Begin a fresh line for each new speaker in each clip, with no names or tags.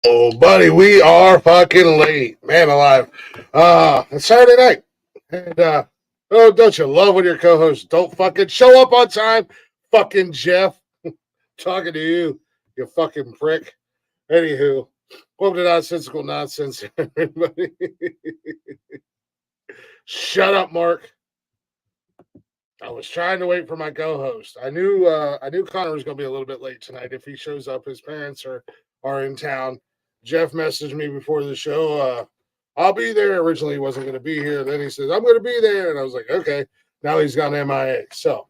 Oh, buddy, we are fucking late. Man alive. It's Saturday night. And, oh, don't you love when your co-hosts don't fucking show up on time? Fucking Jeff. Talking to you, you fucking prick. Anywho, welcome to Nonsensical Nonsense, everybody. Shut up, Mark. I was trying to wait for my co-host. I knew Connor was going to be a little bit late tonight. If he shows up, his parents are in town. Jeff messaged me before the show. I'll be there. Originally, he wasn't going to be here. Then he says, I'm going to be there. And I was like, okay. Now he's gone MIA. So,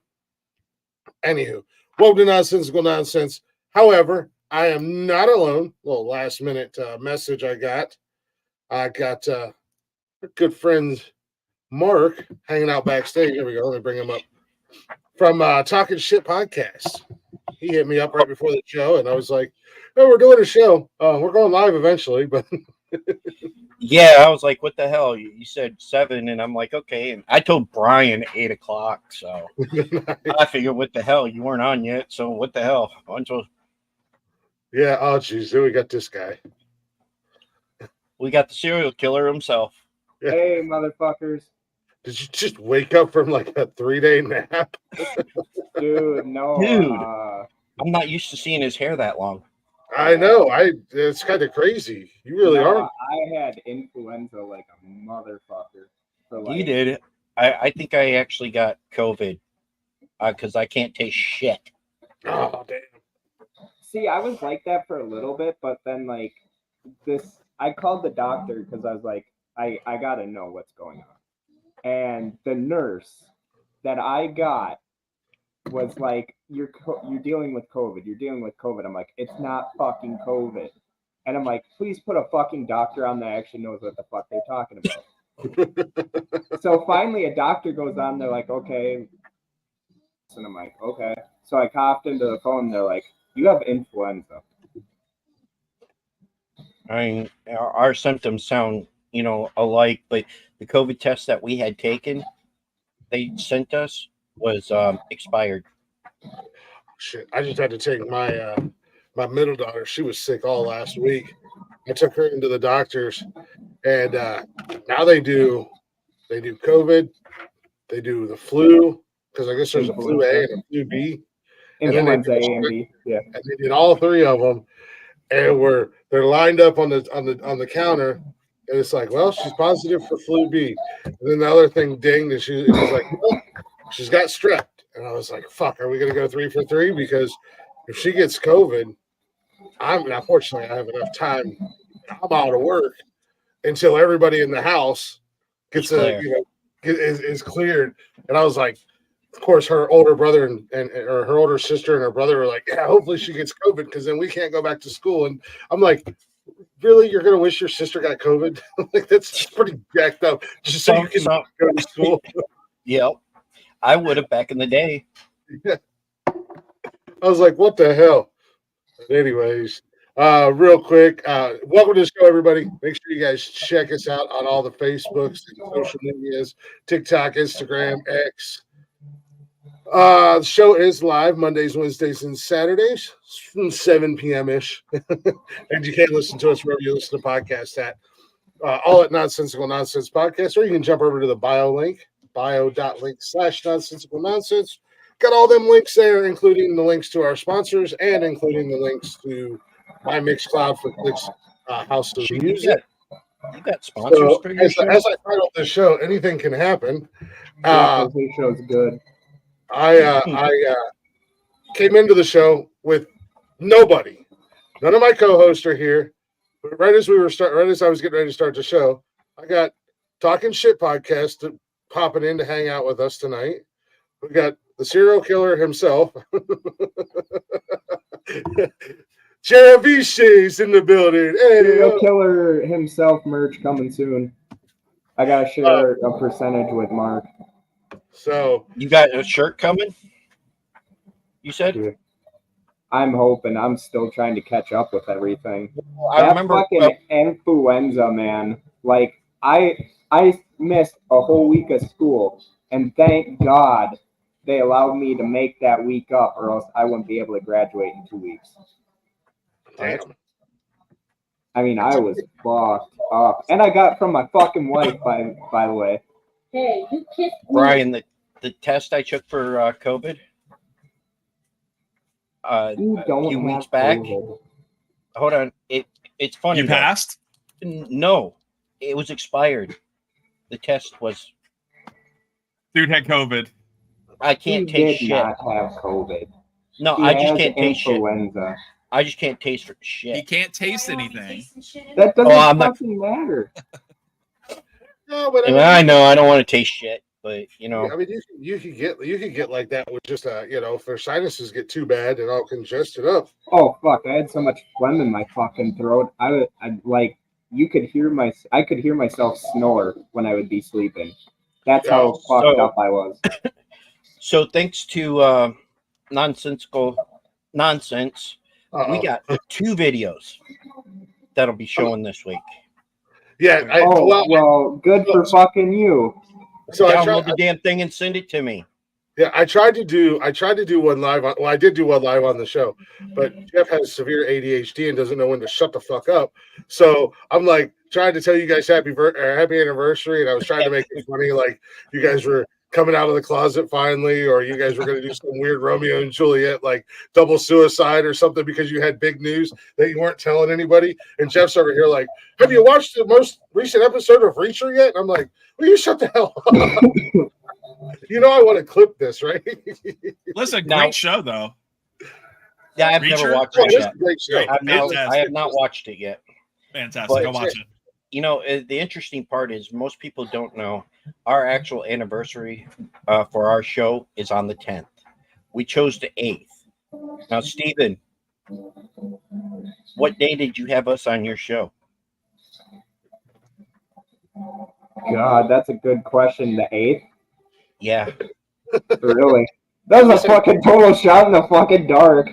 anywho, welcome to Nonsensical Nonsense. However, I am not alone. Little last minute message I got. I got a good friend, Mark, hanging out backstage. Here we go. Let me bring him up. From Talking Shit Podcast. He hit me up right before the show, and I was like, oh, we're doing a show. We're going live eventually, but
yeah, I was like, what the hell? You said 7, and I'm like, okay. And I told Brian 8 o'clock, so I figured, what the hell? You weren't on yet, so what the hell?
Yeah, oh, geez. Then we got this guy.
We got the serial killer himself.
Yeah. Hey, motherfuckers.
Did you just wake up from like a 3-day nap?
Dude, no.
Dude, I'm not used to seeing his hair that long.
I know. It's kind of crazy. You really are.
I had influenza like a motherfucker.
You did. I think I actually got COVID because I can't taste shit.
Oh, damn.
See, I was like that for a little bit, but then like this, I called the doctor because I was like, I got to know what's going on. And the nurse that I got was like, you're dealing with COVID. You're dealing with COVID. I'm like, it's not fucking COVID. And I'm like, please put a fucking doctor on that actually knows what the fuck they're talking about. So finally a doctor goes on. They're like, okay. And I'm like, okay. So I coughed into the phone. They're like, you have influenza.
I mean, our symptoms sound, alike, but the COVID test that we had taken, they sent us was expired.
Shit, I just had to take my middle daughter. She was sick all last week. I took her into the doctors, and now they do COVID, they do the flu because I guess there's a flu A and a flu B, and then they
Influenza A and B. Yeah.
and they did all three of them, and they're lined up on the counter, and it's like, well, she's positive for flu B, and then the other thing dinged, and he's like, well, she's got strep, and I was like, fuck, are we gonna go 3 for 3? Because if she gets COVID, unfortunately I have enough time. I'm out of work until everybody in the house gets is cleared, and I was like, of course, her older brother and or her older sister and her brother were like, yeah, hopefully she gets COVID because then we can't go back to school. And I'm like, really, you're gonna wish your sister got COVID? Like that's pretty jacked up just so you can go to school.
Yep, I would have back in the day.
Yeah. I was like, what the hell? But anyways, real quick, welcome to the show, everybody. Make sure you guys check us out on all the Facebooks and social medias, TikTok, Instagram, X. The show is live Mondays, Wednesdays, and Saturdays from 7 p.m. ish. And you can listen to us wherever you listen to podcasts at. All at Nonsensical Nonsense Podcast, or you can jump over to the bio link, bio.link/nonsensical nonsense. Got all them links there, including the links to our sponsors and including the links to my Mixcloud for Clicks House of Music.
You got sponsors for your show?
As I titled the show, anything can happen.
This show's good.
I came into the show with nobody. None of my co-hosts are here. But right as I was getting ready to start the show, I got Talking Shit podcast popping in to hang out with us tonight. We got the serial killer himself. Jeravishe's in the building. Hey,
serial killer himself merch coming soon. I gotta share a percentage with Mark.
So
you got a shirt coming? You said?
Dude, I'm hoping. I'm still trying to catch up with everything.
I remember
fucking influenza, man. Like I missed a whole week of school, and thank God they allowed me to make that week up, or else I wouldn't be able to graduate in 2 weeks.
Damn.
I mean, I was fucked up, and I got it from my fucking wife, by the way.
Hey, you kissed me.
Brian, the test I took for COVID
You don't
a few
have
weeks back.
COVID.
Hold on, it's funny.
You passed?
No, it was expired. The test was.
Dude had COVID.
I can't taste shit.
He did not have COVID.
No,
He
I just
has
can't taste shit.
influenza.
I just can't taste shit.
He can't taste anything.
That doesn't
I'm not-
fucking matter.
No, but
I know I don't want to taste shit, but you know.
I mean, you could get like that with just if their sinuses get too bad and all congested up.
Oh fuck! I had so much phlegm in my fucking throat. I like I could hear myself snore when I would be sleeping. That's how fucked up I was.
So thanks to Nonsensical Nonsense, we got 2 videos that'll be showing this week.
Yeah.
Well, good for fucking you.
So
download the damn thing and send it to me.
Yeah, I tried to do one live. I did do one live on the show, but Jeff has severe ADHD and doesn't know when to shut the fuck up. So I'm like trying to tell you guys happy anniversary, and I was trying to make it funny, like you guys were coming out of the closet finally, or you guys were going to do some weird Romeo and Juliet, like double suicide or something, because you had big news that you weren't telling anybody. And Jeff's over here like, have you watched the most recent episode of Reacher yet? And I'm like, will you shut the hell up? You know I want to clip this, right?
Listen, great show though.
Yeah, I've
Reacher?
never watched it
It's a
yet.
great show.
I have not watched it yet.
Fantastic. Go watch it.
You know, the interesting part is most people don't know our actual anniversary for our show is on the 10th. We chose the 8th. Now, Steven, what day did you have us on your show?
God, that's a good question. The 8th?
Yeah.
Really? That was a fucking total shot in the fucking dark.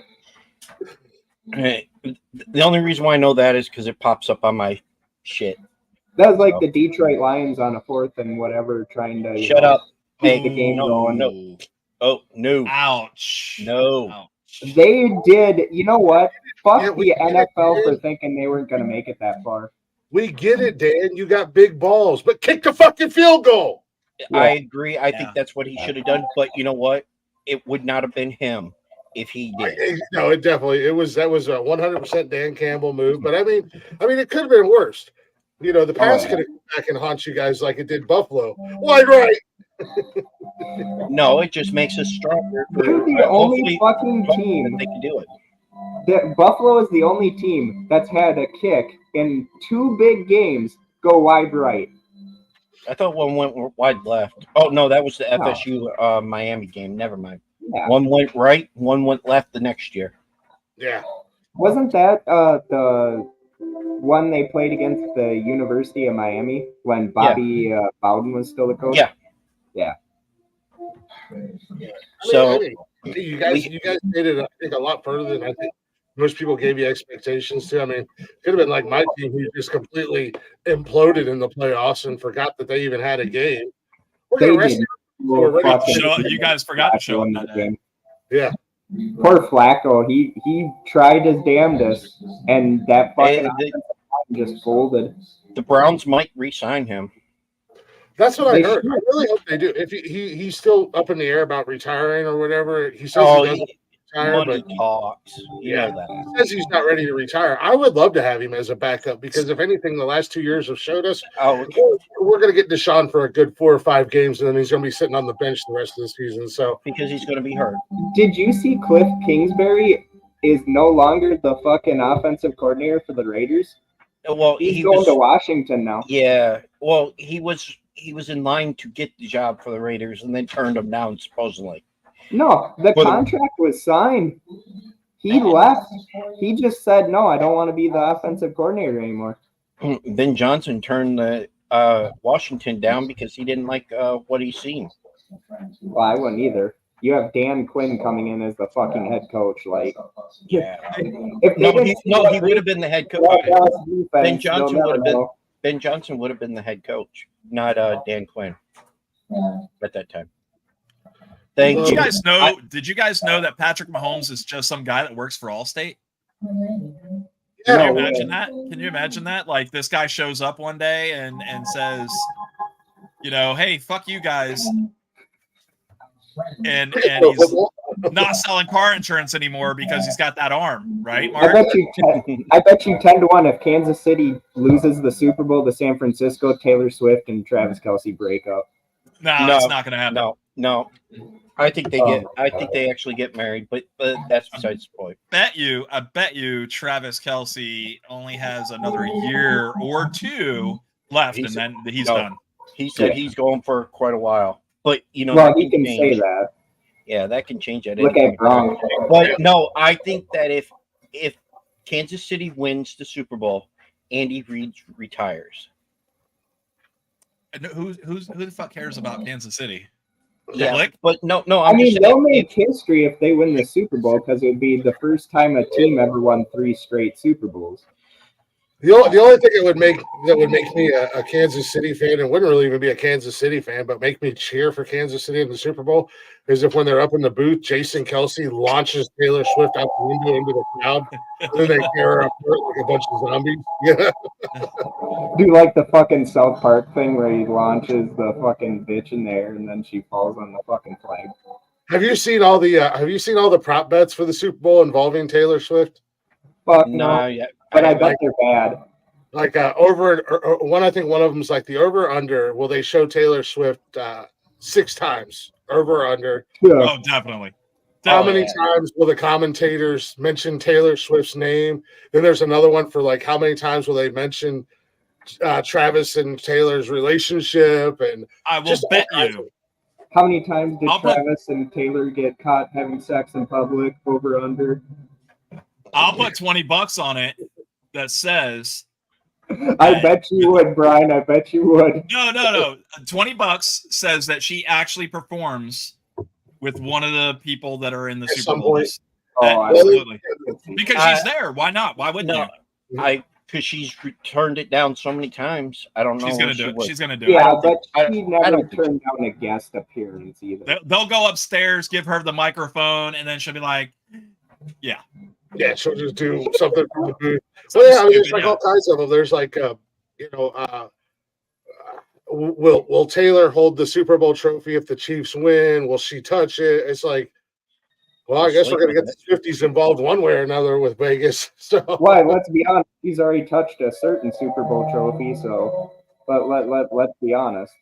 The only reason why I know that is because it pops up on my shit.
That was like the Detroit Lions on a 4th and whatever, trying to
Shut up.
keep the game going.
No. Oh, no.
Ouch.
No.
Ouch.
They did. You know what? Fuck
Yeah, we
the
get it,
NFL for
man.
thinking they weren't going to make it that far.
We get it, Dan. You got big balls, but kick the fucking field goal.
I agree. I
Yeah.
think that's what he should have done. But you know what? It would not have been him if he did.
No, that was a 100% Dan Campbell move. But I mean, it could have been worse. You know, the pass could have come back and haunt you guys like it did Buffalo. Wide right.
No, it just makes us stronger.
They're the only fucking team.
They can do it.
Buffalo is the only team that's had a kick in 2 big games go wide right.
I thought one went wide left. Oh no, that was the FSU Miami game. Never mind.
Yeah.
One went right, one went left the next year.
Yeah.
Wasn't that the one they played against the University of Miami when Bobby Bowden was still the coach?
Yeah.
Yeah.
So
you guys made it, I think, a lot further than I think most people gave you expectations to. I mean, it could have been like my team who just completely imploded in the playoffs and forgot that they even had a game.
They did.
You guys forgot to show up that day.
Yeah.
Poor Flacco. He tried his damnedest, and that fucking offensive line just folded.
The Browns might re-sign him.
That's what I heard. I really hope they do. If he's still up in the air about retiring or whatever, he says he doesn't retire, but
talks. You know that.
He says he's not ready to retire. I would love to have him as a backup because if anything, the last 2 years have showed us we're going to get Deshaun for a good 4 or 5 games, and then he's going to be sitting on the bench the rest of the season. So
because he's going to be hurt.
Did you see Cliff Kingsbury is no longer the fucking offensive coordinator for the Raiders?
Well,
he's going to Washington now.
Yeah. Well, he was in line to get the job for the Raiders and then turned him down supposedly.
No, the contract was signed. He left. He just said, no, I don't want to be the offensive coordinator anymore.
Ben Johnson turned the Washington down because he didn't like what he's seen.
Well, I wouldn't either. You have Dan Quinn coming in as the fucking head coach. Like,
yeah.
He
would have been the head coach. Ben Johnson would have been the head coach, not Dan Quinn at that time.
Did you guys know? Did you guys know that Patrick Mahomes is just some guy that works for Allstate? Can you imagine that? Can you imagine that? Like this guy shows up one day and says, you know, hey, fuck you guys, and he's not selling car insurance anymore because he's got that arm, right, Mark?
I bet you 10 to 1 if Kansas City loses the Super Bowl to San Francisco, Taylor Swift and Travis Kelce break up.
No, it's not going to happen.
No. I think they get. I think they actually get married, but that's besides the point.
I bet you Travis Kelce only has another year or 2 left, and then he's done.
He said he's going for quite a while, but you know.
Well, he can say that.
Yeah, that can change at
Look
any
at Gronk.
But no, I think that if Kansas City wins the Super Bowl, Andy Reid retires.
Who the fuck cares about Kansas City?
Yeah, but no.
I mean, they'll make history if they win the Super Bowl because it would be the first time a team ever won 3 straight Super Bowls.
The only thing that would make me a Kansas City fan, and wouldn't really even be a Kansas City fan, but make me cheer for Kansas City in the Super Bowl, is if when they're up in the booth, Jason Kelce launches Taylor Swift out the window into the crowd, and then they tear her up like a bunch of zombies. Yeah.
Do like the fucking South Park thing where he launches the fucking bitch in there and then she falls on the fucking flag.
Have you seen all the prop bets for the Super Bowl involving Taylor Swift?
Fuck no. Yeah. But I bet they're bad.
Like one, I think one of them is like the over under. Will they show Taylor Swift 6 times over under?
Yeah.
Oh, definitely.
How many times will the commentators mention Taylor Swift's name? Then there's another one for like how many times will they mention Travis and Taylor's relationship? And
I will bet you.
How many times did Travis and Taylor get caught having sex in public? Over under.
I'll put $20 on it. That says,
I bet you would, Brian. I bet you would.
No. $20 says that she actually performs with one of the people that are in the Super Bowl Absolutely. Because she's there. Why not? Why wouldn't you?
Because she's turned it down so many times. I don't know.
She's gonna do it. She's gonna do it.
Yeah, but she never turned down a guest appearance either.
They'll go upstairs, give her the microphone, and then she'll be like, "Yeah,
she'll just do something from the booth." Well, yeah, I mean, there's like all kinds of them. There's like, will Taylor hold the Super Bowl trophy if the Chiefs win? Will she touch it? It's like, well, I guess we're going to get the 50s involved one way or another with Vegas. So,
well, let's be honest. He's already touched a certain Super Bowl trophy. So, but let's be honest.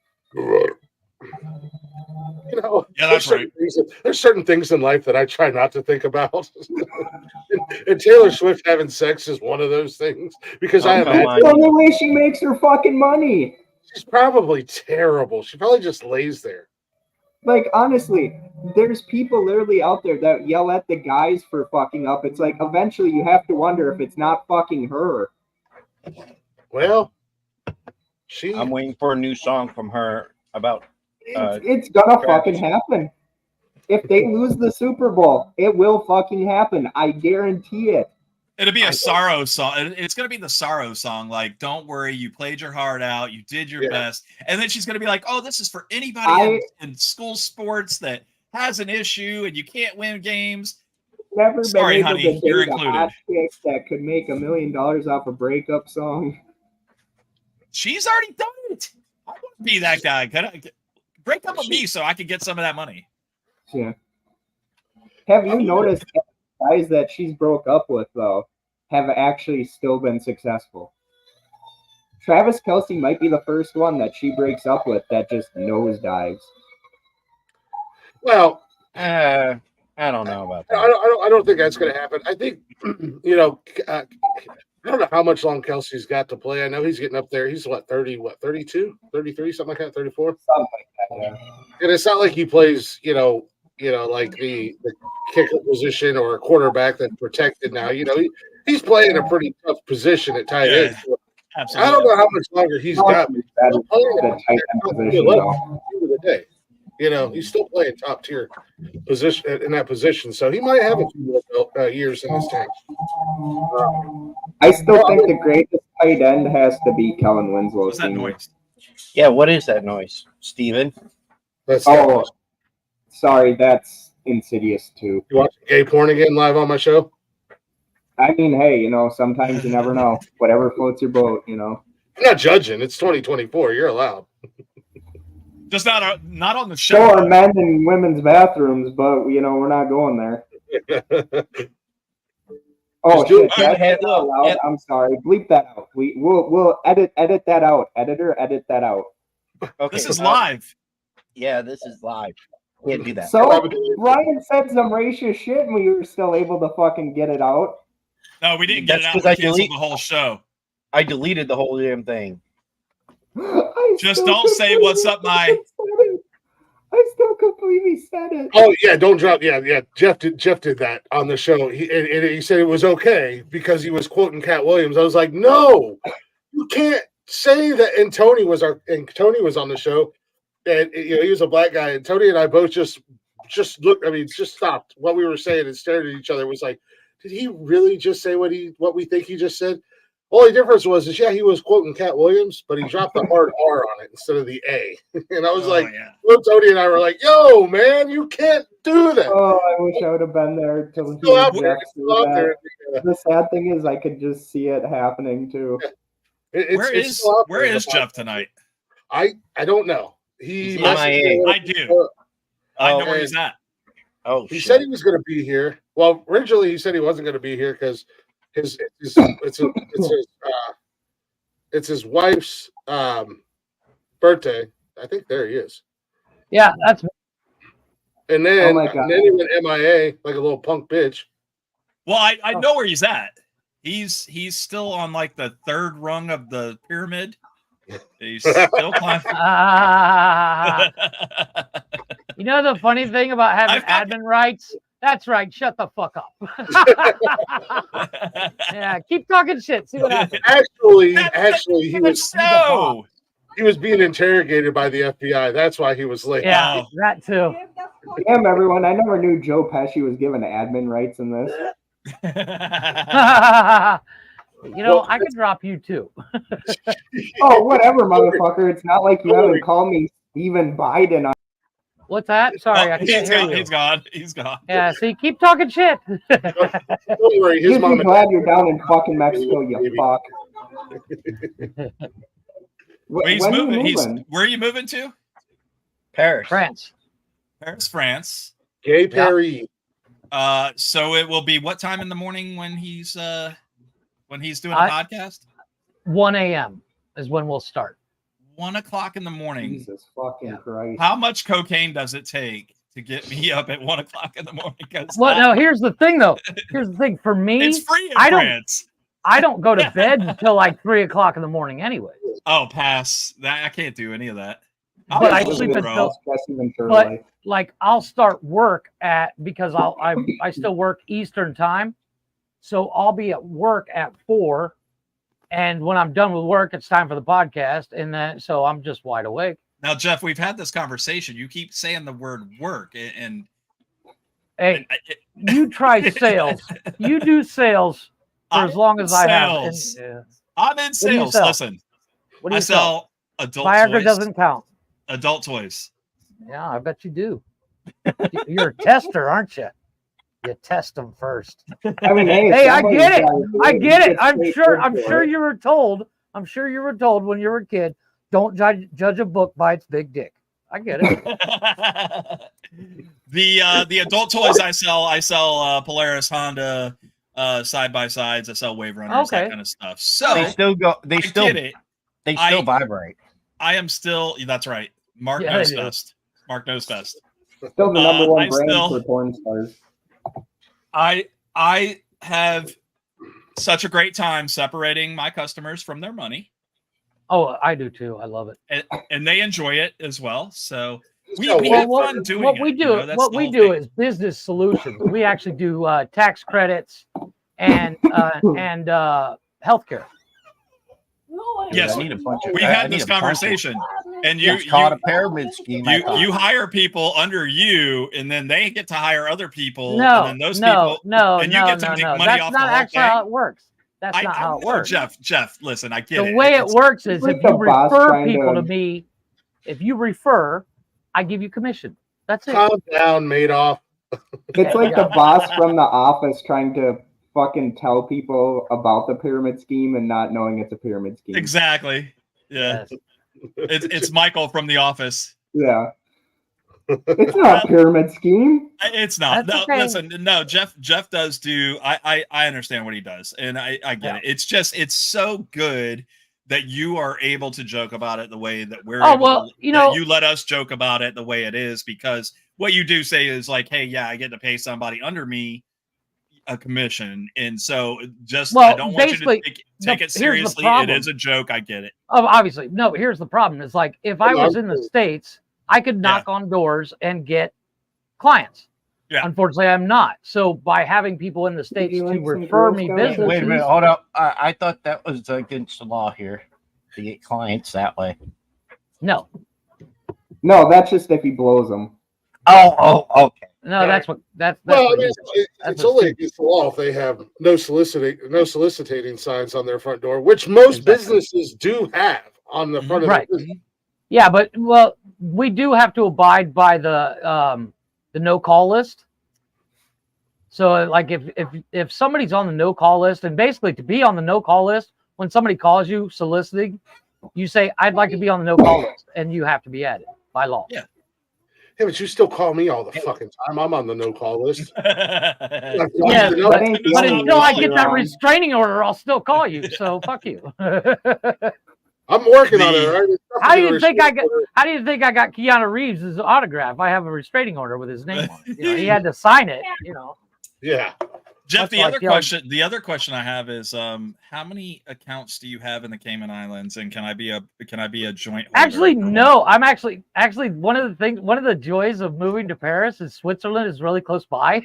That's right.
There's certain things in life that I try not to think about. and Taylor Swift having sex is one of those things because I imagine
the only way she makes her fucking money.
She's probably terrible. She probably just lays there.
Like, honestly, there's people literally out there that yell at the guys for fucking up. It's like, eventually you have to wonder if it's not fucking her.
Well,
I'm waiting for a new song from her about...
it's gonna fucking happen. If they lose the Super Bowl, it will fucking happen. I guarantee it.
It'll be a sorrow song. It's going to be the sorrow song. Like, don't worry, you played your heart out. You did your best. And then she's going to be like, oh, this is for anybody in school sports that has an issue and you can't win games.
Never
Sorry,
been able
honey,
to
you're
date a
included.
hot chick that could make $1 million off a breakup song.
She's already done it. I want to be that guy. Break up with me so I can get some of that money.
Yeah. Have you noticed guys that she's broke up with, though, have actually still been successful? Travis Kelce might be the first one that she breaks up with that just nosedives.
Well,
I don't know about that.
I don't think that's going to happen. I think, I don't know how much long Kelsey's got to play. I know he's getting up there. He's 32, 33, something like that, 34?
Something like that, yeah.
And it's not like he plays, like the kicker position or a quarterback that's protected now. He's playing a pretty tough position at tight end. So
Absolutely.
I don't know how much longer he's got. He's still playing top tier position in that position, so he might have a few more years in his tank.
I still think the greatest tight end has to be Kellen Winslow.
What's that noise?
Yeah, what is that noise, Steven?
Sorry, that's Insidious too.
You watching gay porn again live on my show?
I mean, hey, sometimes you never know. Whatever floats your boat,
I'm not judging. It's 2024. You're allowed.
Just not on the show.
There are men and women's bathrooms, but we're not going there. Oh shit! That's not allowed. I'm sorry. Bleep that out. We'll edit that out. Editor, edit that out.
Okay.
This is live.
Yeah, this is live. Can't do that.
So Ryan said some racist shit, and we were still able to fucking get it out.
No, we didn't get it out. We canceled the whole show.
I deleted the whole damn thing.
Just don't say what's up, my.
I still completely said it.
Oh yeah, don't drop. Yeah. Jeff did that on the show. He said it was okay because he was quoting Cat Williams. I was like, no, you can't say that. And Tony was on the show, and he was a black guy. And Tony and I both just looked. I mean, just stopped what we were saying and stared at each other. It was like, did he really just say what we think he just said? Only difference was he was quoting Cat Williams, but he dropped the hard R on it instead of the A. And I was Tony and I were like, yo, man, you can't do that.
Oh, I wish I would have been there till he that. The sad thing is I could just see it happening too.
Where is Jeff tonight?
I don't know. He's
MIA.
I do. I know where he's at.
Oh, he said he was going to be here. Well, originally he said he wasn't going to be here because it's his wife's birthday. I think there he is.
Yeah, that's.
And then, he went MIA like a little punk bitch.
Well, I know where he's at. He's still on like the third rung of the pyramid. He's still climbing.
You know the funny thing about having admin rights? That's right. Shut the fuck up. Yeah, keep talking shit. See what happens.
Actually, he was being interrogated by the FBI. That's why he was late.
Yeah, that too.
Damn, everyone! I never knew Joe Pesci was given admin rights in this.
I could drop you too.
Oh, whatever, motherfucker! It's not like you haven't called me Stephen Biden.
What's that? Sorry, I can't hear you.
He's gone. He's gone.
Yeah, see, keep talking shit.
Don't worry, his
Just
mom
be glad you're down in fucking Mexico, you fuck.
Well, he's
When are you
moving. Where are you moving to?
Paris.
France.
Paris, France.
Gay Perry.
So it will be what time in the morning when he's doing a podcast?
1 a.m. is when we'll start.
1 o'clock in the morning.
Jesus fucking Christ.
How much cocaine does it take to get me up at 1 o'clock in the morning?
Well, no, here's the thing though. Here's the thing. For me,
it's free in France.
I don't go to bed until like 3 o'clock in the morning anyway.
Oh, pass. That I can't do any of that.
But I sleep until. But like I'll start work because I still work Eastern time, so I'll be at work at 4, and when I'm done with work, it's time for the podcast, and then so I'm just wide awake.
Now, Jeff, we've had this conversation. You keep saying the word work, and
hey, you try sales. You do sales for as long as I have. And,
I'm in sales. Listen,
what do you
I sell adult toys.
Viagra doesn't count.
Adult toys.
Yeah, I bet you do. You're a tester, aren't you? You test them first.
I mean,
hey, I get it. I get it. I'm sure you were told. I'm sure you were told when you were a kid, don't judge a book by its big dick. I get it.
The adult toys I sell Polaris, Honda, side by sides. I sell Wave Runners, that kind of stuff. So
they still go. They still vibrate.
I am still. That's right. Mark knows best. Mark knows best.
Still the number one brand for porn stars.
I have such a great time separating my customers from their money.
Oh, I do too. I love it,
and they enjoy it as well. So we have fun doing
what we do. What we do is business solutions. We actually do tax credits and healthcare.
Yes, we've had this conversation, and
it's called a pyramid scheme.
You hire people under you, and then they get to hire other people.
No,
and then those people, and you get to make money
That's
off
not
the whole
actually
thing.
how it works. That's not how it works.
Jeff, listen, I get it.
The way it works is if you refer people to me, if you refer, I give you commission. That's it.
Calm down, Madoff.
It's like the boss from The Office trying to fucking tell people about the pyramid scheme and not knowing it's a pyramid scheme.
Exactly. Yeah. Yes. It's Michael from The Office.
Yeah. It's not a pyramid scheme.
It's not. That's no, okay. Listen, no, Jeff does do I understand what he does, and I get it. It's just it's so good that you are able to joke about it the way that we're you let us joke about it the way it is, because what you do say is like, hey, yeah, I get to pay somebody under me a commission, and so just I don't want you to take it seriously. It is a joke. I get it.
Oh, obviously. No, but here's the problem. It's like if I was in the States, I could knock on doors and get clients. Yeah. Unfortunately, I'm not. So by having people in the States to refer me business.
Wait a minute, hold up. I thought that was against the law here to get clients that way.
No,
that's just if he blows them.
Oh, okay.
No, that's what that's.
Well, I mean, it's only against the law if they have no soliciting signs on their front door, which most businesses do have on the front of their business.
Yeah, but we do have to abide by the no call list. So like if somebody's on the no call list, and basically to be on the no call list, when somebody calls you soliciting, you say, I'd like to be on the no call list, and you have to be added by law.
Yeah.
Yeah, but you still call me all the fucking time. I'm on the no call list.
But until I get that restraining order, I'll still call you. So fuck you.
I'm working on it. Right?
How do you think I got Keanu Reeves' autograph? I have a restraining order with his name on it. He had to sign it.
Yeah.
Jeff, the other question I have is, how many accounts do you have in the Cayman Islands, and can I be a joint holder?
Actually, no. I'm actually one of the joys of moving to Paris is Switzerland is really close by.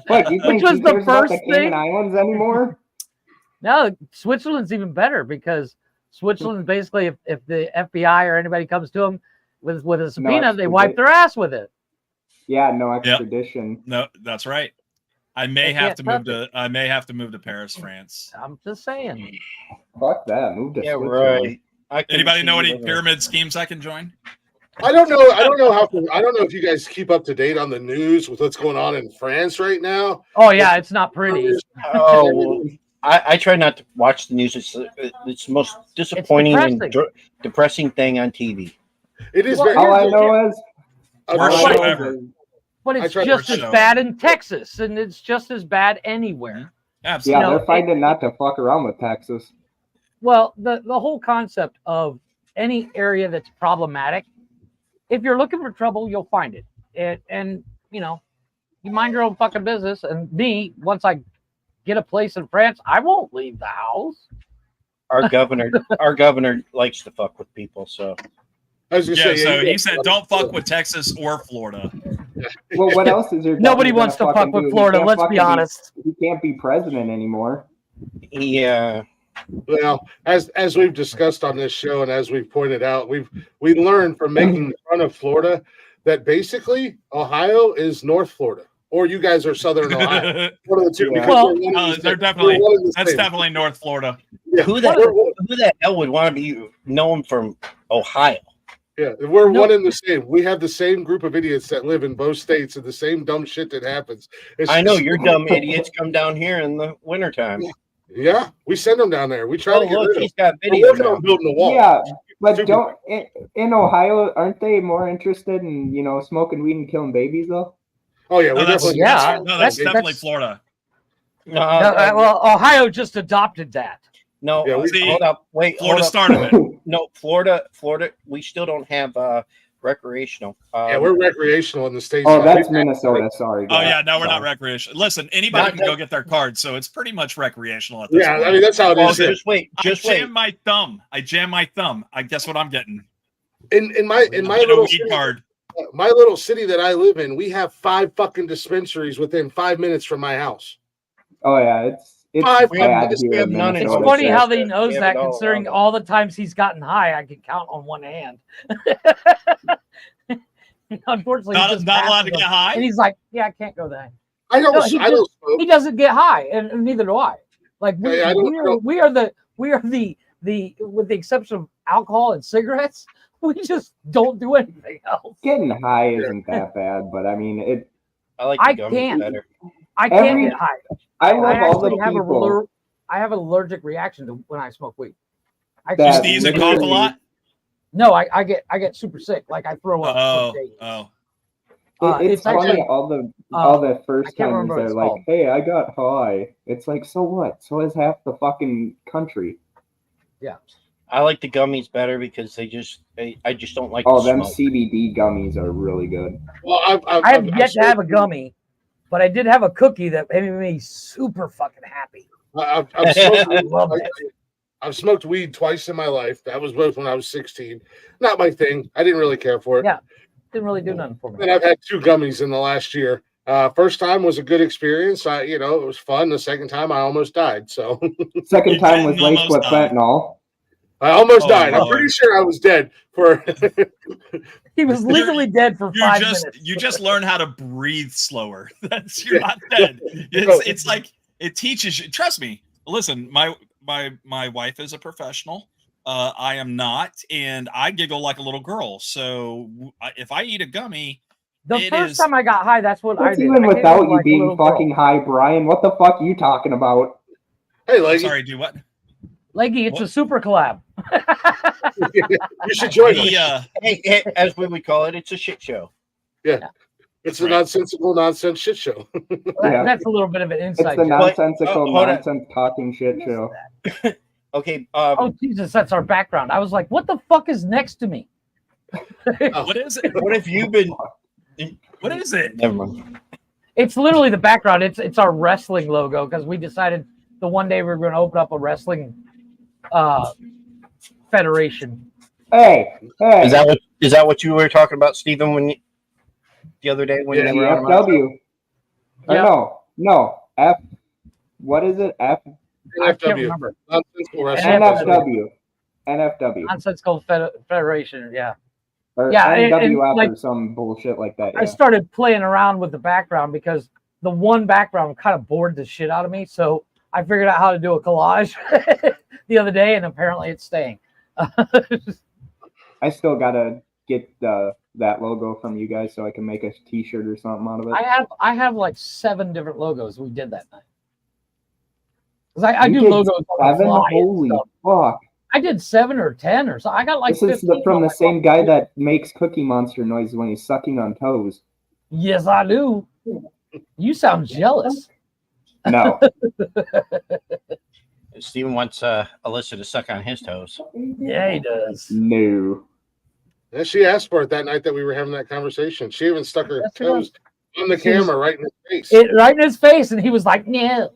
Wait, you think
was the first
the Cayman Islands anymore?
No, Switzerland's even better because Switzerland basically, if the FBI or anybody comes to them, With a subpoena, they
extradition.
wipe their ass with it.
Yeah, no extradition.
No, that's right. I
They
may have
can't
to move
touch
to. I may have to move to Paris, France.
I'm just saying.
Fuck that. Move to
Yeah,
Switzerland.
right.
Anybody know any pyramid schemes I can join?
I don't know. I don't know if you guys keep up to date on the news with what's going on in France right now.
Oh yeah, it's not pretty.
Oh, well, I try not to watch the news. It's the most disappointing and depressing thing on TV.
It is.
Well,
All I know is
Worst
all I
show
know
ever.
is-
But it's
tried to
just
watch
as
it.
bad in Texas, and it's just as bad anywhere.
Absolutely.
Yeah,
know,
they're fighting not to fuck around with Texas.
Well, the whole concept of any area that's problematic, if you're looking for trouble, you'll find it. And you know, you mind your own fucking business. And me, once I get a place in France, I won't leave the house.
Our governor likes to fuck with people. So
I was gonna say,
So he said, "Don't fuck with Texas or Florida."
Well, what else is your
Nobody
governor
wants to
gonna
fuck
fucking
with
do? He
Florida.
can't
Let's
fucking
be honest.
He can't be president anymore.
yeah,
Well, as we've discussed on this show, and as we've pointed out, we learned from making fun of Florida that basically Ohio is North Florida, or you guys are Southern Ohio. One of the two.
Yeah.
Because
Well,
we're one of the
they're
same.
definitely.
We're one of the
That's
same.
definitely North Florida.
Yeah.
who the hell would want to be known from Ohio?
Yeah, we're
No.
one and the same. We have the same group of idiots that live in both states and the same dumb shit that happens. It's
I know
just-
your dumb idiots come down here in the wintertime.
Yeah, we send them down there. We try
Oh,
to get
look,
rid of
he's
them.
got
We're
video
working
now.
on building a wall.
Yeah, but
Super.
don't in Ohio aren't they more interested in smoking weed and killing babies though?
Oh yeah,
No,
we're
that's,
definitely.
Yeah,
no, that's
that's-
definitely Florida.
No,
Well, Ohio just adopted that.
no.
Yeah, we-
See,
hold up. Wait,
Florida
hold up.
started it.
No, Florida. We still don't have recreational.
Yeah, we're recreational in the states.
Oh, that's Minnesota. Sorry.
Oh
guys.
yeah, no, we're not
Sorry.
recreational. Listen, anybody
Not
can go get their card, so it's pretty much recreational at this
Yeah,
point.
I mean that's how it
Well,
is. here.
just wait. Just
I
wait.
jam my thumb. I guess what I'm getting.
In my
Get a
little
weed
city,
card.
my little city that I live in, we have 5 fucking dispensaries within 5 minutes from my house.
Oh yeah, it's
Five
bad
hundred-
here
we have
in
none in
It's
Minnesota.
funny how
Minnesota.
he knows
We have
that,
it all
considering
around.
all the times he's gotten high, I can count on one hand. Unfortunately, he
Not
just
allowed to
passes
get
them.
high.
And he's like, "Yeah, I can't go there."
I don't.
No, he
I don't smoke.
He doesn't get high, and neither do I. Like we,
I don't-
we are the with the exception of alcohol and cigarettes, we just don't do anything else.
Getting high isn't that bad, but I mean it.
I like
I
the gummies
can't.
better.
I can't
Every-
get high.
I love all the
actually have
people.
I have an allergic reaction to when I smoke weed. I
That-
You
can't-
sneeze and cough a
literally-
lot.
No, I get super sick. Like I throw up.
Oh,
for days.
oh.
It's
It's
funny
actually
all the
I
first
can't
timers
remember what
are
it's
like,
called.
"Hey, I got high." It's like, so what? So is half the fucking country.
I like the gummies better because I just don't like.
Oh,
the
them
smoke.
CBD gummies are really good.
Well,
I have yet to have a gummy, but I did have a cookie that made me super fucking happy.
I've
I
smoked,
love it.
I've smoked weed twice in my life. That was both when I was 16. Not my thing. I didn't really care for it.
Yeah. Didn't really do nothing for me.
And I've had 2 gummies in the last year. First time was a good experience. It was fun. The second time I almost died. So
Second
You
time was
didn't
laced
almost
with
die.
fentanyl.
I almost
Oh,
died. I'm
Lord.
pretty sure I was dead for.
He was legally dead for 5 minutes.
You just learn how to breathe slower. You're not dead.
No.
It's like it teaches you. Trust me. Listen, my wife is a professional. I am not, and I giggle like a little girl. So if I eat a gummy,
The
it
first
is-
time I got high, that's what I
That's
did.
even
I giggled
without you
like a
being
little girl.
fucking high, Brian. What the fuck are you talking about?
Hey,
I'm
like
sorry, do what?
Leggy, it's
What?
a super collab.
you should join me.
Hey, as we would call it, it's a shit show.
It's a
Right.
nonsensical nonsense shit show.
Yeah.
That's a little bit of an
It's
inside
the
joke.
nonsensical
hold on.
nonsense talking shit show.
Okay.
Oh Jesus, that's our background. I was like, what the fuck is next to me?
What is it?
What have you been?
What is it?
Never mind.
It's literally the background. It's our wrestling logo because we decided the one day we were going to open up a wrestling federation.
Hey.
Is that what you were talking about, Stephen? The other day when
Yeah,
you were on my-
FW. Or
Yeah.
no. F. What is it? F.
I can't
NFW.
remember.
Nonsensical wrestling.
NFW.
NFW.
Nonsensical Federation. Yeah.
Or
Yeah, and
NWF
like,
or some bullshit like that.
I
Yeah.
started playing around with the background because the one background kind of bored the shit out of me. So I figured out how to do a collage the other day, and apparently it's staying.
I still gotta get that logo from you guys so I can make a T-shirt or something out of it.
I have like 7 different logos we did that night. Because I
You
do
did
logos on the
7?
fly.
Holy fuck!
I did 7 or 10 or so. I got like
This is
15
from
on
the
my
same
fucking
guy
computer.
that makes Cookie Monster noises when he's sucking on toes.
Yes, I do. You sound jealous.
No.
Steven wants Alyssa to suck on his toes.
Yeah, he does.
No.
Yeah, she asked for it that night that we were having that conversation. She even stuck her
Yes, she
toes on the
She was-
camera right in his face.
Right in his face, and he was like, "No."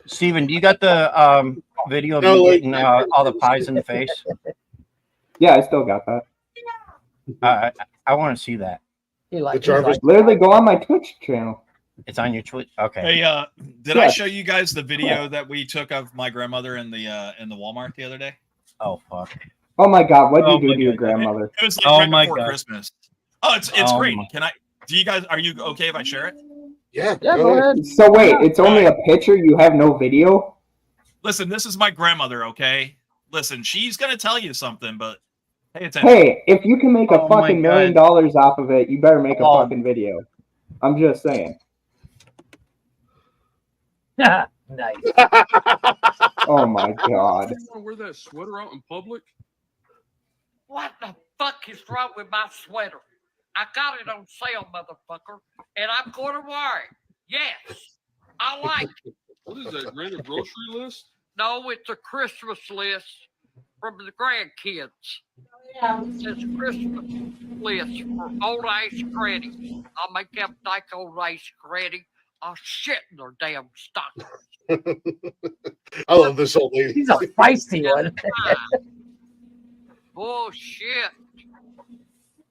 Steven, do you got the video of
No,
you
like-
getting all the pies in the face?
Yeah, I still got that.
I want to see that.
He like,
The
he's
Jarvis-
like,
Literally, go on my Twitch channel.
It's on your Twitch. Okay.
Hey, did I
Yes.
show you guys the video that we took of my grandmother in the Walmart the other day?
Oh fuck.
Oh my god, what did
Oh
you do
my
to your
God.
grandmother?
It was like
Oh
right
my
before
God.
Christmas. Oh, it's
Oh
great.
my-
Can I? Do you guys? Are you okay if I share it?
Yeah,
"Yeah, go ahead."
So wait, it's only a picture. You have no video.
Listen, this is my grandmother. Okay, listen, she's gonna tell you something, but pay attention.
Hey, if you can make a
Oh my
fucking $1
God.
million off of it, you better make a
Oh.
fucking video. I'm just saying.
Nice.
Oh my god.
You want to wear that sweater out in public?
What the fuck is wrong with my sweater? I got it on sale, motherfucker, and I'm going to wear it. Yes, I like it.
What is that, random grocery list?
No, it's a Christmas list from the grandkids. It says Christmas list for old ice granny. I'll make them like old ice granny. I'll shit in their damn stockings.
I love this old lady.
He's a feisty one.
Bullshit.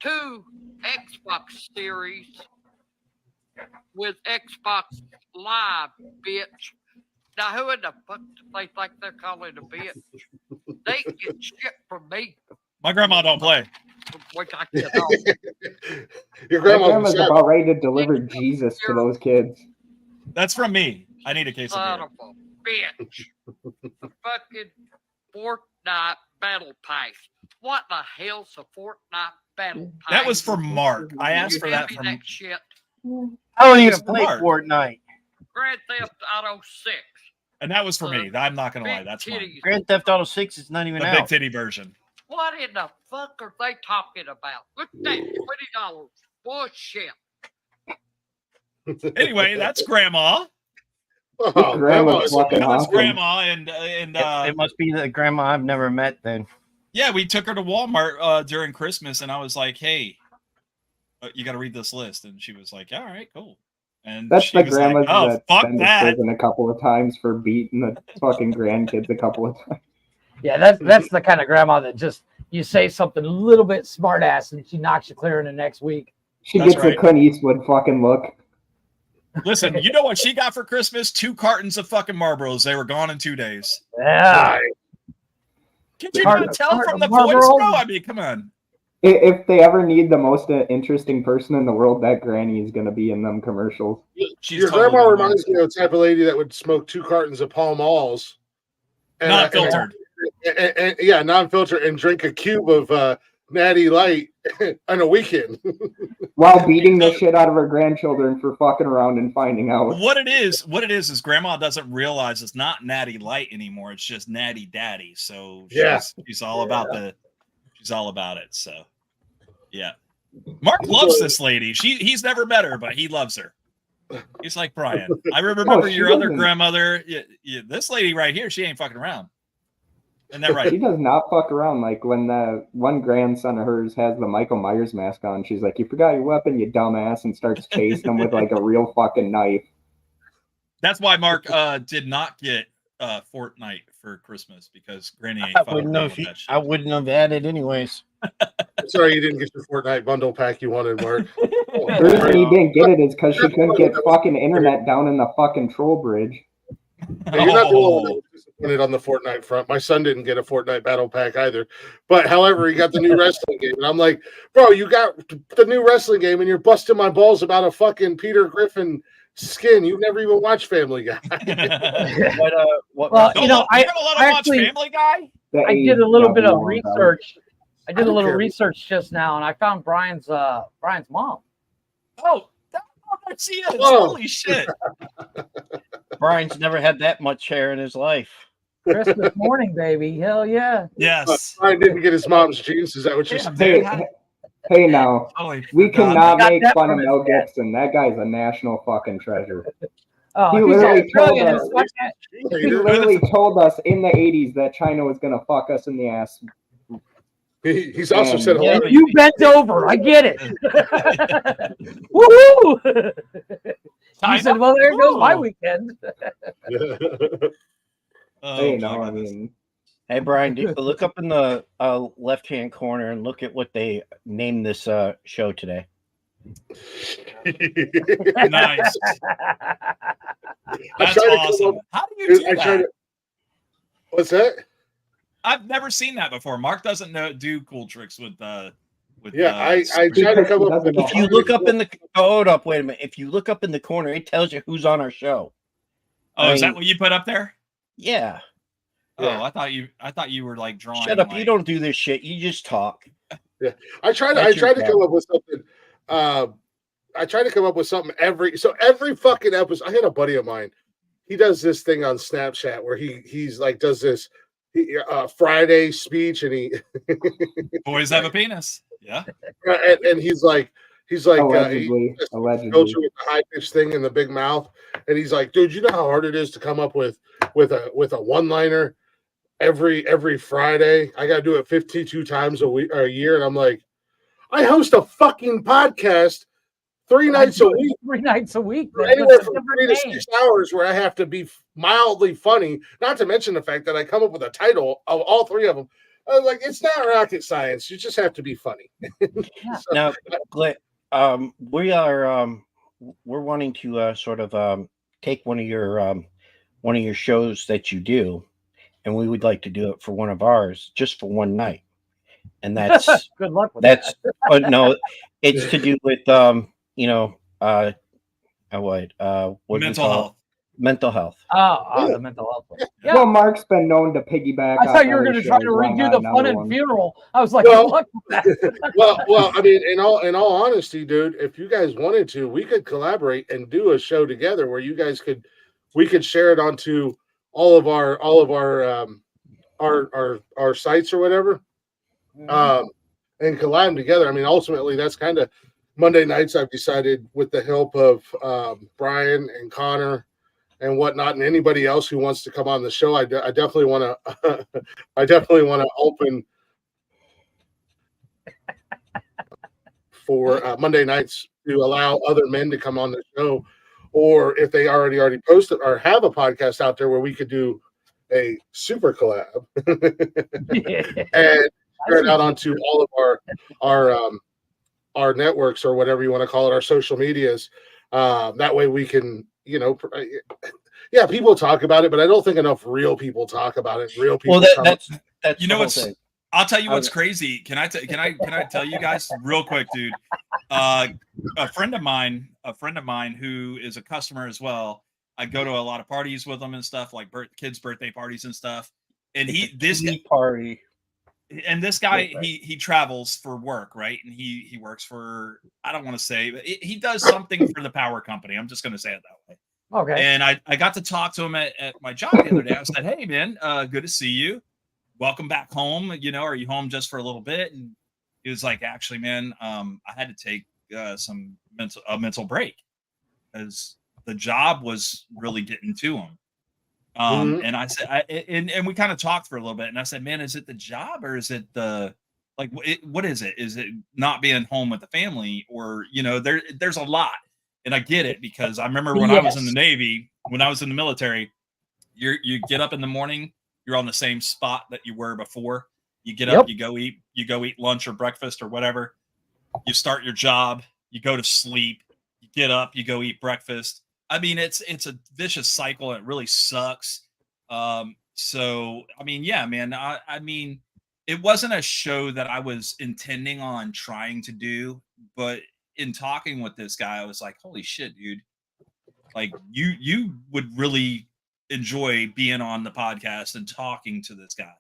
2 Xbox series with Xbox Live, bitch. Now, who in the fuck do they think they're calling a bitch? They get shit from me,
My grandma don't play.
which I get off.
Your
My
grandma's
grandma's
upset.
about ready to deliver Jesus to those kids.
That's from me. I need a case of
Son
beer.
of a bitch. Fucking Fortnite Battle Pass. What the hell's a Fortnite Battle Pass?
That was for Mark. I asked
You
for
give
that
me
from.
that shit.
I don't even
It's
play
smart.
Fortnite.
Grand Theft Auto 6.
And that was for me. I'm not gonna lie.
Big
That's mine.
titties.
Grand Theft Auto 6 is not even
The big
out.
titty version.
What in the fuck are they talking about? Look at that, $20. Bullshit.
Anyway, that's grandma.
Oh,
Grandma's
grandma's
fucking
That was
awesome.
grandma, and
It must be the grandma I've never met then.
yeah, we took her to Walmart during Christmas, and I was like, "Hey, you got to read this list," and she was like, "All right, cool." And
That's
she
the
was like,
grandmas
"Oh,
that
fuck
been to
that!"
prison a couple of times for beating the fucking grandkids a couple of times.
Yeah, that's the kind of grandma that just you say something a little bit smart ass and she knocks you clear in the next week.
She
That's
gets
right.
a Clint Eastwood fucking look.
Listen, you know what she got for Christmas? 2 cartons of fucking Marlboros. They were gone in 2 days.
Yeah.
Can you
Carton-
not tell
carton
from the
of
voice,
Marlboro?
bro? I mean, come on.
If they ever need the most interesting person in the world, that granny is going to be in them commercials.
She's
Your
totally
grandma
gonna
reminds me
learn.
of the type of lady that would smoke 2 cartons of Pall Malls.
Not filtered.
And yeah, non-filtered, and drink a cube of Natty Light on a weekend.
While beating the shit out of her grandchildren for fucking around and finding out.
What it is grandma doesn't realize it's not Natty Light anymore. It's just Natty Daddy. So she's all about she's all about it. So yeah. Mark loves this lady. He's never met her, but he loves her. He's like, Brian, I remember
she
your other
doesn't.
grandmother. This lady right here, she ain't fucking around. Isn't that
She
right?
does not fuck around. Like when the one grandson of hers has the Michael Myers mask on, she's like, "You forgot your weapon, you dumbass," and starts chasing him with like a real fucking knife.
That's why Mark did not get Fortnite for Christmas, because Granny ain't
I
fucking
wouldn't know
around
if
with
you,
that shit.
I wouldn't have had it anyways.
Sorry you didn't get your Fortnite bundle pack you wanted, Mark.
The reason he didn't get it is because she couldn't get fucking internet down in the fucking troll bridge.
Hey, you're not the only one that was disappointed on the Fortnite front. My son didn't get a Fortnite battle pack either. But however, he got the new wrestling game. And I'm like, bro, you got the new wrestling game and you're busting my balls about a fucking Peter Griffin skin. You've never even watched Family Guy.
Well, you know, I actually
Family Guy.
I did a little bit of research. I did a little research just now, and I found Brian's mom.
Oh, she is.
Whoa.
Holy shit.
Brian's never had that much hair in his life.
Christmas morning, baby. Hell yeah.
Yes.
Brian didn't get his mom's jeans. Is that what you're saying?
Hey, now,
Totally
we
forgot.
cannot
Got
make
that
fun of
from
Mel
his dad.
Gibson. That guy's a national fucking treasure.
Oh,
He
he's
literally told
Australian.
us.
It's like that.
He literally told us in the 80s that China was going to fuck us in the ass.
He's also
And-
said
Yeah,
hello.
but-
You bent over. I get it. Woohoo! He said, "Well, there goes my weekend."
Oh,
Hey,
my
no, I
goodness.
mean,
Hey, Brian, look up in the left-hand corner and look at what they named this show today.
Nice. That's
tried to come
awesome.
up-
How do you do
I tried
that?
to- What's that?
I've never seen that before. Mark doesn't do cool tricks with
Yeah, I
super-
tried to come up with
If you look up in the hold up, wait a minute. If you look up in the corner, it tells you who's on our show.
Oh, is
I
that what you put up there?
Yeah.
Oh,
Yeah.
I thought you were like drawing.
Shut up!
like-
You don't do this shit. You just talk.
I tried
That's your
to come up with something. I tried to come up with something every fucking episode. I had a buddy of mine. He does this thing on Snapchat where he's like does this Friday speech and he
Boys have a penis. Yeah.
and he's like
allegedly.
goes through with the high pitched thing and the big mouth, and he's like, dude, you know how hard it is to come up with a one liner every Friday. I got to do it 52 times a year, and I'm like, I host a fucking podcast 3 nights a week.
3 nights a week.
For
That's
anywhere
a
from
different
3 to
name.
6 hours where I have to be mildly funny, not to mention the fact that I come up with a title of all 3 of them. I was like, it's not rocket science. You just have to be funny.
Now, Glenn, we're wanting to sort of take one of your shows that you do, and we would like to do it for one of ours just for one night. And that's
Good luck with
that's
that.
no, it's to do with what
Mental health.
Mental health.
The mental health one. Yeah.
Well, Mark's been known to piggyback.
I thought
off
you were
other
going to try to
shows. Why
redo
not
the
another
fun and
one?
funeral. I was like,
Well-
good luck with that.
well, I mean, in all honesty, dude, if you guys wanted to, we could collaborate and do a show together where we could share it onto all of our sites or whatever, and collab them together. I mean, ultimately, that's kind of Monday nights. I've decided with the help of Brian and Connor and whatnot, and anybody else who wants to come on the show, I definitely want to. I definitely want to open for Monday nights to allow other men to come on the show, or if they already posted or have a podcast out there where we could do a super collab and share it out onto all of our networks or whatever you want to call it, our social medias. That way we can, yeah, people talk about it, but I don't think enough real people talk about it. Real people.
Well, that's
You know what's? I'll tell you what's crazy. Can I tell you guys real quick, dude? A friend of mine who is a customer as well. I go to a lot of parties with them and stuff, like kids' birthday parties and stuff. And this guy he travels for work, right? And he works for, I don't want to say, but he does something for the power company. I'm just going to say it that way.
Okay.
And I got to talk to him at my job the other day. I said, "Hey man, good to see you. Welcome back home. Are you home just for a little bit?" And he was like, "Actually, man, I had to take some mental break because the job was really getting to him." And I said, and we kind of talked for a little bit, and I said, "Man, is it the job or is it what is it? Is it not being home with the family, or there's a lot." And I get it, because I remember when I was in the Navy, when I was in the military, you get up in the morning, you're on the same spot that you were before. You get up, you go eat lunch or breakfast or whatever. You start your job, you go to sleep, you get up, you go eat breakfast. I mean, it's a vicious cycle. And it really sucks. So I mean, yeah, man. I mean, it wasn't a show that I was intending on trying to do, but in talking with this guy, I was like, holy shit, dude. Like you would really enjoy being on the podcast and talking to this guy,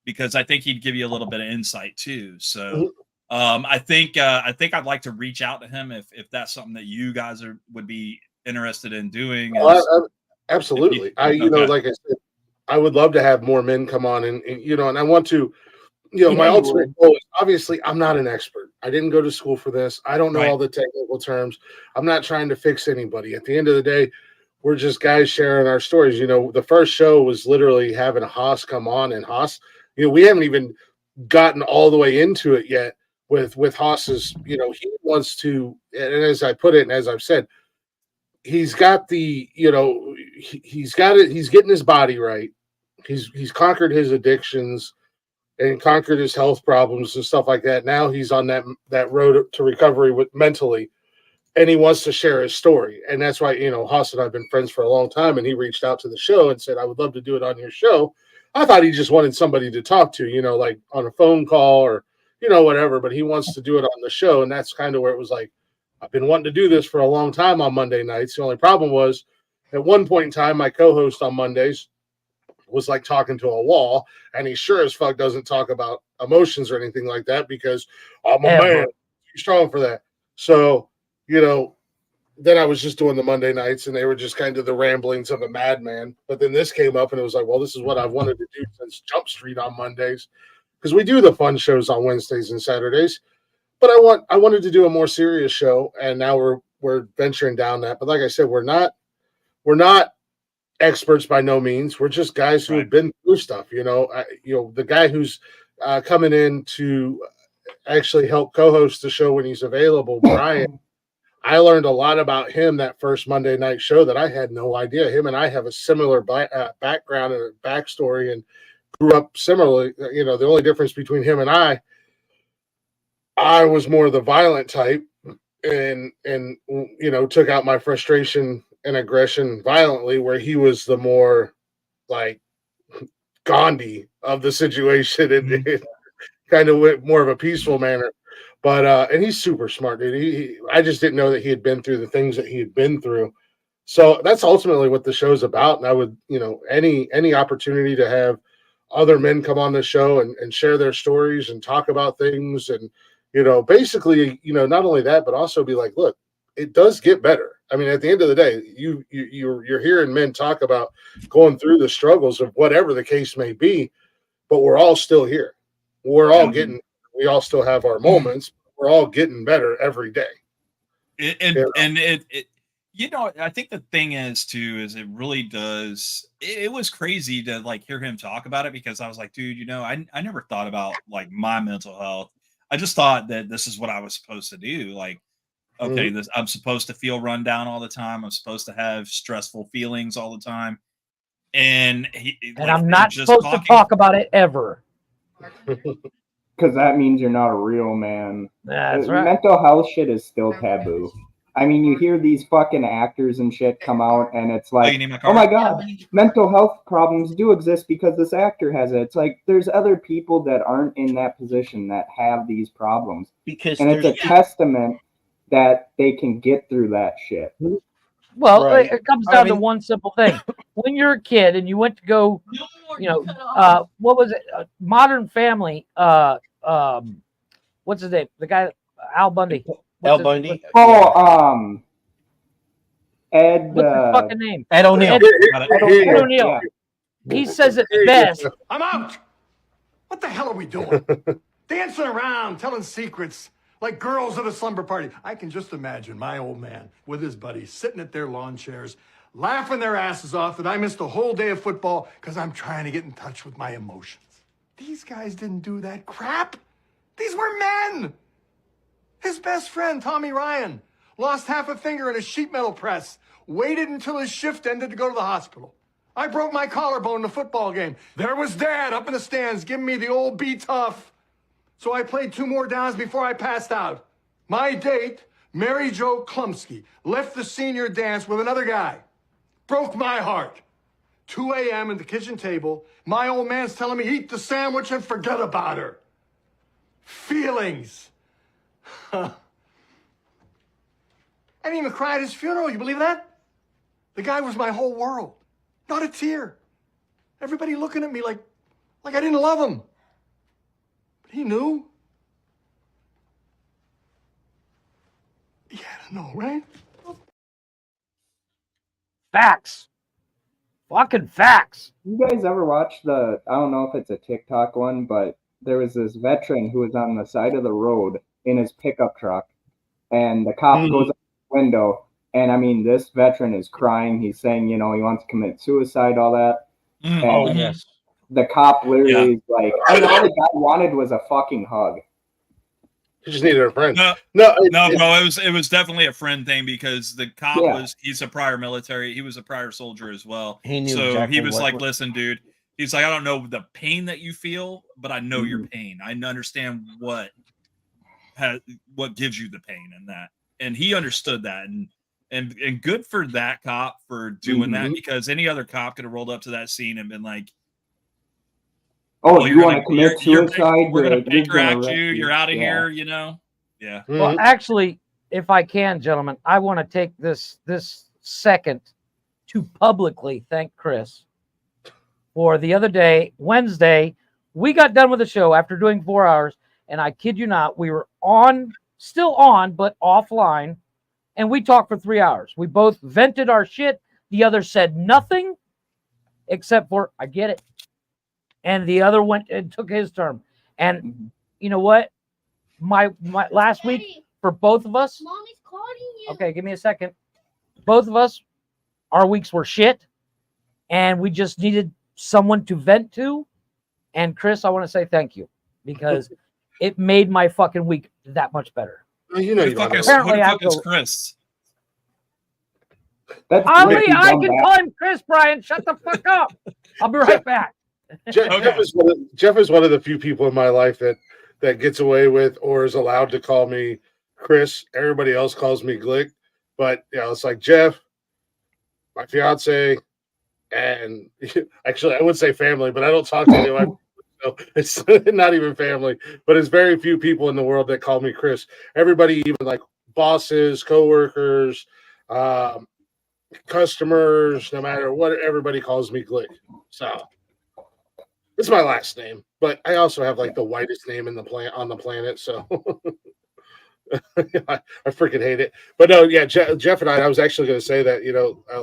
because I think he'd give you a little bit of insight too. So I think I'd like to reach out to him if that's something that you guys would be interested in doing.
Absolutely. Like I said, I would love to have more men come on and and I want to, my ultimate goal is, obviously I'm not an expert. I didn't go to school for this. I don't know all the technical terms. I'm not trying to fix anybody. At the end of the day, we're just guys sharing our stories. The first show was literally having Haas come on, and Haas, we haven't even gotten all the way into it yet with Haas's, he wants to, and as I put it, and as I've said, he's got the, he's got it. He's getting his body right. He's conquered his addictions and conquered his health problems and stuff like that. Now he's on that road to recovery mentally, and he wants to share his story. And that's why, Haas and I have been friends for a long time, and he reached out to the show and said, I would love to do it on your show. I thought he just wanted somebody to talk to, like on a phone call or, whatever, but he wants to do it on the show. And that's kind of where it was like, I've been wanting to do this for a long time on Monday nights. The only problem was, at one point in time, my co-host on Mondays was like talking to a wall, and he sure as fuck doesn't talk about emotions or anything like that, because I'm a man, too strong for that. So, then I was just doing the Monday nights, and they were just kind of the ramblings of a madman. But then this came up, and it was like, well, this is what I've wanted to do since Jump Street on Mondays, because we do the fun shows on Wednesdays and Saturdays. But I wanted to do a more serious show, and now we're venturing down that. But like I said, we're not experts by no means. We're just guys who have been through stuff. The guy who's coming in to actually help co-host the show when he's available, Brian. I learned a lot about him that first Monday night show that I had no idea. Him and I have a similar background and backstory, and grew up similarly. The only difference between him and I was more the violent type, and took out my frustration and aggression violently, where he was the more like Gandhi of the situation, and kind of went more of a peaceful manner. But and he's super smart, dude. I just didn't know that he had been through the things that he had been through. So that's ultimately what the show's about. And I would, any opportunity to have other men come on the show and share their stories and talk about things, and basically, not only that, but also be like, look, it does get better. I mean, at the end of the day, you're hearing men talk about going through the struggles of whatever the case may be, but we're all still here. We're all we all still have our moments. We're all getting better every day.
I think the thing is it really does. It was crazy to like hear him talk about it, because I was like, dude, I never thought about like my mental health. I just thought that this is what I was supposed to do. Like, okay, I'm supposed to feel run down all the time. I'm supposed to have stressful feelings all the time. And
I'm not supposed to talk about it ever.
Because that means you're not a real man.
That's right.
Mental health shit is still taboo. I mean, you hear these fucking actors and shit come out, and it's like, oh my God, mental health problems do exist because this actor has it. It's like, there's other people that aren't in that position that have these problems. And it's a testament that they can get through that shit.
Well, it comes down to one simple thing. When you're a kid and you went to go, what was it? Modern Family. What's his name? The guy, Al Bundy.
Bundy.
Ed.
What's his fucking name?
Ed O'Neill.
Ed O'Neill. Yeah. He says it best.
I'm out. What the hell are we doing? Dancing around, telling secrets like girls at a slumber party. I can just imagine my old man with his buddies sitting at their lawn chairs, laughing their asses off that I missed a whole day of football because I'm trying to get in touch with my emotions. These guys didn't do that crap. These were men. His best friend, Tommy Ryan, lost half a finger in a sheet metal press, waited until his shift ended to go to the hospital. I broke my collarbone in a football game. There was Dad up in the stands giving me the old be tough. So I played 2 more downs before I passed out. My date, Mary Jo Klumsky left the senior dance with another guy. Broke my heart. 2 a.m. at the kitchen table, my old man's telling me eat the sandwich and forget about her. Feelings. I didn't even cry at his funeral, you believe that? The guy was my whole world. Not a tear. Everybody looking at me like I didn't love him. But he knew. He had to know, right?
Facts. Fucking facts.
You guys ever watch I don't know if it's a TikTok one, but there was this veteran who was on the side of the road in his pickup truck, and the cop goes up the window, and I mean, this veteran is crying. He's saying, he wants to commit suicide, all that. And
yes.
The cop literally is like, and all the guy wanted was a fucking hug.
He just needed a friend.
No, bro. It was definitely a friend thing because the cop he's a prior military. He was a prior soldier as well.
He knew
so
exactly
he was like, listen, dude. He's like, I don't know the pain that you feel, but I know your pain. I understand what gives you the pain and that. And he understood that. And good for that cop for doing that, because any other cop could have rolled up to that scene and been like,
"Oh, you want to commit suicide?
We're going to baker at you. You're out of here." Yeah.
Well, actually, if I can, gentlemen, I want to take this second to publicly thank Chris for the other day, Wednesday. We got done with the show after doing 4 hours, and I kid you not, we were still on, but offline. And we talked for 3 hours. We both vented our shit. The other said nothing except for, I get it. And the other went and took his turn. And you know what? My last week for both of us.
Mommy's calling you.
Okay, give me a second. Both of us, our weeks were shit. And we just needed someone to vent to. And Chris, I want to say thank you because it made my fucking week that much better.
Who the fuck is Chris?
I can call him Chris, Brian. Shut the fuck up. I'll be right back.
Jeff is one of the few people in my life that gets away with or is allowed to call me Chris. Everybody else calls me Glick. But it's like Jeff, my fiance, and actually I would say family, but I don't talk to anyone. So it's not even family, but it's very few people in the world that call me Chris. Everybody, even like bosses, coworkers, customers, no matter what, everybody calls me Glick. So it's my last name, but I also have like the whitest name on the planet. So I freaking hate it. But no, yeah, Jeff and I was actually going to say that,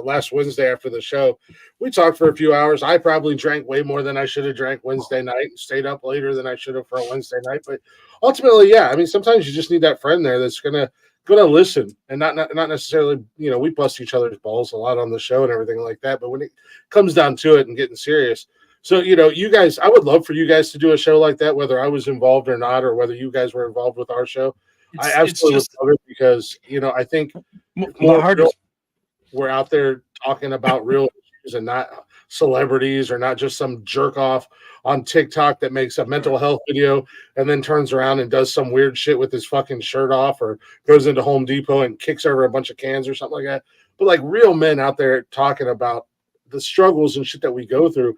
last Wednesday after the show, we talked for a few hours. I probably drank way more than I should have drank Wednesday night and stayed up later than I should have for a Wednesday night. But ultimately, yeah, I mean, sometimes you just need that friend there that's gonna listen and not necessarily, we bust each other's balls a lot on the show and everything like that. But when it comes down to it and getting serious, so, you guys, I would love for you guys to do a show like that, whether I was involved or not, or whether you guys were involved with our show. I absolutely would love it because, I think we're out there talking about real issues and not celebrities or not just some jerk off on TikTok that makes a mental health video and then turns around and does some weird shit with his fucking shirt off or goes into Home Depot and kicks over a bunch of cans or something like that. But like real men out there talking about the struggles and shit that we go through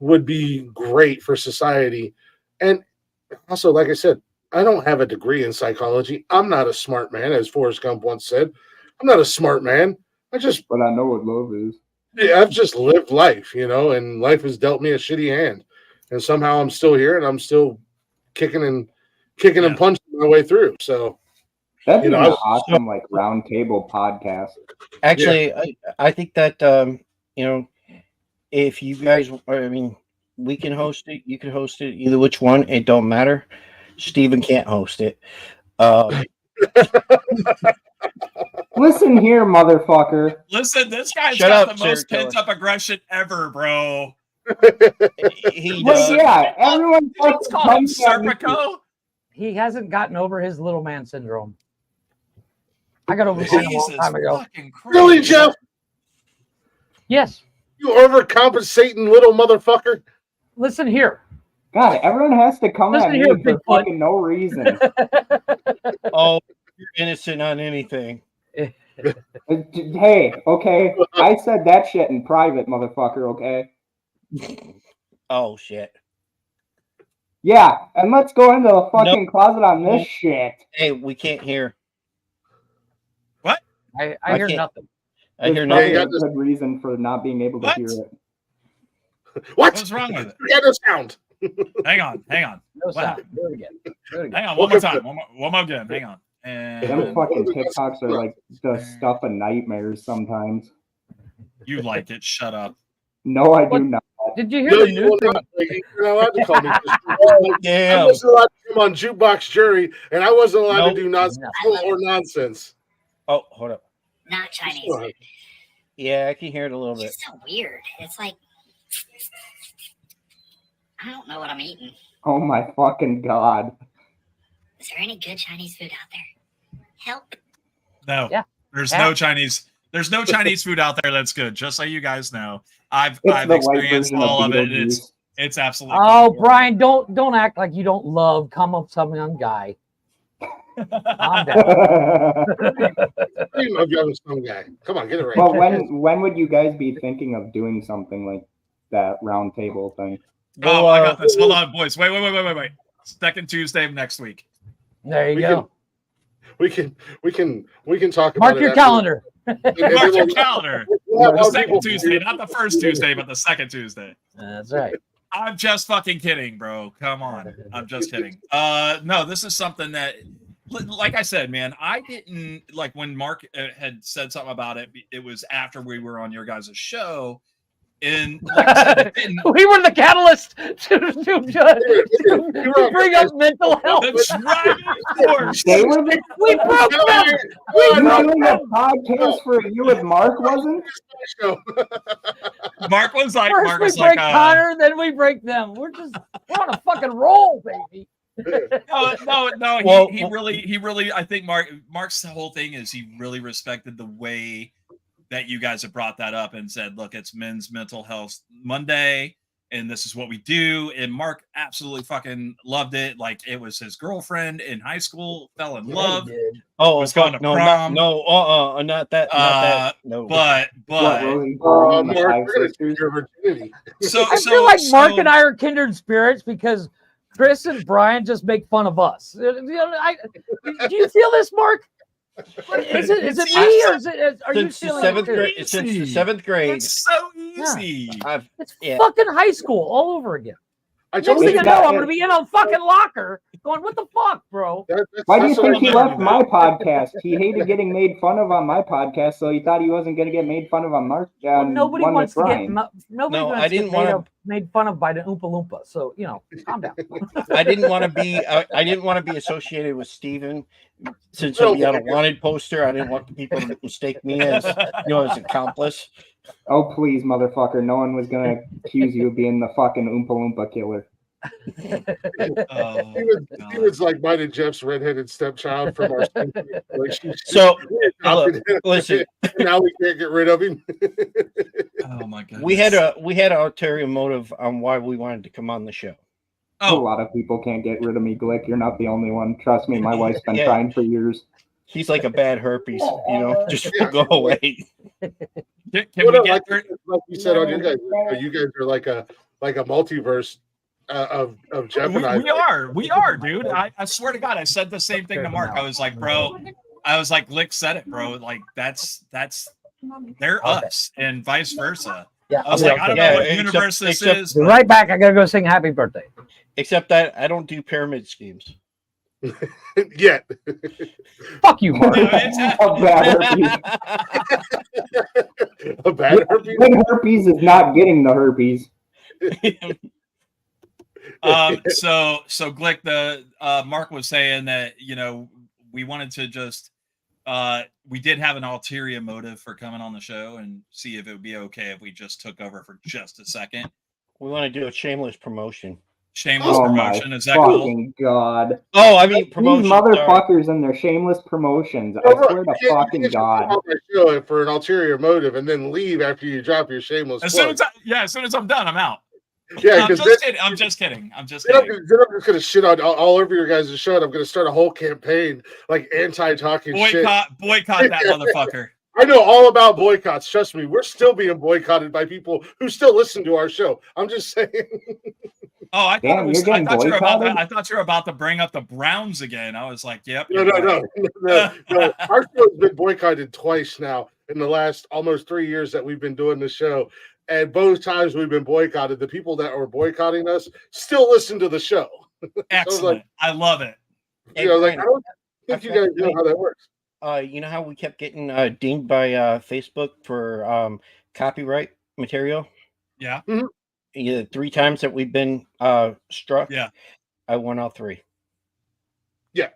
would be great for society. And also, like I said, I don't have a degree in psychology. I'm not a smart man, as Forrest Gump once said. I'm not a smart man. But
I know what love is.
Yeah, I've just lived life, and life has dealt me a shitty hand. And somehow I'm still here and I'm still kicking and punching my way through. So
that'd be an awesome round table podcast.
Actually, I think that if you guys, we can host it. You can host it. Either which one, it don't matter. Steven can't host it.
Listen here, motherfucker.
Listen, this guy's got the most pent-up aggression ever, bro.
He does.
Yeah, everyone
call him Serpico.
He hasn't gotten over his little man syndrome. I got over it a long time ago.
Really, Jeff?
Yes.
You overcompensating little motherfucker.
Listen here.
God, everyone has to come at me for fucking no reason.
Oh, you're innocent on anything.
Hey, okay. I said that shit in private, motherfucker, okay?
Oh, shit.
Yeah, and let's go into the fucking closet on this shit.
Hey, we can't hear.
What?
I hear
can't-
nothing.
I hear
There's probably
nothing.
a good reason for not being able to
What?
hear it.
What?
What's wrong with it?
Forget the sound.
Hang on.
No
What
sound.
happened?
Do it again. Do it again.
Hang on, one more time. One more again. Hang on.
Them
And
fucking TikToks are like the stuff of nightmares sometimes.
you like it. Shut up.
No, I do
What?
not.
Did you hear
No,
the
you
news
will
thing?
not. You're not allowed to call me. I
Damn.
wasn't allowed to come on Jukebox Jury, and I wasn't allowed
Nope.
to do nonsensical or nonsense.
Oh, hold up.
Not Chinese.
What?
Yeah, I can hear it a little
It's
bit.
just so weird. It's like I don't know what I'm eating.
Oh my fucking god.
Is there any good Chinese food out there? Help.
No.
Yeah.
There's
Yeah.
no Chinese. There's no Chinese food out there that's good. Just so you guys know, I've
It's the white
experienced
version
all
of
of it.
Beetlejuice.
It's absolutely.
Oh,
fucking
Brian, don't act like you don't love come up something on guy. Calm down.
Dream of young some guy. Come on, get it right.
Well, when would you guys be thinking of doing something like that round table thing?
Oh, I got this. Hold on, boys. Wait. Second Tuesday of next week.
There you go.
We can talk about
Mark
it
your
after.
calendar.
Mark your calendar.
We'll have
The
more
second
people-
Tuesday, not the first Tuesday, but the second Tuesday.
That's right.
I'm just fucking kidding, bro. Come on. I'm just kidding. No, this is something that, like I said, man, I didn't like when Mark had said something about it. It was after we were on your guys' show. And like I said, it didn't,
We were the catalyst to bring up mental health.
the driving force.
They were the
We broke them.
you doing a podcast for you with Mark, wasn't?
Mark was like,
First we break Connor, then we break them. We're on a fucking roll, baby.
No. He really. I think Mark's whole thing is he really respected the way that you guys have brought that up and said, look, it's Men's Mental Health Monday, and this is what we do. And Mark absolutely fucking loved it. Like it was his girlfriend in high school, fell in love.
Oh,
was going to prom.
Not that. No.
But
What, Rosie
Oh,
Byrne and the
Mark,
Five
we're gonna
Sisters?
take your virginity.
I feel like Mark and I are kindred spirits because Chris and Brian just make fun of us. Do you feel this, Mark? Is it me or are you
Since the
feeling
seventh
it too?
grade? Since the seventh grade,
It's so easy.
It's fucking high school all over again.
I
Next
told
thing
you
I know, I'm gonna be in a fucking locker going, "What the fuck, bro?"
Why do you
that's what
think he
I'm
left
talking
my
about.
podcast? He hated getting made fun of on my podcast, so he thought he wasn't going to get made fun of on Mark.
Well, nobody
one
wants
with
to get
Brian.
nobody
No,
wants
I
to
didn't
get
wanna-
made fun of by the Oompa Loompa. So calm down.
I didn't want to be. I didn't want to be associated with Steven since he'll be on a wanted poster. I didn't want the people to mistake me as as an accomplice.
Oh, please, motherfucker. No one was going to accuse you of being the fucking Oompa Loompa killer.
He was like mine and Jeff's redheaded stepchild from our relationship.
So
Look,
listen,
now we can't get rid of him.
Oh my god.
we had an ulterior motive on why we wanted to come on the show.
A lot of people can't get rid of me, Glick. You're not the only one. Trust me, my wife's been
Yeah.
trying for years.
He's like a bad herpes, just go away.
Can
Well,
we
no,
get
like you said on your guys, you guys are like a multiverse of Jeff and I.
We are, dude. I swear to God, I said the same thing to Mark. I was like, bro, Glick said it, bro. Like that's they're us and vice versa.
Yeah,
I was like, I don't know what universe this is.
Be right back. I gotta go sing "Happy Birthday."
Except that I don't do pyramid schemes.
Yet.
Fuck you, Mark.
A bad herpes.
A bad herpes.
Good herpes is not getting the herpes.
So Glick, the Mark was saying that we wanted to just we did have an ulterior motive for coming on the show and see if it would be okay if we just took over for just a second.
We want to do a shameless promotion.
Shameless
Oh
promotion.
my
Is that cool?
fucking god.
Oh, I mean
These
promotion.
motherfuckers and their shameless promotions. I swear to fucking god.
On my show for an ulterior motive and then leave after you drop your shameless
As soon
plug.
as I'm done, I'm out.
Yeah,
I'm just kidding. I'm just kidding. I'm just kidding.
Then I'm just gonna shit on all over your guys' show. And I'm gonna start a whole campaign like anti-talking shit.
Boycott that motherfucker.
I know all about boycotts. Trust me, we're still being boycotted by people who still listen to our show. I'm just saying.
Oh, I
Damn, you're getting boycotted?
I thought you were about to bring up the Browns again. I was like, yep.
No. Our show's been boycotted twice now in the last almost 3 years that we've been doing the show. And both times we've been boycotted, the people that were boycotting us still listen to the show.
Excellent. I love it.
I don't think you guys know how that works.
You know how we kept getting dinged by Facebook for copyright material?
Yeah.
Mm-hmm.
Yeah, 3 times that we've been struck.
Yeah.
I won all 3.
Yeah.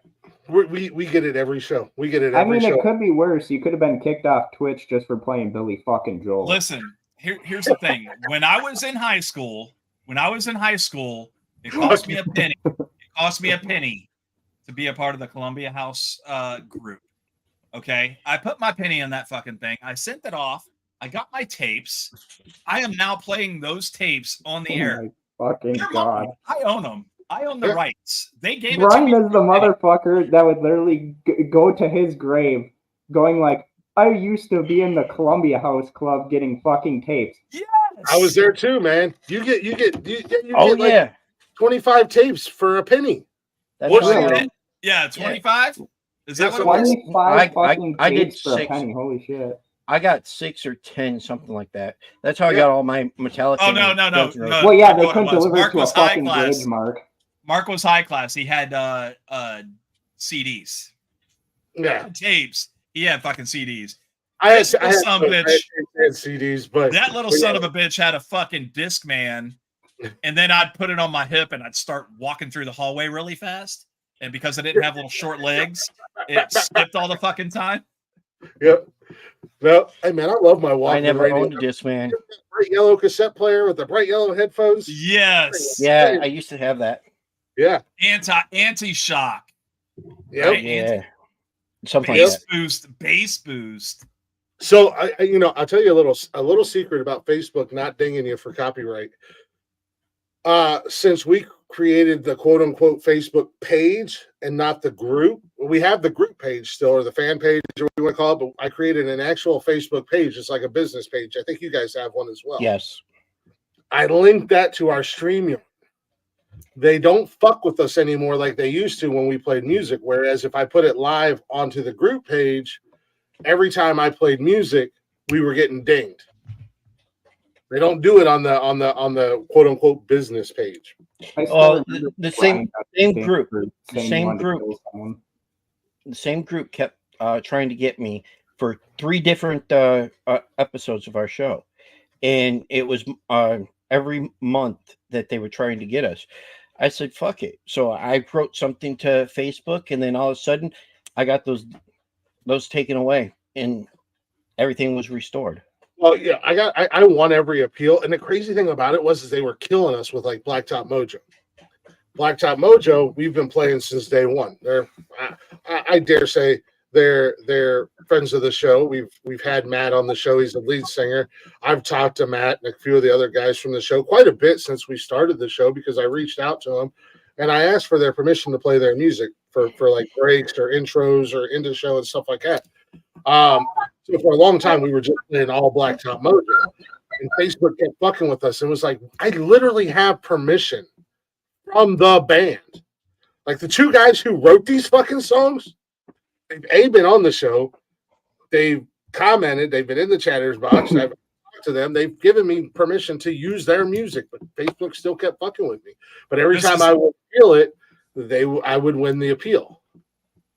We get it every show. We get it every show.
It could be worse. You could have been kicked off Twitch just for playing Billy fucking Joel.
Listen, here's the thing. When I was in high school, it cost me a penny. It cost me a penny to be a part of the Columbia House group. Okay, I put my penny in that fucking thing. I sent it off. I got my tapes. I am now playing those tapes on the air.
My fucking God.
I own them. I own the rights. They gave
Brian
it to me.
is the motherfucker that would literally go to his grave going like, I used to be in the Columbia House Club getting fucking tapes.
Yes.
I was there too, man. You get
yeah.
25 tapes for a penny.
That's
right. Yeah, 25? Is that what it was?
25 fucking
I did
tapes for
6.
a penny. Holy shit.
I got 6 or 10, something like that. That's how I got all my Metallica.
Oh, no.
Well, yeah, they couldn't deliver to a fucking bridge, Mark.
Mark was high class. He had CDs.
Yeah.
Tapes. He had fucking CDs.
I had
CDs,
but
that little son of a bitch had a fucking Discman, and then I'd put it on my hip and I'd start walking through the hallway really fast. And because I didn't have little short legs, it skipped all the fucking time.
Yep. No, hey man, I love my Walkman.
I never owned a Discman.
Bright yellow cassette player with the bright yellow headphones.
Yes.
Yeah, I used to have that.
Yeah.
Anti-shock.
Yep.
Right?
Yeah. Something
Bass boost.
So I'll tell you a little secret about Facebook not dinging you for copyright. Since we created the quote unquote Facebook page and not the group, we have the group page still, or the fan page, or what you want to call it, but I created an actual Facebook page. It's like a business page. I think you guys have one as well.
Yes.
I linked that to our StreamYard. They don't fuck with us anymore like they used to when we played music. Whereas if I put it live onto the group page, every time I played music, we were getting dinged. They don't do it on the quote unquote business page.
The same group. The same group kept trying to get me for 3 different episodes of our show, and it was every month that they were trying to get us. I said, fuck it. So I wrote something to Facebook, and then all of a sudden I got those taken away and everything was restored.
Well, yeah, I won every appeal. And the crazy thing about it was they were killing us with like Blacktop Mojo. Blacktop Mojo, we've been playing since day one. I dare say they're friends of the show. We've had Matt on the show. He's the lead singer. I've talked to Matt and a few of the other guys from the show quite a bit since we started the show, because I reached out to them and I asked for their permission to play their music for like breaks or intros or into the show and stuff like that. So for a long time we were just playing all Blacktop Mojo, and Facebook kept fucking with us. It was like, I literally have permission from the band. Like the 2 guys who wrote these fucking songs, they've been on the show. They've commented. They've been in the chatters box. I've talked to them. They've given me permission to use their music, but Facebook still kept fucking with me. But every time I would appeal it, I would win the appeal.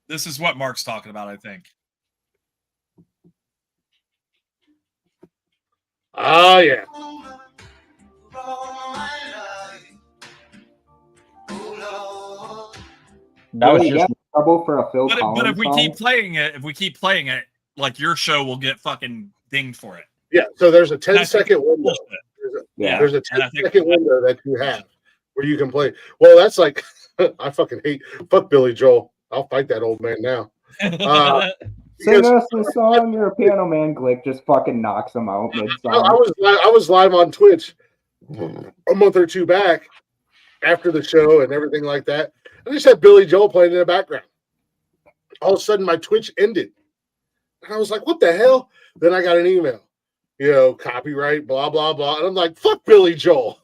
This is what Mark's talking about, I think.
Oh yeah.
That was just
trouble for a Phil Collins
but if we
song?
keep playing it, like your show will get fucking dinged for it.
Yeah, so there's a 10-second window. There's a 10-second window that you have where you can play. Well, that's like, I fucking hate, fuck Billy Joel. I'll fight that old man now.
Sing us a song, you're a piano man. Glick just fucking knocks him out mid-song.
I was live on Twitch a month or two back after the show and everything like that. I just had Billy Joel playing in the background. All of a sudden, my Twitch ended. And I was like, what the hell? Then I got an email, copyright, blah, blah, blah. And I'm like, fuck Billy Joel.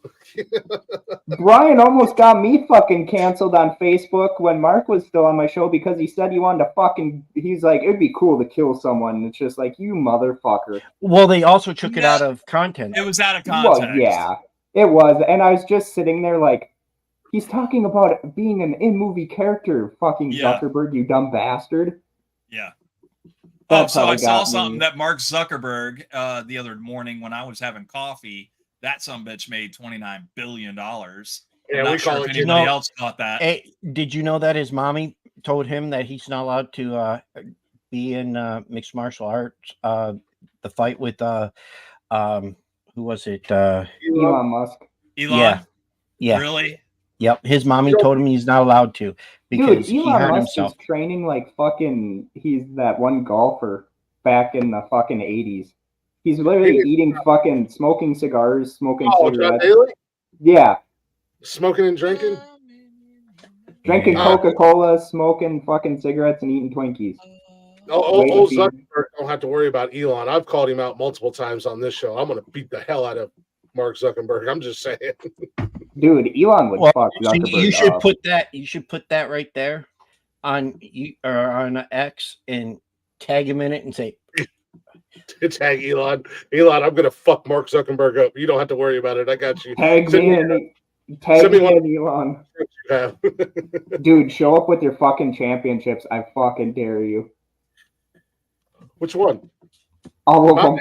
Brian almost got me fucking canceled on Facebook when Mark was still on my show because he said he wanted to he's like, it'd be cool to kill someone. And it's just like, you motherfucker.
Well, they also took it out of content.
It was out of context.
Well, yeah, it was. And I was just sitting there like, he's talking about being an in-movie character, fucking Zuckerberg, you dumb bastard.
Yeah.
That's
so I saw something that Mark Zuckerberg the other morning when I was having coffee. That sumbitch made $29 billion.
Yeah,
we call it. Anybody else caught that?
Hey, did you know that his mommy told him that he's not allowed to be in mixed martial arts? The fight with who was it?
Elon Musk.
Elon?
Yeah.
Really?
Yep. His mommy told him he's not allowed to because
Dude,
he
Elon
hurt
Musk
himself.
is training like fucking. He's that one golfer back in the fucking 80s. He's literally eating fucking, smoking cigars, smoking cigarettes.
John Daly?
Yeah.
Smoking and drinking?
Drinking Coca-Cola, smoking fucking cigarettes, and eating Twinkies.
Old Zuckerberg don't have to worry about Elon. I've called him out multiple times on this show. I'm going to beat the hell out of Mark Zuckerberg. I'm just saying.
Dude, Elon would fuck Zuckerberg
You should
up.
put that. You should put that right there on X and tag him in it and say,
tag Elon. Elon, I'm going to fuck Mark Zuckerberg up. You don't have to worry about it. I got you.
Tag me in, Elon. Dude, show up with your fucking championships. I fucking dare you.
Which one?
All of them.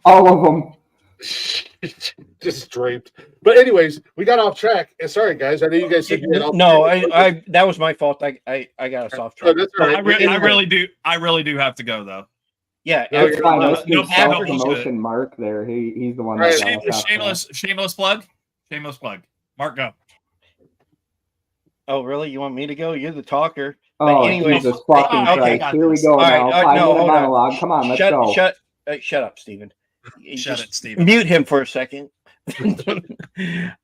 All of them.
Just draped. But anyways, we got off track. Sorry, guys. I know you guys said you had
no. I that was my fault. I got us off track.
That's all right.
I really do have to go though.
Yeah,
it's fine.
No
promotion. Mark there. He's the one.
Right. Shameless plug. Shameless plug. Mark, go.
Oh, really? You want me to go? You're the talker.
Oh, anyways, Jesus fucking Christ. Here we go now. 5-minute monologue. Come on, let's go.
Shut up, Steven.
Shut it, Steven.
Mute him for a second. All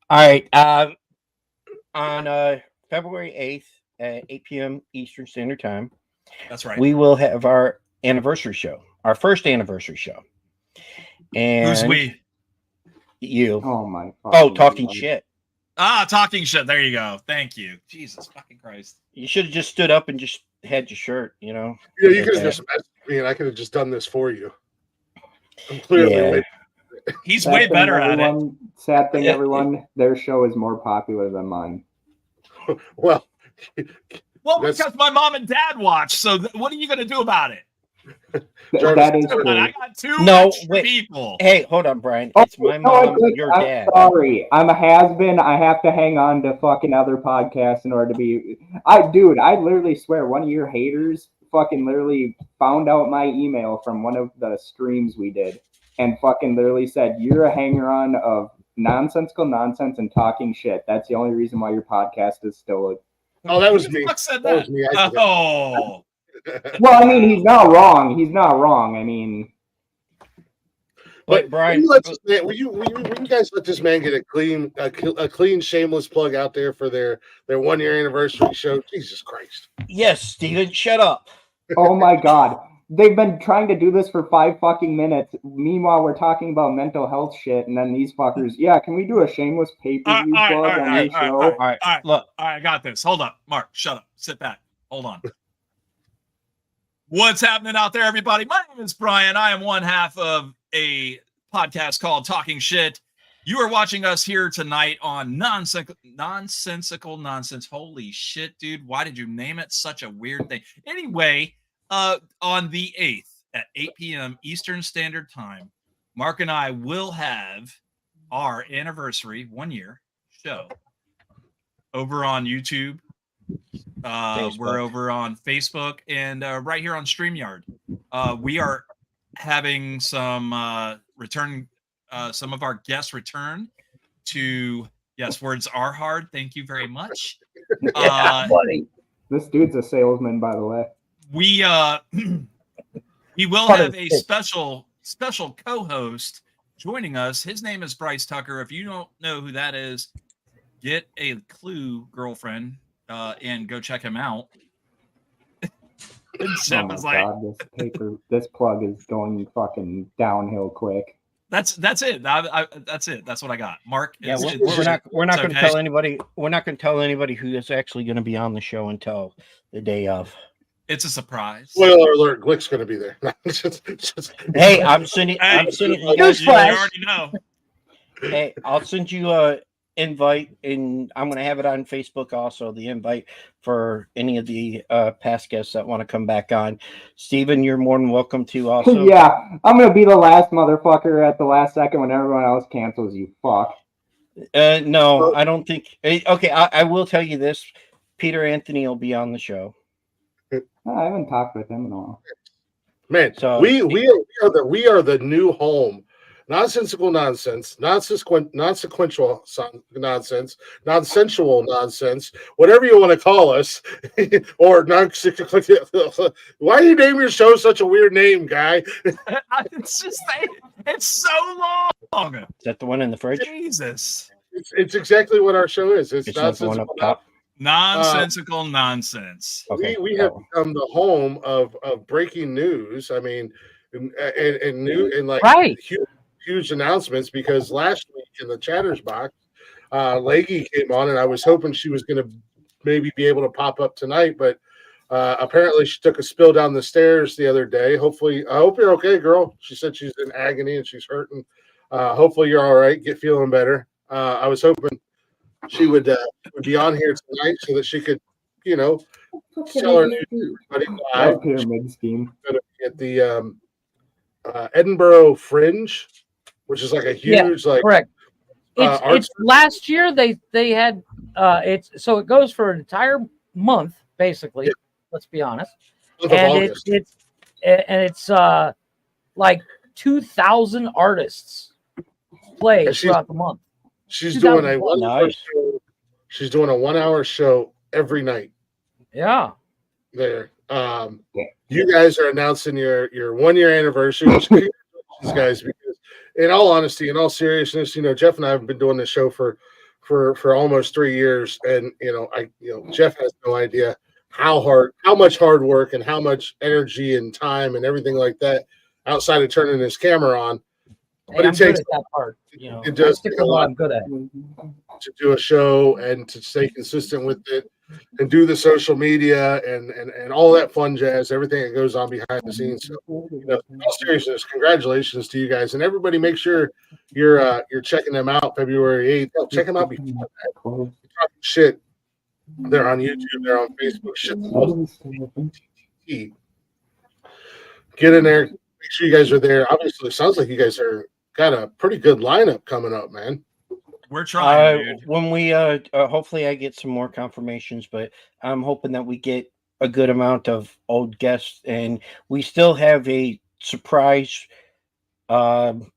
right. On February 8th at 8 p.m. Eastern Standard Time.
That's right.
We will have our anniversary show, our first anniversary show. And
who's we?
You.
Oh my.
Talking shit.
Talking shit. There you go. Thank you. Jesus fucking Christ.
You should have just stood up and just had your shirt, you know.
Yeah, you could have just messaged me and I could have just done this for you. I'm clearly
He's way better at it.
Sad thing, everyone, their show is more popular than mine.
Well,
because my mom and dad watch. So what are you going to do about it?
That is true.
I got two people.
Hey, hold on, Brian. It's my mom, your dad.
Sorry, I'm a has-been. I have to hang on to fucking other podcasts in order to be. I literally swear, one of your haters fucking literally found out my email from one of the streams we did, and fucking literally said, "You're a hanger-on of nonsensical nonsense and talking shit. That's the only reason why your podcast is still."
That was me.
Said that?
Was me.
Well, I mean, he's not wrong. He's not wrong. I mean,
but Brian,
will you guys let this man get a clean, shameless plug out there for their 1 year anniversary show? Jesus Christ!
Yes, Steven, shut up.
Oh my God, they've been trying to do this for 5 fucking minutes. Meanwhile, we're talking about mental health shit, and then these fuckers. Yeah, can we do a shameless pay-per-view plug on your show?
All right, look, I got this. Hold up, Mark. Shut up. Sit back. Hold on. What's happening out there, everybody? My name is Brian. I am one half of a podcast called Talking Shit. You are watching us here tonight on Nonsensical Nonsense. Holy shit, dude. Why did you name it such a weird thing? Anyway, on the 8th at 8 p.m. Eastern Standard Time, Mark and I will have our anniversary 1 year show over on YouTube. We're over on Facebook and right here on StreamYard. We are having some some of our guests return to Yes, Words Are Hard. Thank you very much.
This dude's a salesman, by the way.
We will have a special co-host joining us. His name is Bryce Tucker. If you don't know who that is, get a clue, girlfriend, and go check him out. And Chef is like,
this plug is going fucking downhill quick.
That's it. That's it. That's what I got. Mark.
Yeah, we're not going to tell anybody. We're not going to tell anybody who is actually going to be on the show until the day of.
It's a surprise.
Spoiler alert: Glick's going to be there.
Hey, I'm sending. You guys.
You already know.
Hey, I'll send you a invite, and I'm going to have it on Facebook also. The invite for any of the past guests that want to come back on. Steven, you're more than welcome to also.
Yeah, I'm going to be the last motherfucker at the last second when everyone else cancels. You fuck.
No, I don't think. Okay, I will tell you this: Peter Anthony will be on the show.
I haven't talked with him in a while.
Man, so we are the new home. Nonsensical nonsense, nonsensical nonsense, nonsensual nonsense, whatever you want to call us, or nonsensical. Why do you name your show such a weird name, guy?
It's so long.
Is that the one in the fridge?
Jesus,
it's exactly what our show is. It's
nonsensical up top.
Nonsensical nonsense.
Okay.
We have become the home of breaking news. I mean, and like
right.
Huge announcements, because last week in the Chatters box, Leggy came on, and I was hoping she was going to maybe be able to pop up tonight, but apparently she took a spill down the stairs the other day. Hopefully, I hope you're okay, girl. She said she's in agony and she's hurting. Hopefully you're all right. Get feeling better. I was hoping she would be on here tonight so that she could, tell her
pyramid scheme
at the Edinburgh Fringe, which is like a huge
correct. It's last year they had so it goes for an entire month basically. Yeah. Let's be honest, and it's like 2,000 artists play throughout the month.
She's doing a 1 hour show. She's doing a 1 hour show every night.
Yeah.
There. You guys are announcing your 1 year anniversary. Congratulations, guys, because in all honesty, in all seriousness, Jeff and I have been doing this show for almost 3 years, and Jeff has no idea how much hard work and how much energy and time and everything like that outside of turning his camera on. But it takes
that part.
It does take a lot.
I'm good at
to do a show and to stay consistent with it and do the social media and all that fun jazz, everything that goes on behind the scenes. So, in all seriousness, congratulations to you guys, and everybody. Make sure you're checking them out February 8th. Check them out before that. Shit, they're on YouTube. They're on Facebook. Shit, get in there. Make sure you guys are there. Obviously, it sounds like you guys got a pretty good lineup coming up, man.
We're trying, dude.
When we hopefully I get some more confirmations, but I'm hoping that we get a good amount of old guests, and we still have a surprise. I'm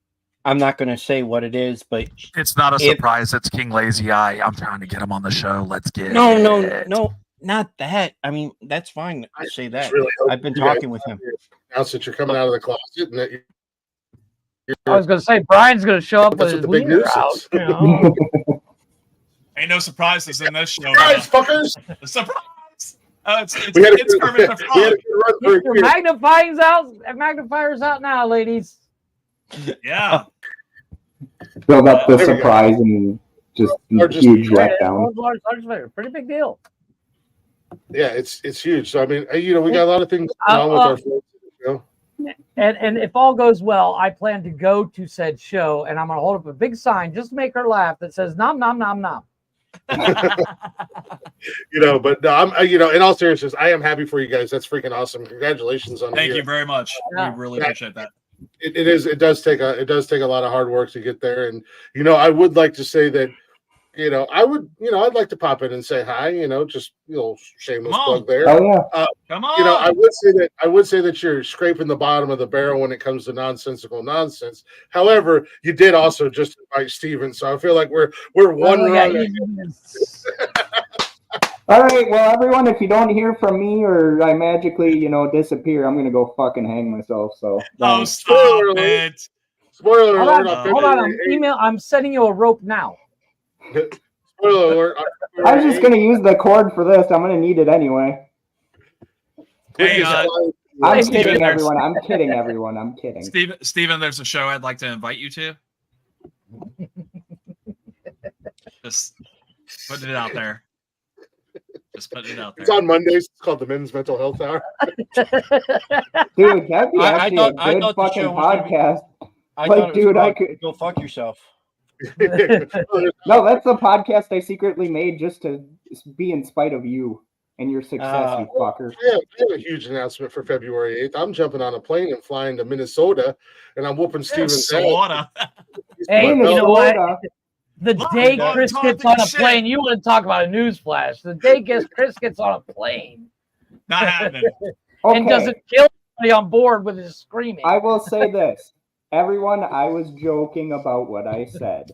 not going to say what it is, but
it's not a surprise. It's King Lazy Eye. I'm trying to get him on the show. Let's get
no, not that. I mean, that's fine to say that. Really I've been talking with him.
Announce that you're coming out of the closet, and that
I was going to say Brian's going to show up with his
the big news
out.
Ain't no surprises in this show.
Surprise, fuckers!
Surprise! It's Kermit the Frog.
Your magnifier's out now, ladies.
Yeah.
Build up the surprise and just huge letdown.
Pretty big deal.
Yeah, it's huge. So I mean, we got a lot of things going on with our friends.
And if all goes well, I plan to go to said show, and I'm going to hold up a big sign just to make her laugh that says "nom nom nom nom."
But I'm in all seriousness, I am happy for you guys. That's freaking awesome. Congratulations on
Thank you very much. Yeah. We really appreciate that.
It does take a lot of hard work to get there, and I would like to say that I'd like to pop in and say hi, just shameless plug there.
Oh yeah.
Come on.
I would say that you're scraping the bottom of the barrel when it comes to nonsensical nonsense. However, you did also just invite Steven, so I feel like we're one run.
All right, well, everyone, if you don't hear from me or I magically, disappear, I'm gonna go fucking hang myself. So
stop it.
Spoiler alert!
Hold on. I'm sending you a rope now.
Spoiler alert!
I was just gonna use the cord for this. I'm gonna need it anyway.
Hey,
I'm
Steven,
kidding, everyone. I'm kidding, everyone. I'm kidding.
Steven, there's a show I'd like to invite you to. Just putting it out there. Just putting it out there.
It's on Mondays. It's called the Men's Mental Health Hour.
Dude, that'd be actually a good fucking podcast. Like, dude, I could
go fuck yourself.
No, that's the podcast I secretly made just to be in spite of you and your success, you fucker.
I have a huge announcement for February 8th. I'm jumping on a plane and flying to Minnesota, and I'm whooping Steven's ass.
Hey, you know what? The day Chris gets on a plane, you want to talk about a news flash. The day Chris gets on a plane,
not happening,
and doesn't kill anybody on board with his screaming.
I will say this. Everyone, I was joking about what I said.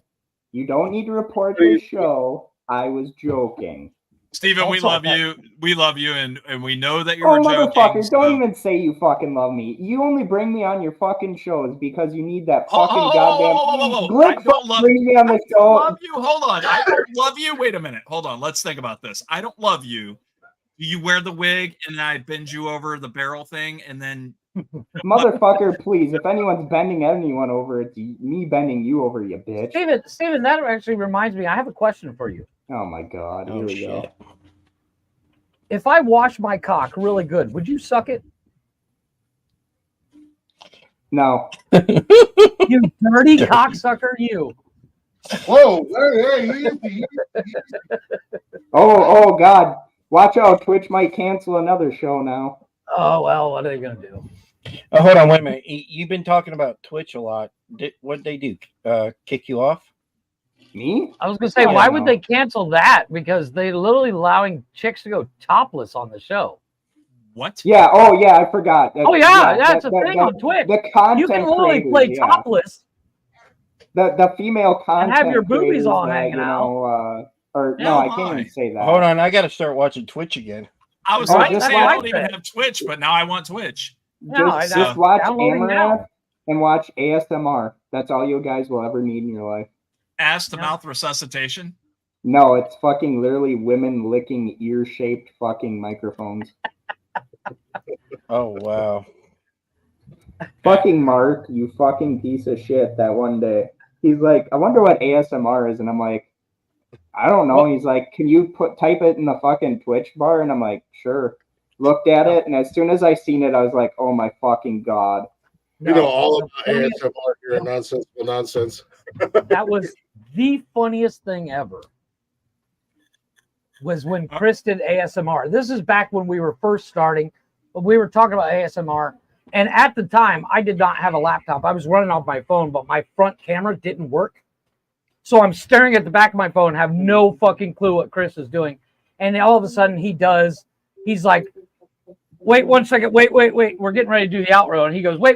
You don't need to report the show. I was joking.
Steven, we love you. We love you, and we know that you're
motherfucker,
joking. So.
Don't even say you fucking love me. You only bring me on your fucking shows because you need that fucking goddamn Glick bring me on the show.
I love you. Hold on. I don't love you. Wait a minute. Hold on. Let's think about this. I don't love you. You wear the wig, and I bend you over the barrel thing, and then
motherfucker, please. If anyone's bending anyone over, it's me bending you over, you bitch.
Steven, that actually reminds me. I have a question for you.
Oh my god, here we go.
If I wash my cock really good, would you suck it?
No.
You dirty cocksucker, you.
Whoa!
Oh god. Watch out, Twitch might cancel another show now.
Oh well, what are they gonna do?
Oh, hold on, wait a minute. You've been talking about Twitch a lot. What'd they do? Kick you off?
Me?
I was gonna say, why would they cancel that? Because they're literally allowing chicks to go topless on the show.
What?
Yeah. Oh yeah, I forgot.
That's a thing on Twitch.
The content
you can literally play topless.
The female content
and have your boobies all hanging
out. I can't even say that.
Hold on, I got to start watching Twitch again.
I was about to say I don't even have Twitch, but now I want Twitch.
Just watch Amaranth and watch ASMR. That's all you guys will ever need in your life.
Ass to mouth resuscitation?
No, it's fucking literally women licking ear-shaped fucking microphones.
Oh, wow.
Fucking Mark, you fucking piece of shit, that one day. He's like, I wonder what ASMR is, and I'm like, I don't know. He's like, can you type it in the fucking Twitch bar? And I'm like, sure. Looked at it, and as soon as I seen it, I was like, oh my fucking god.
You know all about ASMR here at Nonsensical Nonsense.
That was the funniest thing ever. Was when Chris did ASMR. This is back when we were first starting. We were talking about ASMR, and at the time, I did not have a laptop. I was running off my phone, but my front camera didn't work. So I'm staring at the back of my phone, have no fucking clue what Chris is doing. And all of a sudden he's like, wait 1 second, wait. We're getting ready to do the outro. And he goes, wait.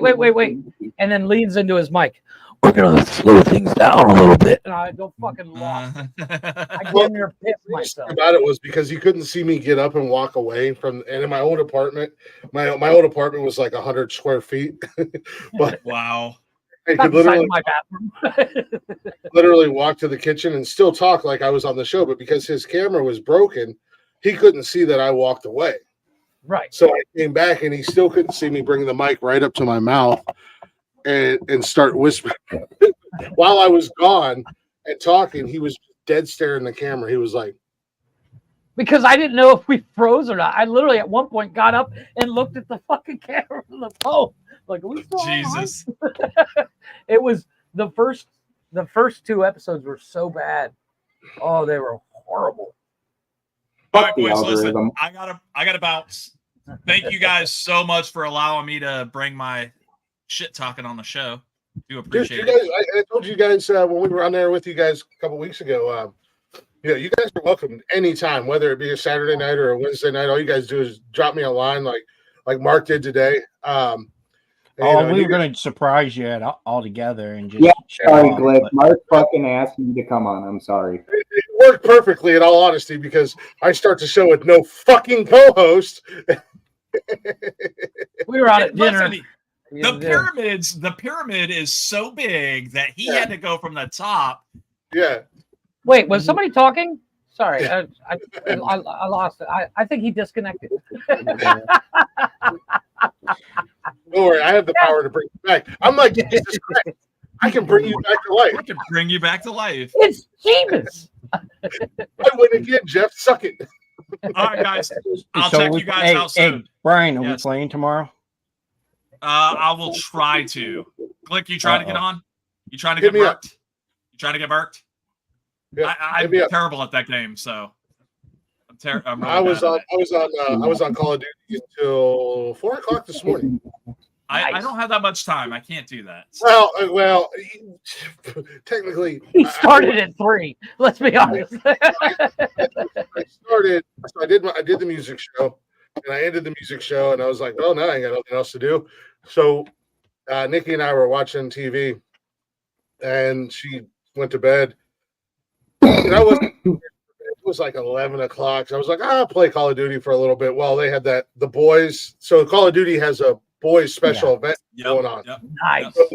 And then leans into his mic. We're going to slow things down a little bit. And I go fucking lost. I get near pissed myself.
About it was because he couldn't see me get up and walk away and in my old apartment, my old apartment was like 100 square feet. But
wow.
I could literally walk to the kitchen and still talk like I was on the show, but because his camera was broken, he couldn't see that I walked away.
Right.
So I came back and he still couldn't see me bring the mic right up to my mouth and start whispering. While I was gone and talking, he was dead staring the camera. He was like,
because I didn't know if we froze or not. I literally at one point got up and looked at the fucking camera on the phone. Like, are we still
Jesus.
It was the first two episodes were so bad. Oh, they were horrible.
All right, boys, listen, I gotta bounce. Thank you guys so much for allowing me to bring my shit talking on the show. Do appreciate it.
I told you guys when we were on there with you guys a couple weeks ago, you guys are welcome anytime, whether it be a Saturday night or a Wednesday night. All you guys do is drop me a line like Mark did today.
We were going to surprise you all together and just.
Yeah, sorry, Glick. Mark fucking asked me to come on. I'm sorry.
It worked perfectly, in all honesty, because I start the show with no fucking co-host.
We were out at dinner.
The pyramid is so big that he had to go from the top.
Yeah.
Wait, was somebody talking? Sorry, I lost it. I think he disconnected.
Don't worry, I have the power to bring you back. I'm like Jesus Christ. I can bring you back to life.
I can bring you back to life.
It's Jeebus.
I win again, Jeff. Suck it.
All right, guys. I'll check you guys out soon.
Hey, Brian, are we playing tomorrow?
I will try to. Glick, you trying to get on? You trying to
Hit
get
me up.
burked? You trying to get burked?
Yeah,
I'm
hit me up.
terrible at that game, so I'm really
I was
bad at
on I was on Call of Duty until 4:00 this morning.
I don't have that much time. I can't do that.
Well, technically,
He started at 3. Let's be honest.
I started. So I did the music show, and I ended the music show, and I was like, well, now I ain't got nothing else to do. So Nikki and I were watching TV, and she went to bed. And I was. It was like 11 o'clock. So I was like, I'll play Call of Duty for a little bit. Well, they had the boys. So Call of Duty has a boys special event going on.
Nice.
So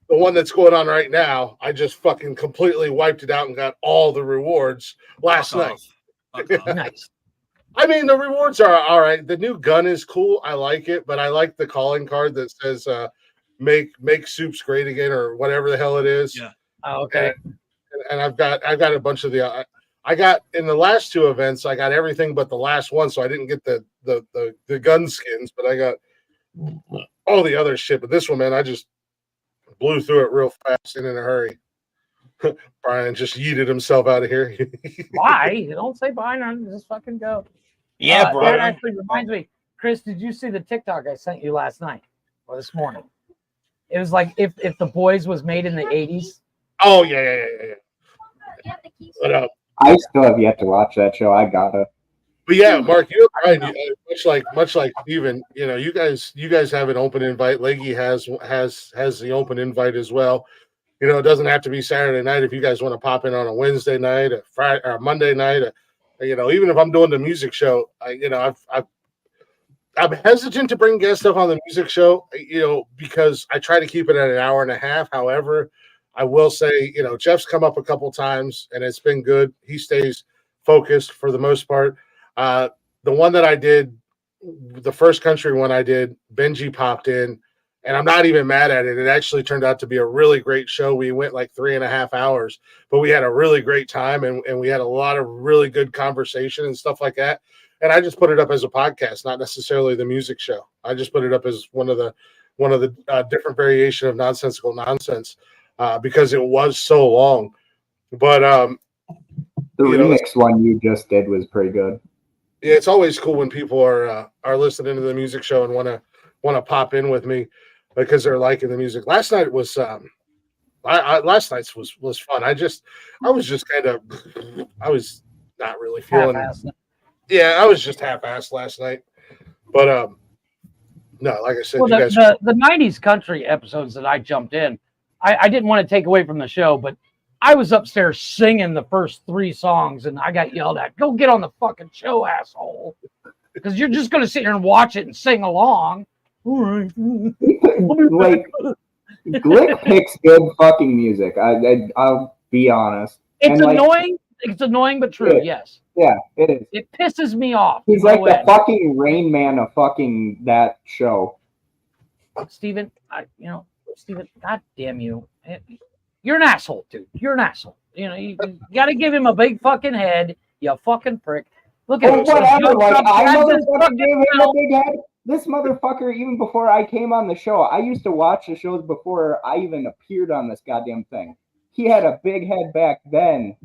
the one that's going on right now, I just fucking completely wiped it out and got all the rewards last night.
Nice.
I mean, the rewards are all right. The new gun is cool. I like it, but I like the calling card that says make soups great again or whatever the hell it is.
Yeah.
Oh, okay.
And I've got a bunch of the I got in the last 2 events, I got everything but the last one, so I didn't get the gun skins, but I got all the other shit. But this one, man, I just blew through it real fast and in a hurry. Brian just yeeted himself out of here.
Bye. Don't say bye now. Just fucking go.
Yeah, bro.
That actually reminds me. Chris, did you see the TikTok I sent you last night or this morning? It was like if The Boys was made in the 80s.
Oh, yeah. But,
I still have yet to watch that show. I gotta.
But yeah, Mark, you're right. Much like Steven, you guys have an open invite. Leggy has the open invite as well. It doesn't have to be Saturday night. If you guys want to pop in on a Wednesday night, a Friday, or a Monday night, even if I'm doing the music show, I'm hesitant to bring guest stuff on the music show, because I try to keep it at an hour and a half. However, I will say, Jeff's come up a couple times and it's been good. He stays focused for the most part. The one that I did, the first country one I did, Benji popped in, and I'm not even mad at it. It actually turned out to be a really great show. We went like 3.5 hours, but we had a really great time and we had a lot of really good conversation and stuff like that. And I just put it up as a podcast, not necessarily the music show. I just put it up as one of the different variation of Nonsensical Nonsense. Because it was so long, but
the remix one you just did was pretty good.
Yeah, it's always cool when people are listening to the music show and want to pop in with me because they're liking the music. Last night was last night's was fun. I was just kind of I was not really feeling. Yeah, I was just half-assed last night, but no, like I said,
well,
you guys.
The 90s country episodes that I jumped in. I didn't want to take away from the show, but I was upstairs singing the first 3 songs, and I got yelled at. Go get on the fucking show, asshole! Because you're just going to sit here and watch it and sing along. All right.
Like, Glick picks good fucking music. I'll be honest.
It's annoying. It's annoying, but true. Yes.
Yeah, it is.
It pisses me off.
He's like the fucking Rain Man of fucking that show.
Steven, Steven, God damn you. You're an asshole, dude. You're an asshole. You got to give him a big fucking head, you fucking prick. Look at him.
Whatever. Like, I motherfucking gave him a big head. This motherfucker, even before I came on the show, I used to watch the shows before I even appeared on this goddamn thing. He had a big head back then.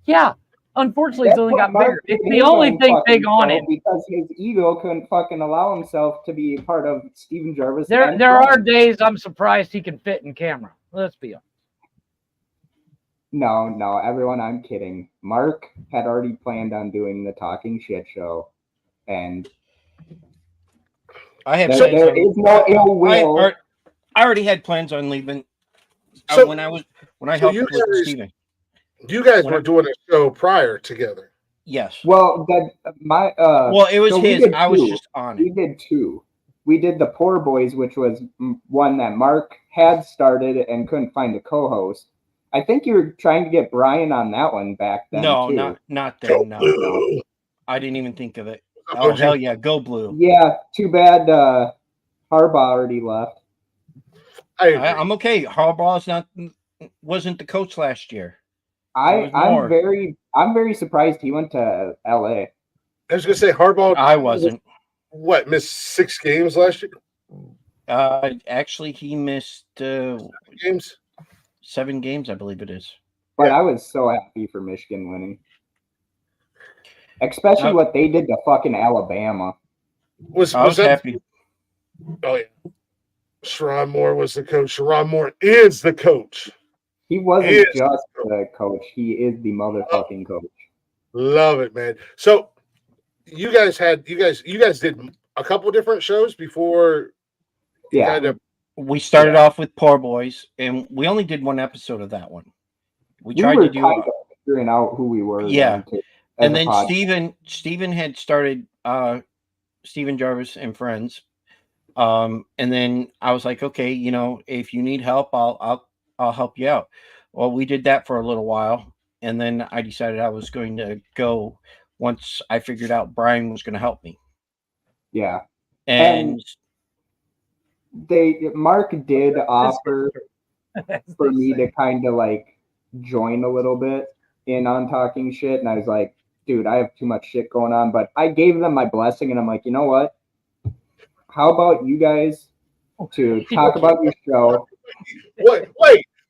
Yeah. Unfortunately, it's only got bigger. It's the only thing big on it.
Because his ego couldn't fucking allow himself to be part of Steven Jarvis.
There are days I'm surprised he can fit in camera. Let's be honest.
No, everyone, I'm kidding. Mark had already planned on doing the Talking Shit show, and
I have
there is no ill will.
I already had plans on leaving.
So
when I helped with Steven.
You guys were doing a show prior together.
Yes.
Well,
well, it was his. I was just on it.
We did 2. we did the Poor Boys, which was one that Mark had started and couldn't find a co-host. I think you were trying to get Brian on that one back then.
No,
too.
not then. No. I didn't even think of it. Oh,
OG?
hell yeah, go Blue.
Yeah, too bad Harbaugh already left.
I'm okay. Harbaugh's wasn't the coach last year.
I'm very surprised he went to LA.
I was gonna say Harbaugh.
I wasn't.
What, missed 6 games last year?
Actually, he missed
games.
7 games, I believe it is.
But I was so happy for Michigan winning, especially what they did to fucking Alabama.
I was happy.
Oh yeah, Sherrod Moore was the coach. Sherrod Moore is the coach.
He wasn't just the coach; he is the motherfucking coach.
Love it, man. So you guys did a couple different shows before.
Yeah,
we started off with Poor Boys, and we only did 1 episode of that one. We tried to do
kind of figuring out who we were.
Yeah, and then Steven had started Steven Jarvis and Friends, and then I was like, okay, you know, if you need help, I'll help you out. Well, we did that for a little while, and then I decided I was going to go once I figured out Brian was going to help me.
Yeah,
and
Mark did offer for me to kind of like join a little bit in on talking shit, and I was like, dude, I have too much shit going on, but I gave them my blessing, and I'm like, you know what? How about you guys to talk about your show?
Wait.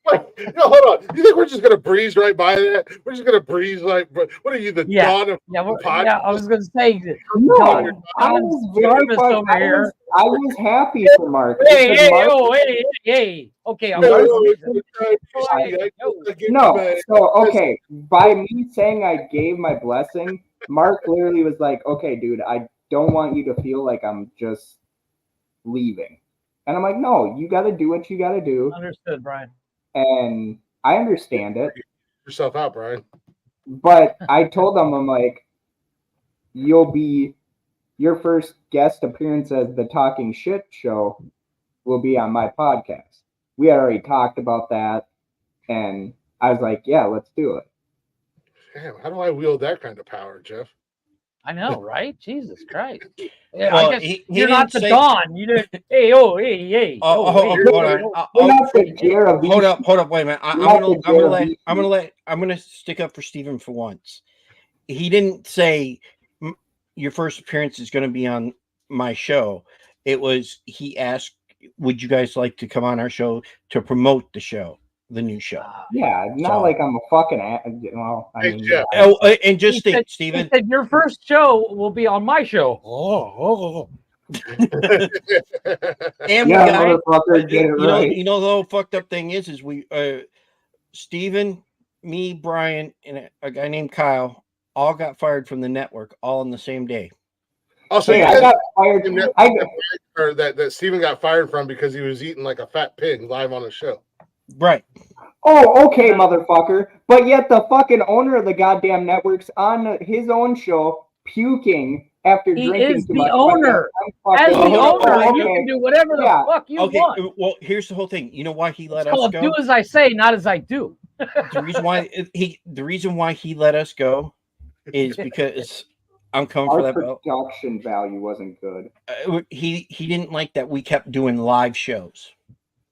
No, hold on. You think we're just gonna breeze right by that? We're just gonna breeze like, what are you, the dawn of
yeah, I was gonna say,
no,
I
was happy for Mark.
Hey. Okay,
okay. By me saying I gave my blessing, Mark literally was like, okay, dude, I don't want you to feel like I'm just leaving. And I'm like, no, you got to do what you got to do.
Understood, Brian.
And I understand it.
Yourself out, Brian.
But I told them, I'm like, you'll be your first guest appearance as the Talking Shit Show will be on my podcast. We had already talked about that, and I was like, yeah, let's do it.
Damn, how do I wield that kind of power, Jeff?
I know, right? Jesus Christ. Yeah,
well,
I guess you're not the Don. You didn't. Hold
up. Wait a minute. I'm gonna stick up for Steven for once. He didn't say your first appearance is going to be on my show. It was he asked, "Would you guys like to come on our show to promote the show?" The new show.
Yeah, not like I'm a fucking. Well, I mean, yeah.
And just think, Steven.
He said your first show will be on my show.
And
yeah,
you know, the whole fucked up thing is we, Steven, me, Brian, and a guy named Kyle all got fired from the network all on the same day.
Also,
I got fired.
That Steven got fired from because he was eating like a fat pig live on the show.
Right.
Oh, okay, motherfucker. But yet the fucking owner of the goddamn network's on his own show puking after drinking
is
too
the
much.
owner. As the owner, you can do whatever the fuck you want.
Well, here's the whole thing. You know why he let
us
go?
Do as I say, not as I do.
The reason why he let us go is because I'm coming for that belt.
Production value wasn't good.
He didn't like that we kept doing live shows.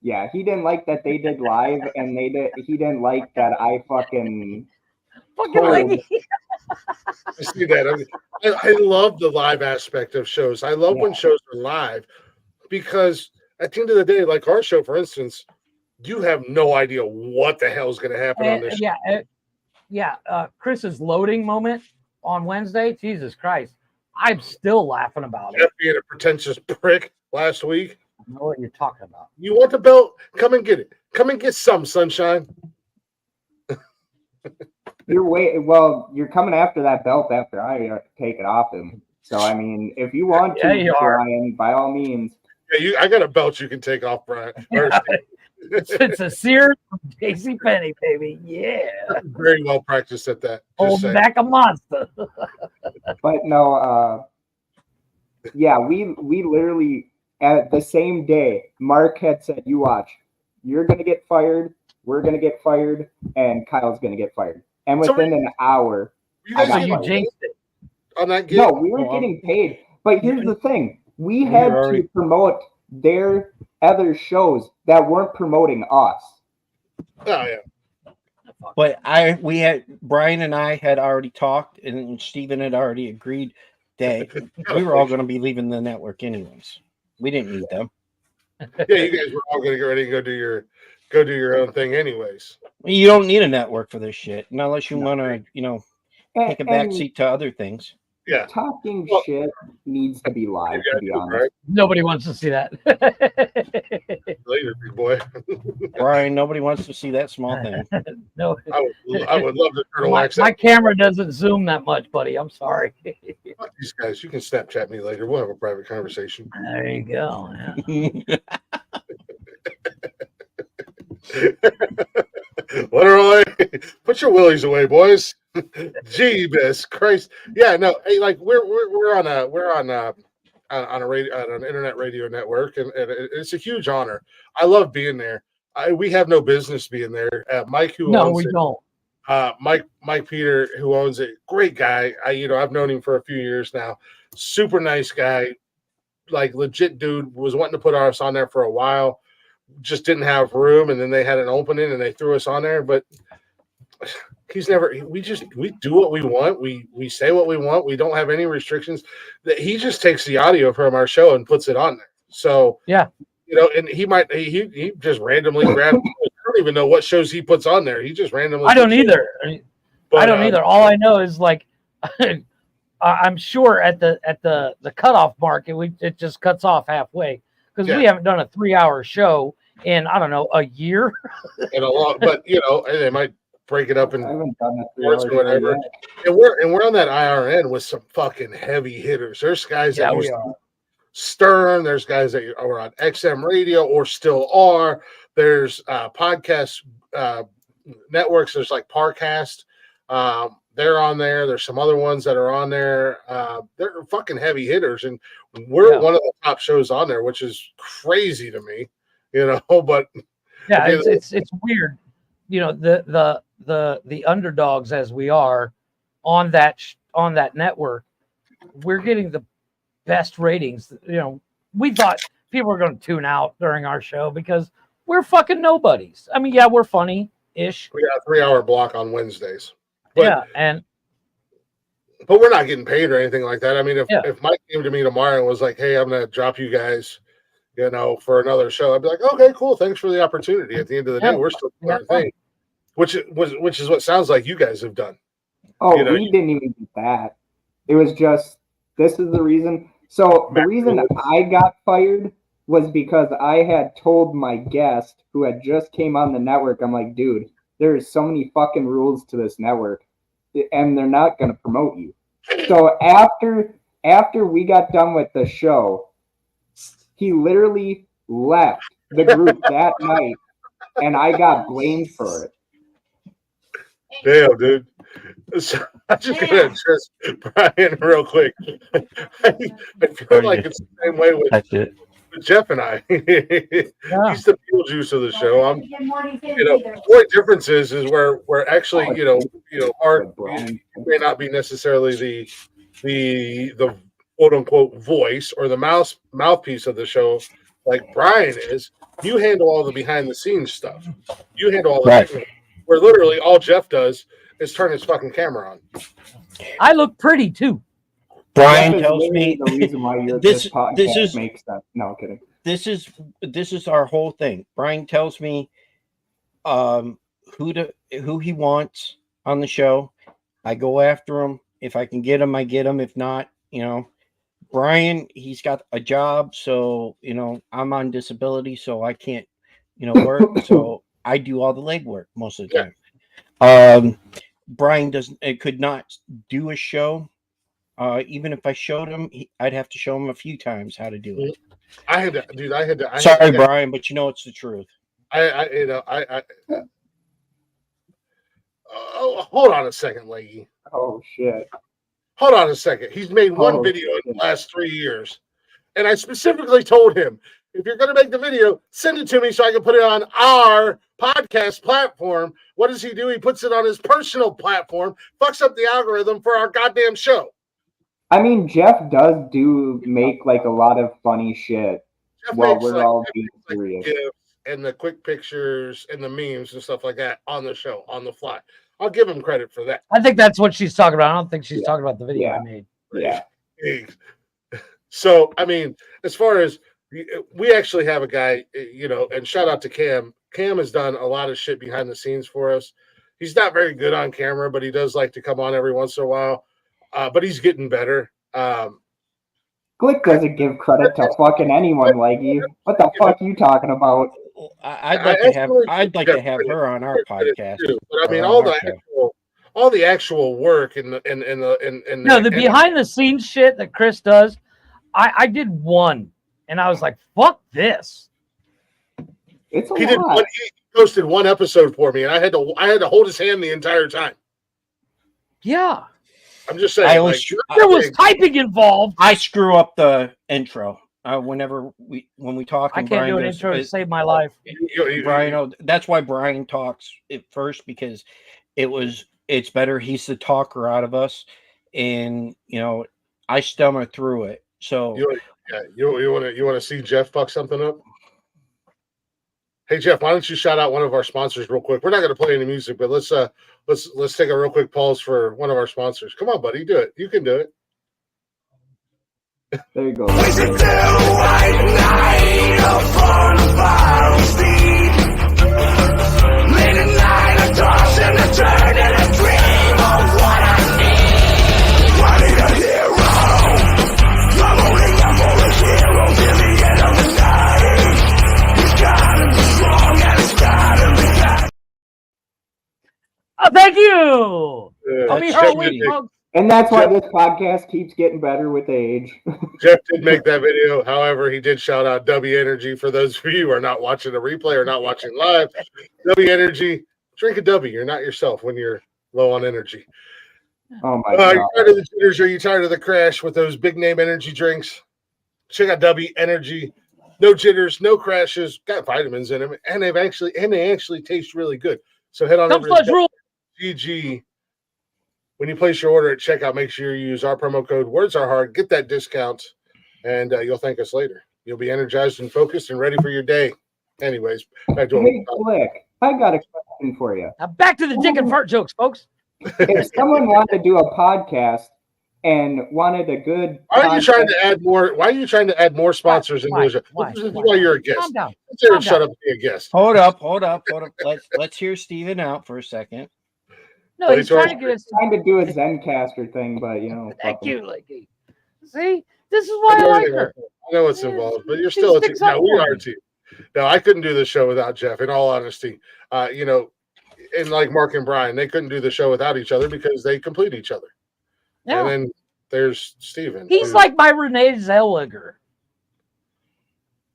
Yeah, he didn't like that they did live, and he didn't like that I fucking
like.
I see that. I love the live aspect of shows. I love when shows are live because at the end of the day, like our show, for instance, you have no idea what the hell is going to happen on this
show. Chris's loading moment on Wednesday, Jesus Christ. I'm still laughing about
Jeff being a pretentious prick last week.
I know what you're talking about.
You want the belt? Come and get it. Come and get some, sunshine.
You're coming after that belt after I take it off him. So I mean, if you want to, Brian, by all means.
Yeah, I got a belt you can take off, Brian.
It's a Sears from JCPenney, baby. Yeah.
Very well practiced at that.
Holding back a monster.
But no, we literally at the same day, Mark had said, "You watch, you're gonna get fired, we're gonna get fired, and Kyle's gonna get fired." And within an hour, I got
you
fired.
jinxed it.
On that gig?
No, we were getting paid. But here's the thing: we had to promote their other shows that weren't promoting us.
Oh yeah.
But Brian and I had already talked, and Steven had already agreed that we were all going to be leaving the network anyways. We didn't need them.
Yeah, you guys were all going to get ready to go do your own thing anyways.
You don't need a network for this shit, not unless you want to, take a backseat to other things.
Yeah,
talking shit needs to be live. To be honest,
right?
Nobody wants to see that.
Later, big boy.
Brian, nobody wants to see that small thing.
No,
I would love to turtle wax
my
that.
camera doesn't zoom that much, buddy. I'm sorry.
Fuck these guys, you can Snapchat me later. We'll have a private conversation.
There you go. Yeah.
Literally, put your willies away, boys. Jeebus Christ. Yeah, no, hey, like we're on an internet radio network, and it's a huge honor. I love being there. We have no business being there. Mike, who
No,
owns
we
it,
don't.
Mike Peter, who owns it, great guy. I've known him for a few years now. Super nice guy, like legit dude. Was wanting to put us on there for a while, just didn't have room, and then they had an opening and they threw us on there. But he's never. We do what we want. We say what we want. We don't have any restrictions. That he just takes the audio from our show and puts it on there. So
yeah.
And he just randomly grabbed. I don't even know what shows he puts on there. He just randomly.
I don't either. I don't either. All I know is like, I'm sure at the cutoff mark, it just cuts off halfway because we haven't done a 3-hour show in I don't know a year.
And a lot, but they might break it up in
parts
or whatever. And we're on that IRN with some fucking heavy hitters. There's guys that used to Stern. There's guys that are on XM radio or still are. There's podcast networks. There's like Parcast. They're on there. There's some other ones that are on there. They're fucking heavy hitters, and we're one of the top shows on there, which is crazy to me. But
yeah, it's weird. The underdogs as we are on that network, we're getting the best ratings. We thought people were going to tune out during our show because we're fucking nobodies. I mean, yeah, we're funny-ish.
We got a 3-hour block on Wednesdays. But, but we're not getting paid or anything like that. I mean, if Mike came to me tomorrow and was like, "Hey, I'm going to drop you guys, for another show," I'd be like, "Okay, cool. Thanks for the opportunity." At the end of the day, we're still doing our thing, which is what sounds like you guys have done.
Oh, we didn't even do that. It was just, this is the reason. So the reason I got fired was because I had told my guest who had just came on the network, I'm like, dude, there's so many fucking rules to this network, and they're not going to promote you. So after we got done with the show, he literally left the group that night, and I got blamed for it.
Damn, dude. So I'm just going to address Brian real quick. I feel like it's the same way with Jeff and I. He's the Beetlejuice of the show. I'm, the only difference is where actually, Art may not be necessarily the quote unquote voice or the mouthpiece of the show like Brian is. You handle all the behind the scenes stuff. You handle all the technical, where literally all Jeff does is turn his fucking camera on.
I look pretty too.
Brian tells me
the reason why
this is
makes sense. No, I'm kidding.
This is our whole thing. Brian tells me who he wants on the show. I go after him. If I can get him, I get him. If not, Brian, he's got a job, so I'm on disability, so I can't work. So I do all the legwork most of the time. Brian could not do a show. Even if I showed him, I'd have to show him a few times how to do it.
I had to.
Sorry, Brian, but it's the truth.
Hold on a second, Leggy.
Oh shit.
Hold on a second. He's made one video in the last 3 years. And I specifically told him, if you're going to make the video, send it to me so I can put it on our podcast platform. What does he do? He puts it on his personal platform, fucks up the algorithm for our goddamn show.
I mean, Jeff does make like a lot of funny shit while we're all being serious.
And the quick pictures and the memes and stuff like that on the show, on the fly. I'll give him credit for that.
I think that's what she's talking about. I don't think she's talking about the video I made.
Yeah.
So, I mean, as far as we actually have a guy, you know, and shout out to Cam. Cam has done a lot of shit behind the scenes for us. He's not very good on camera, but he does like to come on every once in a while. But he's getting better.
Glick doesn't give credit to fucking anyone like you. What the fuck are you talking about?
I'd like to have her on our podcast.
Too, but I mean, all the actual work and
the behind the scenes shit that Chris does. I did one, and I was like, "Fuck this."
He
posted one episode for me, and I had to hold his hand the entire time.
Yeah.
I'm just saying.
There was typing involved.
I screw up the intro when we talk.
I can't do an intro to save my life.
Brian, that's why Brian talks at first, because it's better. He's the talker out of us, and you know I stumble through it. So
you want to see Jeff fuck something up? Hey Jeff, why don't you shout out one of our sponsors real quick? We're not going to play any music, but let's take a real quick pause for one of our sponsors. Come on, buddy, do it. You can do it.
There you go.
Oh, thank you.
And that's why this podcast keeps getting better with age.
Jeff did make that video. However, he did shout out W Energy. For those of you who are not watching a replay or not watching live, W Energy, drink a W. You're not yourself when you're low on energy.
Oh my God.
Are you tired of the jitters? Are you tired of the crash with those big name energy drinks? Check out W Energy. No jitters, no crashes, got vitamins in them, and they actually taste really good. So head on over to GG. When you place your order at checkout, make sure you use our promo code Words Are Hard. Get that discount, and you'll thank us later. You'll be energized and focused and ready for your day. Anyways, back to
Glick, I got a question for you.
Now back to the dick and fart jokes, folks.
If someone wanted to do a podcast and wanted a good,
why are you trying to add more? Why are you trying to add more sponsors into the show? This is why you're a guest.
Calm down.
Shut up and be a guest.
Hold up. Let's hear Steven out for a second.
No, he's trying to
do a Zencaster thing, but you know.
Thank you, Lakey. See, this is why I like her.
I know what's involved, but you're still a team. No, we are a team. No, I couldn't do this show without Jeff. In all honesty, you know, and like Mark and Brian, they couldn't do the show without each other because they complete each other. Yeah. And then there's Steven.
He's like my Renee Zellweger.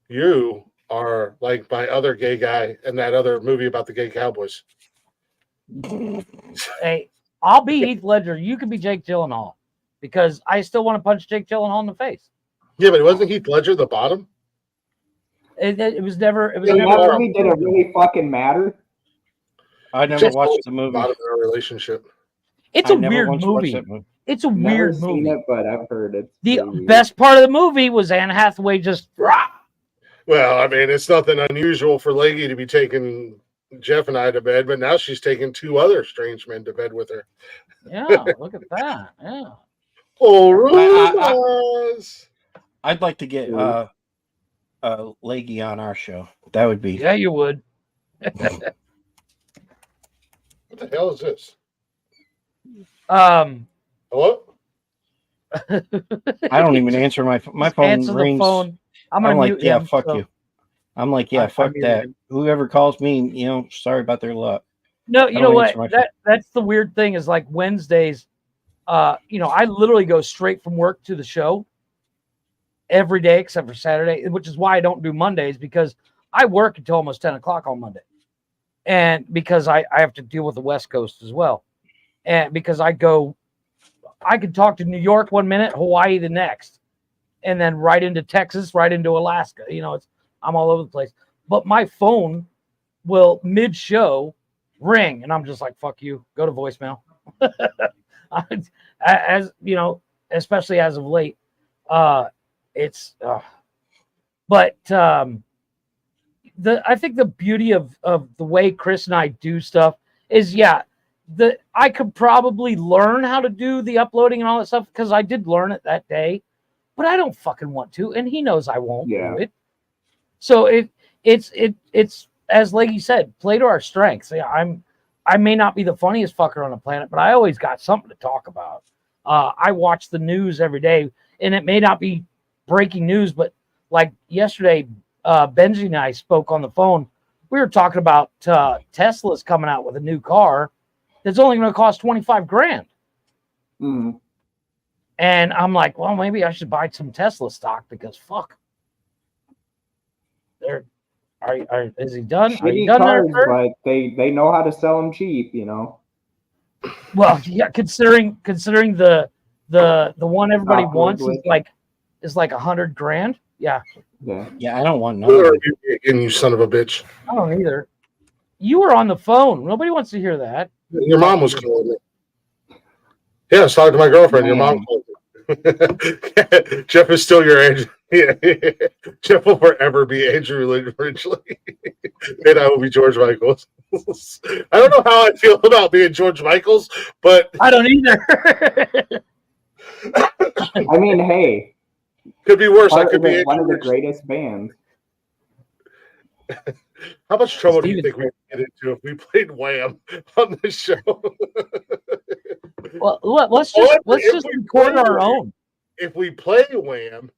You are like my other gay guy in that other movie about the gay cowboys.
Hey, I'll be Heath Ledger. You can be Jake Gyllenhaal because I still want to punch Jake Gyllenhaal in the face.
Yeah, but wasn't Heath Ledger the bottom?
It was never. It was
never.
Never
did it really fucking matter?
I never watched the movie.
Bottom of our relationship.
It's a weird movie. It's a weird movie.
Seen it, but I've heard it.
The best part of the movie was Anne Hathaway just. Rah!
Well, I mean, it's nothing unusual for Leggy to be taking Jeff and I to bed, but now she's taking two other strange men to bed with her.
Yeah, look at that. Yeah.
All right.
I'd like to get Leggy on our show. That would be.
Yeah, you would.
What the hell is this? Hello?
I don't even answer my phone.
Answer
rings.
the phone.
I'm like, yeah, fuck you. I'm like, yeah, fuck that. Whoever calls me, you know, sorry about their luck.
No, you know what? That's the weird thing is like Wednesdays. You know, I literally go straight from work to the show every day except for Saturday, which is why I don't do Mondays because I work until almost 10 o'clock on Monday. And because I have to deal with the West Coast as well. And because I could talk to New York 1 minute, Hawaii the next. and then right into Texas, right into Alaska. You know, I'm all over the place. But my phone will mid-show ring, and I'm just like, fuck you, go to voicemail. As you know, especially as of late, but I think the beauty of the way Chris and I do stuff is, I could probably learn how to do the uploading and all that stuff because I did learn it that day, but I don't fucking want to, and he knows I won't do it. So it's as Leggy said, play to our strengths. I may not be the funniest fucker on the planet, but I always got something to talk about. I watch the news every day, and it may not be breaking news, but like yesterday, Benji and I spoke on the phone. We were talking about Tesla's coming out with a new car that's only going to cost $25,000.
Mm-hmm.
And I'm like, well, maybe I should buy some Tesla stock because fuck. Is he done? Are you done
cars,
there,
but they know how to sell them cheap, you know.
Well, yeah, considering the one everybody wants is like $100,000. Yeah.
I don't want none.
Who are you digging, you son of a bitch?
I don't either. You were on the phone. Nobody wants to hear that.
Your mom was calling me. Yeah, I was talking to my girlfriend. Your mom called me. Jeff is still your Andrew. Yeah. Jeff will forever be Andrew Ridgely. And I will be George Michaels. I don't know how I feel about being George Michaels, but
I don't either.
I mean, hey.
Could be worse. I could be
one of the greatest bands.
How much trouble do you think we would get into if we played Wham on the show?
Well, let's just record our own.
If we play Wham,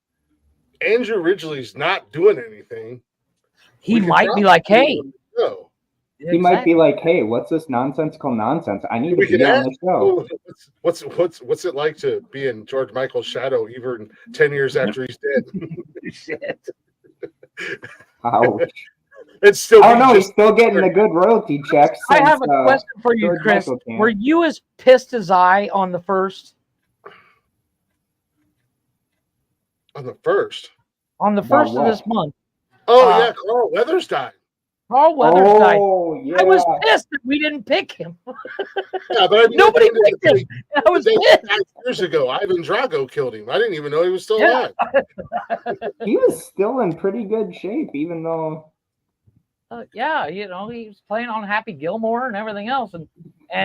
Andrew Ridgely's not doing anything.
He might be like, hey.
He might be like, hey, what's this nonsensical nonsense? I need to be on the show.
What's it like to be in George Michael's shadow even 10 years after he's dead?
Shit.
Ouch.
It's still.
Oh no, he's still getting a good royalty check.
I have a question for you, Chris. Were you as pissed as I on the first?
On the first?
On the first of this month.
Oh yeah, Carl Weathers died.
Carl Weathers died.
Yeah.
I was pissed that we didn't pick him.
Yeah, but I mean,
nobody picked him. I was pissed.
5 years ago, Ivan Drago killed him. I didn't even know he was still alive.
He was still in pretty good shape, even though.
Yeah, you know, he was playing on Happy Gilmore and everything else, and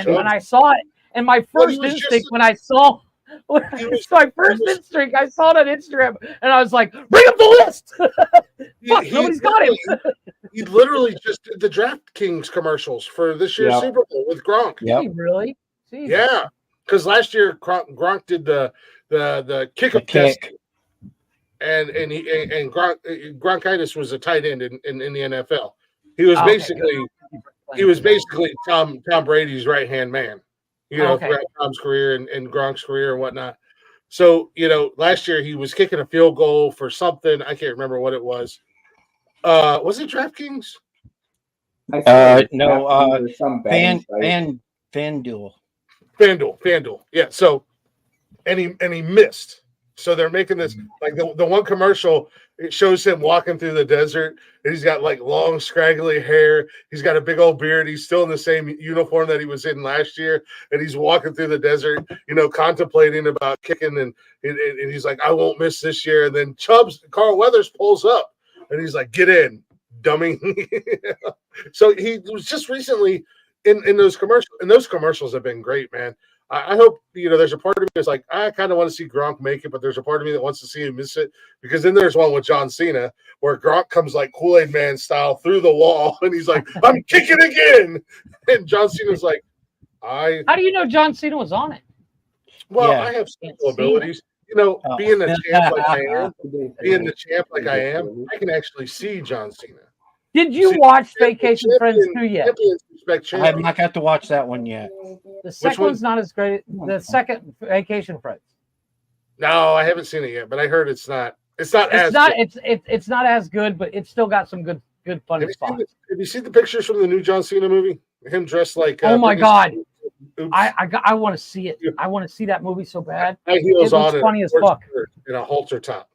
when I saw it, and my first instinct when I saw. My first instinct, I saw it on Instagram, and I was like, "Bring up the list!" Fuck, nobody's got him.
He literally just did the DraftKings commercials for this year's Super Bowl with Gronk.
Yeah, really? Jesus.
Yeah, because last year Gronk did the kick of test, and Gronkitis was a tight end in the NFL. He was basically Tom Brady's right hand man. You know, throughout Tom's career and Gronk's career and whatnot. So, you know, last year he was kicking a field goal for something. I can't remember what it was. Was it DraftKings?
No, FanDuel.
FanDuel. Yeah. So, and he missed. So they're making this like the one commercial. It shows him walking through the desert, and he's got like long, scraggly hair. He's got a big old beard. He's still in the same uniform that he was in last year, and he's walking through the desert, you know, contemplating about kicking, and he's like, "I won't miss this year." And then Carl Weathers pulls up, and he's like, "Get in, dummy." So he was just recently in those commercials, and those commercials have been great, man. I hope, you know, there's a part of me that's like, I kind of want to see Gronk make it, but there's a part of me that wants to see him miss it, because then there's one with John Cena where Gronk comes like Kool-Aid Man style through the wall, and he's like, "I'm kicking again," and John Cena's like, How
do you know John Cena was on it?
Well, I have special abilities. You know, being the champ like I am, I can actually see John Cena.
Did you watch Vacation Friends 2 yet?
I have not got to watch that one yet.
The second one's not as great. The second Vacation Friends.
No, I haven't seen it yet, but I heard it's not as good.
It's not as good, but it's still got some good funny spots.
Have you seen the pictures from the new John Cena movie? Him dressed like
oh my god. I want to see it. I want to see that movie so bad.
High heels
it looks
on
funny as fuck.
In a halter top.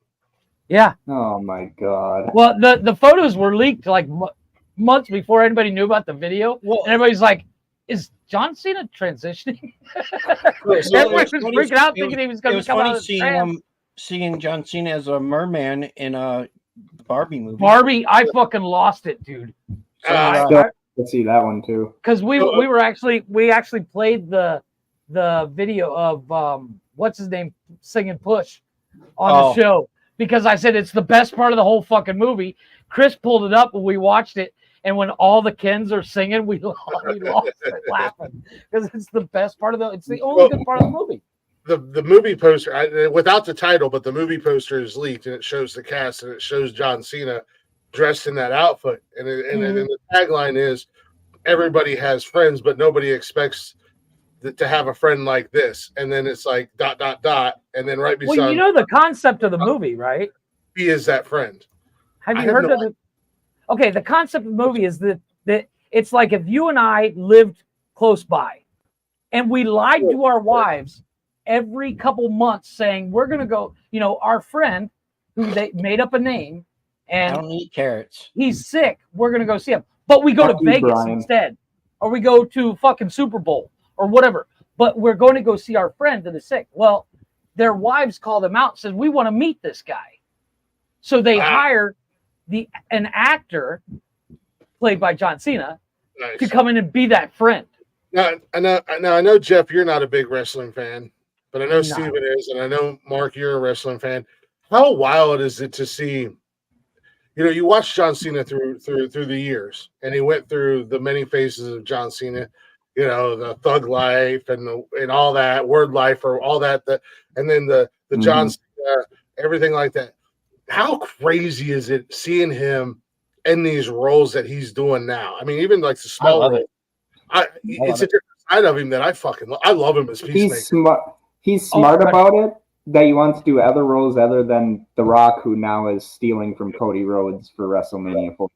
Yeah.
Oh my god.
Well, the photos were leaked like months before anybody knew about the video, and everybody's like, "Is John Cena transitioning?" Everybody was freaking out, thinking he was going to come out as trans.
Seeing John Cena as a merman in a Barbie movie.
Barbie, I fucking lost it, dude.
Let's see that one too.
Because we actually played the video of what's his name singing "Push" on the show, because I said it's the best part of the whole fucking movie. Chris pulled it up when we watched it, and when all the Kens are singing, we lost it laughing because it's the best part of it's the only good part of the movie.
The movie poster, without the title, but the movie poster is leaked, and it shows the cast, and it shows John Cena dressed in that outfit, and the tagline is, "Everybody has friends, but nobody expects to have a friend like this." And then it's like ... and then right beside.
Well, you know the concept of the movie, right?
He is that friend.
Have you heard of it? Okay, the concept of the movie is that it's like if you and I lived close by, and we lied to our wives every couple months saying we're going to go, our friend who they made up a name, and
I don't eat carrots.
He's sick. We're going to go see him. But we go to Vegas instead, or we go to fucking Super Bowl or whatever. But we're going to go see our friend that is sick. Well, their wives call them out and says, we want to meet this guy. So they hire an actor played by John Cena to come in and be that friend.
Now, I know, Jeff, you're not a big wrestling fan, but I know Steven is, and I know, Mark, you're a wrestling fan. How wild is it to see, you watch John Cena through the years, and he went through the many phases of John Cena, the thug life and all that, word life, or all that, and then the John Cena, everything like that. How crazy is it seeing him in these roles that he's doing now? I mean, even like the small role. It's a different side of him that I love him as Peacemaker.
He's smart about it, that he wants to do other roles other than The Rock, who now is stealing from Cody Rhodes for WrestleMania 4.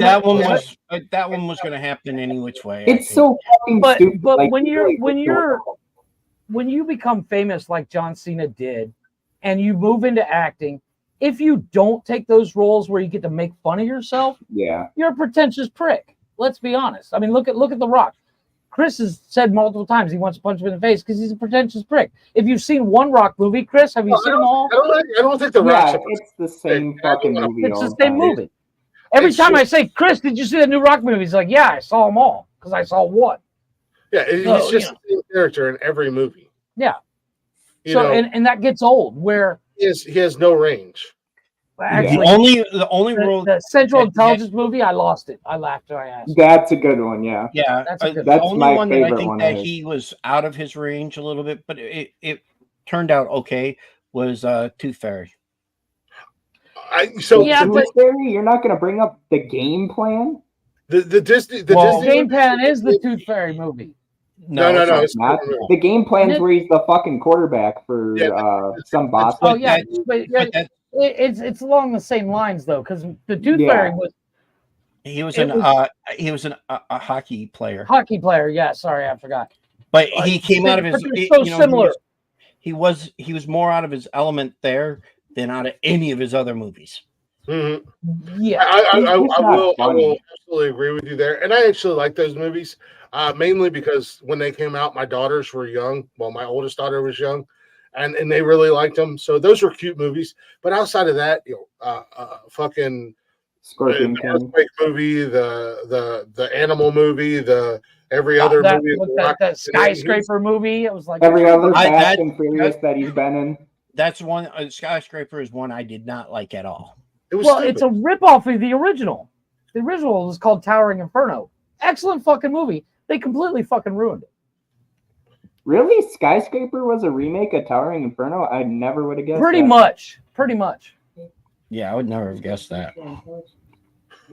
That one was going to happen any which way.
It's so fucking stupid.
But when you become famous like John Cena did, and you move into acting, if you don't take those roles where you get to make fun of yourself, you're a pretentious prick. Let's be honest. I mean, look at The Rock. Chris has said multiple times he wants to punch him in the face because he's a pretentious prick. If you've seen one Rock movie, Chris, have you seen them all?
I don't think The Rock's
it's the same fucking movie.
It's the same movie. Every time I say, Chris, did you see the new Rock movie? He's like, yeah, I saw them all because I saw one.
Yeah, he's just the same character in every movie.
Yeah. And that gets old where
he has no range.
Actually,
the only role,
the Central Intelligence movie, I lost it. I laughed till I asked.
That's a good one, yeah.
Yeah,
that's
the only one that I think that he was out of his range a little bit, but it turned out okay, was Tooth Fairy.
Tooth Fairy, you're not going to bring up the game plan?
The Disney
game plan is the Tooth Fairy movie.
No. It's not. The game plan is where he's the fucking quarterback for some boss.
Oh yeah, it's along the same lines though, because the Tooth Fairy was.
He was a hockey player.
Hockey player, yeah. Sorry, I forgot.
But he came out of his.
Similar.
He was more out of his element there than out of any of his other movies.
Mm-hmm.
Yeah,
I will absolutely agree with you there, and I actually like those movies. Mainly because when they came out, my daughters were young. Well, my oldest daughter was young, and they really liked them. So those were cute movies. But outside of that, fucking
Scorpion
the earthquake movie, the animal movie, every other movie,
the skyscraper movie. It was like
every other Fast and Furious that he's been in.
That's one. Skyscraper is one I did not like at all.
It's a ripoff of the original. The original was called Towering Inferno. Excellent fucking movie. They completely fucking ruined it.
Really? Skyscraper was a remake of Towering Inferno? I never would have guessed
Pretty much.
Yeah, I would never have guessed that.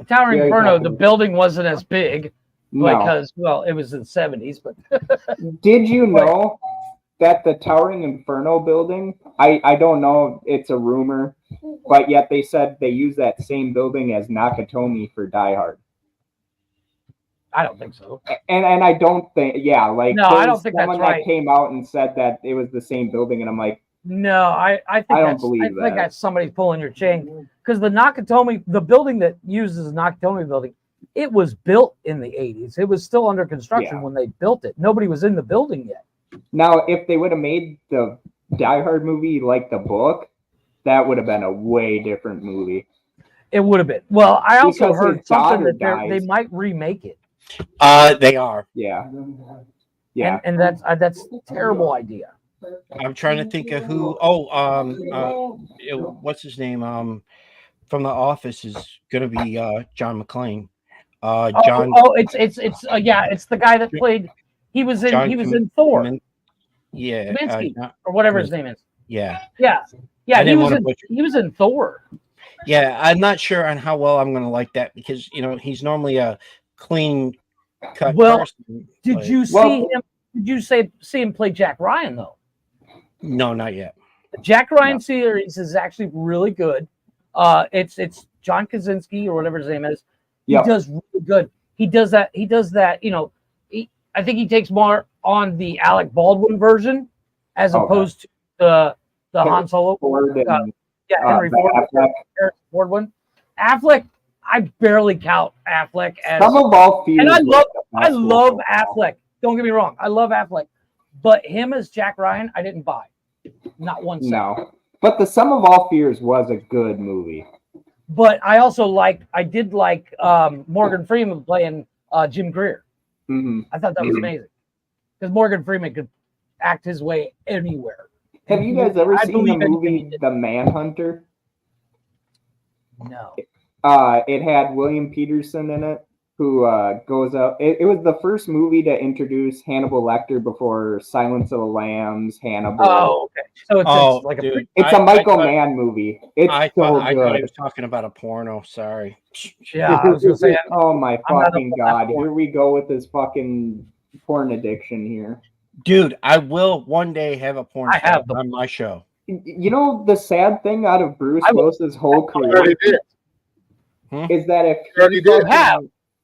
Towering Inferno, the building wasn't as big because, it was in the 70s. But
did you know that the Towering Inferno building, I don't know, it's a rumor, but yet they said they use that same building as Nakatomi for Die Hard.
I don't think so.
And I don't think,
I don't think that's right.
Someone that came out and said that it was the same building, and I'm like,
No, I think
don't
that's
believe
I think
that.
that's somebody pulling your chain because the Nakatomi, the building that uses the Nakatomi building, it was built in the 80s. It was still under construction
Yeah.
when they built it. Nobody was in the building yet.
Now, if they would have made the Die Hard movie like the book, that would have been a way different movie.
It would have been. Well, I also
Because
heard
his
something
daughter
that they
dies.
might remake it.
They are.
Yeah. Yeah.
And that's a terrible idea.
I'm trying to think of who. What's his name? From The Office is gonna be John McClane. John.
It's the guy that played. He was in Thor.
Yeah.
Kaminsky, or whatever his name is.
Yeah.
Yeah.
I
He
didn't
was
wanna
in
butcher-
he was in Thor.
Yeah, I'm not sure on how well I'm gonna like that because he's normally a clean cut
Well,
person.
Did you see him? Did you see him play Jack Ryan though?
No, not yet.
The Jack Ryan series is actually really good. It's John Krasinski or whatever his name is. He does really good. He does that. I think he takes more on the Alec Baldwin version as opposed to the Han Solo. Henry Ford one. Affleck, I barely count Affleck as.
Some of all fears.
And I love Affleck. Don't get me wrong. I love Affleck, but him as Jack Ryan, I didn't buy. Not one second.
No, but the Sum of All Fears was a good movie.
But I did like Morgan Freeman playing Jim Greer.
Mm-hmm.
I thought that was amazing because Morgan Freeman could act his way anywhere.
Have you guys ever seen the movie The Manhunter?
No.
It had William Peterson in it, who goes out. It was the first movie to introduce Hannibal Lecter before Silence of the Lambs, Hannibal.
Oh, okay. So it's like
it's a Michael Mann movie. It's
I
so
thought
good.
he was talking about a porno. Sorry.
Yeah, I was gonna say.
Oh my fucking god! Here we go with this fucking porn addiction here.
Dude, I will one day have a porn star on my show.
You know the sad thing out of Bruce Willis's whole career is that if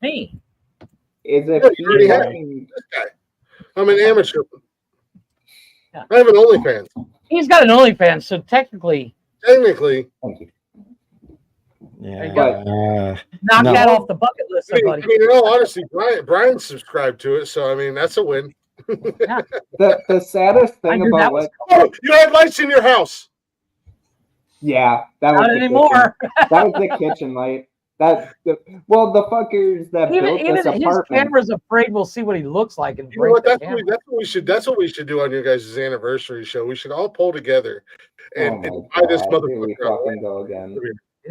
me
is if
you already have this guy. I'm an amateur. I have an OnlyFans.
He's got an OnlyFans, so technically.
Thank you.
Yeah.
Knock that off the bucket list, buddy.
I mean, in all honesty, Brian subscribed to it, so I mean that's a win.
The saddest thing about what
you had lights in your house.
Yeah, that was
not anymore.
That was the kitchen light. The fuckers that built this
his
apartment.
camera's afraid we'll see what he looks like and break
That's
the camera.
That's what we should do on your guys' anniversary show. We should all pull together and buy this motherfucker
fucking go again.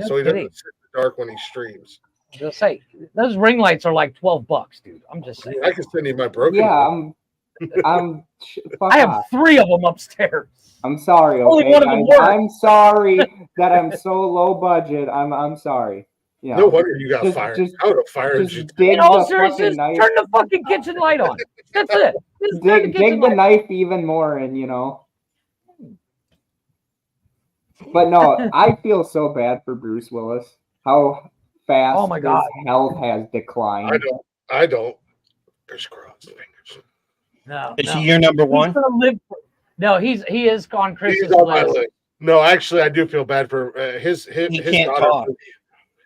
So he doesn't sit in the dark when he streams.
Just say those ring lights are like $12, dude. I'm just saying.
I can send you my broken.
Yeah,
I have 3 of them upstairs.
I'm sorry.
Only
Okay,
one of them
guys.
works.
I'm sorry that I'm so low budget. I'm sorry. Yeah.
No wonder you got fired. I would have fired you.
Dig
In all
the
seriousness,
fucking knife.
turn the fucking kitchen light on. That's it. Just turn
Dig the knife even more, and But no, I feel so bad for Bruce Willis. How fast
Oh my God.
his health has declined.
I don't. There's crossed fingers.
No.
Is he your number one?
He's gonna live no, he is on Chris's
He's on my
list.
list. No, actually, I do feel bad for his
He can't
daughter.
talk.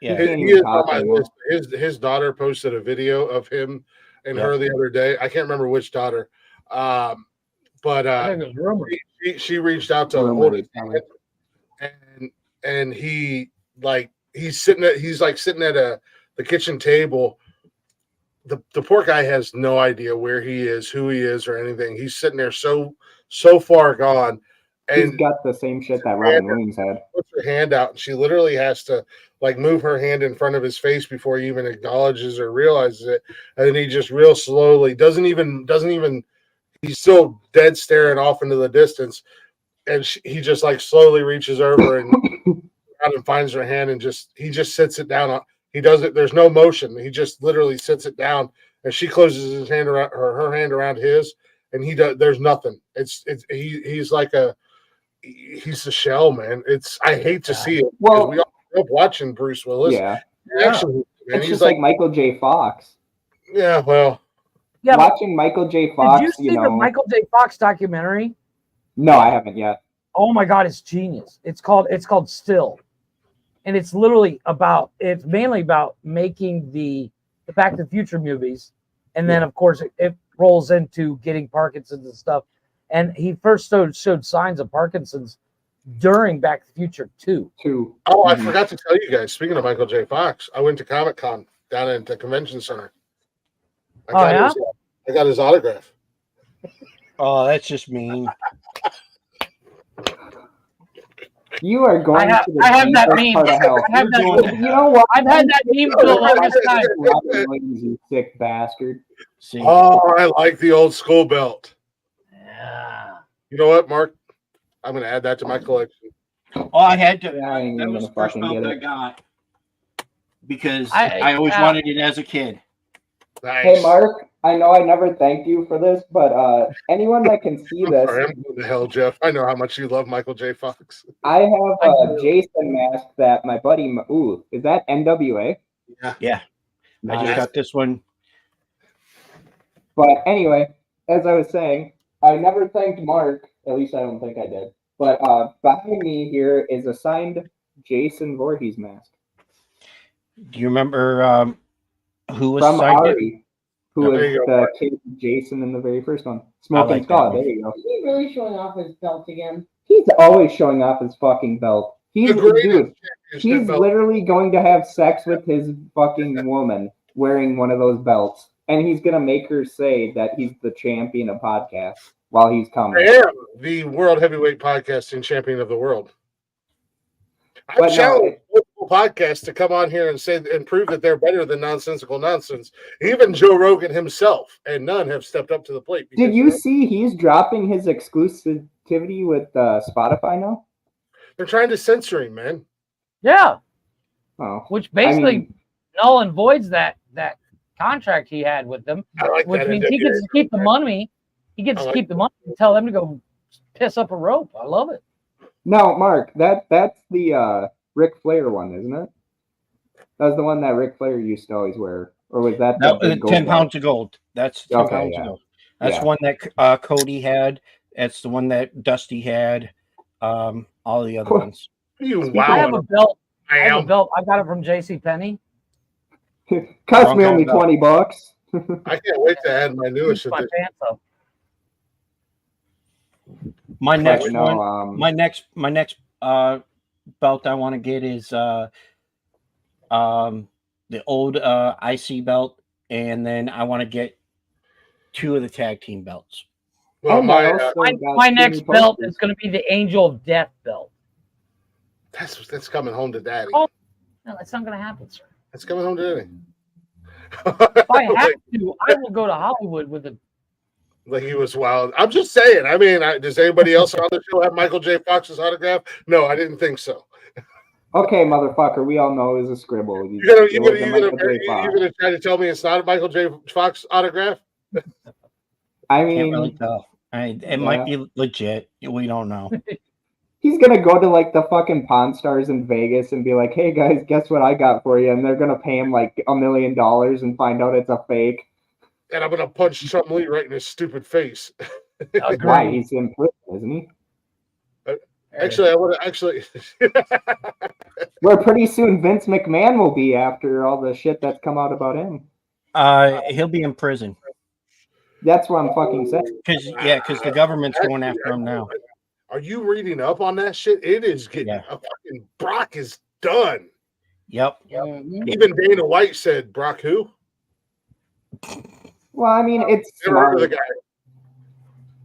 Yeah.
He is on my list. His daughter posted a video of him and her the other day. I can't remember which daughter, but
I think it was rumored.
she reached out to him, and he's sitting at the kitchen table. The poor guy has no idea where he is, who he is, or anything. He's sitting there so far gone. And
he's got the same shit that Robin Williams had.
Puts her hand out, and she literally has to move her hand in front of his face before he even acknowledges or realizes it. And then he just real slowly doesn't even. He's still dead staring off into the distance, and he just slowly reaches over and out and finds her hand, and he just sits it down. He does it. There's no motion. He just literally sits it down, and she closes his hand around her hand around his, and he does. There's nothing. He's a shell, man. I hate to see it.
Well,
we all grew up watching Bruce Willis.
Yeah.
Actually, man,
It's
he's
just like Michael J. Fox.
Yeah, well.
Yeah, watching Michael J. Fox.
Did you see the Michael J. Fox documentary?
No, I haven't yet.
Oh my God, it's genius. It's called Still, and it's literally it's mainly about making the Back to the Future movies, and then of course it rolls into getting Parkinson's and stuff. And he first showed signs of Parkinson's during Back to the Future 2.
Oh, I forgot to tell you guys. Speaking of Michael J. Fox, I went to Comic-Con down at the convention center. I got his autograph.
Oh, that's just mean.
You are going to the
I have that meme.
part of hell.
I have that,
You know what?
I've had that meme for the longest time.
You sick bastard.
See.
Oh, I like the old school belt.
Yeah.
You know what, Mark? I'm going to add that to my collection.
Oh, I had to.
Yeah, I ain't
that
even
was
gonna
the first
fucking
belt
get
I
it.
got because I always wanted it as a kid.
Nice.
Hey, Mark, I know I never thanked you for this, but anyone that can see
I'm
this,
sorry, I'm going to hell, Jeff. I know how much you love Michael J. Fox.
I have a Jason mask that my buddy. Ooh, is that NWA?
Yeah.
Nice.
I just got this one.
But anyway, as I was saying, I never thanked Mark. At least I don't think I did. But behind me here is a signed Jason Voorhees mask
Do you remember who was
from
signed it?
Ari, who was the kid Jason in the very first one. Smoking
like
Skull.
that
There you go.
Is he really showing off his belt again?
He's always showing off his fucking belt. He's literally going to have sex with his fucking woman wearing one of those belts, and he's gonna make her say that he's the champion of podcasts while he's coming.
I am the world heavyweight podcasting champion of the world. I've challenged multiple podcasts to come on here and say and prove that they're better than Nonsensical Nonsense. Even Joe Rogan himself, and none have stepped up to the plate.
Did you see he's dropping his exclusivity with Spotify now?
They're trying to censor him, man.
Yeah.
Oh,
which basically null and voids that contract he had with them, which means he gets to keep the money. He gets to keep the money and tell them to go piss up a rope. I love it.
No, Mark, that's the Ric Flair one, isn't it? That was the one that Ric Flair used to always wear, or was that the
10 pounds of gold? That's 10 pounds of gold. That's one that Cody had. That's the one that Dusty had. All the other ones.
I have a belt. I have a belt. I got it from JCPenney.
Cost me only $20.
I can't wait to add my newest edition.
My next my next belt I want to get is the old IC belt, and then I want to get 2 of the tag team belts.
Well,
my next belt is going to be the Angel of Death belt.
That's coming home to daddy.
Oh, no, that's not going to happen, sir.
It's coming home to daddy.
If I have to, I will go to Hollywood with it.
Like he was wild. I'm just saying. I mean, does anybody else on the show have Michael J. Fox's autograph? No, I didn't think so.
Okay, motherfucker. We all know it's a scribble.
You're gonna try to tell me it's not a Michael J. Fox autograph?
I mean,
can't really tell. It might be legit. We don't know.
He's gonna go to like the fucking Pawn Stars in Vegas and be like, "Hey guys, guess what I got for you?" And they're gonna pay him like $1 million and find out it's a fake.
And I'm gonna punch Chum Lee right in his stupid face.
Why? He's in prison, isn't he?
Actually, I would actually.
Where pretty soon Vince McMahon will be after all the shit that's come out about him.
He'll be in prison.
That's what I'm fucking saying.
Because the government's going after him now.
Are you reading up on that shit? It is getting a fucking Brock is done.
Yep.
Even Dana White said Brock who?
Well, I mean, it's
Never heard of the guy.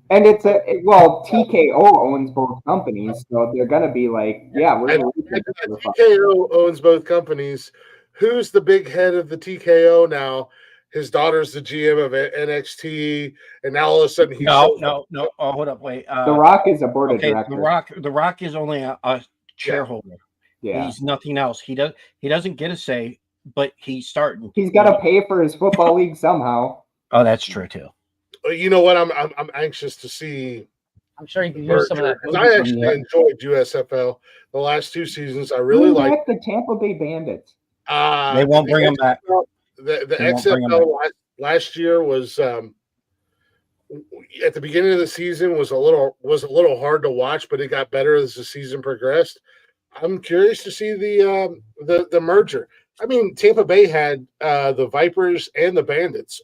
And it's TKO owns both companies, so they're gonna be like, yeah, we're gonna
TKO owns both companies. Who's the big head of the TKO now? His daughter's the GM of NXT, and now all of a sudden he's
no. Oh, hold up, wait.
The Rock is a board of directors.
The Rock is only a shareholder.
Yeah,
he's nothing else. He doesn't get a say, but he's starting.
He's got to pay for his football league somehow.
Oh, that's true too.
You know what? I'm anxious to see.
I'm sure you can use some of that.
I actually enjoyed USFL the last 2 seasons. I really liked
the Tampa Bay Bandits.
They won't bring them back.
The XFL last year was at the beginning of the season was a little hard to watch, but it got better as the season progressed. I'm curious to see the merger. I mean, Tampa Bay had the Vipers and the Bandits.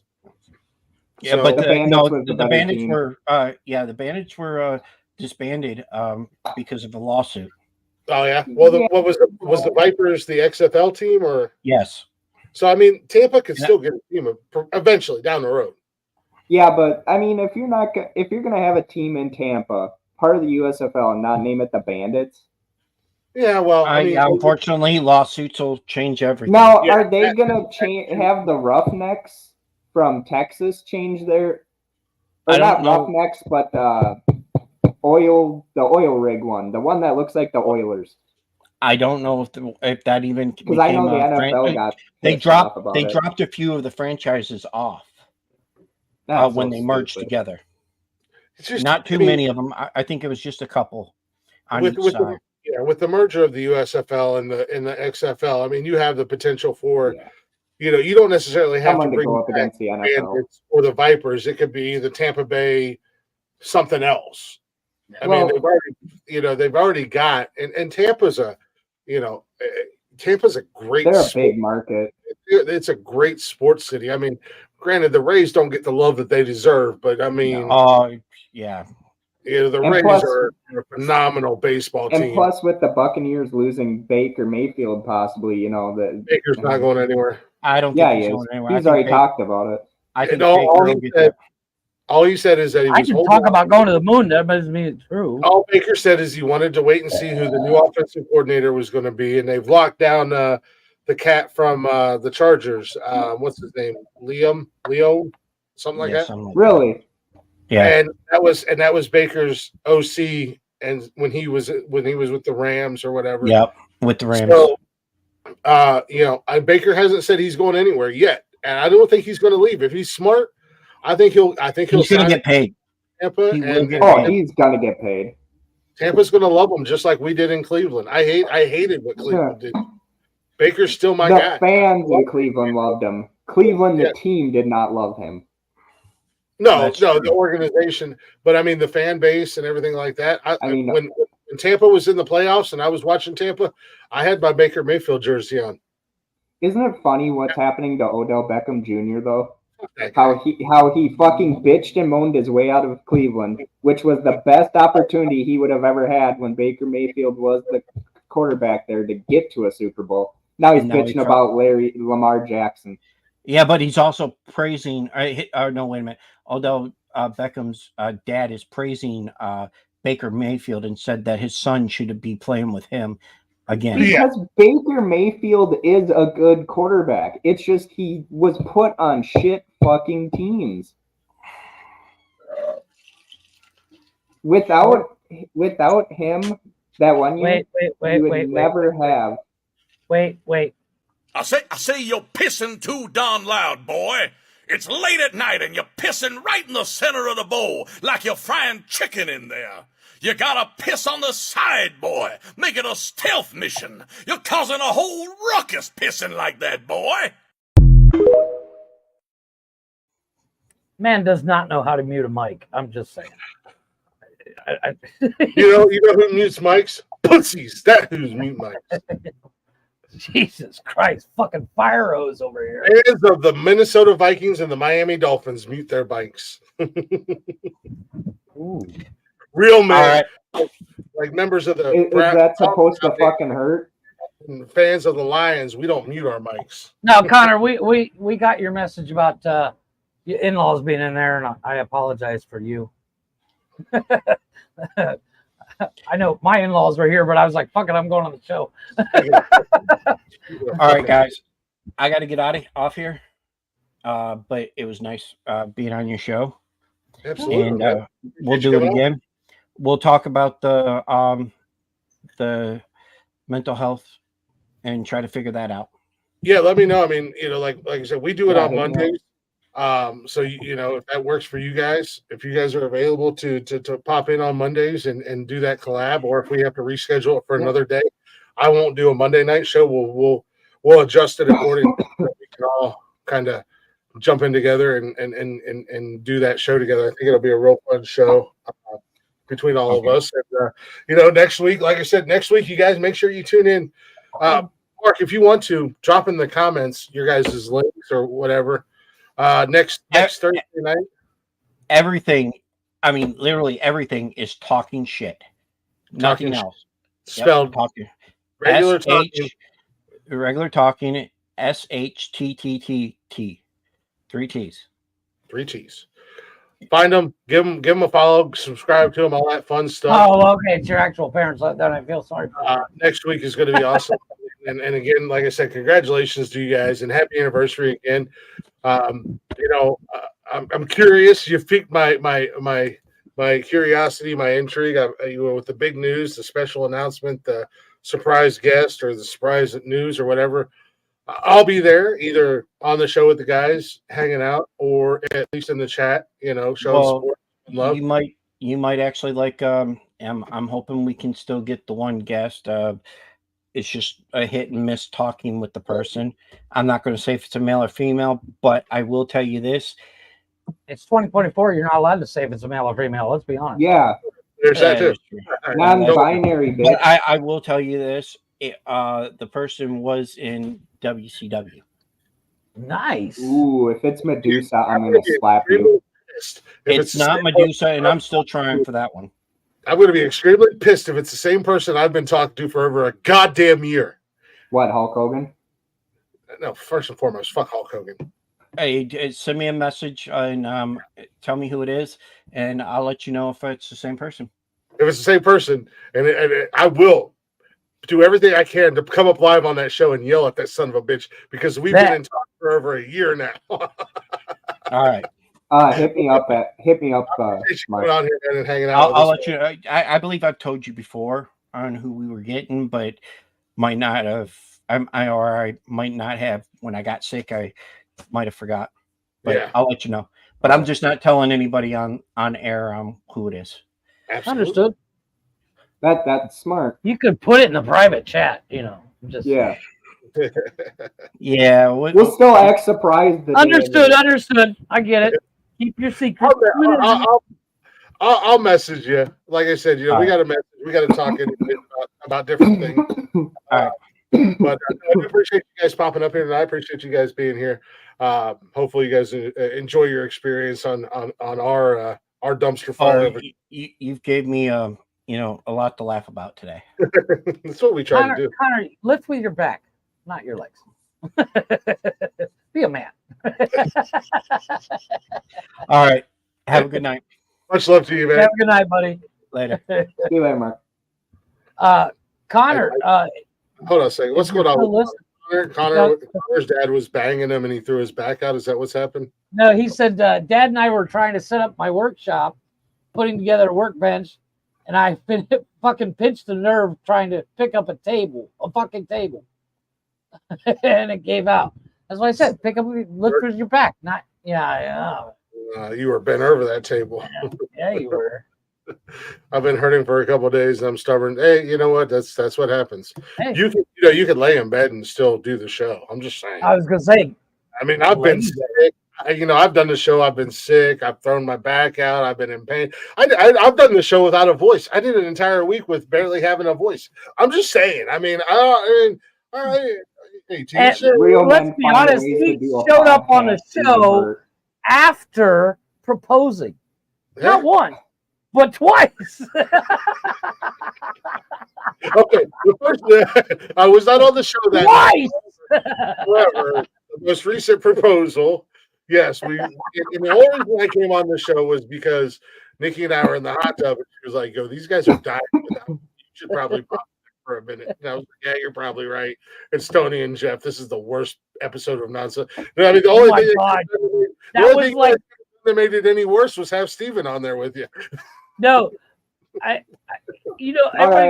Yeah,
So-
but
The Bandits
no,
was the
the
better
Bandits
team.
were the Bandits were disbanded because of a lawsuit.
Oh yeah. Well,
Yeah.
what was the Vipers the XFL team or?
Yes.
So I mean, Tampa could
Yeah.
still get a team eventually down the road.
Yeah, but I mean, if you're gonna have a team in Tampa, part of the USFL, and not name it the Bandits.
Yeah, well, I mean,
unfortunately, lawsuits will change everything.
Now,
Yeah.
are they gonna have the Roughnecks from Texas change their? Or
I
not
don't know.
Roughnecks, but the oil rig one, the one that looks like the Oilers.
I don't know if that even
Because I know the
became a
NFL got
they
pissed off
dropped
about
they
it.
dropped a few of the franchises off
That's
when
so
they merged
stupid.
together.
it's just
Not too many of them. I think it was just a couple on each side.
With the merger of the USFL and the XFL, I mean, you have the potential for,
Yeah.
you don't necessarily have
Someone
to
to
bring
go up
back
against the NFL.
Bandits or the Vipers. It could be the Tampa Bay something else. I mean, they've already got, and Tampa's Tampa's a great.
They're a big market.
It's a great sports city. I mean, granted, the Rays don't get the love that they deserve, but I mean,
yeah.
The
And
Rays
plus-
are a phenomenal baseball
And
team.
plus, with the Buccaneers losing Baker Mayfield, possibly, that
Baker's not going anywhere.
I don't
Yeah,
think
he
he's
is.
going anywhere.
He's already talked about it.
I think
And all
Baker
he
will get
said,
that.
all he said is that he
I
was
can
holding
talk
on.
about going to the moon. That doesn't mean it's true.
All Baker said is he wanted to wait and see who the new offensive coordinator was going to be, and they've locked down the cat from the Chargers. What's his name? Leo, something like that.
Something like
Really?
Yeah.
And that was Baker's OC, and when he was with the Rams or whatever.
Yep, with the Rams.
So, Baker hasn't said he's going anywhere yet, and I don't think he's going to leave. If he's smart, I think he'll
He's going
sign
to get paid.
Tampa,
He will get
Oh,
paid.
he's gonna get paid.
Tampa's going to love him just like we did in Cleveland. I hated what Cleveland did. Baker's still my
The
guy.
fans in Cleveland loved him. Cleveland, the team, did not love him.
No, the organization, but I mean the fan base and everything like that. When Tampa was in the playoffs and I was watching Tampa, I had my Baker Mayfield jersey on.
Isn't it funny what's happening to Odell Beckham Jr. though? How he fucking bitched and moaned his way out of Cleveland, which was the best opportunity he would have ever had when Baker Mayfield was the quarterback there to get to a Super Bowl. Now he's bitching about Lamar Jackson.
Yeah, but he's also praising. No, wait a minute. Although Beckham's dad is praising Baker Mayfield and said that his son should be playing with him again.
Because Baker Mayfield is a good quarterback. It's just he was put on shit fucking teams. Without him, that one year, you would never have.
Wait.
I say you're pissing too darn loud, boy. It's late at night and you're pissing right in the center of the bowl like you're frying chicken in there. You gotta piss on the side, boy. Make it a stealth mission. You're causing a whole ruckus pissing like that, boy.
Man does not know how to mute a mic. I'm just saying.
You know who mutes mics? Pussies. That's who's mute mics.
Jesus Christ, fucking fire hose over here.
Fans of the Minnesota Vikings and the Miami Dolphins mute their mics.
Ooh.
Real men, like members of the.
Is that supposed to fucking hurt?
Fans of the Lions, we don't mute our mics.
No, Connor, we got your message about your in-laws being in there, and I apologize for you. I know my in-laws were here, but I was like, fuck it, I'm going on the show.
All right, guys. I got to get off here. But it was nice being on your show.
Absolutely.
And we'll do it again. We'll talk about the mental health and try to figure that out.
Yeah, let me know. I mean, like I said, we do it on
hit me
Mondays. So if that works for you guys, if you guys are available to pop in on Mondays and do that collab, or if we have to reschedule it for another day, I won't do a Monday night show. We'll adjust it accordingly so we can all kind of jump in together and do that show together. I think it'll be a real fun show between all of us. And next week, like I said, next week, you guys make sure you tune in. Mark, if you want to, drop in the comments your guys' links or whatever. Next Thursday night.
Everything, I mean, literally everything is talking shit. Nothing else.
Spelled
talking.
regular talking.
Regular talking. SHTTT. 3 T's.
3 T's. Find them, give them a follow, subscribe to them, all that fun stuff.
Oh, okay. It's your actual parents. Then I feel sorry for you.
Next week is going to be awesome. and again, like I said, congratulations to you guys and happy anniversary again. I'm curious. You've piqued my curiosity, my intrigue. With the big news, the special announcement, the surprise guest, or the surprise news, or whatever. I'll be there, either on the show with the guys hanging out, or at least in the chat. Showing support and love.
You might actually like. I'm hoping we can still get the one guest. It's just a hit and miss talking with the person. I'm not going to say if it's a male or female, but I will tell you this.
It's 2024. You're not allowed to say if it's a male or female. Let's be honest.
Yeah.
There's that too.
Non-binary, bitch.
But I will tell you this. The person was in WCW.
Nice.
Ooh, if it's Medusa, I'm going to slap you.
It's not Medusa, and I'm still trying for that one.
I'm going to be extremely pissed if it's the same person I've been talking to for over a goddamn year.
What, Hulk Hogan?
No, first and foremost, fuck Hulk Hogan.
Hey, send me a message and tell me who it is, and I'll let you know if it's the same person.
If it's the same person, and I will do everything I can to come up live on that show and yell at that son of a bitch, because we've been in talk for over a year now.
All right.
Hit me up.
Coming out here and hanging out.
I'll let you. I believe I've told you before on who we were getting, but might not have. I might not have. When I got sick, I might have forgot. But yeah. I'll let you know. But I'm just not telling anybody on air who it is.
Absolutely.
Understood.
That's smart.
You could put it in the private chat. Just
yeah.
Yeah.
We'll still act surprised.
Understood. I get it. Keep your secret.
I'll message you. Like I said, we got to message. We got to talk about different things. But I appreciate you guys popping up here, and I appreciate you guys being here. Hopefully, you guys enjoy your experience on our dumpster fire.
You've gave me a lot to laugh about today.
That's what we try to do.
Connor, lift with your back, not your legs. Be a man.
All right. Have a good night.
Much love to you, man.
Have a good night, buddy.
Later.
See you later, Mark.
Connor.
Hold on a second. What's going on with Connor's dad was banging him and he threw his back out. Is that what's happened?
No, he said Dad and I were trying to set up my workshop, putting together a workbench, and I fucking pinched the nerve trying to pick up a fucking table. And it gave out. That's what I said. Lift with your back. Not, yeah.
You were bent over that table.
Yeah, you were.
I've been hurting for a couple of days and I'm stubborn. Hey, you know what? That's what happens.
Hey.
You could lay in bed and still do the show. I'm just saying.
I was gonna say.
I mean, I've been sick. I've done the show. I've been sick. I've thrown my back out. I've been in pain. I've done the show without a voice. I did an entire week with barely having a voice. I'm just saying. All right.
Let's be honest. He showed up on the show after proposing, not once, but twice.
Okay, the first I was not on the show that
twice.
However, the most recent proposal, yes, and the only reason I came on the show was because Nikki and I were in the hot tub, and she was like, "Yo, these guys are dying. You should probably pop for a minute." And I was like, "Yeah, you're probably right." It's Tony and Jeff. This is the worst episode of nonsense. I mean, the only thing that made it any worse was have Steven on there with you.
No, everybody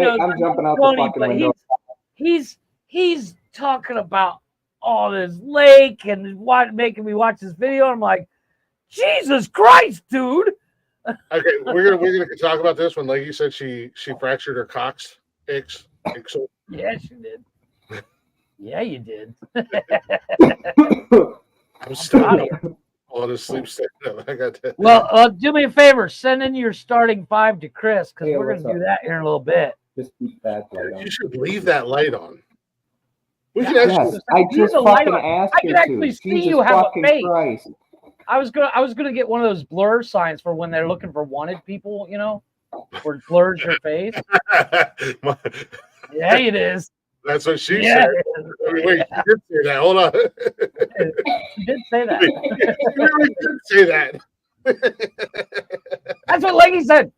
knows
I'm jumping out
Tony,
the fucking window.
He's talking about all this lake and making me watch this video. I'm like, Jesus Christ, dude.
Okay, we're gonna talk about this when, like you said, she fractured her coccyx.
Yeah, she did. Yeah, you did.
I'm still
proud of you.
falling asleep. I got to.
Well, do me a favor. Send in your starting 5 to Chris because
Hey,
we're
what's
going to do
up?
that here in a little bit.
Just keep that light on.
You should leave that light on. We can
Yes,
actually.
I
Leave
just
the light
fucking
on.
asked
I
her
can actually
to.
see
Jesus
you have a
fucking
face.
Christ.
I was gonna get one of those blur signs for when they're looking for wanted people, where it blurs your face. Yeah, it is.
That's what she
Yeah,
said. Wait, she did say that. Hold on.
she did say that.
She really did say that.
That's what Leggy said.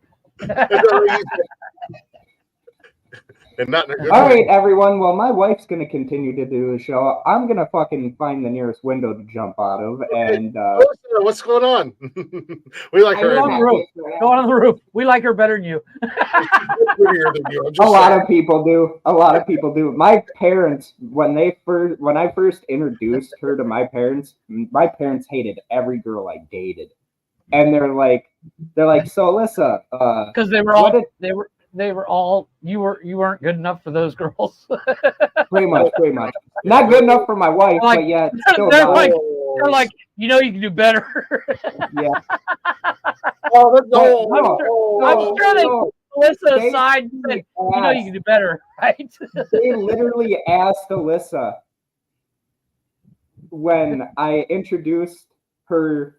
And not in a good
All
way.
right, everyone. Well, my wife's gonna continue to do the show. I'm gonna fucking find the nearest window to jump out of, and
What's going on? We like her.
Go on the roof. Go on the roof. We like her better than you.
Prettier than you. I'm
a
just
lot
saying.
of people do. A lot of people do. My parents, when I first introduced her to my parents hated every girl I dated, and they're like, so Alyssa,
Because they were all they were all you weren't good enough for those girls.
pretty much, not good enough for my wife,
Like,
but yet still
they're
not.
like, you can do better.
Yeah.
Oh, that's
I'm sure they
no.
Alyssa aside and said, you can do better, right?
They literally asked Alyssa when I introduced her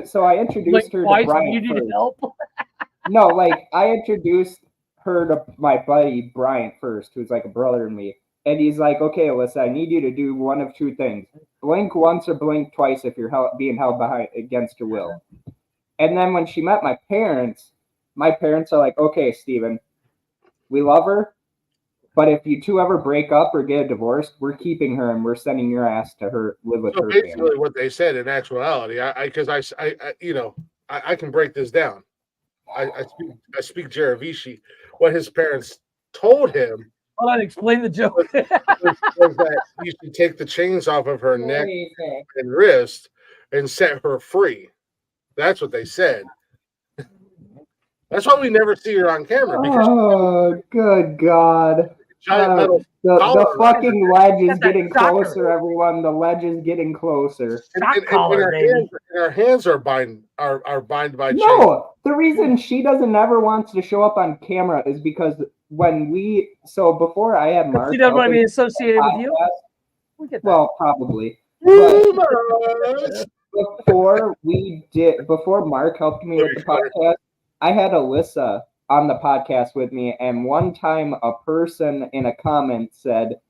so I introduced her to Brian.
You need help.
No, like I introduced her to my buddy Bryant first, who's like a brother to me. And he's like, okay, Alyssa, I need you to do one of two things. Blink once or blink twice if you're being held behind against your will. And then when she met my parents are like, okay, Steven, we love her, but if you two ever break up or get a divorce, we're keeping her and we're sending your ass to her live with
So
her
basically,
family.
what they said in actuality, I can break this down. I speak Jaravishi. What his parents told him
Hold on, explain the joke.
was that you should take the chains off of her neck and wrist and set her free. That's what they said. That's why we never see her on camera. Because
Oh, good God.
giant metal
The fucking ledge is getting closer, everyone. The ledge is getting closer.
and our hands are bind by chains.
No, the reason she doesn't ever wants to show up on camera is because before I had Mark,
She doesn't want to be associated with you.
We get that. Well, probably. But before Mark helped me with the podcast, I had Alyssa on the podcast with me, and one time a person in a comment said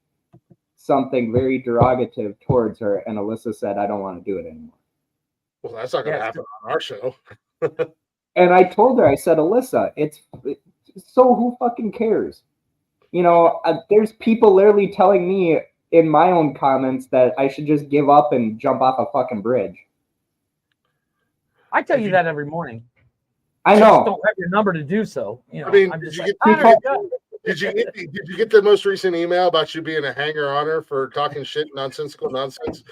something very derogative towards her, and Alyssa said, I don't want to do it anymore.
Well, that's not going to happen on our show.
And I told her, I said, Alyssa, so who fucking cares? There's people literally telling me in my own comments that I should just give up and jump off a fucking bridge.
I tell you that every morning.
I know.
I just don't have your number to do so.
I mean,
I'm
did
just
you
like,
get the most recent email about you being a hanger on her for talking shit, nonsensical nonsense?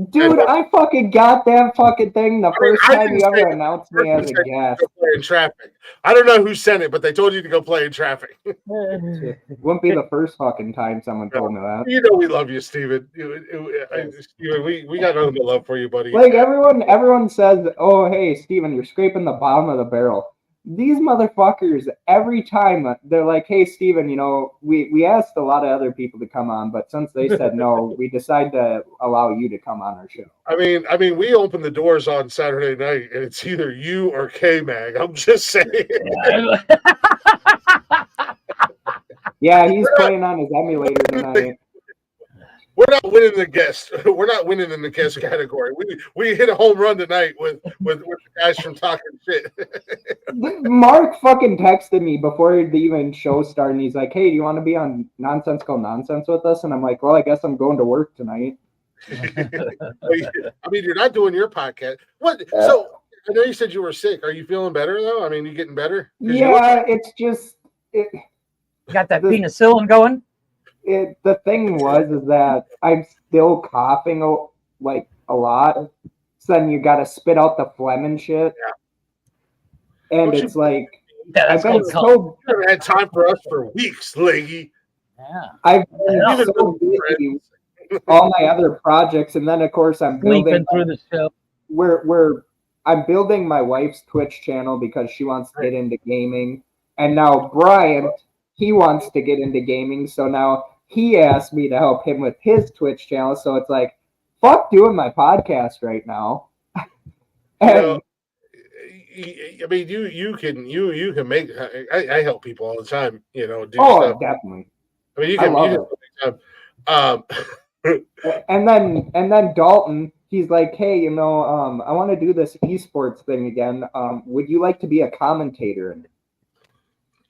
Dude, I fucking got that fucking thing the first time you ever announced me as a guest.
Go play in traffic. I don't know who sent it, but they told you to go play in traffic.
Wouldn't be the first fucking time someone told me that.
You know we love you, Steven. Steven, we got nothing but love for you, buddy.
Like everyone says, oh hey Steven, you're scraping the bottom of the barrel. These motherfuckers, every time they're like, hey Steven, we asked a lot of other people to come on, but since they said no, we decided to allow you to come on our show.
I mean, we open the doors on Saturday night, and it's either you or K-Mag. I'm just saying.
Yeah, he's playing on his emulator tonight.
We're not winning the guest. We're not winning in the guest category. We hit a home run tonight with the guys from Talking Shit.
Mark fucking texted me before the even show started, and he's like, hey, do you want to be on Nonsensical Nonsense with us? And I'm like, well, I guess I'm going to work tonight.
I mean, you're not doing your podcast. What? So I know you said you were sick. Are you feeling better though? I mean, you getting better?
Yeah, it's just
got that penicillin going.
The thing is that I'm still coughing like a lot. So then you got to spit out the phlegm and shit. Yeah. And it's like I've been
you haven't had time for us for weeks, Leggy.
Yeah.
I've been so busy. all my other projects, and then of course I'm building
Sleeping through the show.
I'm building my wife's Twitch channel because she wants to get into gaming, and now Bryant, he wants to get into gaming, so now he asked me to help him with his Twitch channel. So it's like, fuck doing my podcast right now.
And, I mean, you can make. I help people all the time. Do stuff.
Definitely.
I mean, you can.
And then Dalton, he's like, hey, I want to do this esports thing again. Would you like to be a commentator?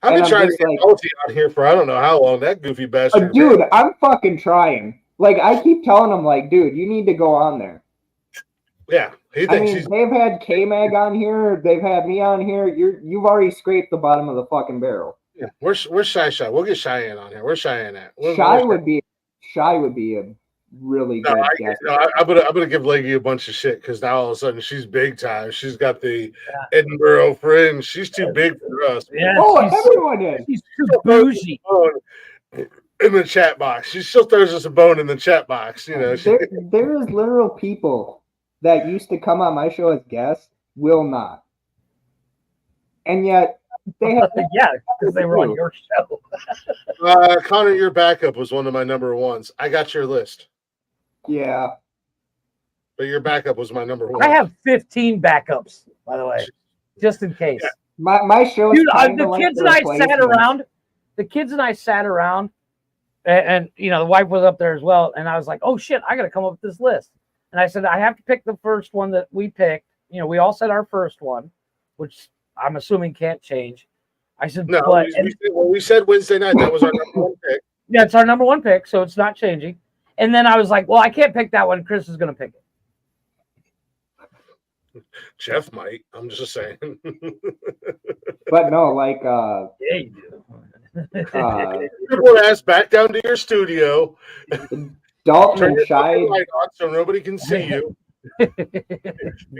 I've been trying to get Dalton out here for I don't know how long. That goofy bastard.
Dude, I'm fucking trying. Like, I keep telling him, like, dude, you need to go on there.
Yeah,
they've had K-Mag on here. They've had me on here. You've already scraped the bottom of the fucking barrel.
Yeah, where's Shy? We'll get Cheyenne on here. Where's Cheyenne at?
Shy would be a really good guest.
I'm gonna give Leggy a bunch of shit because now all of a sudden she's big time. She's got the Edinburgh Fringe. She's too big for us.
Yeah,
everyone is.
She's too bougie.
In the chat box, she still throws us a bone in the chat box.
There is literal people that used to come on my show as guests will not, and yet they have
because they were on your show.
Connor, your backup was one of my number ones. I got your list.
Yeah,
but your backup was my number one.
I have 15 backups, by the way, just in case.
Yeah.
My show,
dude. The kids and I sat around. The kids and I sat around, and the wife was up there as well. And I was like, "Oh shit, I got to come up with this list." And I said, "I have to pick the first one that we picked." We all said our first one, which I'm assuming can't change. I said,
"No."
But,
we said Wednesday night. That was our number one pick.
Yeah, it's our number one pick, so it's not changing. And then I was like, "Well, I can't pick that one. Chris is going to pick
it." Jeff might. I'm just saying.
But no, like,
yeah, you do.
People ass back down to your studio.
Dalton and Shy,
light on so nobody can see you.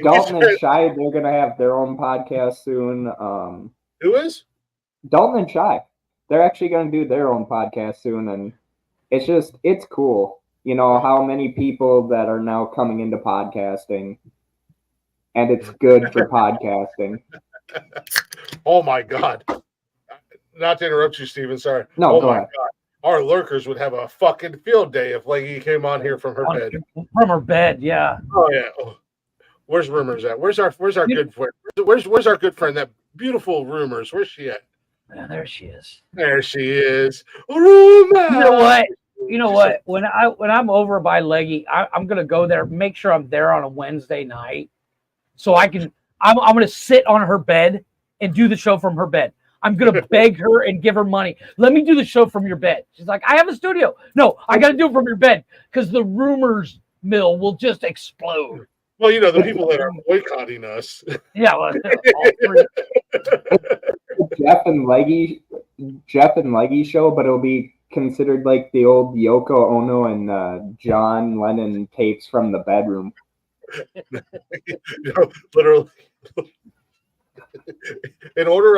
Dalton and Shy, they're gonna have their own podcast soon.
Who is?
Dalton and Shy. They're actually gonna do their own podcast soon, and it's cool. How many people that are now coming into podcasting, and it's good for podcasting.
Oh my God. Not to interrupt you, Steven. Sorry.
No,
go ahead. God. Our lurkers would have a fucking field day if Leggy came on here from her bed.
From her bed, yeah.
Oh yeah. Oh. Where's Rumors at? Where's our good friend? Where's our good friend? That beautiful Rumors. Where's she at?
Yeah, there she is.
There she is. Rumors.
You know what? When I'm over by Leggy, I'm gonna go there. Make sure I'm there on a Wednesday night, so I'm gonna sit on her bed and do the show from her bed. I'm going to beg her and give her money. Let me do the show from your bed. She's like, I have a studio. No, I got to do it from your bed because the Rumors mill will just explode.
Well, the people that are boycotting us.
Yeah. Well,
Jeff and Leggy show, but it'll be considered like the old Yoko Ono and John Lennon tapes from the bedroom.
Literally. In order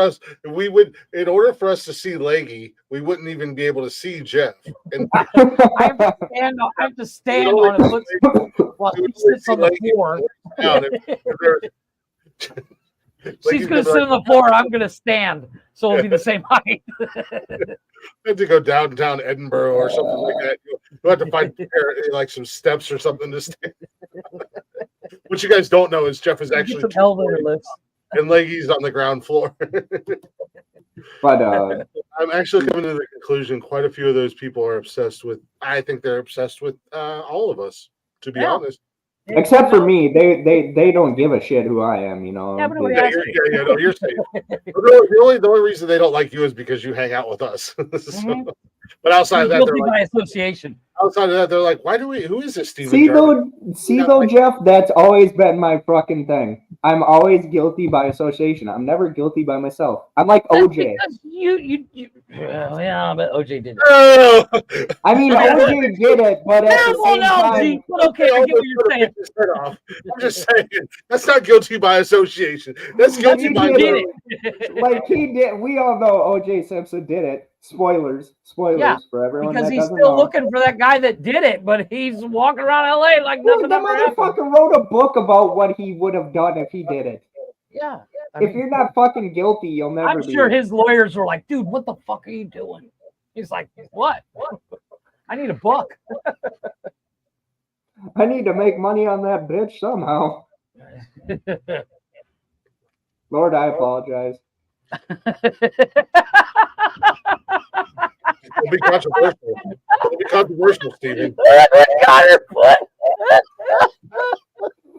for us to see Leggy, we wouldn't even be able to see Jeff. And
I have to stand on a foot while he sits on the floor. She's going to sit on the floor. I'm going to stand, so it'll be the same height.
I have to go downtown Edinburgh or something like that. You'll have to find like some steps or something to stand. What you guys don't know is Jeff is actually
some elevator lifts.
And Leggy's on the ground floor.
But
I'm actually coming to the conclusion quite a few of those people are obsessed with. I think they're obsessed with all of us, to be honest.
Except for me, they don't give a shit who I am,
Yeah, but
no, you're safe. The only reason they don't like you is because you hang out with us. But outside of that,
they're like, by association.
Outside of that, they're like, who is this Steven?
See though, Jeff, that's always been my fucking thing. I'm always guilty by association. I'm never guilty by myself. I'm like OJ.
Yeah, but OJ did it.
Oh.
I mean, OJ did it, but at the same time,
but okay, I get what you're saying.
I'm just saying that's not guilty by association. That's guilty by
like he did. We all know OJ Simpson did it. Spoilers
Yeah,
for everyone
because
that
he's
doesn't
still
know.
looking for that guy that did it, but he's walking around LA like
Dude,
nothing
the
ever happened.
motherfucker wrote a book about what he would have done if he did it.
Yeah.
If you're not fucking guilty, you'll never
I'm
be.
sure his lawyers were like, dude, what the fuck are you doing? He's like, what? I need a book.
I need to make money on that bitch somehow. Lord, I apologize.
It'll be controversial. It'll be controversial, Steven.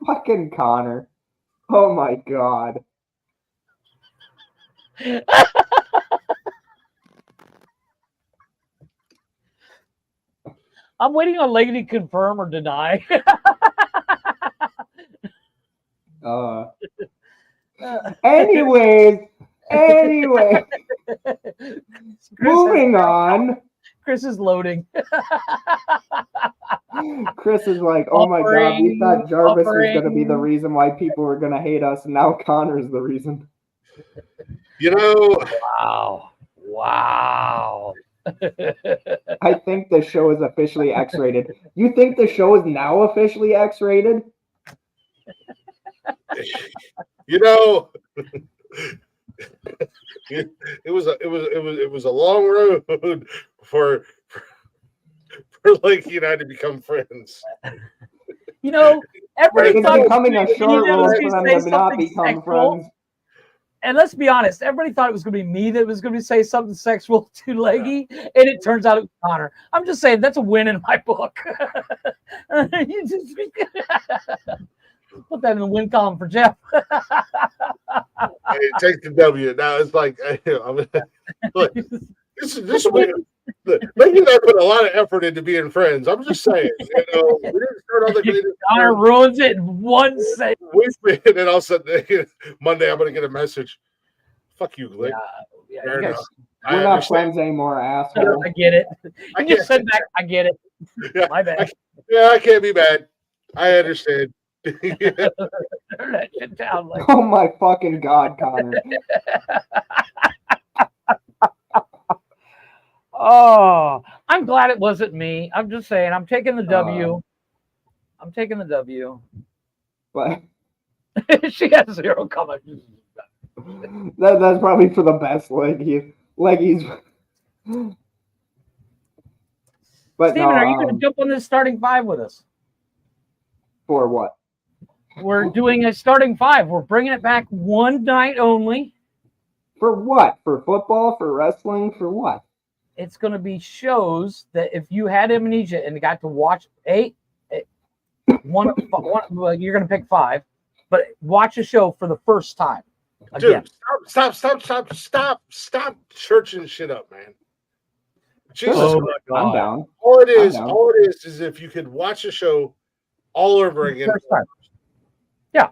Fucking Connor. Oh my god.
I'm waiting on Lady to confirm or deny.
Anyways, moving on.
Chris is loading.
Chris is like, oh my god, we thought Jarvis was going to be the reason why people were going to hate us, and now Connor's the reason.
You know.
Wow.
I think the show is officially X-rated. You think the show is now officially X-rated?
You know, it was a long road for Lake United to become friends.
You know, everybody thought
becoming a short road for them to not become friends.
And let's be honest, everybody thought it was going to be me that was going to say something sexual to Leggy, and it turns out it was Connor. I'm just saying that's a win in my book. You just put that in the win column for Jeff.
Hey, take the W. Now it's like, look, this way. Leggy and I put a lot of effort into being friends. I'm just saying, we didn't start on the greatest.
Connor ruins it in one second.
And then all of a sudden, Monday, I'm going to get a message. Fuck you, Glick.
Yeah,
Fair enough.
We're not friends anymore, asshole.
I get it. You just said back, I get it.
Yeah,
my bad.
I can't be mad. I understand.
Turn that shit down. Like,
oh my fucking god, Connor.
Oh, I'm glad it wasn't me. I'm just saying, I'm taking the W. I'm taking the W.
But
she has 0 comments.
That's probably for the best, Leggy's. But
Steven, are you going to jump on this starting 5 with us?
For what?
We're doing a starting 5. We're bringing it back one night only.
For what? For football? For wrestling? For what?
It's going to be shows that if you had amnesia and got to watch one, well, you're going to pick 5, but watch a show for the first time. Again.
Dude, stop churching shit up, man. Jesus,
oh my God. I'm down.
All it is if you could watch a show all over again.
First time. Yeah,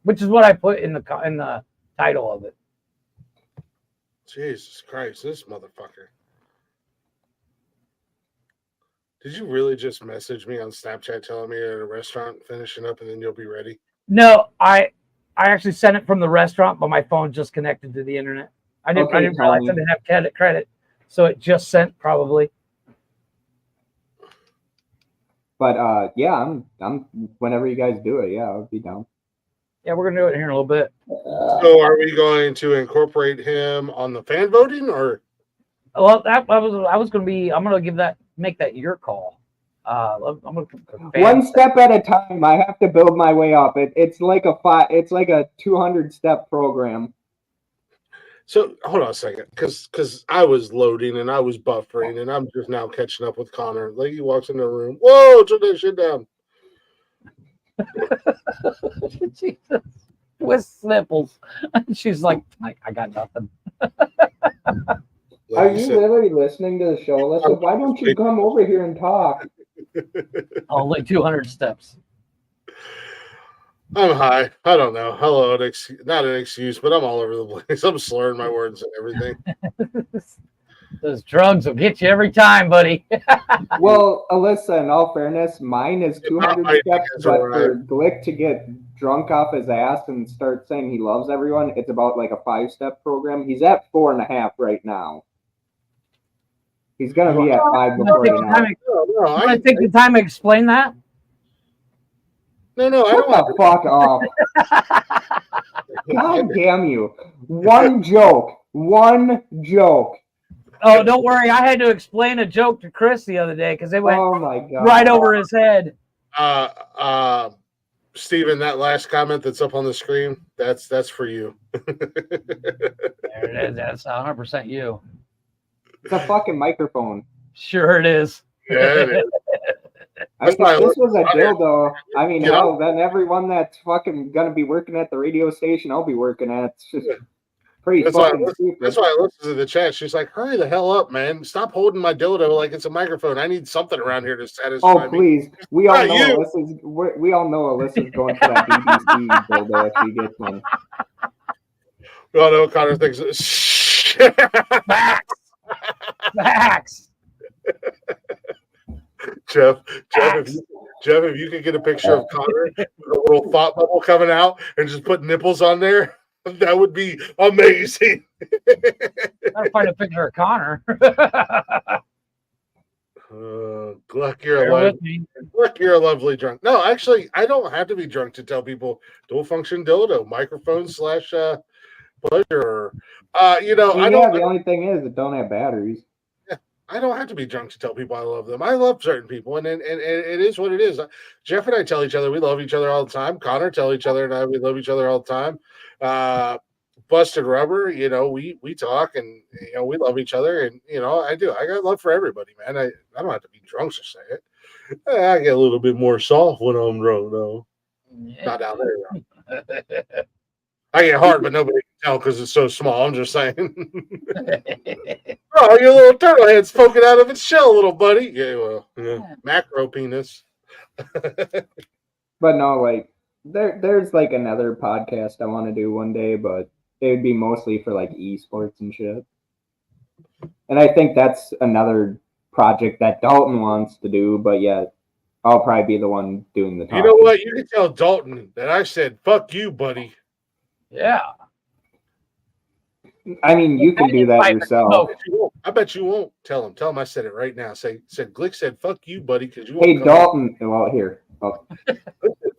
which is what I put in the title of it.
Jesus Christ, this motherfucker. Did you really just message me on Snapchat telling me you're at a restaurant finishing up and then you'll be ready?
No, I actually sent it from the restaurant, but my phone just connected to the internet. I didn't realize I didn't have credit, so it just sent probably.
But yeah, I'm whenever you guys do it, yeah, I'll be down.
Yeah, we're gonna do it here in a little bit.
So are we going to incorporate him on the fan voting or?
Well, I'm gonna make that your call.
One step at a time. I have to build my way up. It's like a 200-step program.
So hold on a second, because I was loading and I was buffering and I'm just now catching up with Connor. Lady walks in the room. Whoa, turn that shit down.
Jesus. With snipples. She's like, I got nothing.
Are you literally listening to the show, Alyssa? Why don't you come over here and talk?
Only 200 steps.
I'm high. I don't know. Hello, not an excuse, but I'm all over the place. I'm slurring my words and everything.
Those drugs will get you every time, buddy.
Well, Alyssa, in all fairness, mine is 200 steps, but for Glick to get drunk off his ass and start saying he loves everyone, it's about like a 5-step program. He's at 4.5 right now. He's gonna be at 5
You
before
want
you
to
know.
take the time to explain that?
No, I
Shut
don't.
the fuck up! God damn you! One joke.
Oh, don't worry. I had to explain a joke to Chris the other day because it went
Oh my god!
right over his head.
Steven, that last comment that's up on the screen, that's for you.
There it is. That's 100% you.
It's a fucking microphone.
Sure it is.
Yeah, it is.
I mean, if this was a dildo, I mean,
You know?
hell, then everyone that's fucking gonna be working at the radio station I'll be working at, it's just pretty
That's why,
fucking stupid.
that's why I listened to the chat. She's like, hurry the hell up, man. Stop holding my dildo like it's a microphone. I need something around here to satisfy
Oh,
me.
please. We all
Not
know
you.
we all know Alyssa's going for that BBC dildo if she gets one.
We all know Connor thinks
Facts.
Jeff, if you could get a picture of Connor with a little thought bubble coming out and just put nipples on there, that would be amazing.
Gotta find a picture of Connor.
Gluck, you're a lovely drunk. No, actually, I don't have to be drunk to tell people dual function dildo, microphone / pleasure.
The only thing is it don't have batteries.
I don't have to be drunk to tell people I love them. I love certain people, and it is what it is. Jeff and I tell each other we love each other all the time. Connor tell each other and I we love each other all the time. Busted Rubber, we talk and we love each other, and I do. I got love for everybody, man. I don't have to be drunk to say it. I get a little bit more soft when I'm drunk, though. Yeah. Not down there. I get hard, but nobody can tell because it's so small. I'm just saying. Oh, your little turtle head's poking out of its shell, little buddy. Yeah, well, macro penis.
But no, like there's like another podcast I want to do one day, but it would be mostly for like esports and shit. And I think that's another project that Dalton wants to do, but yeah, I'll probably be the one doing the talking.
You know what? You can tell Dalton that I said, "Fuck you, buddy."
Yeah.
I mean, you can do that yourself.
I bet you won't. Tell him I said it right now. Said Glick said, "Fuck you, buddy," because you.
Hey, Dalton. Well, here. Oh.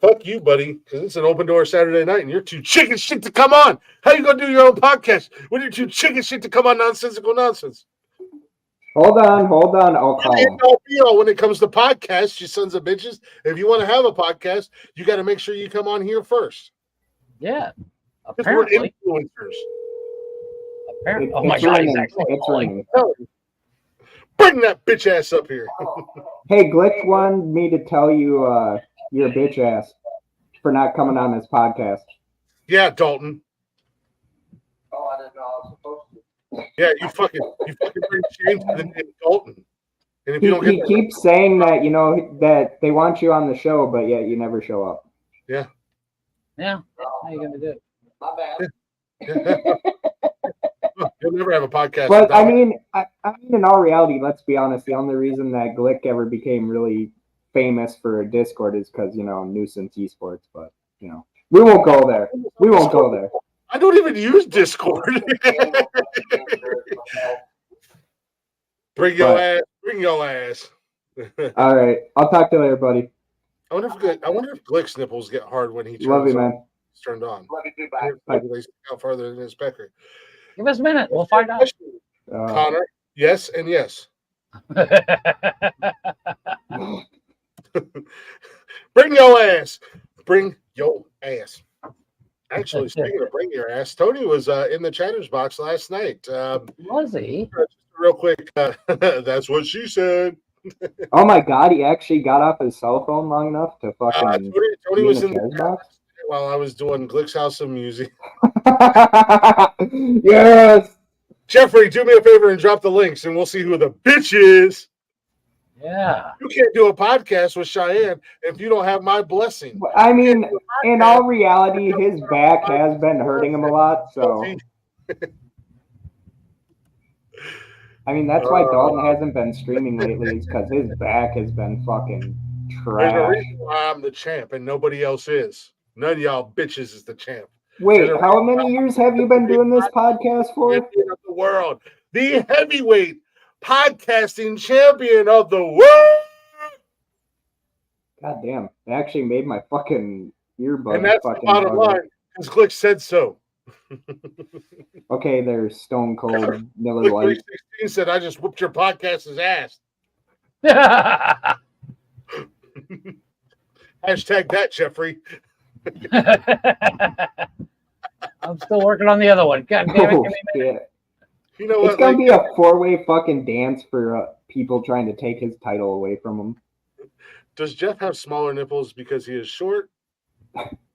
Fuck you, buddy, because it's an open door Saturday night, and you're too chicken shit to come on. How you gonna do your own podcast when you're too chicken shit to come on Nonsensical Nonsense?
Hold on. I'll call him.
When it comes to podcasts, you sons of bitches, if you want to have a podcast, you got to make sure you come on here first.
Yeah.
Apparently. We're influencers.
Oh my God, he's actually
ringing.
Bring that bitch ass up here.
Hey, Glick wanted me to tell you you're a bitch ass for not coming on this podcast.
Yeah, Dalton.
Oh, I didn't know I was supposed to.
Yeah, you fucking bring shame to the name Dalton. And if
he keeps saying that that they want you on the show, but yet you never show up.
Yeah.
Yeah. How you gonna do it?
My bad.
Yeah. You'll never have a podcast.
But I mean, in all reality, let's be honest. The only reason that Glick ever became really famous for Discord is because Nuisance Esports. But we won't go there. We won't go there.
I don't even use Discord. Bring your ass.
All right, I'll talk to you later, buddy.
I wonder if Glick's nipples get hard when he
love you, man.
Turned on.
Love you too. Bye.
Maybe they stick out farther than his pecker.
Give us a minute. We'll find out.
Connor, yes and yes. Bring your ass. Bring your ass. Actually, speaking of bring your ass, Tony was in the chatter's box last night.
Was he?
Real quick, that's what she said.
Oh my God, he actually got off his cell phone long enough to fucking.
Tony was in the box while I was doing Glick's House of Music.
Yes.
Jeffrey, do me a favor and drop the links, and we'll see who the bitch is.
Yeah.
You can't do a podcast with Cheyenne if you don't have my blessing.
I mean, in all reality, his back has been hurting him a lot, so. I mean, that's why Dalton hasn't been streaming lately, is because his back has been fucking trash.
There's a reason why I'm the champ and nobody else is. None of y'all bitches is the champ.
Wait, how many years have you been doing this podcast for?
The world. The heavyweight podcasting champion of the world.
God damn. It actually made my fucking earbuds
And that's
fucking
the bottom
bugger.
line, because Glick said so.
Okay, there's Stone Cold Miller
Glick
Lite.
316 said, I just whooped your podcast's ass. Hashtag that, Jeffrey.
I'm still working on the other one. God damn it.
Oh,
Give me a minute.
shit.
You know
It's
what?
gonna be a four-way fucking dance for people trying to take his title away from him.
Does Jeff have smaller nipples because he is short,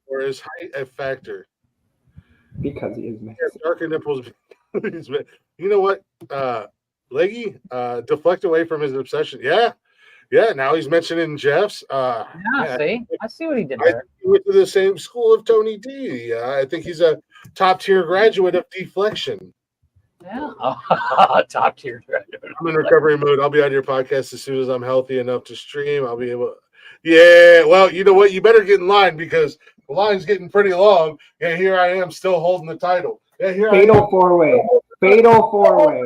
or is height a factor?
Because he is
He
Mexican.
has darker nipples. You know what? Leggy, deflect away from his obsession. Yeah. Now he's mentioning Jeff's.
See? I see what he did
I
there.
think he went to the same school of Tony D. I think he's a top tier graduate of deflection.
Yeah. Top tier.
I'm in recovery mode. I'll be on your podcast as soon as I'm healthy enough to stream. I'll be able. Yeah, well, you know what? You better get in line because the line's getting pretty long. Yeah, here I am still holding the title. Yeah, here
Fatal
I am.
four-way. Fatal four-way.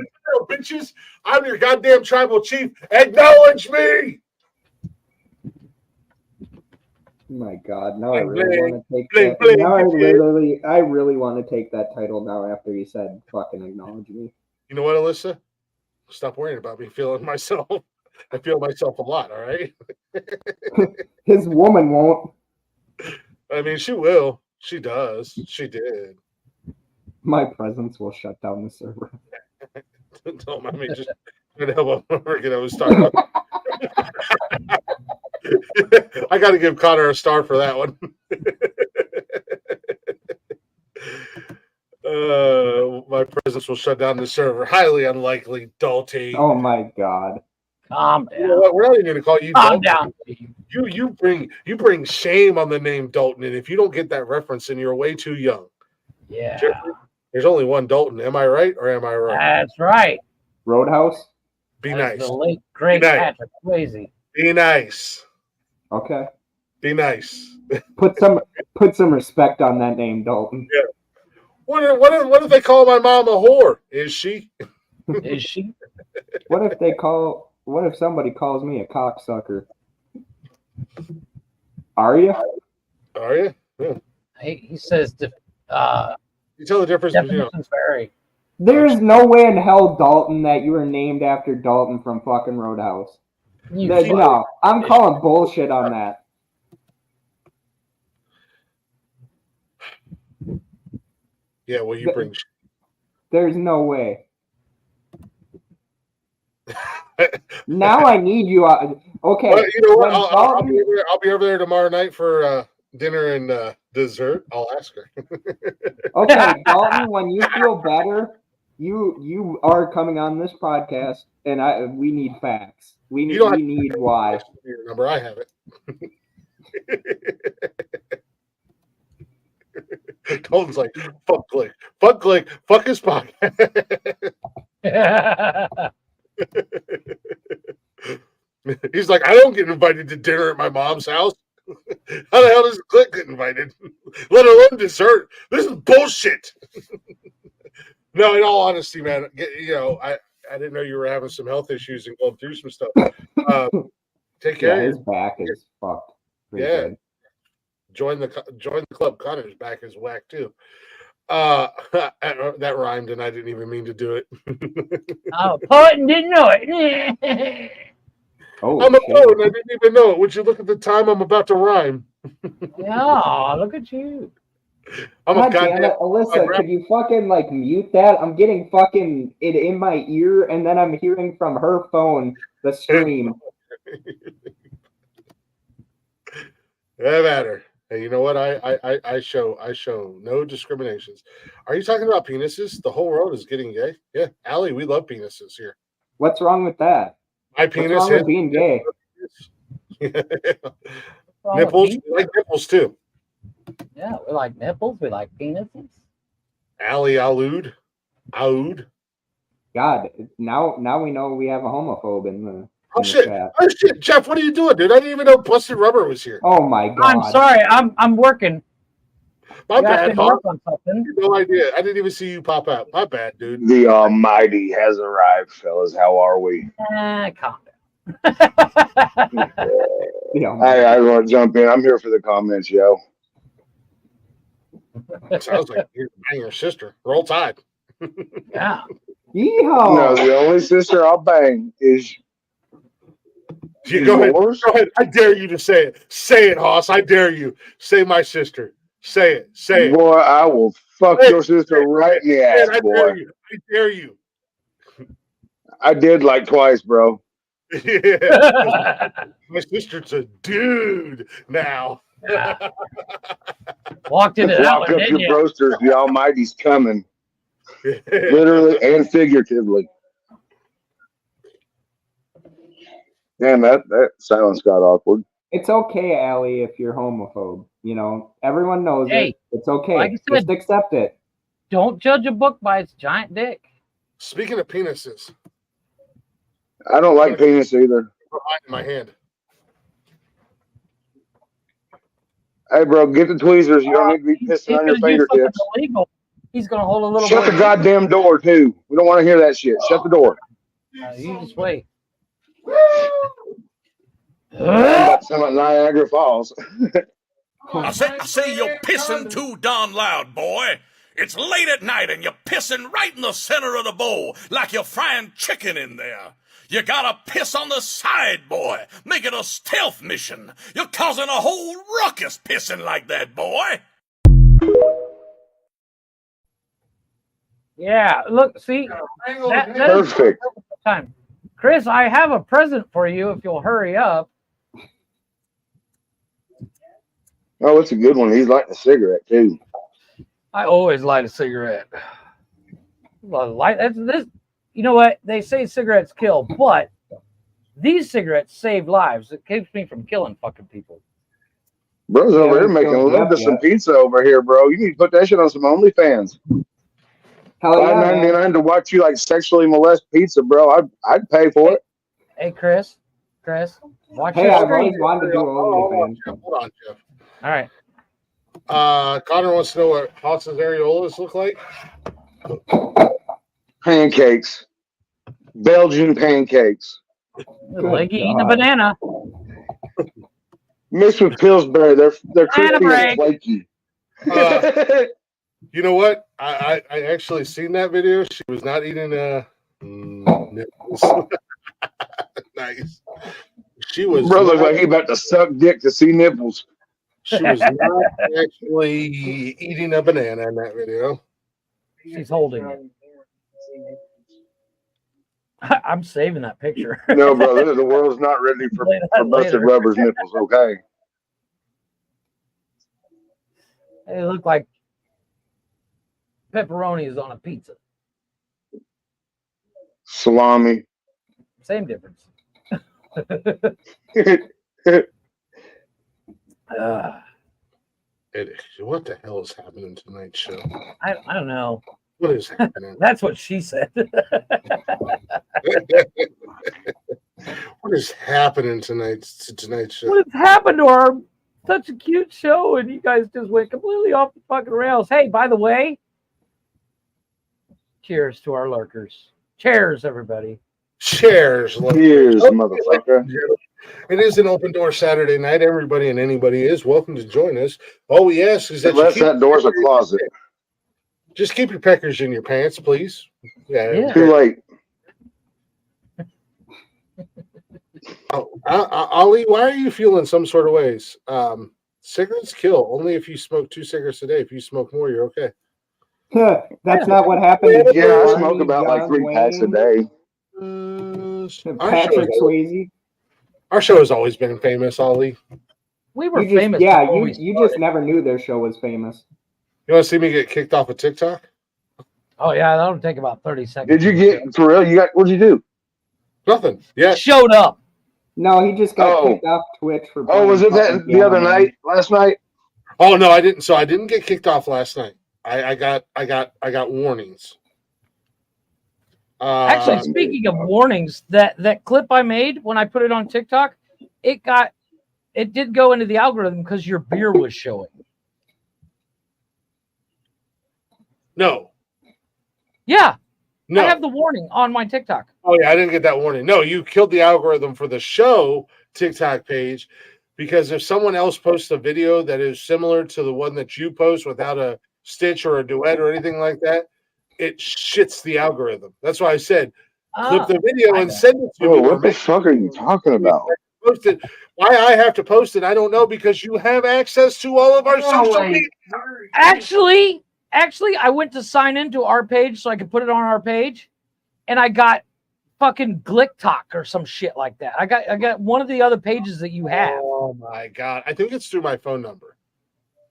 Bitches, I'm your goddamn tribal chief. Acknowledge me.
Oh my God! Now I
Bling,
really
bling,
want to take
bling,
that.
bling,
Now
bling.
I really want to take that title now. After you said fucking acknowledge me.
You know what, Alyssa? Stop worrying about me feeling myself. I feel myself a lot. All right.
His woman won't.
I mean, she will. She does. She did.
My presence will shut down the server.
Don't mind me. Just trying to help him work it. I was talking about. I got to give Connor a star for that one. My presence will shut down the server. Highly unlikely, Dalty.
Oh my God!
Calm down.
You know what? We're not even going to call you
Calm
Dalton.
down.
You bring shame on the name Dalton, and if you don't get that reference, then you're way too young.
Yeah.
Jeffrey, there's only one Dalton. Am I right or am I right?
That's right.
Roadhouse.
Be
That's
nice.
the late great
Be nice.
Patrick Swayze.
Be nice.
Okay.
Be nice.
Put some respect on that name, Dalton.
Yeah. What if they call my mom a whore? Is she?
Is she?
What if somebody calls me a cocksucker? Are you?
Are you? Yeah.
He says
You tell the difference between
definitions vary.
There's no way in hell, Dalton, that you were named after Dalton from fucking Roadhouse. No, I'm calling bullshit on that.
Yeah, well, you bring.
There's no way. Now I need you. Okay.
Well, you know what? I'll be over there tomorrow night for dinner and dessert. I'll ask her.
Okay, Dalton. When you feel better, you are coming on this podcast, and we need facts. We need why.
Your number, I have it. Dalton's like, fuck Glick, fuck his podcast. He's like, I don't get invited to dinner at my mom's house. How the hell does Glick get invited? Let alone dessert. This is bullshit. No, in all honesty, man, I didn't know you were having some health issues and going through some stuff. Take care.
Yeah, his back is fucked.
Yeah.
Good.
Join the club. Connor's back is whack too. That rhymed, and I didn't even mean to do it.
Oh, poet and didn't know it.
Oh,
I'm a poet, and I didn't even know it. Would you look at the time I'm about to rhyme?
Yeah, look at you.
God damn it, Alyssa, could you fucking mute that? I'm getting fucking it in my ear, and then I'm hearing from her phone the stream.
No matter. Hey, you know what? I show no discriminations. Are you talking about penises? The whole world is getting gay. Yeah, Allie, we love penises here.
What's wrong with that?
My penis.
What's wrong with being gay?
Nipples. We like nipples too.
Yeah, we like nipples. We like penises.
Allie, Aoud.
God, now we know we have a homophobe in the.
Oh shit! Jeff, what are you doing, dude? I didn't even know Busted Rubber was here.
Oh my God!
I'm sorry. I'm working.
My bad, Hawk.
On something.
No idea. I didn't even see you pop out. My bad, dude.
The Almighty has arrived, fellas. How are we?
Calm down.
I want to jump in. I'm here for the comments, yo.
Sounds like you're banging your sister. Roll Tide.
Yeah.
Yeehaw.
No, the only sister I'll bang is
Go ahead. Go ahead. I dare you to say it. Say it, Hoss. I dare you. Say my sister. Say it. Say it.
Boy, I will fuck your sister right in the ass,
I
boy.
dare you. I dare you.
I did like twice, bro.
Yeah. My sister's a dude now.
Walked into that
Walk
one,
up
didn't
your
you?
broasters. The Almighty's coming. Literally and figuratively. Damn, that silence got awkward.
It's okay, Allie, if you're homophobe. You know, everyone knows it. It's okay.
Like I said,
just accept it.
Don't judge a book by its giant dick.
Speaking of penises,
I don't like penis either.
in my hand.
Hey, bro, get the tweezers. You don't need to be pissing on your fingertips.
Illegal. He's gonna hold a little.
Shut the goddamn door, too. We don't want to hear that shit. Shut the door.
You just wait.
That's some at Niagara Falls.
I say you're pissing too darn loud, boy. It's late at night and you're pissing right in the center of the bowl like you're frying chicken in there. You gotta piss on the side, boy. Make it a stealth mission. You're causing a whole ruckus pissing like that, boy.
Yeah, look, see, that is
perfect.
Time, Chris. I have a present for you if you'll hurry up.
Oh, it's a good one. He's lighting a cigarette too.
I always light a cigarette. This, you know what? They say cigarettes kill, but these cigarettes save lives. It keeps me from killing fucking people.
Bro's over here making a little bit of some pizza over here, bro. You need to put that shit on some OnlyFans. $5.99 to watch you like sexually molest pizza, bro. I'd pay for it.
Hey, Chris, watch
Hey,
your
I've
screen.
always wanted to do OnlyFans.
Hold on, Jeff.
All right.
Connor wants to know what Hoss's areolas look like.
Pancakes. Belgian pancakes.
Leggy eating a banana.
Mixed with Pillsbury. They're crispy and flaky.
You know what? I actually seen that video. She was not eating nipples. Nice. She was.
Bro looked like he about to suck dick to see nipples.
She was not actually eating a banana in that video.
She's holding it. I'm saving that picture.
No, brother, the world's not ready for busted rubber's nipples, okay?
They look like pepperonis on a pizza.
Salami.
Same difference.
What the hell is happening tonight's show?
I don't know.
What is happening?
That's what she said.
What is happening tonight's show?
What has happened to our such a cute show, and you guys just went completely off the fucking rails? Hey, by the way, cheers to our lurkers. Cheers, everybody.
Cheers,
cheers, motherfucker.
It is an open door Saturday night. Everybody and anybody is welcome to join us. All we ask is that
that door's a closet.
Just keep your peckers in your pants, please. Yeah.
Too late.
Ollie, why are you feeling some sort of ways? Cigarettes kill only if you smoke 2 cigarettes a day. If you smoke more, you're okay.
That's not what happened.
Yeah, I smoke about like 3 packs a day.
Patrick Swayze.
Our show has always been famous, Ollie.
We were
famous. Yeah, you just never knew their show was famous.
You want to see me get kicked off of TikTok?
Oh yeah, that'll take about 30 seconds.
Did you get for real? What'd you do?
Nothing. Yeah.
Showed up.
No, he just got kicked off Twitch for.
Was it that the other night? Last night?
Oh no, I didn't. So I didn't get kicked off last night. I got warnings.
Actually, speaking of warnings, that clip I made when I put it on TikTok, it did go into the algorithm because your beer was showing.
No.
Yeah.
No.
I have the warning on my TikTok.
Oh, yeah, I didn't get that warning. No, you killed the algorithm for the show TikTok page because if someone else posts a video that is similar to the one that you post without a stitch or a duet or anything like that, it shits the algorithm. That's why I said clip the video and send it to me.
What the fuck are you talking about?
Posted. Why I have to post it, I don't know, because you have access to all of our social media.
Actually, I went to sign into our page so I could put it on our page, and I got fucking GlickTalk or some shit like that. I got one of the other pages that you have.
Oh my god! I think it's through my phone number.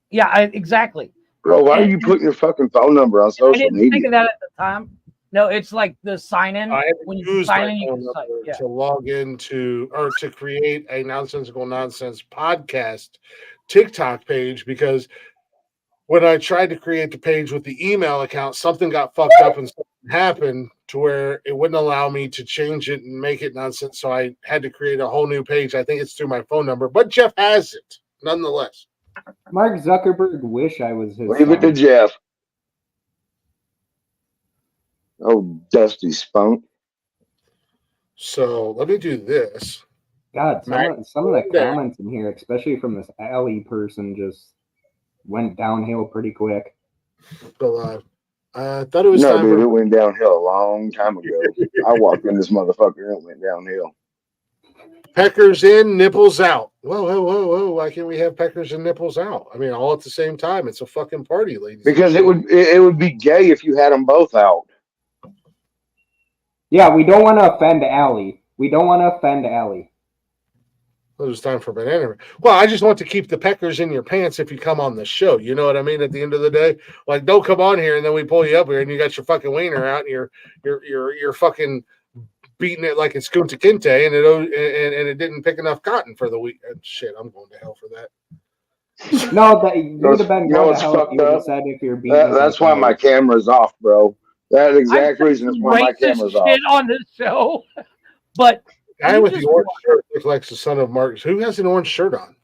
Yeah, exactly.
Bro, why are you putting your fucking phone number on social
I didn't
media?
think of that at the time. No, it's like the sign in.
I had
When
to
you
use
sign
my
in, you
phone
can sign.
number
Yeah.
to log into or to create a Nonsensical Nonsense podcast TikTok page because when I tried to create the page with the email account, something got fucked up and something happened to where it wouldn't allow me to change it and make it nonsense. So I had to create a whole new page. I think it's through my phone number, but Jeff has it nonetheless.
Mark Zuckerberg wish I was his
Leave it to
son.
Jeff. Oh, dusty spunk.
So let me do this.
God, some of the comments in here, especially from this alley person, just went downhill pretty quick.
Go live. I thought it was
No,
time
dude,
for
it went downhill a long time ago. I walked in this motherfucker and it went downhill.
peckers in, nipples out. Whoa. Why can't we have peckers and nipples out? I mean, all at the same time. It's a fucking party, ladies.
Because it would be gay if you had them both out.
Yeah, we don't want to offend Allie.
Well, it was time for banana. Well, I just want to keep the peckers in your pants if you come on the show. You know what I mean? At the end of the day, like, don't come on here and then we pull you up here and you got your fucking wiener out and you're fucking beating it like it's Kunta Kinte and it didn't pick enough cotton for the week. Shit, I'm going to hell for that.
No, you would have been going to hell if you would have
up?
said if you're beating.
That's why my camera's off, bro. That exact reason is why my camera's off.
Shit on this show, but
guy with the orange shirt looks like the son of Marcus. Who has an orange shirt on?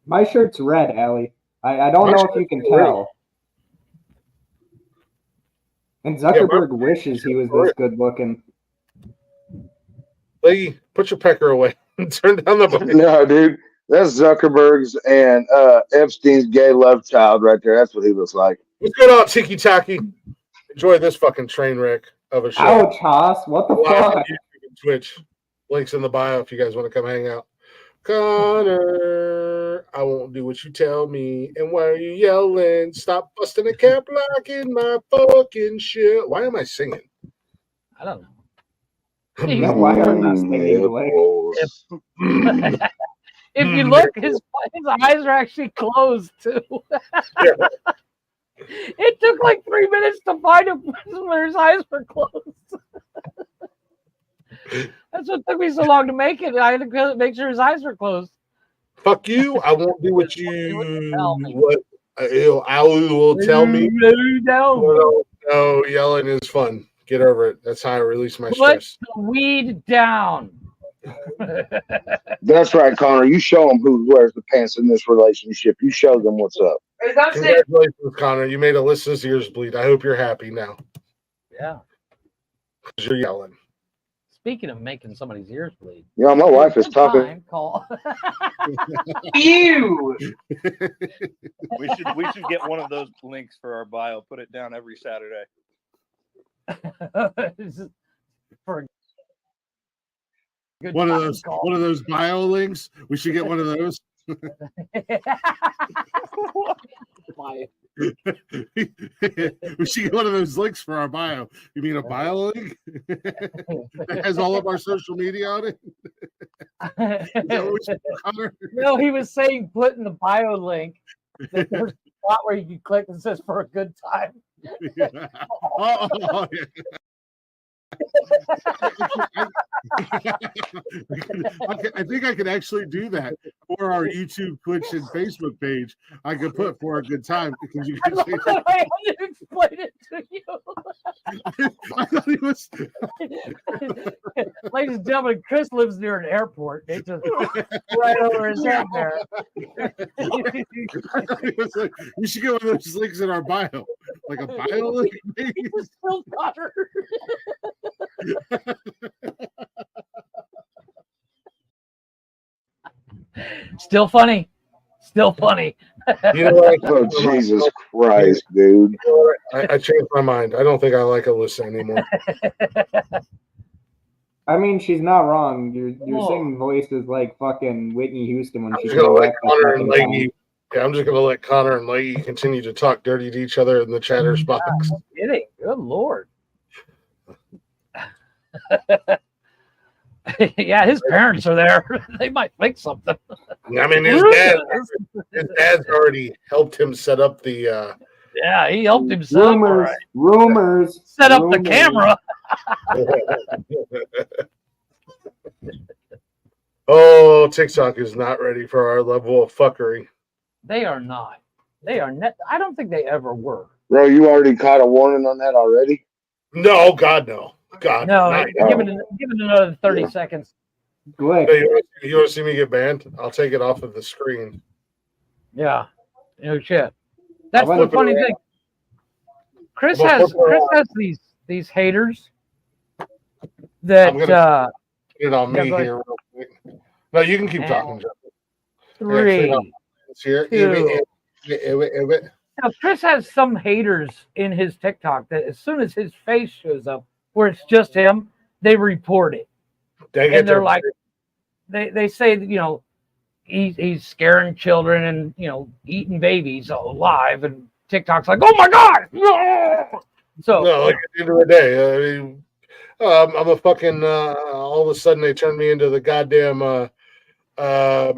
My shirt's red, Allie. I don't know if you can tell. And Zuckerberg wishes he was this good looking.
Lady, put your pecker away. Turn down the volume.
No, dude. That's Zuckerberg's and Epstein's gay love child right there. That's what he looks like.
What's going on, Tiki Taki? Enjoy this fucking train wreck of a show.
Ouch, Haas. What the fuck?
Twitch. Links in the bio if you guys want to come hang out. Connor, I won't do what you tell me. And why are you yelling? Stop busting a cap lock in my fucking shit. Why am I singing?
I don't know.
Yeah, why are you singing,
If you look, his eyes are actually closed too. It took like 3 minutes to find him where his eyes were closed. That's what took me so long to make it. I had to make sure his eyes were closed.
Fuck you! I won't do what you I will tell me. No, yelling is fun. Get over it. That's how I release my stress.
Put the weed down.
That's right, Connor. You show them who wears the pants in this relationship. You show them what's up.
Congratulations, Connor. You made Alyssa's ears bleed. I hope you're happy now.
Yeah.
Because you're yelling.
Speaking of making somebody's ears bleed.
Yeah, my wife is talking.
Call.
You. We should get one of those links for our bio. Put it down every Saturday.
For
one of those bio links. We should get one of those. We should get one of those links for our bio. You mean a bio link? That has all of our social media on it?
No, he was saying put in the bio link that there's a spot where you can click that says for a good time.
Yeah. Yeah. I think I could actually do that for our YouTube, Twitch, and Facebook page. I could put for a good time because you can say that.
I had to explain it to you.
I thought he was.
Ladies and gentlemen, Chris lives near an airport. They just right over his head there.
I thought he was like, we should get one of those links in our bio. Like a bio?
Still got her. Still funny. Still funny.
You know what?
Oh, Jesus Christ, dude.
You know I changed my mind. I don't think I like Alyssa anymore.
I mean, she's not wrong. Your
Oh.
singing voice is like fucking Whitney Houston when
I'm
she
just gonna let
rap the
Connor and
fucking time.
Leggy. Yeah, I'm just gonna let Connor and Leggy continue to talk dirty to each other in the chatter's box.
No kidding. Good Lord. Yeah, his parents are there. They might think something.
I mean, his dad's already helped him set up the.
Yeah, he helped him set up. All right.
Rumors.
Set up the camera.
Oh, TikTok is not ready for our level of fuckery.
They are not. They are not. I don't think they ever were.
Bro, you already caught a warning on that already?
No, God, no. God,
no. Give it another 30 seconds.
Glick.
Hey, you want to see me get banned? I'll take it off of the screen.
Yeah. No shit. That's the funny thing. Chris has these haters that
get it on me
yeah,
here real quick. No, you can keep talking, Jeff.
3,
here.
2. Now, Chris has some haters in his TikTok that as soon as his face shows up, where it's just him, they report it. They're like, they say, you know, he's scaring children and, you know, eating babies alive, and TikTok's like, oh my God. So
no, like at the end of the day, I mean, I'm a fucking all of a sudden they turned me into the goddamn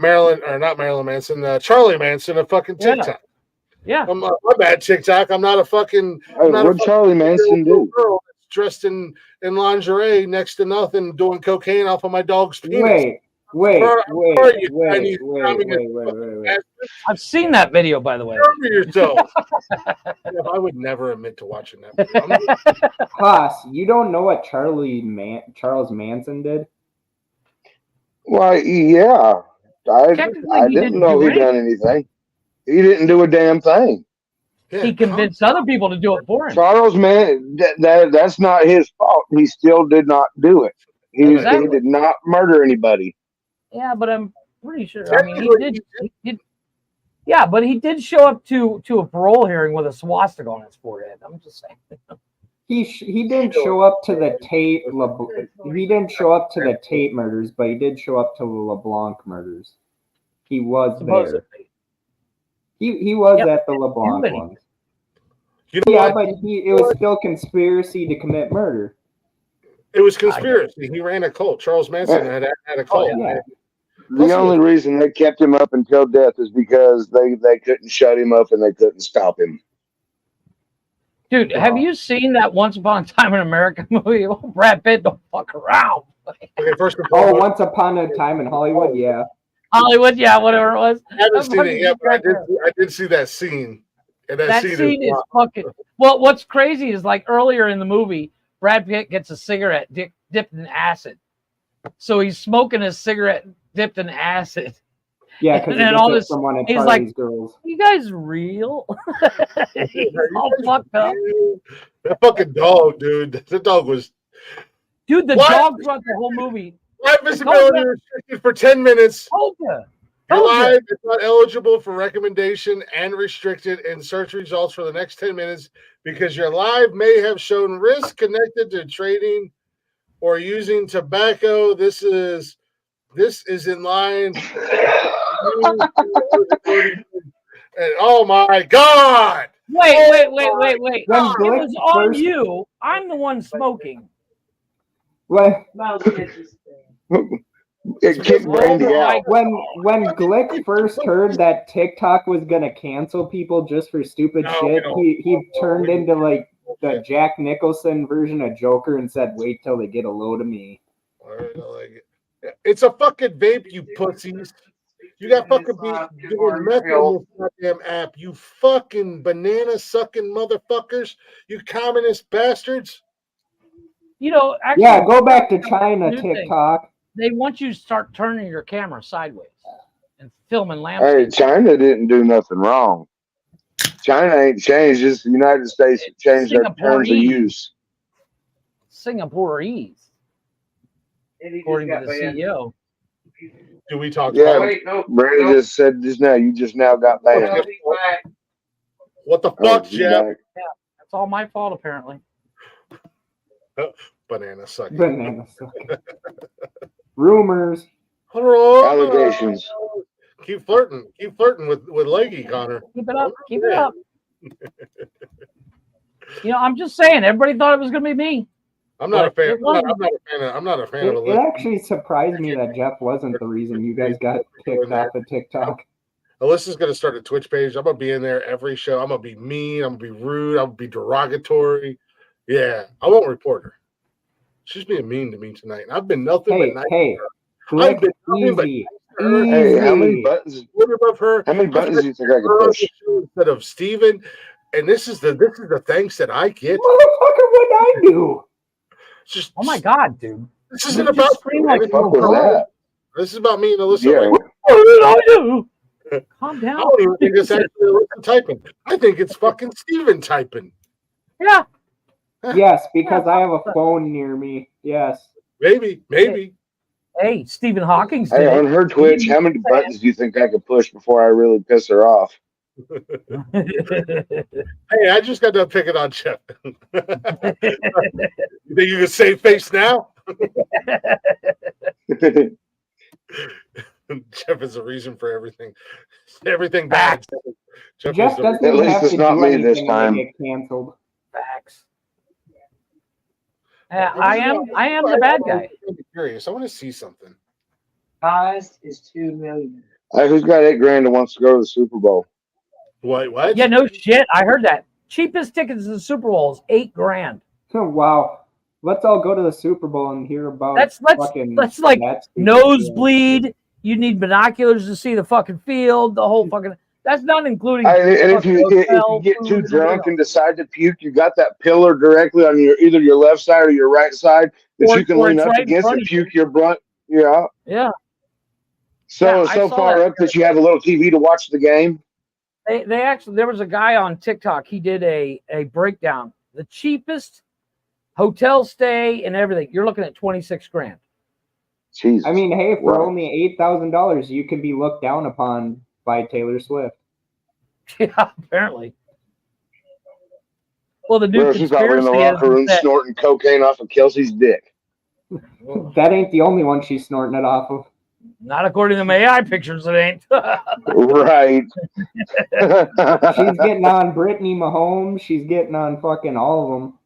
Marilyn Manson, Charlie Manson of fucking TikTok.
Yeah.
My bad, TikTok. I'm not a fucking.
What Charlie Manson do?
Girl that's dressed in lingerie next to nothing, doing cocaine off of my dog's penis.
Wait.
I've seen that video, by the way.
Cover yourself. I would never admit to watching that video.
Haas, you don't know what Charles Manson did?
Why, yeah. I didn't know he done anything. He didn't do a damn thing.
He convinced other people to do it for him.
Charles Manson, that's not his fault. He still did not do it. He did not murder anybody.
Yeah, but I'm pretty sure. I mean, he did. Yeah, but he did show up to a parole hearing with a swastika on his forehead. I'm just saying.
He didn't show up to the Tate. He didn't show up to the Tate murders, but he did show up to the LeBlanc murders. He was there. He was at the LeBlanc ones. But it was still conspiracy to commit murder.
It was conspiracy. He ran a cult. Charles Manson had a cult.
Oh, yeah.
The only reason they kept him up until death is because they couldn't shut him up and they couldn't stop him.
Dude, have you seen that Once Upon a Time in America movie? Oh, Brad Pitt don't fuck around.
Okay, first of all,
Once Upon a Time in Hollywood, yeah.
Hollywood, yeah, whatever it was.
I haven't seen it yet, but I did see that scene. And
that scene is fucking. Well, what's crazy is like earlier in the movie, Brad Pitt gets a cigarette dipped in acid. So he's smoking a cigarette dipped in acid.
Yeah, because
he's like, girls. You guys real? He's all fucked up.
That fucking dog, dude. That dog was.
Dude, the dog throughout the whole movie.
Live visibility restricted for 10 minutes.
Told you.
Your live is not eligible for recommendation and restricted in search results for the next 10 minutes because your live may have shown risk connected to trading or using tobacco. This is in line. And oh my God!
Wait. It was on you. I'm the one smoking.
What?
It kicked Brandy out.
When Glick first heard that TikTok was gonna cancel people just for stupid shit, he turned into like the Jack Nicholson version of Joker and said, "Wait till they get a load of me."
It's a fucking vape, you pussies. You got fucking doing meth on this goddamn app. You fucking banana sucking motherfuckers. You communist bastards.
You know, actually,
yeah, go back to China, TikTok.
They want you to start turning your camera sideways and filming landscapes.
Hey, China didn't do nothing wrong. China ain't changed. Just the United States changed their terms of use.
Singaporeese, according to the CEO.
Do we talk?
Yeah, Brandon just said just now. You just now got banned.
What the fuck, Jeff?
Yeah, that's all my fault apparently.
Banana sucking.
Banana sucking. Rumors.
Allegations.
Keep flirting. Keep flirting with Leggy, Connor.
Keep it up. Keep it up. I'm just saying. Everybody thought it was going to be me.
I'm not a fan. I'm not a fan of
it. It actually surprised me that Jeff wasn't the reason you guys got kicked off of TikTok.
Alyssa's going to start a Twitch page. I'm going to be in there every show. I'm going to be mean. I'm going to be rude. I'm going to be derogatory. Yeah, I won't report her. She's being mean to me tonight. I've been nothing but nice.
Hey,
I've been nothing but
easy.
Hey, how many buttons?
Above her.
How many buttons do you think I could push?
Instead of Steven. And this is the thanks that I get.
Motherfucker, what I do?
Just,
oh my god, dude!
This isn't about
me. Like that.
This is about me and Alyssa.
Yeah.
What
did I do? Calm down.
I don't even think it's actually Alyssa typing. I think it's fucking Steven typing.
Yeah.
Yes, because I have a phone near me. Yes.
Maybe.
Hey, Stephen Hawking's
Hey, on her Twitch, how many buttons do you think I could push before I really piss her off?
Hey, I just got done picking on Jeff. You think you can save face now? Jeff is a reason for everything. Everything bad.
Jeff doesn't at least have it's to not do me this time. Get canceled.
Facts. I am the bad guy.
I'm curious. I want to see something.
Cost is $2 million.
Who's got $8,000 and wants to go to the Super Bowl?
What?
Yeah, no shit. I heard that. Cheapest tickets to the Super Bowl is $8,000.
Oh, wow. Let's all go to the Super Bowl and hear about
that's like nosebleed. You need binoculars to see the fucking field, the whole fucking. That's not including.
And if you get too drunk and decide to puke, you got that pillar directly on either your left side or your right side that you can lean up against and puke your blunt. Yeah.
Yeah.
So far up that you have a little TV to watch the game.
They actually, there was a guy on TikTok. He did a breakdown. The cheapest hotel stay and everything. You're looking at $26,000.
Jesus.
I mean, hey, for only $8,000, you can be looked down upon by Taylor Swift.
Yeah, apparently. Well, the new
she's probably in the locker room snorting cocaine off of Kelsey's dick.
That ain't the only one she's snorting it off of.
Not according to my AI pictures, it ain't.
Right.
She's getting on Brittany Mahomes. She's getting on fucking all of them.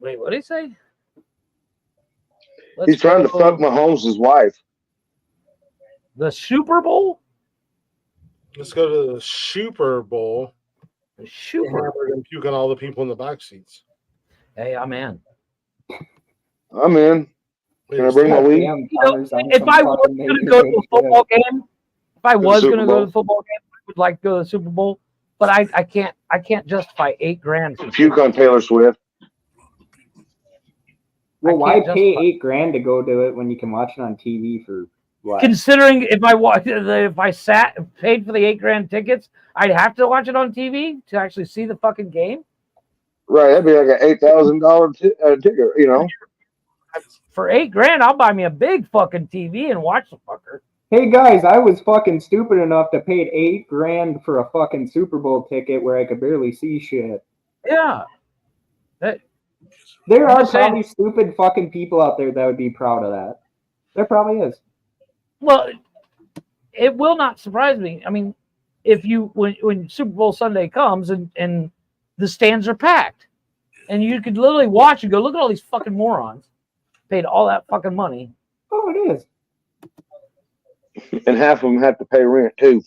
Wait, what did he say?
He's trying to fuck Mahomes' wife.
The Super Bowl?
Let's go to the Super Bowl.
The Super
Bowl. And puke on all the people in the back seats.
Hey, I'm in.
I'm in. Can I bring my weed?
If I was going to go to a football game, I would like to go to the Super Bowl. But I can't justify $8,000.
Puke on Taylor Swift.
Well, why pay $8,000 to go to it when you can watch it on TV for what?
Considering if I paid for the $8,000 tickets, I'd have to watch it on TV to actually see the fucking game.
Right, that'd be like an $8,000 ticket, you know.
For $8,000, I'll buy me a big fucking TV and watch the fucker.
Hey guys, I was fucking stupid enough to pay $8,000 for a fucking Super Bowl ticket where I could barely see shit.
Yeah.
There are probably stupid fucking people out there that would be proud of that. There probably is.
Well, it will not surprise me. I mean, when Super Bowl Sunday comes and the stands are packed, and you could literally watch and go, look at all these fucking morons paid all that fucking money.
Oh, it is.
And half of them have to pay rent too.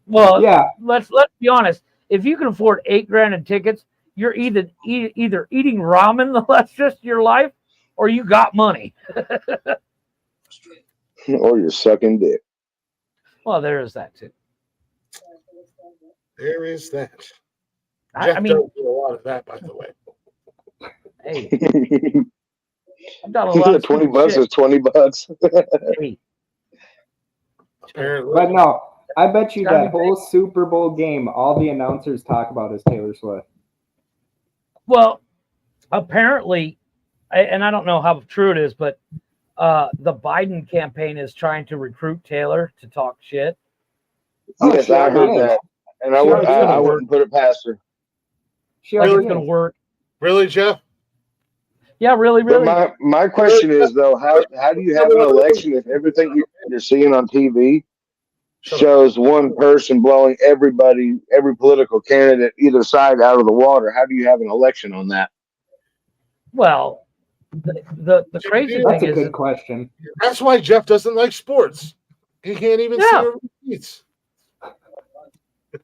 Well, yeah. Let's be honest. If you can afford $8,000 in tickets, you're either eating ramen the rest of your life, or you got money.
Or you're sucking dick.
Well, there is that too.
There is that.
I mean,
does do a lot of that, by the way.
Hey, I've done a lot of
$20 is $20.
Apparently,
but no, I bet you that whole Super Bowl game, all the announcers talk about is Taylor Swift.
Well, apparently, and I don't know how true it is, but the Biden campaign is trying to recruit Taylor to talk shit.
Yes, I heard that, and I wouldn't put it past her.
Like it's going to work.
Really, Jeff?
Yeah, really.
But my question is though, how do you have an election if everything you're seeing on TV shows one person blowing every political candidate either side out of the water? How do you have an election on that?
Well, the crazy
That's
thing
a
is
good question.
That's why Jeff doesn't like sports. He can't even see where he eats.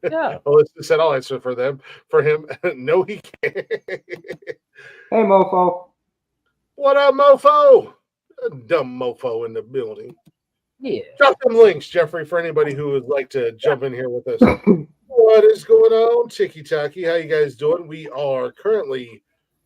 Yeah.
Well, it's said I'll answer for them. For him, no, he can't.
Hey, mofo.
What up, mofo? A dumb mofo in the building.
Yeah.
Drop them links, Jeffrey, for anybody who would like to jump in here with us. What is going on, Tiki Taki? How you guys doing? We are currently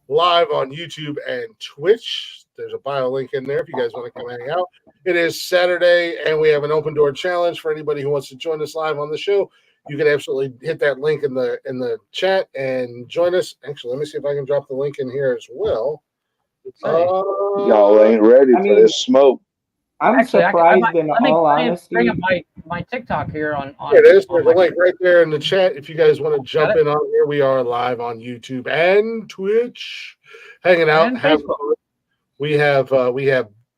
live on YouTube and Twitch. There's a bio link in there if you guys want to come hang out. It is Saturday, and we have an open door challenge for anybody who wants to join us live on the show. You can absolutely hit that link in the chat and join us. Actually, let me see if I can drop the link in here as well.
Y'all ain't ready for this smoke.
I'm surprised in all honesty.
Bring up my TikTok here on
Here it is. There's a link right there in the chat. If you guys want to jump in on here, we are live on YouTube and Twitch, hanging out. We have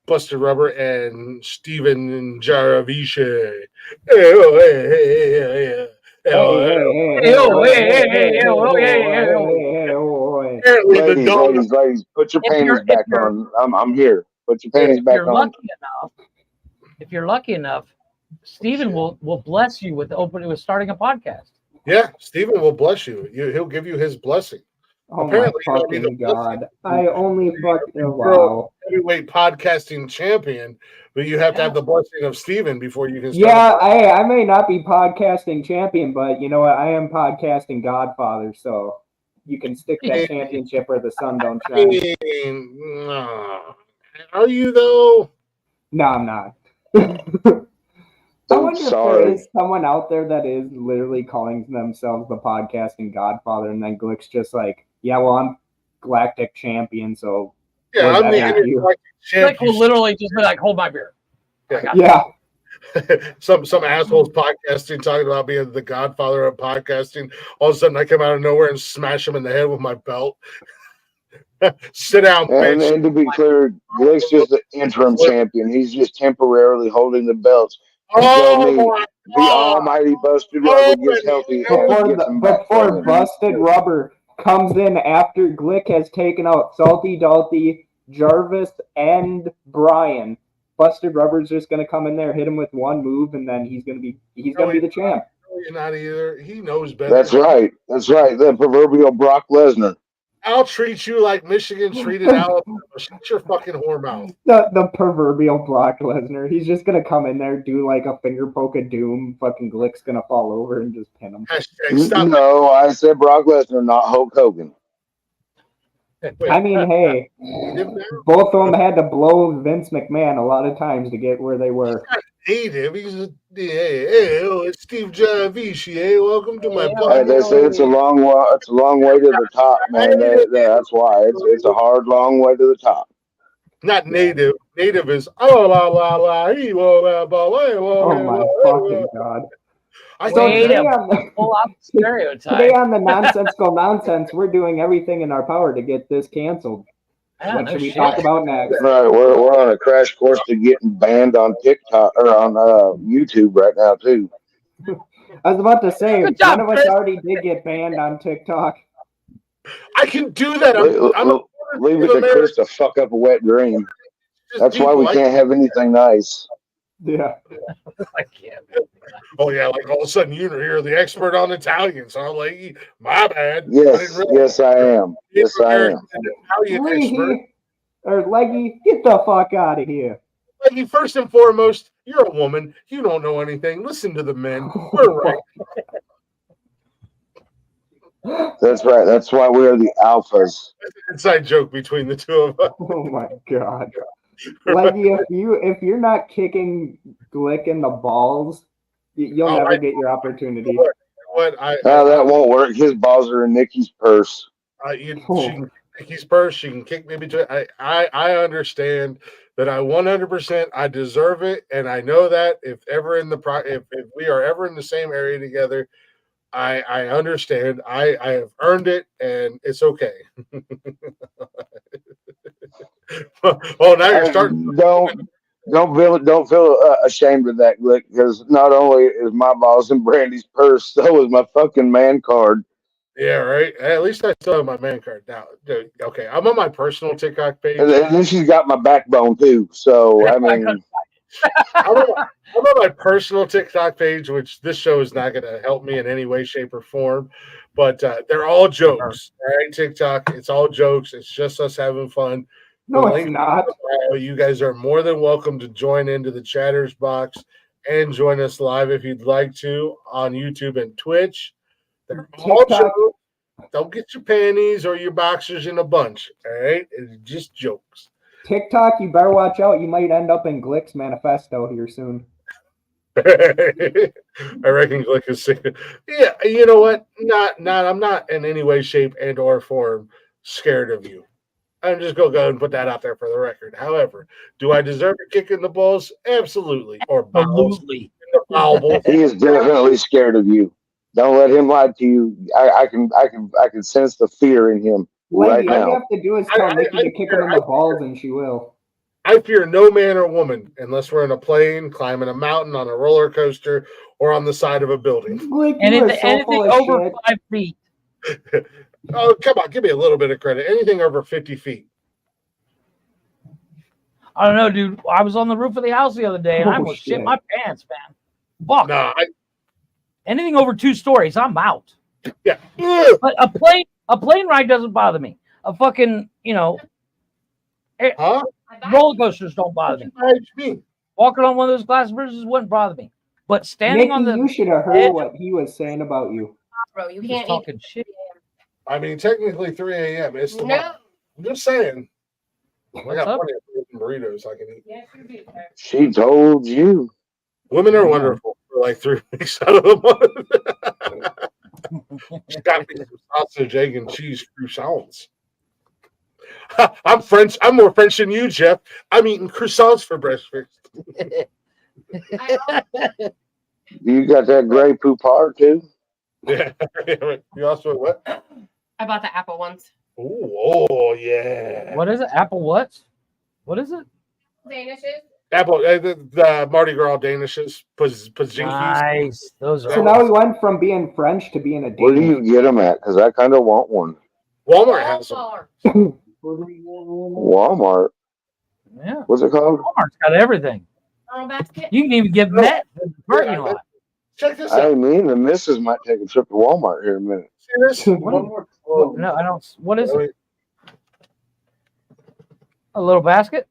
Busted Rubber and Steven Jaravice.
Ladies, put your panties back on. I'm here. Put your panties back on.
If you're lucky enough, Steven will bless you with starting a podcast.
Yeah, Steven will bless you. He'll give you his blessing.
Oh
Apparently,
my fucking God. I only fucking wow.
Heavyweight podcasting champion, but you have to have the blessing of Steven before you can start.
Yeah, I may not be podcasting champion, but you know what? I am podcasting Godfather, so you can stick that championship where the sun don't shine.
Are you though?
No, I'm not. I wonder if there is someone out there that is literally calling themselves the podcasting Godfather, and then Glick's just like, yeah, well, I'm Galactic Champion, so
yeah, I'm the Galactic Champion.
Glick will literally just be like, hold my beer.
Yeah.
some assholes podcasting talking about being the Godfather of podcasting. All of a sudden, I come out of nowhere and smash him in the head with my belt. Sit down, bitch.
And to be clear, Glick's just the interim champion. He's just temporarily holding the belts. The almighty Busted Rubber gets healthy.
Before Busted Rubber comes in after Glick has taken out Salty Dalty, Jarvis, and Brian, Busted Rubber's just gonna come in there, hit him with one move, and then he's gonna be the champ.
Not either. He knows better.
That's right. The proverbial Brock Lesnar.
I'll treat you like Michigan treated Alabama. Shut your fucking whore mouth.
The proverbial Brock Lesnar. He's just gonna come in there, do like a finger poke of doom. Fucking Glick's gonna fall over and just pin him.
No, I said Brock Lesnar, not Hulk Hogan.
I mean, hey, both of them had to blow Vince McMahon a lot of times to get where they were.
Native. It's Steve Jaravice. Welcome to my podcast.
They say it's a long way to the top, man. That's why it's a hard, long way to the top.
Not native. Native is
oh my fucking God. Today on the Nonsensical Nonsense, we're doing everything in our power to get this canceled. What should we talk about next?
Right, we're on a crash course to getting banned on TikTok or on YouTube right now too.
I was about to say, one of us already did get banned on TikTok.
I can do that.
Leave it to Chris to fuck up a wet dream. That's why we can't have anything nice.
Yeah.
I can't.
Oh yeah, like all of a sudden you're the expert on Italian, so I'm like, my bad.
Yes, I am. Yes, I am.
Leggy, get the fuck out of here.
Leggy, first and foremost, you're a woman. You don't know anything. Listen to the men. We're right.
That's right. That's why we are the alphas.
That's an inside joke between the two of us.
Oh my God. Leggy, if you're not kicking Glick in the balls You'll never get your opportunity.
What
that won't work. His balls are in Nikki's purse.
She can kick his purse. She can kick me between. I understand that. I 100%. I deserve it, and I know that if we are ever in the same area together, I understand. I have earned it, and it's okay. Oh, now you're starting.
Don't feel ashamed of that, Glick, because not only is my balls in Brandy's purse, so is my fucking man card.
Yeah, right. At least I still have my man card now. Dude, okay, I'm on my personal TikTok page.
And then she's got my backbone too. So I mean,
I'm on my personal TikTok page, which this show is not going to help me in any way, shape, or form. But they're all jokes, all right? TikTok, it's all jokes. It's just us having fun.
No, it's not.
You guys are more than welcome to join into the chatters box and join us live if you'd like to on YouTube and Twitch. They're all jokes. Don't get your panties or your boxers in a bunch, all right? It's just jokes.
TikTok, you better watch out. You might end up in Glick's manifesto here soon.
I reckon Glick is sick. Yeah, you know what? I'm not in any way, shape, and or form scared of you. I'm just gonna go and put that out there for the record. However, do I deserve a kick in the balls? Absolutely. Or
absolutely.
He is definitely scared of you. Don't let him lie to you. I can sense the fear in him right now.
All you have to do is tell Nikki to kick him in the balls, and she will.
I fear no man or woman unless we're in a plane, climbing a mountain, on a roller coaster, or on the side of a building.
Anything over 5 feet.
Oh, come on, give me a little bit of credit. Anything over 50 feet.
I don't know, dude. I was on the roof of the house the other day, and I almost shit my pants, man. Fuck.
Nah,
anything over 2 stories, I'm out.
Yeah.
But a plane ride doesn't bother me. A fucking, roller coasters don't bother me. Walking on one of those glass bridges wouldn't bother me. But standing
Nikki,
on the
you should have heard what he was saying about you.
Bro, you can't
talking shit.
I mean, technically 3 a.m. It's the morning. I'm just saying. I got plenty of burritos I can eat.
She told you.
Women are wonderful for like 3 weeks out of the month. She got me some sausage, egg, and cheese croissants. I'm French. I'm more French than you, Jeff. I'm eating croissants for breakfast.
You got that Grey Poupard too?
Yeah. You also what?
I bought the apple ones.
Oh yeah.
What is it? Apple what? What is it?
Danishes.
Apple, the Mardi Gras Danishes.
Nice. Those are.
So now we went from being French to being a Danish.
Where do you get them at? Because I kind of want one.
Walmart has them.
Walmart.
Yeah.
What's it called?
Walmart's got everything.
Basket.
You can even get met in the parking lot.
Check this out.
I mean, the missus might take a trip to Walmart here in a minute.
See this?
No, I don't. What is it? A little basket?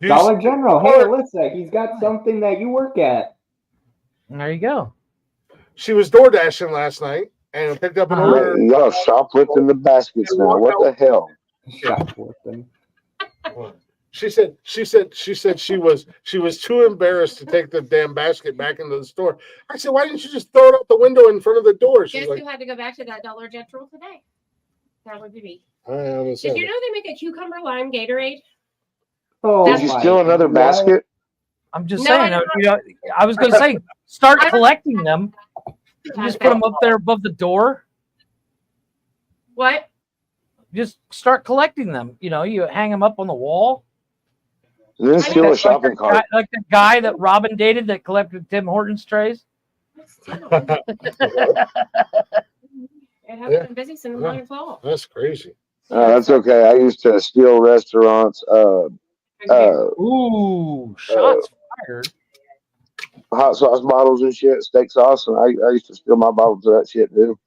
Dollar General. Hey, Alyssa, he's got something that you work at.
There you go.
She was door dashing last night and picked up an order.
Y'all shoplifting the baskets now. What the hell?
Shoplifting.
She said she was too embarrassed to take the damn basket back into the store. I said, why didn't you just throw it out the window in front of the door? She's
Guess
like,
who had to go back to that Dollar General today? That would be me.
Did
Did you know they make a cucumber lime Gatorade?
Oh,
did you steal another basket?
I'm just saying. I was going to say, start collecting them. You just put them up there above the door.
What?
Just start collecting them. You hang them up on the wall.
And then steal a shopping cart.
Like the guy that Robin dated that collected Tim Hortons trays.
It hasn't been busy since long fall.
That's crazy.
That's okay. I used to steal restaurants.
Ooh, shots fired.
Hot sauce bottles and shit, steak sauce, and I used to steal my bottles of that shit too.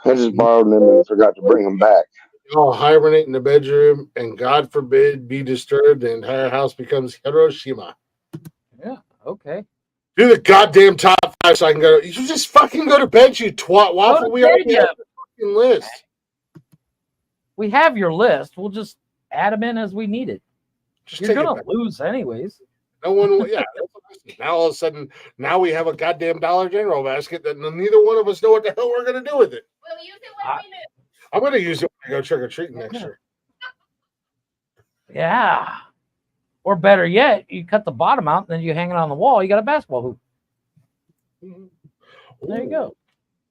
I just borrowed them and forgot to bring them back.
All hibernate in the bedroom, and God forbid be disturbed. The entire house becomes Hiroshima.
Yeah. Okay.
Do the goddamn top 5 so I can go. You just fucking go to bed, you twat waffle. We already have the fucking list.
We have your list. We'll just add them in as we need it. You're gonna lose anyways.
No one, yeah. Now all of a sudden, now we have a goddamn Dollar General basket that neither one of us know what the hell we're going to do with it.
We'll use it when we move.
I'm going to use it when I go trick or treating next year.
Yeah. Or better yet, you cut the bottom out and then you hang it on the wall. You got a basketball hoop. There you go.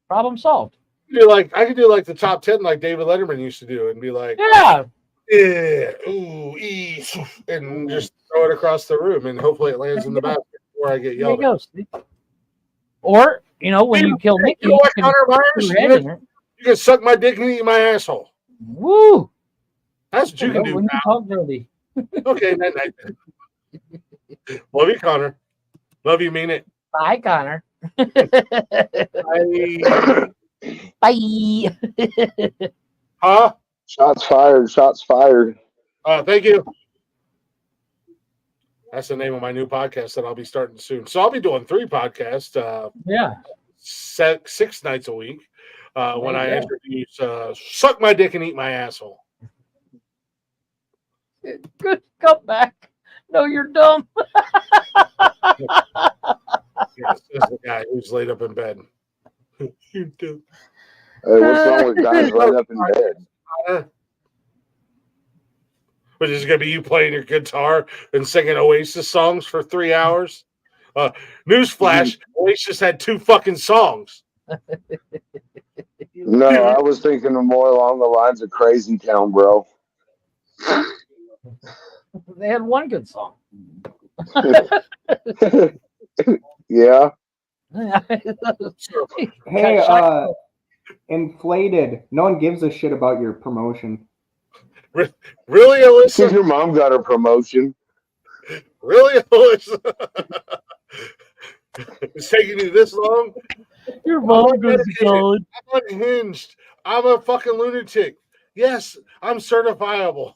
Problem solved.
I could do like the top 10 like David Letterman used to do and be like,
yeah,
ooh, and just throw it across the room and hopefully it lands in the basket before I get yelled at.
Or, when you kill Mickey,
you can suck my dick and eat my asshole.
Woo!
That's what you can do.
When you talk dirty.
Okay, night. Love you, Connor. Love you, mean it.
Bye, Connor.
Bye.
Bye.
Huh?
Shots fired.
Thank you. That's the name of my new podcast that I'll be starting soon. So I'll be doing 3 podcasts. 6 nights a week. When I introduce Suck My Dick and Eat My Asshole.
Good comeback. No, you're dumb.
Yes, this is the guy who's laid up in bed. You're dumb.
Hey, what's wrong with guys laid up in bed?
But is it going to be you playing your guitar and singing Oasis songs for 3 hours? Newsflash, Oasis had 2 fucking songs.
No, I was thinking more along the lines of Crazy Town, bro.
They had one good song.
Yeah.
Hey, Inflated. No one gives a shit about your promotion.
Really, Alyssa?
Your mom got her promotion.
Really, Alyssa? It's taking you this long?
Your mom goes to college.
I'm unhinged. I'm a fucking lunatic. Yes, I'm certifiable.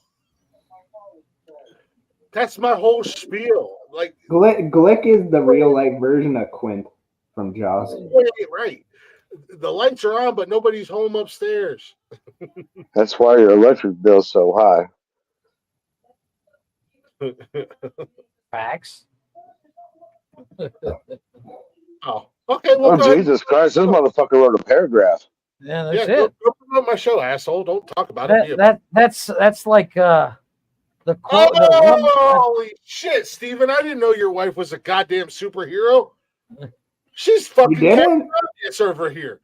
That's my whole spiel. Like
Glick is the real life version of Quint from Jaws.
Right. The lights are on, but nobody's home upstairs.
That's why your electric bill's so high.
Facts.
Oh, okay. Well,
Oh, Jesus Christ. This motherfucker wrote a paragraph.
Yeah, that's
Go promote my show, asshole. Don't talk about it.
That's like the
holy shit, Steven. I didn't know your wife was a goddamn superhero. She's fucking over here.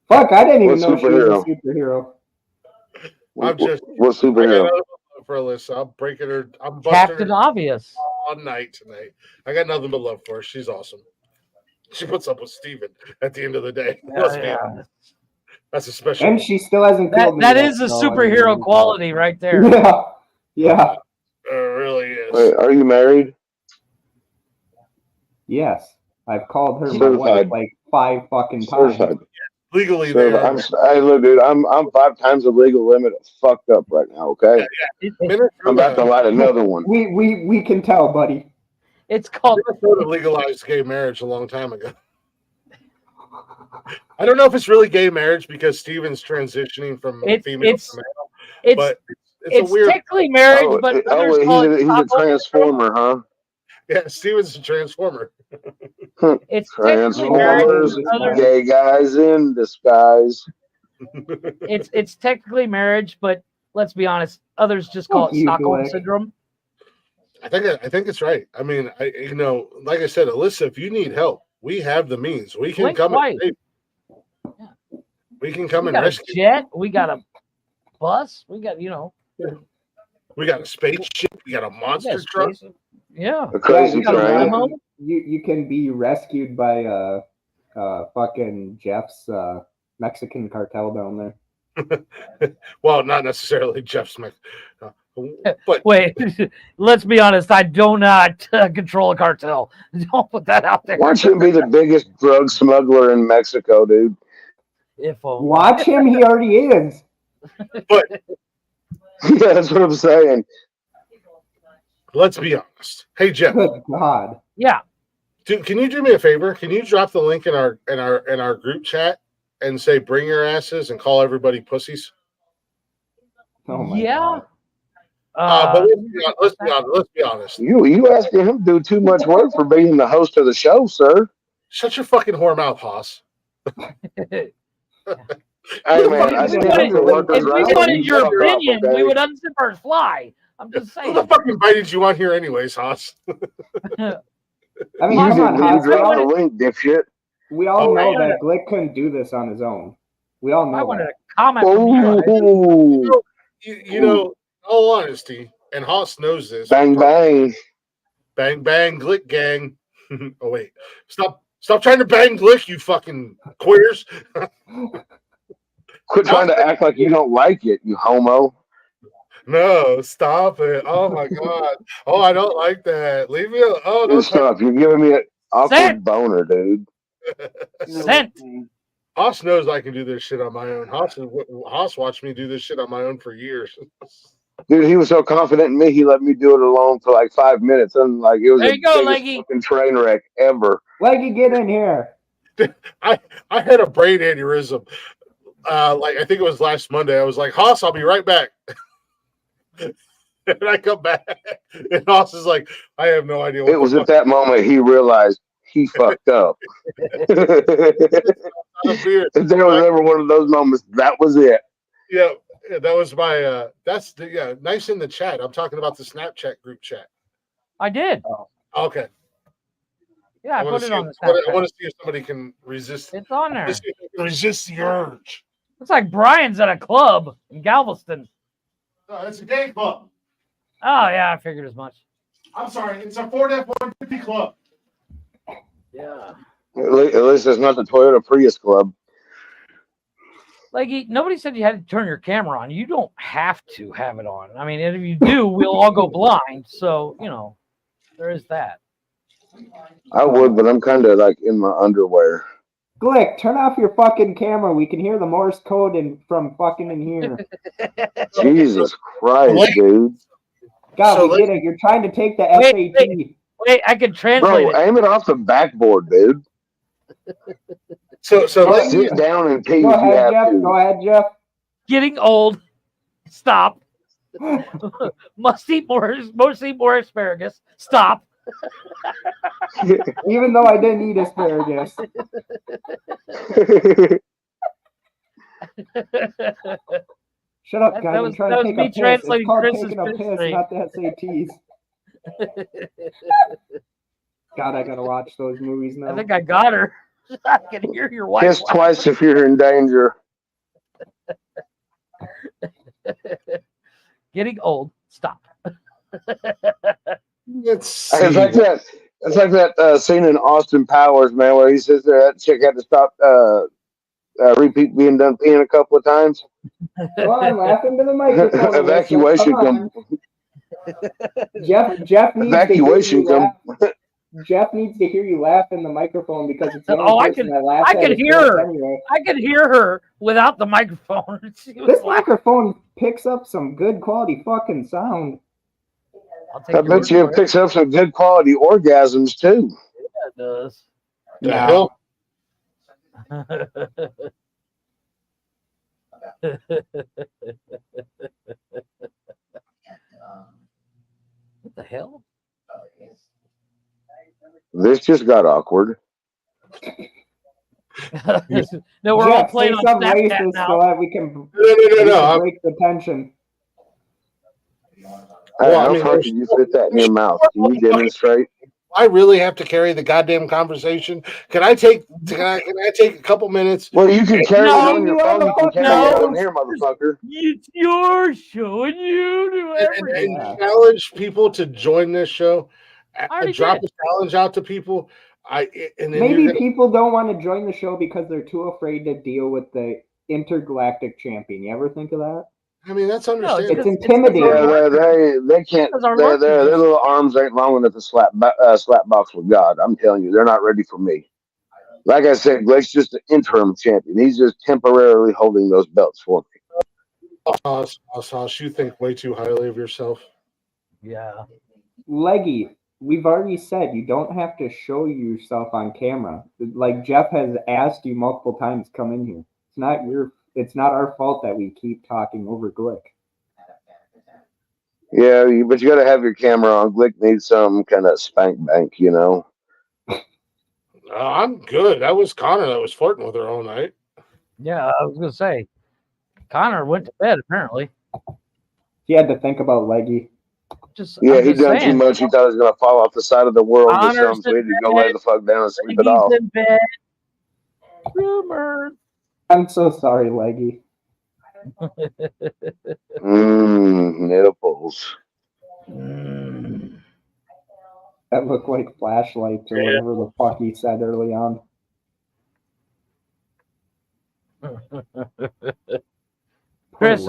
Fuck, I didn't even know she was a superhero.
I'm just
what superhero?
For Alyssa. I'm breaking her. I'm
Captain
her
Obvious
all night tonight. I got nothing but love for her. She's awesome. She puts up with Steven at the end of the day. That's a special.
And she still hasn't killed me.
That is a superhero quality right there.
Yeah.
It really is.
Wait, are you married?
Yes. I've called her my wife like 5 fucking times.
Legally
there. Look, dude, I'm 5 times the legal limit fucked up right now, okay? I'm about to light another one.
We can tell, buddy.
It's called
Minnesota legalized gay marriage a long time ago. I don't know if it's really gay marriage because Steven's transitioning from female to male. But it's a weird.
Technically marriage, but
he's a transformer, huh?
Yeah, Steven's a transformer.
It's
Transformers, gay guys in disguise.
It's technically marriage, but let's be honest, others just call it Stockholm syndrome.
I think it's right. I mean, like I said, Alyssa, if you need help, we have the means. We can come. We can come and rescue.
We got a jet. We got a bus. We got
We got a spaceship. We got a monster truck.
Yeah.
A crazy train.
You can be rescued by fucking Jeff's Mexican cartel down there.
Well, not necessarily Jeff's but
wait, let's be honest. I do not control a cartel. Don't put that out there.
Watch him be the biggest drug smuggler in Mexico, dude.
Watch him. He already is.
But
yeah, that's what I'm saying.
Let's be honest. Hey, Jeff.
Good God.
Yeah.
Dude, can you do me a favor? Can you drop the link in our group chat and say bring your asses and call everybody pussies?
Oh my
God.
But let's be honest.
You asking him to do too much work for being the host of the show, sir.
Shut your fucking whore mouth, Haas.
Hey man, I stand up for workers'
If we
rights.
wanted your
Fuck off,
opinion, we
okay?
would unzip our fly. I'm just
Who
saying.
the fuck invited you on here anyways, Haas?
I mean,
You
come on,
didn't. You
Haas.
dropped the link, dipshit.
We all know that Glick couldn't do this on his own. We all know
I wanted
that.
a comment from you.
You know, in all honesty, and Haas knows this.
Bang bang.
Bang bang Glick gang. Oh wait. Stop trying to bang Glick, you fucking queers.
Quit trying to act like you don't like it, you homo.
No, stop it. Oh my god. Oh, I don't like that. Leave me alone. Oh, don't
Stop. You're giving me an awkward boner, dude.
Sent.
Haas knows I can do this shit on my own. Haas watched me do this shit on my own for years.
Dude, he was so confident in me, he let me do it alone for like 5 minutes. And like it was
There
the
you go,
biggest
Leggy.
fucking train wreck ever.
Leggy, get in here.
I had a brain aneurysm. Like I think it was last Monday. I was like, Haas, I'll be right back. And I come back, and Haas is like, I have no idea what
It was at that moment he realized he fucked up. If there was ever one of those moments, that was it.
Yeah, that was my nice in the chat. I'm talking about the Snapchat group chat.
I did.
Okay.
Yeah, I
wanna
put it
see
on
if-
the
I
Snapchat.
want to see if somebody can resist.
It's on there.
Resist the urge.
Looks like Brian's at a club in Galveston.
No, it's a gay club.
Oh yeah, I figured as much.
I'm sorry, it's a Ford F-150 club.
Yeah.
At least it's not the Toyota Prius Club.
Like nobody said you had to turn your camera on. You don't have to have it on. I mean, if you do, we'll all go blind. So there is that.
I would, but I'm kind of like in my underwear.
Glick, turn off your fucking camera. We can hear the Morse code from fucking in here.
Jesus Christ, dude.
God, we get it. You're trying to take the SAT.
Wait, I can translate
Bro, aim it off the backboard, dude.
So
let's sit down and pee
Go
if you
ahead,
have
Jeff.
to.
Go ahead, Jeff.
Getting old. Stop. Must eat more asparagus. Stop.
Even though I didn't eat asparagus. Shut up, guys. I'm trying to take a piss. It's called taking a piss, not the SATs. God, I gotta watch those movies now.
I think I got her. I can hear your wife.
Kiss twice if you're in danger.
Getting old. Stop.
It's like that. It's like that scene in Austin Powers, man, where he says that chick had to stop repeat being done peeing a couple of times.
Go on, laugh into the microphone.
Evacuation
come. Jeff needs
evacuation
to hear you laugh. Jeff needs to hear you laugh in the microphone because it's the only person that laughs.
I can hear her.
Anyway.
I can hear her without the microphone.
This microphone picks up some good quality fucking sound.
I bet you it picks up some good quality orgasms too.
Yeah, it does.
No.
What the hell?
This just got awkward.
No, we're all playing on Snapchat now.
So that we can break the tension.
How far can you fit that in your mouth? Can you demonstrate?
I really have to carry the goddamn conversation. Can I take a couple minutes?
Well, you can carry it on your phone. You can carry it on here, motherfucker.
It's your show, and you do everything.
And challenge people to join this show. Drop
did.
a challenge out to people.
Maybe people don't want to join the show because they're too afraid to deal with the intergalactic champion. You ever think of that?
I mean, that's understandable.
It's intimidating.
Yeah, they can't. Their little arms ain't long enough to slap box with God. I'm telling you, they're not ready for me. Like I said, Glick's just an interim champion. He's just temporarily holding those belts for me.
Sauce, you think way too highly of yourself.
Yeah.
Leggy, we've already said you don't have to show yourself on camera. Like Jeff has asked you multiple times, come in here. It's not our fault that we keep talking over Glick.
Yeah, but you got to have your camera on. Glick needs some kind of spank bank, you know.
I'm good. That was Connor that was flirting with her all night.
Yeah, I was gonna say, Connor went to bed apparently.
He had to think about Leggy.
Yeah,
I'm
he
just
done
saying.
too much. He thought he was gonna fall off the side of the world or
Connor's
something, so he had
in
to go lay
bed.
the fuck down and sleep it
Leggy's
off.
in bed. Rumor.
I'm so sorry, Leggy.
Nipples.
That looked like flashlights or whatever the fuck he said early on.
Chris,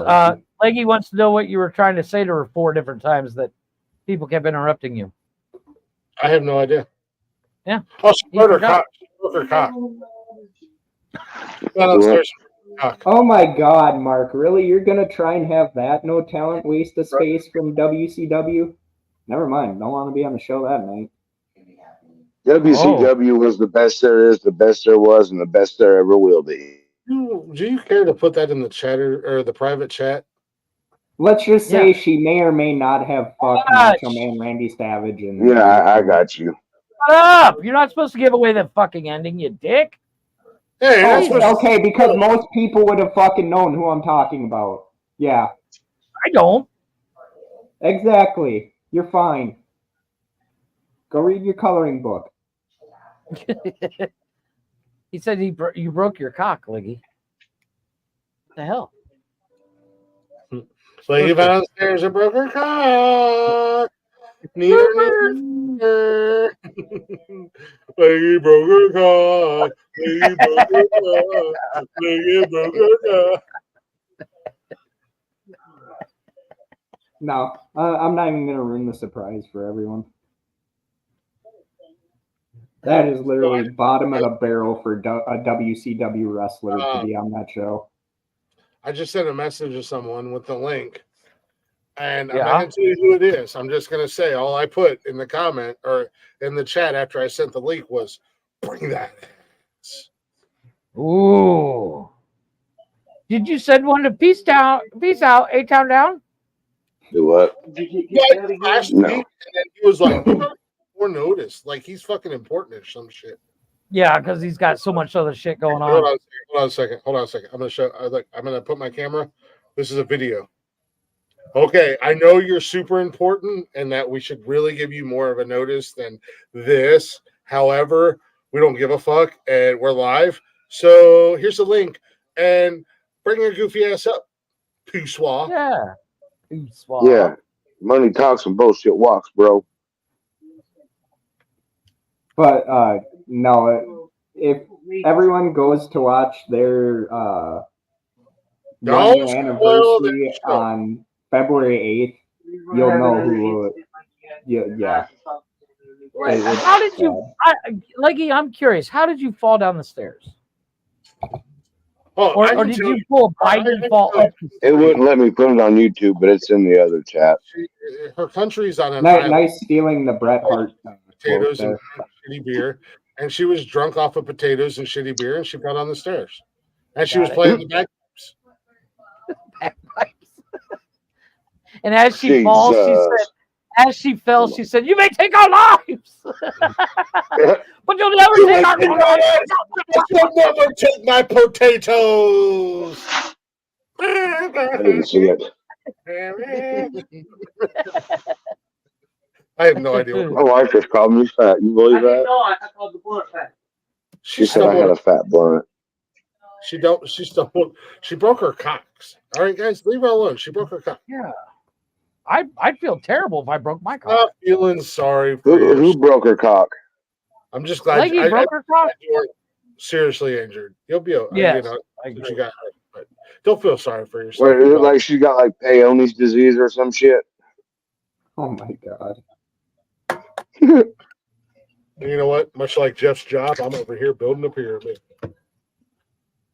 Leggy wants to know what you were trying to say to her 4 different times that people kept interrupting you.
I have no idea.
Yeah.
Oh, she broke her cock. She broke her cock. Went upstairs.
Oh my God, Mark! Really, you're gonna try and have that no talent waste of space from WCW? Never mind. Don't want to be on the show that night.
WCW was the best there is, the best there was, and the best there ever will be.
Do you care to put that in the chat or the private chat?
Let's just say she may or may not have fucked Macho Man Randy Savage. And
Yeah, I got you.
Shut up! You're not supposed to give away the fucking ending, you dick.
Hey,
okay, because most people would have fucking known who I'm talking about. Yeah.
I don't.
Exactly. You're fine. Go read your coloring book.
He said you broke your cock, Leggy. What the hell?
Leggy went downstairs and broke her cock. Neither. Leggy broke her cock. Leggy broke her cock. Leggy broke her cock.
No, I'm not even going to ruin the surprise for everyone. That is literally bottom of the barrel for a WCW wrestler to be on that show.
I just sent a message to someone with the link, and I'm not going to tell you who it is. I'm just going to say all I put in the comment or in the chat after I sent the link was, "Bring that."
Ooh. Did you send one to Peace out, A-Town Down?
Do what?
Last week, and then he was like, more notice. Like he's fucking important or some shit.
Yeah, because he's got so much other shit going on.
Hold on a second. I'm gonna show. I'm gonna put my camera. This is a video. Okay, I know you're super important, and that we should really give you more of a notice than this. However, we don't give a fuck, and we're live. So here's the link, and bring your goofy ass up. Pooswa.
Yeah.
Yeah. Money talks and bullshit walks, bro.
But no, if everyone goes to watch their 1 year anniversary on February 8th, you'll know who. Yeah.
How did you, Leggy? I'm curious. How did you fall down the stairs?
Oh,
or did you pull a Biden fall up?
It wouldn't let me put it on YouTube, but it's in the other chat.
Her country's on an
nice stealing the Bret Hart
potatoes and shitty beer, and she was drunk off of potatoes and shitty beer, and she got on the stairs, and she was playing the bagpipes.
And as she falls, she said, as she fell, she said, "You may take our lives, but you'll never take our lives.
You'll never take my potatoes."
I didn't see it.
I have no idea.
My wife just called me fat. You believe that?
I called the blunt fat.
She said I had a fat blunt.
She stumbled. She broke her cocks. All right, guys, leave her alone. She broke her cock.
Yeah. I'd feel terrible if I broke my cock.
Not feeling sorry for
Who broke her cock?
I'm just glad
Leggy broke her cock.
you weren't seriously injured. You'll be okay.
Yes,
You got hurt, but don't feel sorry for yourself.
Wait, is it like she got like Peoni's disease or some shit?
Oh my God.
You know what? Much like Jeff's job, I'm over here building a pyramid.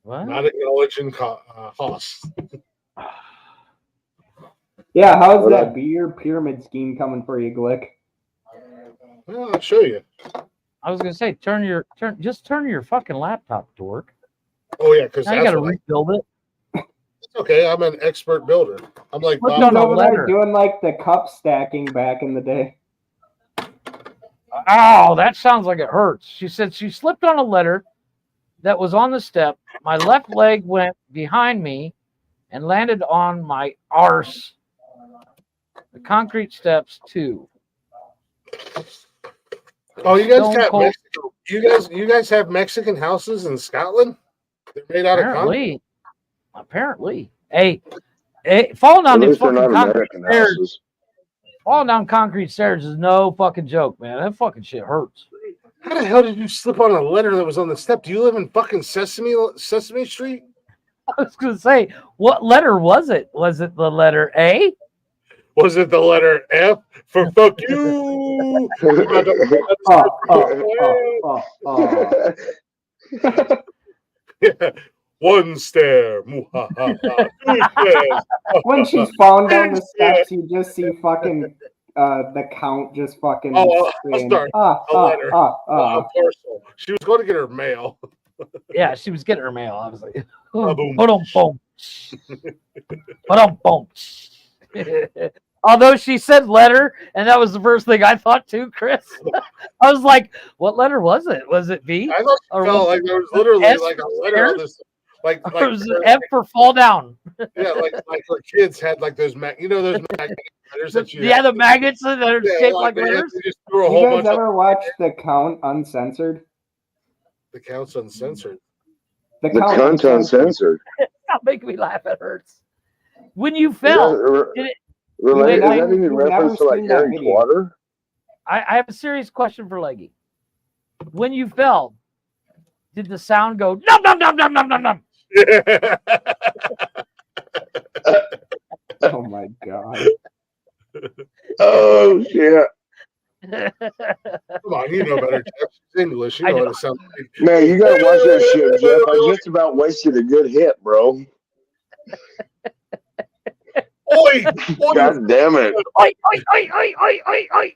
What?
Not acknowledging Haas.
Yeah, how's that beer pyramid scheme coming for you, Glick?
Well, I'll show you.
I was gonna say, turn your fucking laptop to work.
Oh yeah, because
now you got to rebuild it.
Okay, I'm an expert builder. I'm like
What's
He's
on a
over there
letter?
doing like the cup stacking back in the day.
Oh, that sounds like it hurts. She said she slipped on a letter that was on the step. My left leg went behind me and landed on my arse. The concrete steps too.
Oh, you guys
Stone
got
cold.
Mexican. You guys have Mexican houses in Scotland? They're made out of concrete.
Apparently. Hey, falling
At
down these
least they're
fucking
not
concrete
American
stairs.
houses.
Falling down concrete stairs is no fucking joke, man. That fucking shit hurts.
How the hell did you slip on a letter that was on the step? Do you live in fucking Sesame Street?
I was gonna say, what letter was it? Was it the letter A?
Was it the letter F for fuck you? Yeah. One stare. Two stares.
When she's falling down the steps, you just see fucking the count just fucking
I'll
spin.
start a letter. A parcel. She was going to get her mail.
Yeah, she was getting her mail. I was like,
Ba-boom.
boom. Boom. Although she said letter, and that was the first thing I thought too, Chris. I was like, what letter was it? Was it B?
I thought
Or
felt
was
like
it
there was literally
S
like a
for
letter on
stairs?
this. Like
Or was it F for fall down?
Yeah, like her kids had like those those magnet letters that you
Yeah,
had.
the maggots that are shaped like
they
letters.
just threw a
You
whole
guys
bunch
ever watch The Count Uncensored?
The Count's uncensored.
The
The
Count
cunt uncensored.
Stop making me laugh. It hurts. When you
Is
fell,
that,
did it?
is
Wait,
that
wait.
any reference to like
seen that
Harry
video.
Potter?
I have a serious question for Leggy. When you fell, did the sound go num num num num num num num?
Oh my god.
Oh shit.
Come on, you know better. Jeff. It's English. You know what it sounds like.
Man, you gotta watch that shit, Jeff. I just about wasted a good hit, bro.
Oi!
God damn it.
Oi, oi, oi, oi, oi, oi, oi.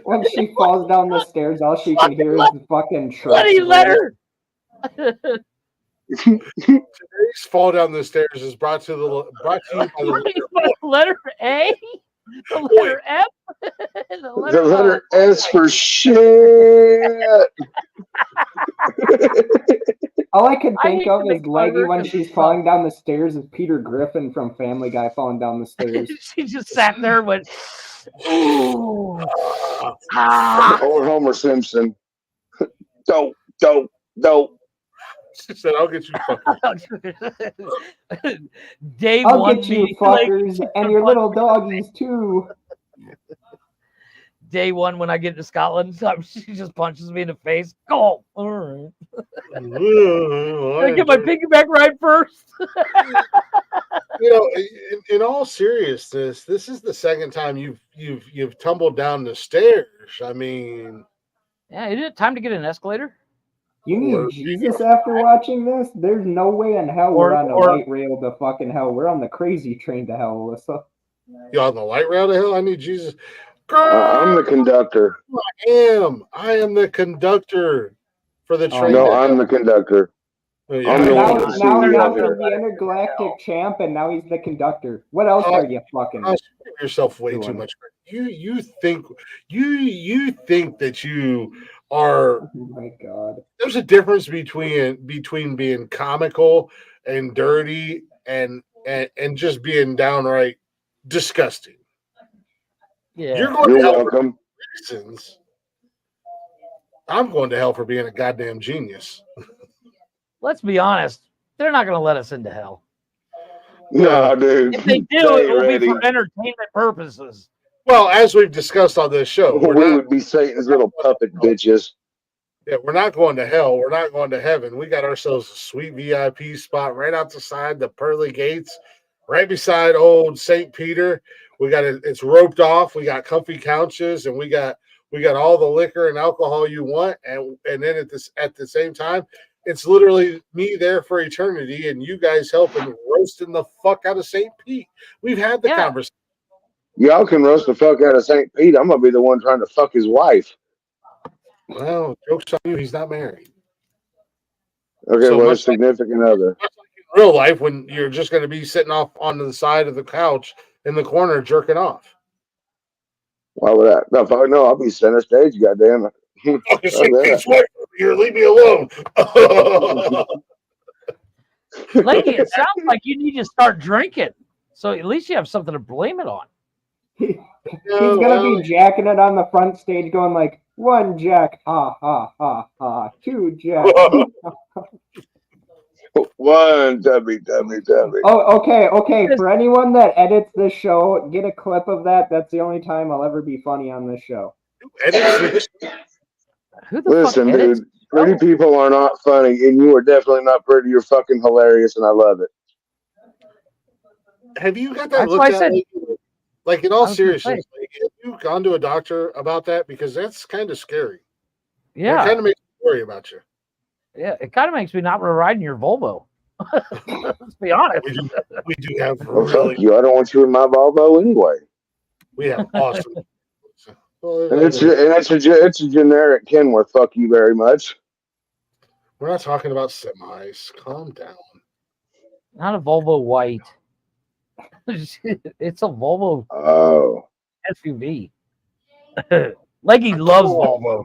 When she falls down the stairs, all she can hear is the fucking
Bloody
trucks.
letter.
Today's fall down the stairs is brought to you by the
Letter A, the letter F, and the
The letter S for shit.
All I can think
hate
of
to
is
make fun of
Leggy
her
when
'cause
she's
it's
falling down the stairs is Peter Griffin from Family Guy falling down the stairs.
She just sat there and went, ooh, ah.
Or Homer Simpson. Dope.
She said, "I'll get you fuckers."
Day
I'll
one,
get you
me, like,
fuckers and your little doggies too.
Day one when I get to Scotland, she just punches me in the face. Go, all right. Can I get my piggyback ride first?
You know, in all seriousness, this is the second time you've tumbled down the stairs. I mean,
Yeah, isn't it time to get an escalator?
You need Jesus after watching this? There's no way in hell we're on the light rail to fucking hell. We're on the crazy train to hell, Alyssa.
You on the light rail to hell? I need Jesus.
I'm the conductor.
I am the conductor for the train.
No, I'm the conductor.
Yeah.
I'm the one
Now
with the CV
he's
up here.
the intergalactic champ, and now he's the conductor. What else are you fucking?
You give yourself way too much credit. You think that you are.
Oh my god!
There's a difference between being comical and dirty and just being downright disgusting.
Yeah.
You're going to hell
welcome.
for reasons. I'm going to hell for being a goddamn genius.
Let's be honest. They're not going to let us into hell.
No, dude.
If they do, it will be for entertainment purposes.
Well, as we've discussed on this show,
we would be Satan's little puppet bitches.
Yeah, we're not going to hell. We're not going to heaven. We got ourselves a sweet VIP spot right outside the pearly gates, right beside old St. Peter. We got it. It's roped off. We got comfy couches, and we got all the liquor and alcohol you want. And then at the same time, it's literally me there for eternity, and you guys helping roasting the fuck out of St. Pete. We've had the conversation.
Y'all can roast the fuck out of St. Pete. I'm gonna be the one trying to fuck his wife.
Well, joke's on you. He's not married.
Okay,
So
well,
much
a significant other.
in real life when you're just going to be sitting off on the side of the couch in the corner jerking off.
Why would that? No, I'll be center stage, goddamn. Fuck that.
Here, leave me alone.
Lady, it sounds like you need to start drinking. So at least you have something to blame it on.
He's gonna be jacking it on the front stage, going like, 1 jack, ha ha ha ha, 2 jack.
1 tubby.
Oh, okay. For anyone that edits this show, get a clip of that. That's the only time I'll ever be funny on this show.
Listen, dude, pretty people are not funny, and you are definitely not pretty. You're fucking hilarious, and I love it.
Have you got that looked at? Like, in all seriousness, like, have you gone to a doctor about that? Because that's kind of scary.
Yeah.
It kind of makes me worry about you.
Yeah, it kind of makes me not want to ride in your Volvo. Let's be honest.
We do have
Well, fuck you. I don't want you in my Volvo anyway.
We have awesome.
And it's a generic Kenworth. Fuck you very much.
We're not talking about semis. Calm down.
Not a Volvo white. It's a Volvo SUV. Leggy loves Volvo.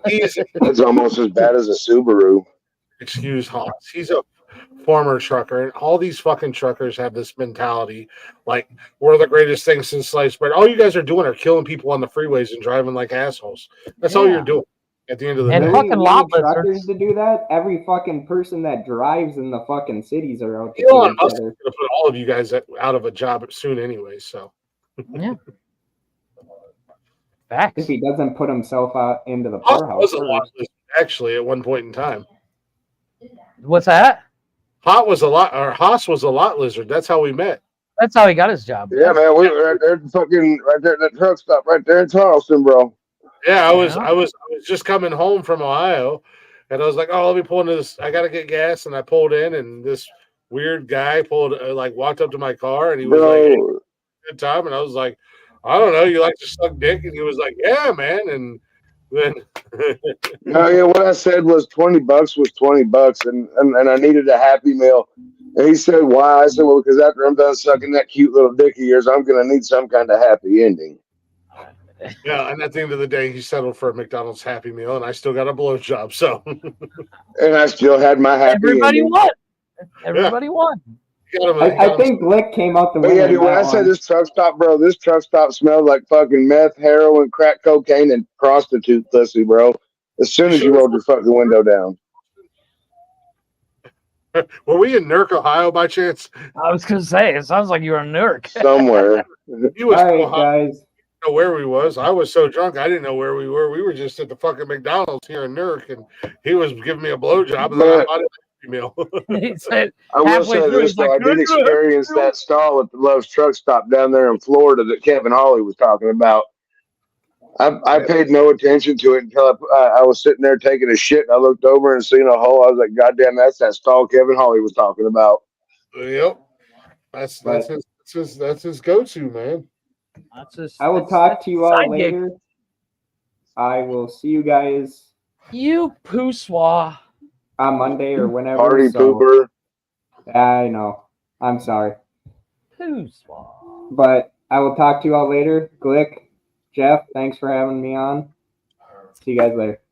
It's almost as bad as a Subaru.
Excuse Hans. He's a former trucker, and all these fucking truckers have this mentality like we're the greatest thing since sliced bread. All you guys are doing are killing people on the freeways and driving like assholes. That's all you're doing at the end of the day.
Fucking truckers to do that. Every fucking person that drives in the fucking cities are out to
Elon
kill each
Musk is
other.
going to put all of you guys out of a job soon anyway. So
yeah. Facts.
If he doesn't put himself out into the
Haas
poorhouse
was a lot lizard, actually, at one point in time.
What's that?
Haas was a lot lizard. That's how we met.
That's how he got his job.
Yeah, man, we were right there, right there at that truck stop, right there in Charleston, bro.
Yeah, I was just coming home from Ohio, and I was like, "Oh, let me pull into this. I gotta get gas." And I pulled in, and this weird guy walked up to my car, and he was like, "Hey, good time," and I was like, "I don't know, you like to suck dick?" And he was like, "Yeah, man," and then
No, yeah, what I said was $20 was $20, and I needed a Happy Meal. And he said, "Why?" I said, "Well, because after I'm done sucking that cute little dick of yours, I'm gonna need some kind of happy ending."
yeah, and at the end of the day, he settled for a McDonald's Happy Meal, and I still got a blowjob. So,
and I still had my happy
Everybody
ending.
won. Everybody won.
I think Glick came out the
But
winner.
yeah, dude, when I say this truck stop, bro, this truck stop smelled like fucking meth, heroin, crack cocaine, and prostitute pussy, bro. As soon as you rolled your fucking window down.
were we in Newark, Ohio, by chance?
I was gonna say it sounds like you were in Newark.
Somewhere.
He was
All right,
Ohio.
guys.
Know where we was. I was so drunk I didn't know where we were. We were just at the fucking McDonald's here in Newark, and he was giving me a blowjob, and then I bought him a Happy Meal.
He said,
I will say this though, I did experience that stall at the Love's truck stop down there in Florida that Kevin Hawley was talking about. I paid no attention to it until I was sitting there taking a shit, and I looked over and seen a hole. I was like, "God damn, that's that stall Kevin Hawley was talking about."
Yep, that's his go-to, man.
I will talk to you all later. I will see you guys.
You pooswa.
On Monday or whenever.
Party pooper.
I know. I'm sorry.
Pooswa.
But I will talk to you all later. Glick, Jeff, thanks for having me on. See you guys later.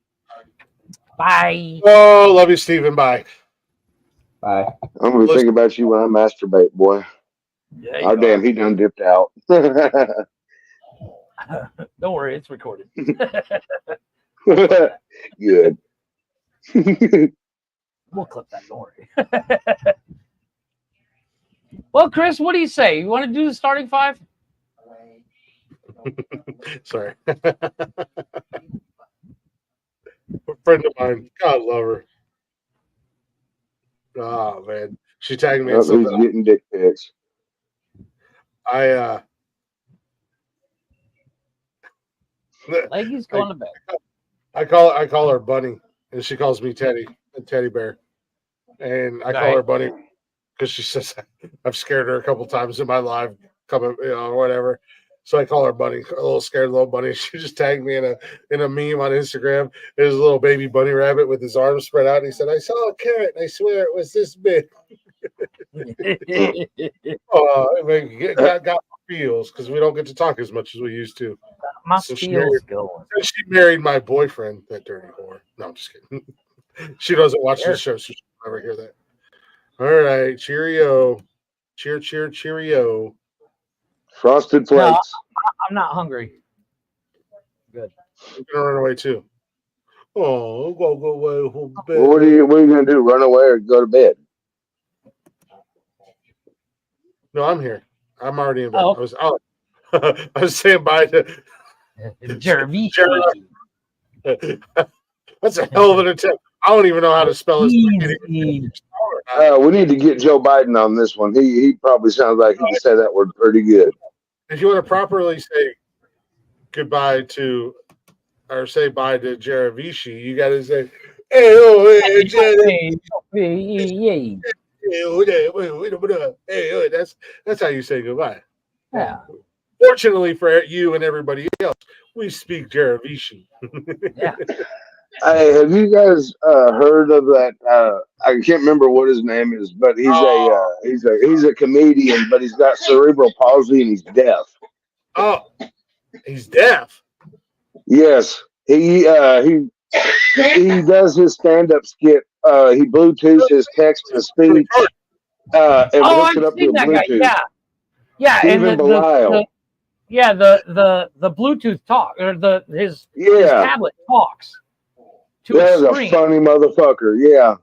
Bye.
Oh, love you, Steven. Bye.
Bye.
I'm gonna think about you when I masturbate, boy. Oh damn, he done dipped out.
Don't worry, it's recorded.
Good.
We'll clip that. Don't worry. Well, Chris, what do you say? You want to do the starting five?
Sorry. A friend of mine, God love her. Oh man, she tagged me in
He's
something.
getting dick pics.
Like he's going to bed.
I call her Bunny, and she calls me Teddy, a teddy bear. And I call her Bunny because she says I've scared her a couple times in my life, or whatever. So I call her Bunny, a little scared little bunny. She just tagged me in a meme on Instagram. There's a little baby bunny rabbit with his arms spread out. And he said, "I saw a carrot, and I swear it was this big." It got my feels because we don't get to talk as much as we used to.
My
So
feels going.
she married my boyfriend, that dirty whore. No, I'm just kidding. She doesn't watch this show, so she'll never hear that. All right, cheerio. Cheerio.
Frosted Flakes.
No, I'm not hungry. Good.
I'm gonna run away too. Oh, go away home bed.
Well, what are you gonna do? Run away or go to bed?
No, I'm here. I'm already in bed.
Oh.
I was saying bye to
Jeremy.
That's a hell of an attempt. I don't even know how to spell his name.
We need to get Joe Biden on this one. He probably sounds like he can say that word pretty good.
If you want to properly say goodbye to, or say bye to Jaravici, you got to say, that's how you say goodbye.
Yeah.
Fortunately for you and everybody else, we speak Jaravici.
Yeah.
Hey, have you guys heard of that? I can't remember what his name is, but he's a comedian, but he's got cerebral palsy and he's deaf.
Oh, he's deaf.
Yes, he does his stand-up skit. He Bluetooths his text to speech and hooks it up to Bluetooth.
Guy. Yeah,
Stephen
and
Belial.
the Bluetooth talk or his tablet talks.
That's a funny motherfucker. Yeah.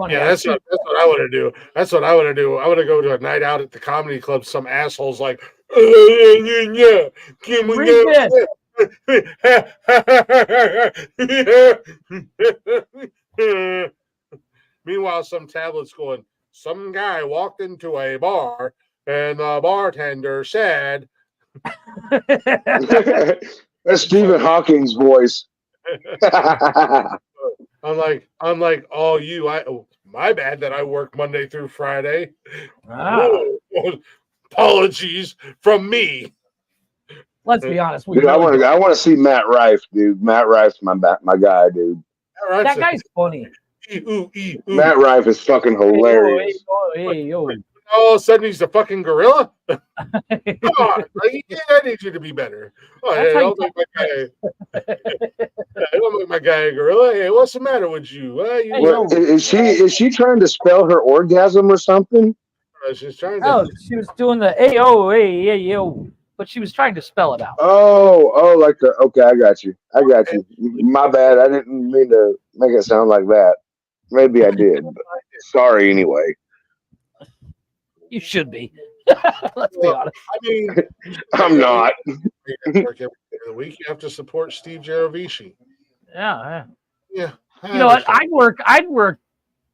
Yeah, that's what I want to do. That's what I want to do. I want to go to a night out at the comedy club. Some assholes like, meanwhile, some tablet's going, some guy walked into a bar and the bartender said,
that's Stephen Hawking's voice.
Unlike all you, my bad that I work Monday through Friday. Whoa, apologies from me.
Let's be honest.
Dude, I want to see Matt Rife, dude. Matt Rife's my guy, dude.
That guy's funny.
Matt Rife is fucking hilarious.
All of a sudden, he's a fucking gorilla. Come on, I need you to be better. Oh, hey, don't make my guy a gorilla. Hey, what's the matter with you?
Is she trying to spell her orgasm or something?
She's trying to.
Oh, she was doing the A-O-A-A-O, but she was trying to spell it out.
Oh, like the okay, I got you. My bad. I didn't mean to make it sound like that. Maybe I did. But sorry anyway.
You should be. Let's be honest.
I mean,
I'm not.
Every day of the week, you have to support Steve Jaravici.
Yeah.
You
know what? I'd work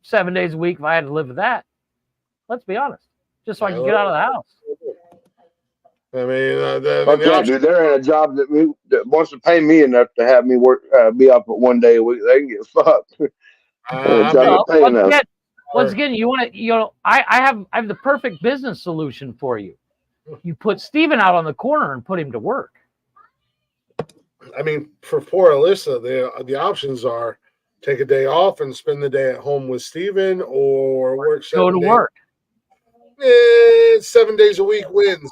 7 days a week if I had to live with that. Let's be honest. Just so I can get out of the house.
I mean, dude, they're in a job that wants to pay me enough to have me work, be up at 1 day a week. They can get fucked.
Once again, I have the perfect business solution for you. You put Steven out on the corner and put him to work.
I mean, for poor Alyssa, the options are take a day off and spend the day at home with Steven or work 7
days. Go to work.
7 days a week wins.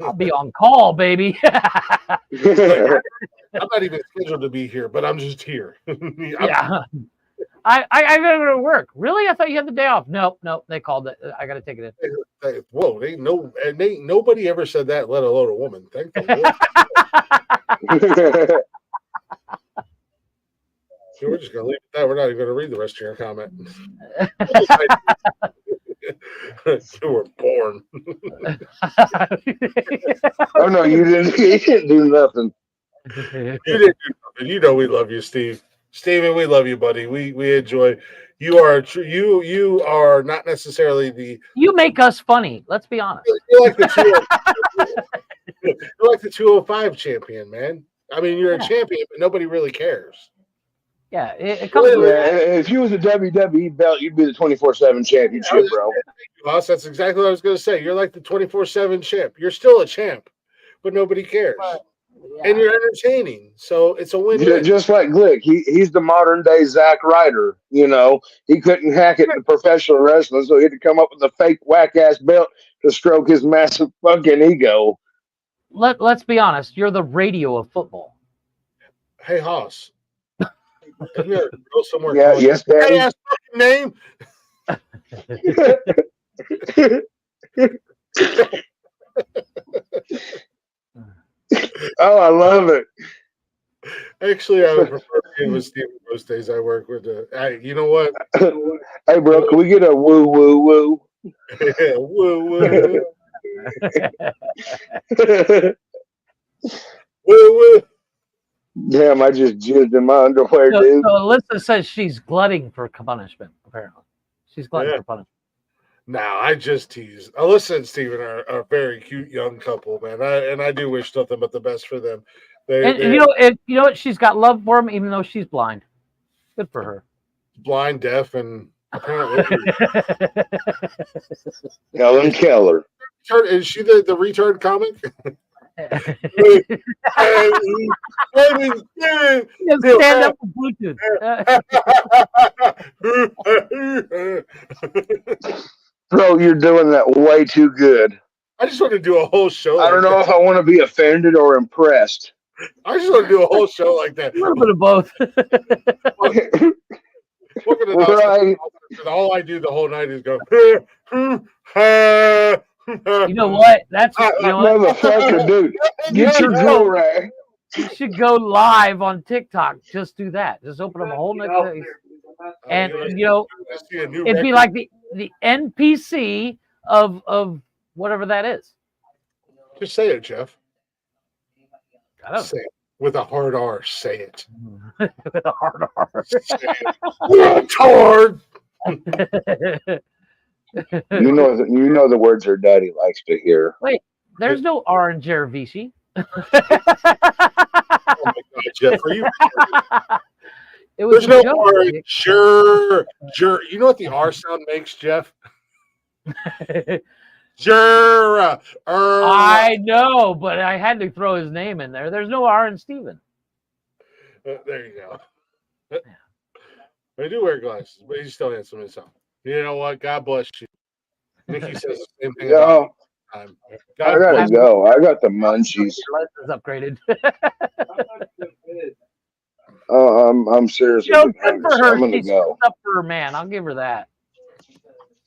I'll be on call, baby.
I'm not even scheduled to be here, but I'm just here.
Yeah. I gotta go to work. Really? I thought you had the day off. Nope. They called it. I gotta take it
in. Whoa, nobody ever said that, let alone a woman. Thank you. So we're just gonna leave it at that. We're not even gonna read the rest of your comment. You were born.
Oh no, you didn't. You didn't do nothing.
You didn't do nothing. You know we love you, Steve. Steven, we love you, buddy. We enjoy. You are you are not necessarily the.
You make us funny. Let's be honest.
You're like the 205 champion, man. I mean, you're a champion, but nobody really cares.
Yeah, it comes.
If you was a WWE belt, you'd be the 24/7 championship, bro.
Boss, that's exactly what I was going to say. You're like the 24/7 champ. You're still a champ, but nobody cares.
Yeah.
And you're entertaining, so it's a win-win.
Just like Glick, he's the modern day Zack Ryder. You know, he couldn't hack it in professional wrestling, so he had to come up with a fake whack ass belt to stroke his massive fucking ego.
Let's be honest. You're the radio of football.
Hey, Hoss. Isn't there a girl somewhere?
Yeah,
calling
yes,
you,
Daddy.
Hey, ass fucking name.
Oh, I love it.
Actually, I would prefer being with Steven most days I work with. You know what?
Hey, bro, can we get a woo woo woo?
Yeah, woo woo. Woo woo.
Damn, I just jizzed in my underwear, dude.
So Alyssa says she's glutting for punishment. Apparently, she's glutting for punishment.
No, I just tease. Alyssa and Steven are a very cute young couple, man. I do wish nothing but the best for them.
And you know what? She's got love for him, even though she's blind. Good for her.
Blind, deaf, and apparently
Helen Keller.
Is she the retard comic?
Stand up for Bluetooth.
Bro, you're doing that way too good.
I just want to do a whole show.
I don't know if I want to be offended or impressed.
I just want to do a whole show like that.
A little bit of both.
Right. All I do the whole night is go.
You know what? That's
motherfucker, dude. Get your drill rag.
You should go live on TikTok. Just do that. Just open up a whole new place. And it'd be like the NPC of whatever that is.
Just say it, Jeff.
I don't
say it with a hard R. Say it.
With a hard R.
Hard.
You know the words her daddy likes to hear.
Wait, there's no R in Jeravici.
Oh my God, Jeff, are you?
There's
no R. Sure. You know what the R sound makes, Jeff? Sure.
I know, but I had to throw his name in there. There's no R in Steven.
There you go. I do wear glasses, but he's still handsome himself. You know what? God bless you. Nikki says the same thing.
Yo,
I
gotta go. I got the munchies.
Your license upgraded.
I'm seriously
Good
hungry,
for
so
her.
I'm gonna
She's
go.
up for her man. I'll give her that.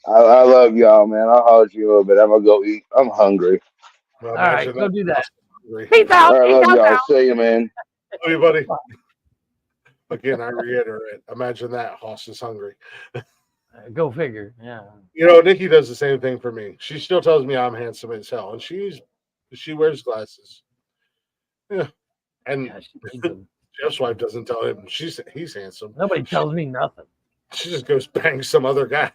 I love y'all, man. I'll hold you a little bit. I'm gonna go eat. I'm hungry.
Well,
all right, go do that.
Peace
out.
All right, love y'all.
Out.
See you, man.
Love you, buddy. Again, I reiterate. Imagine that. Hoss is hungry.
Go figure. Yeah.
You know, Nikki does the same thing for me. She still tells me I'm handsome as hell, and she wears glasses. Yeah, and Jeff's wife doesn't tell him he's handsome.
Nobody tells me nothing.
She just goes bang some other guy.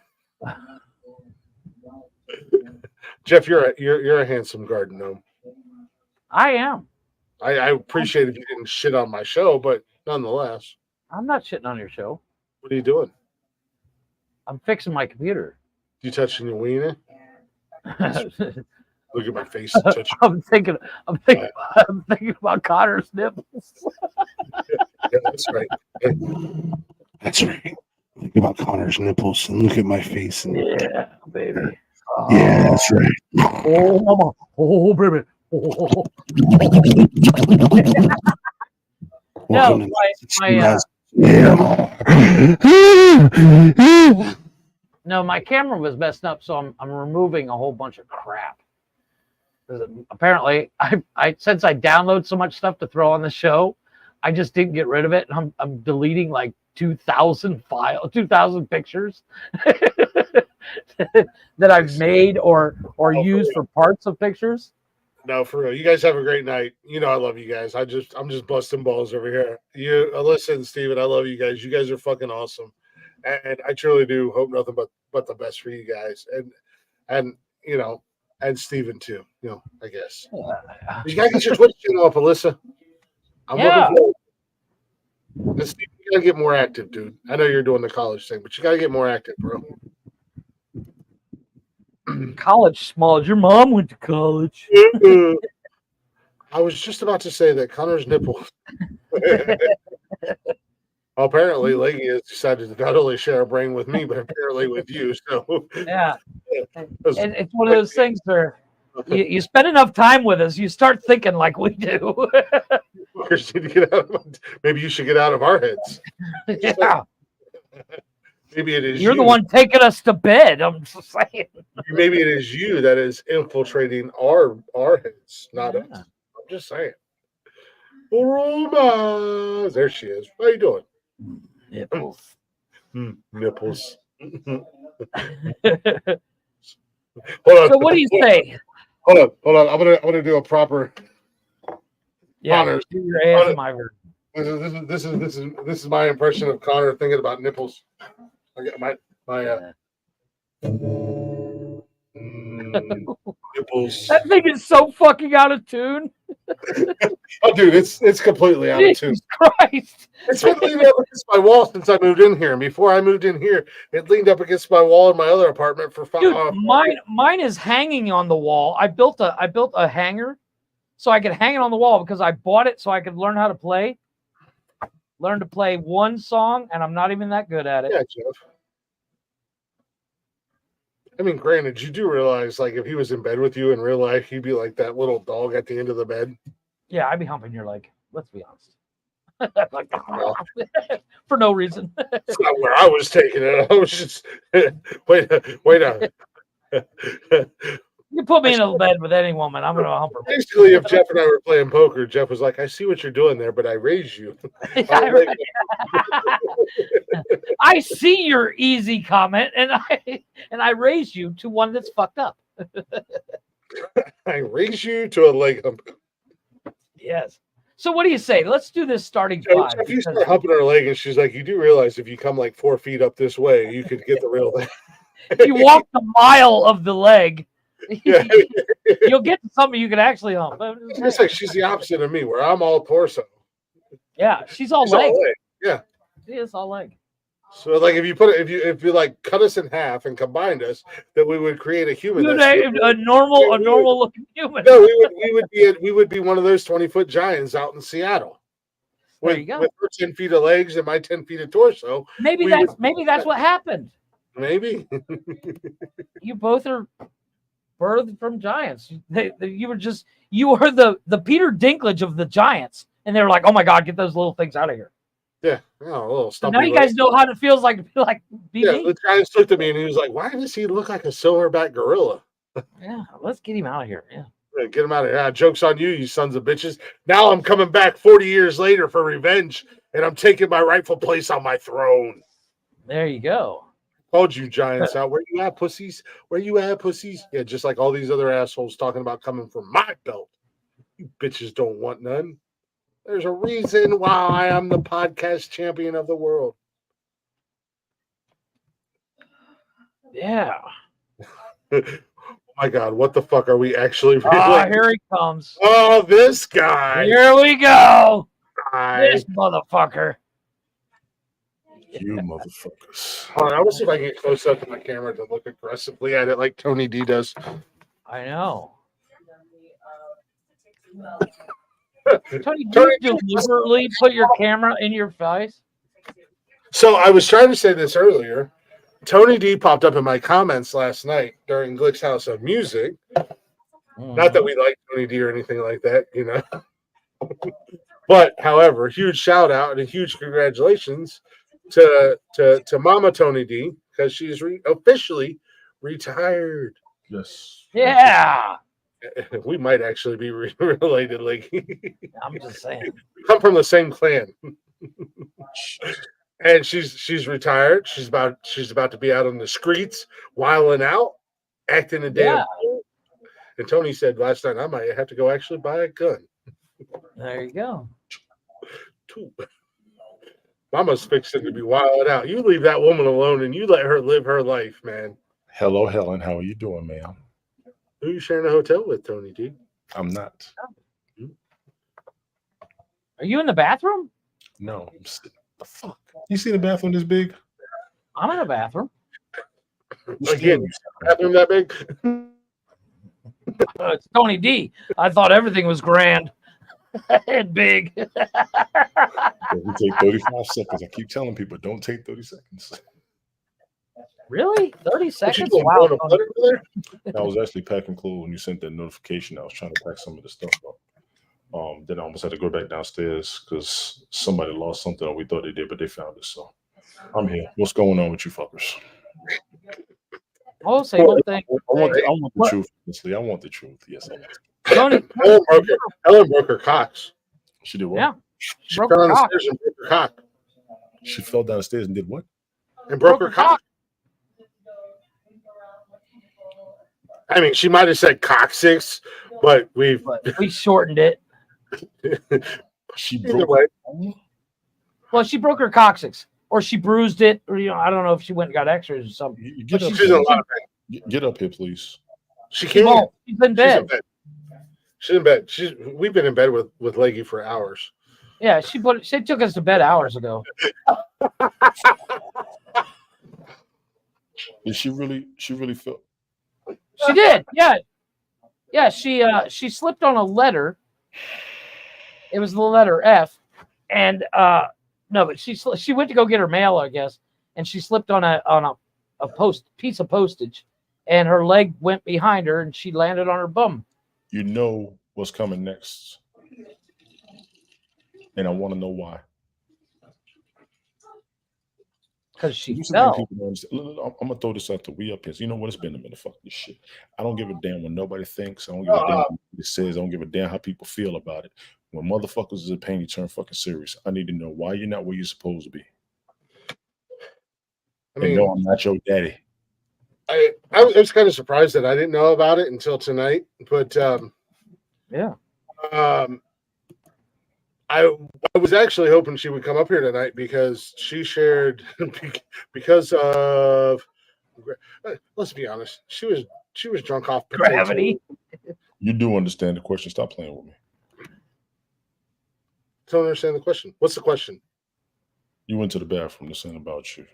Jeff, you're a handsome garden gnome.
I am.
I appreciate if you didn't shit on my show, but nonetheless.
I'm not shitting on your show.
What are you doing?
I'm fixing my computer.
You touching your wiener? Look at my face.
I'm thinking about Connor's nipples.
Yeah, that's right. That's right. Think about Connor's nipples and look at my face. And...
Yeah, baby.
Yeah, that's right.
Oh, mama. Oh, baby. Oh. No, my camera was messed up, so I'm removing a whole bunch of crap. Apparently, I since I download so much stuff to throw on the show, I just didn't get rid of it. And I'm deleting like 2,000 pictures that I've made or used for parts of pictures.
No, for real. You guys have a great night. You know I love you guys. I'm just busting balls over here. You, Alyssa and Steven, I love you guys. You guys are fucking awesome. And I truly do hope nothing but the best for you guys. And you know, and Steven too, you know, I guess. You gotta get your Twitch channel up, Alyssa. I'm looking forward. And Steven, you gotta get more active, dude. I know you're doing the college thing, but you gotta get more active, bro.
College small. Your mom went to college.
I was just about to say that Connor's nipples. Apparently, Leggy has decided to not only share a brain with me, but apparently with you. So
Yeah. And it's one of those things where you spend enough time with us, you start thinking like we do.
Maybe you should get out of our heads.
Yeah.
Maybe it is
You're
you.
the one taking us to bed. I'm just saying.
Maybe it is you that is infiltrating our heads, not us. I'm just saying. Roma. There she is. How you doing?
Nipples.
Nipples. Hold on.
So what do you say?
Hold on. I'm gonna do a proper Connor.
Do your ASMR version.
This is my impression of Connor thinking about nipples. I get my nipples.
That thing is so fucking out of tune.
Oh, dude, it's completely out of tune.
Jesus Christ!
It's been leaning up against my wall since I moved in here. And before I moved in here, it leaned up against my wall in my other apartment for 5
Dude, mine is hanging on the wall. I built a hanger so I could hang it on the wall because I bought it so I could learn how to play. Learn to play one song, and I'm not even that good at it.
Yeah, Jeff. I mean, granted, you do realize, like, if he was in bed with you in real life, he'd be like that little dog at the end of the bed.
Yeah, I'd be humping your leg. Let's be honest. Like, for no reason.
That's not where I was taking it. I was just wait a
You put me in a bed with any woman, I'm gonna hump her.
Basically, if Jeff and I were playing poker, Jeff was like, "I see what you're doing there, but I raised you."
I see your easy comment, and I raised you to one that's fucked up.
I raised you to a leg hump.
Yes. So what do you say? Let's do this starting
So
5.
if you start humping her leg, and she's like, "You do realize if you come like 4 feet up this way, you could get the real thing."
If you walk the mile of the leg,
Yeah.
you'll get to something you can actually hump.
It's like she's the opposite of me, where I'm all torso.
Yeah, she's all leg.
Yeah.
She is all leg.
So, like, if you like cut us in half and combined us, then we would create a human.
A normal looking human.
No, we would be one of those 20-foot giants out in Seattle.
There you go.
With her 10 feet of legs and my 10 feet of torso.
Maybe that's what happened.
Maybe.
You both are birthed from giants. You were the Peter Dinklage of the giants, and they were like, "Oh my God, get those little things out of here."
Yeah, a little
So now you guys know how it feels like to be like BB.
Yeah, the giant looked at me and he was like, "Why does he look like a silverback gorilla?"
Yeah, let's get him out of here. Yeah.
Get him out of here. Joke's on you, you sons of bitches. Now I'm coming back 40 years later for revenge, and I'm taking my rightful place on my throne.
There you go.
Told you, giants out. Where you at, pussies? Where you at, pussies? Yeah, just like all these other assholes talking about coming from my belt. You bitches don't want none. There's a reason why I am the podcast champion of the world.
Yeah.
Oh my God, what the fuck are we actually really?
Oh, here he comes.
Oh, this guy.
Here we go.
Hi.
This motherfucker.
You motherfuckers. Hold on, I will see if I can get close up to my camera to look aggressively at it like Tony D does.
I know. Tony, do you deliberately put your camera in your face?
So I was trying to say this earlier. Tony D popped up in my comments last night during Glick's House of Music. Not that we like Tony D or anything like that, you know. But however, huge shout out and a huge congratulations to Mama Tony D because she's officially retired. Yes.
Yeah.
We might actually be related, like.
I'm just saying.
We come from the same clan. And she's retired. She's about to be out on the streets, wilding out, acting a damn fool. And Tony said last night, I might have to go actually buy a gun.
There you go.
Mama's fixing to be wilding out. You leave that woman alone and you let her live her life, man.
Hello, Helen. How are you doing, ma'am?
Who are you sharing a hotel with, Tony D?
I'm not.
Are you in the bathroom?
No. The fuck? You see the bathroom this big?
I'm in a bathroom.
Again, bathroom that big?
It's Tony D. I thought everything was grand. And big.
We take 35 seconds. I keep telling people, don't take 30 seconds.
Really? 30 seconds?
doing,
Wow.
blowing a butt over there?
I was actually packing clothes when you sent that notification. I was trying to pack some of the stuff up. Then I almost had to go back downstairs because somebody lost something, or we thought they did, but they found it. So I'm here. What's going on with you fuckers?
Oh, same old thing.
I want the truth, honestly. I want the truth. Yes, I want
Tony,
Ellen broke her cocks.
She did what?
Yeah.
She
Broke
fell
her
down the
cock.
stairs and broke her cock.
She fell down the stairs and did what?
And broke her cock. I mean, she might have said coccyx, but we
shortened it.
She
Either way.
Well, she broke her coccyx, or she bruised it, or I don't know if she went and got x-rays or something.
Get
But
up,
she's in a lot of
get up here, please.
She
She
can't.
won't. She's in bed.
She's in bed. We've been in bed with Leggy for hours.
Yeah, she took us to bed hours ago.
Did she really felt?
She did. Yeah. Yeah, she slipped on a letter. It was the letter F, and no, but she went to go get her mail, I guess, and she slipped on a piece of postage, and her leg went behind her, and she landed on her bum.
You know what's coming next, and I want to know why.
Because she
People
fell.
don't understand. Look, I'm gonna throw this out to we up here. So you know what? It's been a minute. Fuck this shit. I don't give a damn what nobody thinks. I don't give a damn what it says. I don't give a damn how people feel about it. When motherfuckers is in pain, you turn fucking serious. I need to know why you're not where you're supposed to be.
I mean,
no, I'm not your daddy.
I was kind of surprised that I didn't know about it until tonight, but
yeah.
I was actually hoping she would come up here tonight because she shared because of let's be honest, she was drunk off
gravity.
You do understand the question. Stop playing with me.
Don't understand the question. What's the question?
You went to the bathroom. This ain't about you.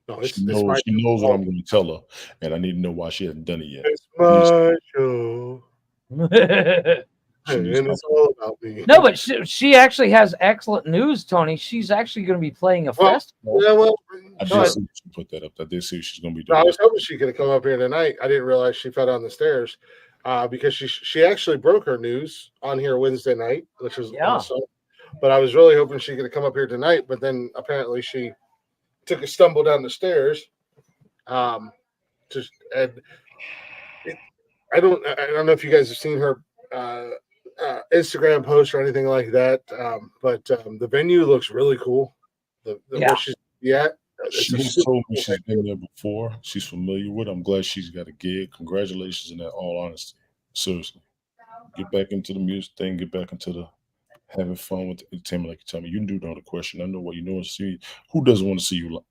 No,
she knows what I'm going to tell her, and I need to know why she hasn't done it yet.
It's my show. And it's all about me.
No, but she actually has excellent news, Tony. She's actually going to be playing a festival.
Yeah, well,
I did see she put that up. I did see she's going to be doing.
I was hoping she could have come up here tonight. I didn't realize she fell down the stairs because she actually broke her news on here Wednesday night, which was awesome. But I was really hoping she could have come up here tonight. But then apparently she took a stumble down the stairs. I don't know if you guys have seen her Instagram post or anything like that, but the venue looks really cool. Where she's at.
She's told me she's been there before. She's familiar with it. I'm glad she's got a gig. Congratulations in that, all honesty. Seriously. Get back into the music thing. Get back into the having fun with the entertainment, like you tell me. You do know the question. I know what you know and see. Who doesn't want to see you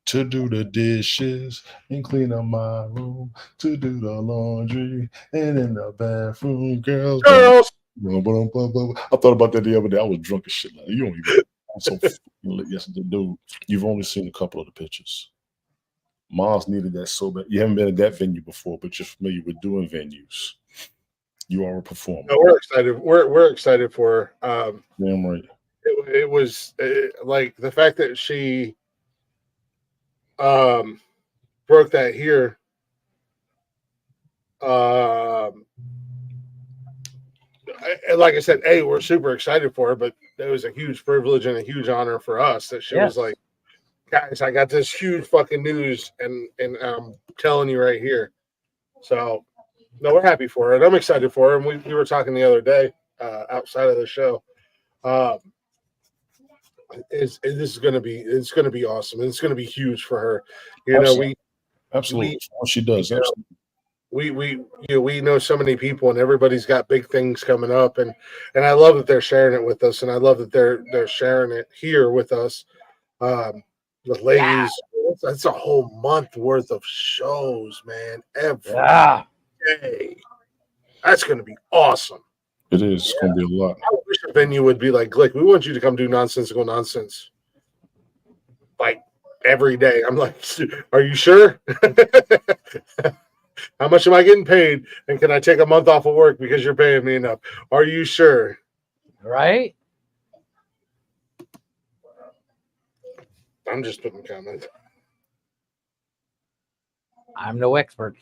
to do the dishes and clean up my room, to do the laundry and in the bathroom, girls. I thought about that the other day. I was drunk as shit. Like, you don't even. I'm so lit yesterday, dude. You've only seen a couple of the pictures. Mars needed that so bad. You haven't been at that venue before, but you're familiar with doing venues. You are a performer.
No, we're excited. We're excited for her.
Damn right.
It was like the fact that she broke that here. Like I said, we're super excited for her, but it was a huge privilege and a huge honor for us that she was like, guys, I got this huge fucking news, and I'm telling you right here. So, no, we're happy for her, and I'm excited for her. And we were talking the other day outside of the show. This is going to be awesome. It's going to be huge for her.
Absolutely. She does.
We know so many people, and everybody's got big things coming up, and I love that they're sharing it with us, and I love that they're sharing it here with us. With ladies, that's a whole month worth of shows, man. Every day. That's going to be awesome.
It is. It's going to be a lot.
I wish a venue would be like, Glick, we want you to come do Nonsensical Nonsense. Like every day. I'm like, are you sure? How much am I getting paid? And can I take a month off of work because you're paying me enough? Are you sure?
Right?
I'm just putting comments.
I'm no expert.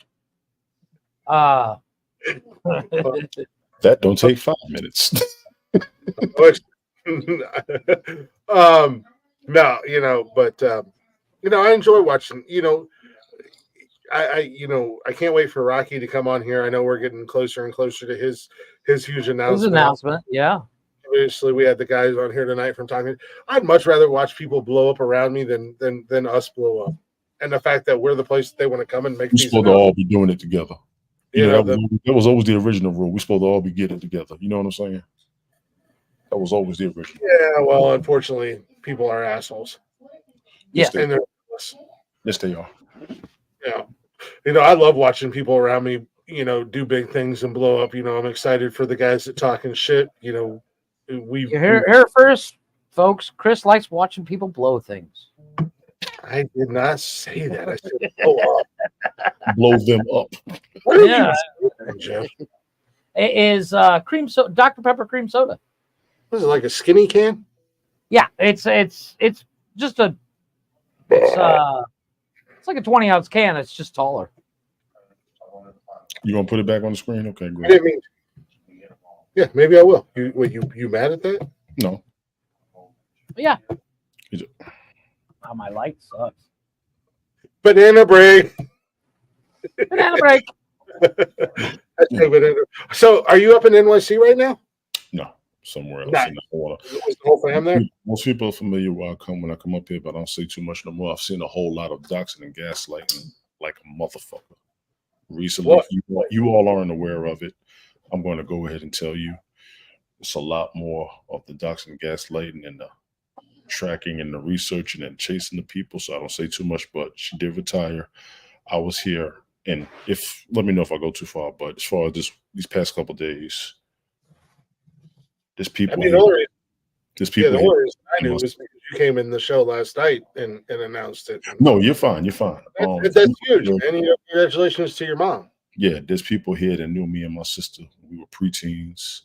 That don't take 5 minutes.
No, but I enjoy watching. I can't wait for Rocky to come on here. I know we're getting closer and closer to his huge announcement.
Yeah.
Obviously, we had the guys on here tonight from talking. I'd much rather watch people blow up around me than us blow up. And the fact that we're the place that they want to come and make
We're
these
supposed to all be doing it together. That was always the original rule. We're supposed to all be getting together. You know what I'm saying? That was always the original.
Yeah, well, unfortunately, people are assholes.
Yeah.
And
yes, they are.
Yeah. I love watching people around me, do big things and blow up. I'm excited for the guys that talking shit.
You hear first, folks. Chris likes watching people blow things.
I did not say that. I said blow up.
Blow them up.
Yeah. Jeff?
It is cream soda, Dr. Pepper cream soda.
What is it, like a skinny can?
Yeah, it's just a it's like a 20-ounce can. It's just taller.
You gonna put it back on the screen? Okay, good.
I didn't mean. Yeah, maybe I will. You mad at that?
No.
Yeah. Oh, my light sucks.
Banana break.
Banana break.
So, are you up in NYC right now?
No, somewhere else.
Nice.
In the water.
Was the whole fam there?
Most people are familiar when I come up here, but I don't say too much no more. I've seen a whole lot of doxing and gaslighting like a motherfucker recently. You all aren't aware of it. I'm going to go ahead and tell you. It's a lot more of the doxing and gaslighting and the tracking and the researching and chasing the people. So I don't say too much, but she did retire. I was here, and let me know if I go too far, but as far as these past couple of days, there's people.
The only reason I knew
here.
was because you came in the show last night and announced it.
No, you're fine. You're fine.
That's huge, man. Congratulations to your mom.
Yeah, there's people here that knew me and my sister. We were preteens.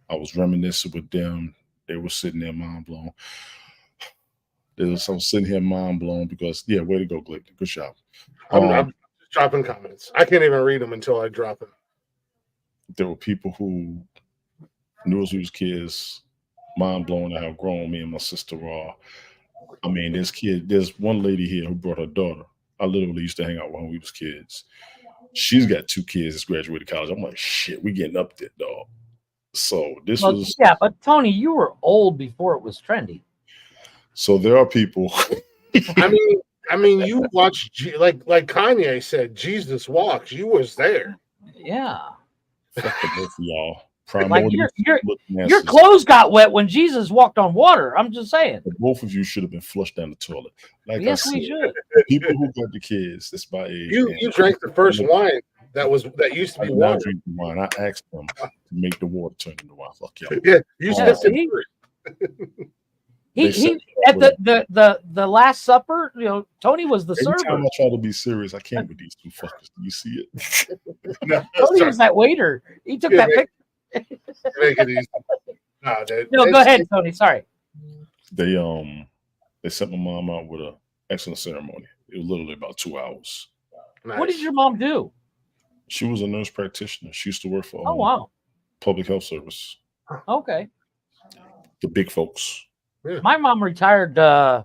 I was reminiscing with them. They were sitting there mind blown. I was sitting here mind blown because, yeah, way to go, Glick. Good job.
I'm just dropping comments. I can't even read them until I drop them.
There were people who knew us as kids, mind blown at how grown me and my sister are. I mean, there's one lady here who brought her daughter. I literally used to hang out when we was kids. She's got 2 kids that's graduated college. I'm like, shit, we getting up there, dog. So
yeah, but Tony, you were old before it was trendy.
So there are people.
I mean, you watched like Kanye said, Jesus walks. You was there.
Yeah.
Fuck the both of y'all.
Like your clothes got wet when Jesus walked on water. I'm just saying.
Both of you should have been flushed down the toilet. Like
yes,
I said,
we should.
People who got the kids, that's my age.
You drank the first wine that used to be water.
I drink the wine. I asked them to make the water turn into wine. Fuck y'all.
Yeah, you said
he at the Last Supper, Tony was the server.
Every time I try to be serious, I can't with these 2 fuckers. Do you see it?
Tony was that waiter. He took that picture.
Make it easy.
No, go ahead, Tony. Sorry.
They sent my mom out with an excellent ceremony. It was literally about 2 hours.
Nice. What did your mom do?
She was a nurse practitioner. She used to work for
wow,
public health service.
Okay.
The big folks.
Yeah.
My mom retired.
I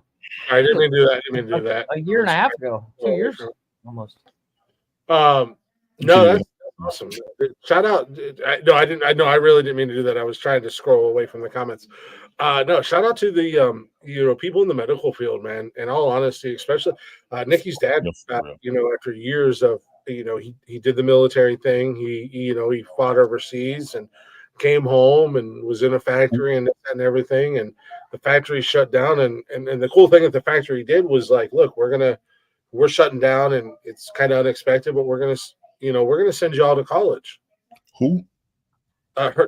didn't mean to do that.
A year and a half ago. 2 years almost.
No, that's awesome. Shout out. I didn't. I really didn't mean to do that. I was trying to scroll away from the comments. No, shout out to the people in the medical field, man. In all honesty, especially Nikki's dad. After years of he did the military thing. He fought overseas and came home and was in a factory and everything. And the factory shut down. And the cool thing that the factory did was like, look, we're shutting down, and it's kind of unexpected, but we're gonna send you all to college.
Who?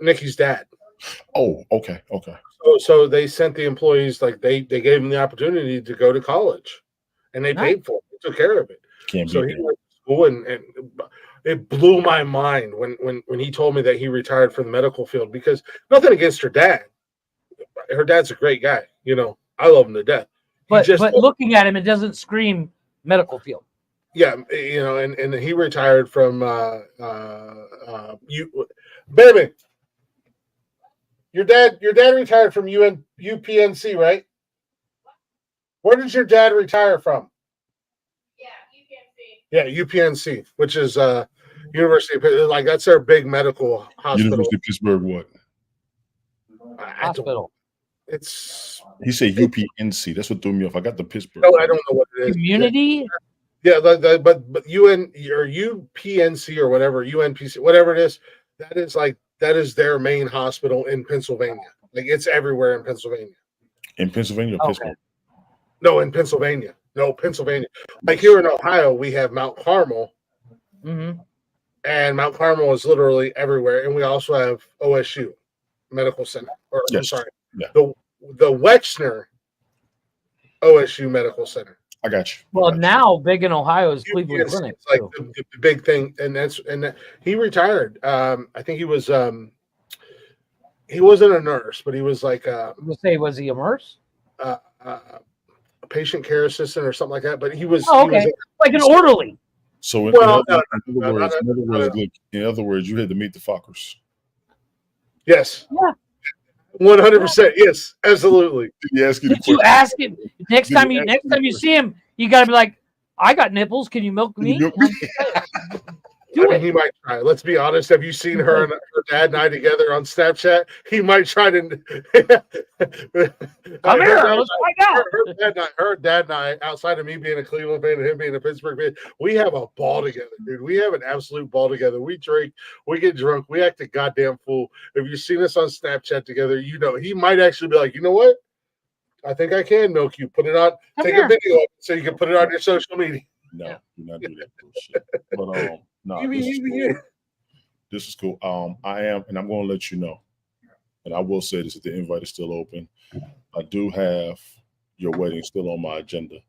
Nikki's dad.
Oh, okay.
So they sent the employees, like they gave them the opportunity to go to college, and they paid for it. They took care of it.
Can't
so
be
he went to school, and it blew my mind when he told me that he retired from the medical field. Because nothing against her dad, her dad's a great guy. You know, I love him to death.
But looking at him, it doesn't scream medical field.
Yeah, you know, and he retired from baby. Your dad retired from UPNC, right? Where did your dad retire from? Yeah, UPNC, which is University of, like, that's their big medical hospital.
University of Pittsburgh, what?
Hospital.
It's
he said UPNC. That's what threw me off. I got the Pittsburgh.
No, I don't know what it is.
Community.
Yeah, but UN or UPNC or whatever, UNPC, whatever it is, that is their main hospital in Pennsylvania. Like, it's everywhere in Pennsylvania.
In Pennsylvania or Pittsburgh?
No, in Pennsylvania. No, Pennsylvania. Like here in Ohio, we have Mount Carmel.
Mm-hmm.
And Mount Carmel is literally everywhere. And we also have OSU Medical Center. Or
Yes.
I'm sorry.
Yeah.
The Wexner OSU Medical Center.
I got you.
Well, now big in Ohio is Cleveland Clinic.
It's like the big thing, and he retired. I think he was he wasn't a nurse, but he was like
was he a nurse?
A patient care assistant or something like that. But he was
like an orderly.
So in other words, you had to meet the fuckers.
Yes.
Yeah.
100%. Yes, absolutely.
Did he ask you?
Did you ask him next time you see him? You got to be like, I got nipples. Can you milk me?
He might try. Let's be honest. Have you seen her and her dad and I together on Snapchat? He might try to.
Come here. Let's find out.
Her dad and I, outside of me being a Cleveland fan and him being a Pittsburgh fan, we have a ball together, dude. We have an absolute ball together. We drink, we get drunk, we act a goddamn fool. If you've seen us on Snapchat together, you know he might actually be like, you know what? I think I can milk you. Put it on. Take a video of it so you can put it on your social media.
No, do not do that bullshit. But no, this is cool. I am, and I'm going to let you know, and I will say this: if the invite is still open, I do have your wedding still on my agenda.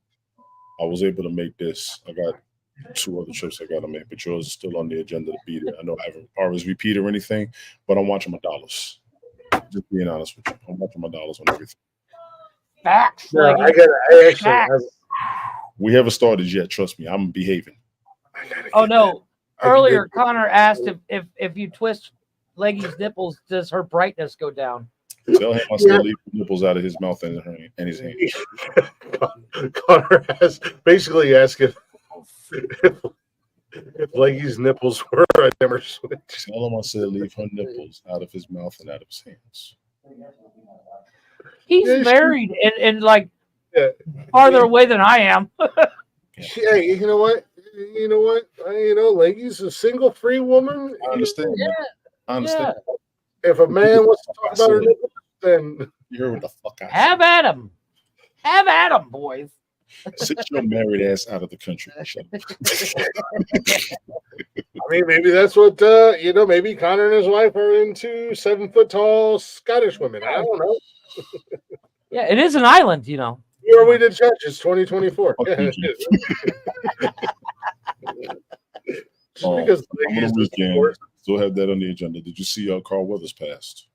I was able to make this. I got 2 other trips I got to make, but yours is still on the agenda to be there. I know I haven't RSVP'd or anything, but I'm watching my dollars. Just being honest with you, I'm watching my dollars on everything.
Facts.
No,
we haven't started yet. Trust me, I'm behaving.
Oh no! Earlier, Connor asked if you twist Leggy's nipples, does her brightness go down?
Tell him I still leave nipples out of his mouth and his hands.
Connor has basically asked if Leggy's nipples were a dimmer switch.
Tell him I said leave her nipples out of his mouth and out of his hands.
He's married and like farther away than I am.
Hey, you know what? Leggy's a single free woman.
I understand.
Yeah.
I understand.
Yeah. If a man wants to talk about her nipples, then
you heard what the fuck I said.
Have at 'em, boys.
Sit your married ass out of the country.
I mean, maybe that's what maybe Connor and his wife are into 7-foot-tall Scottish women. I don't know.
Yeah, it is an island, you know.
Where we did church, it's 2024. Yeah, just because
still have that on the agenda. Did you see Carl Weathers passed?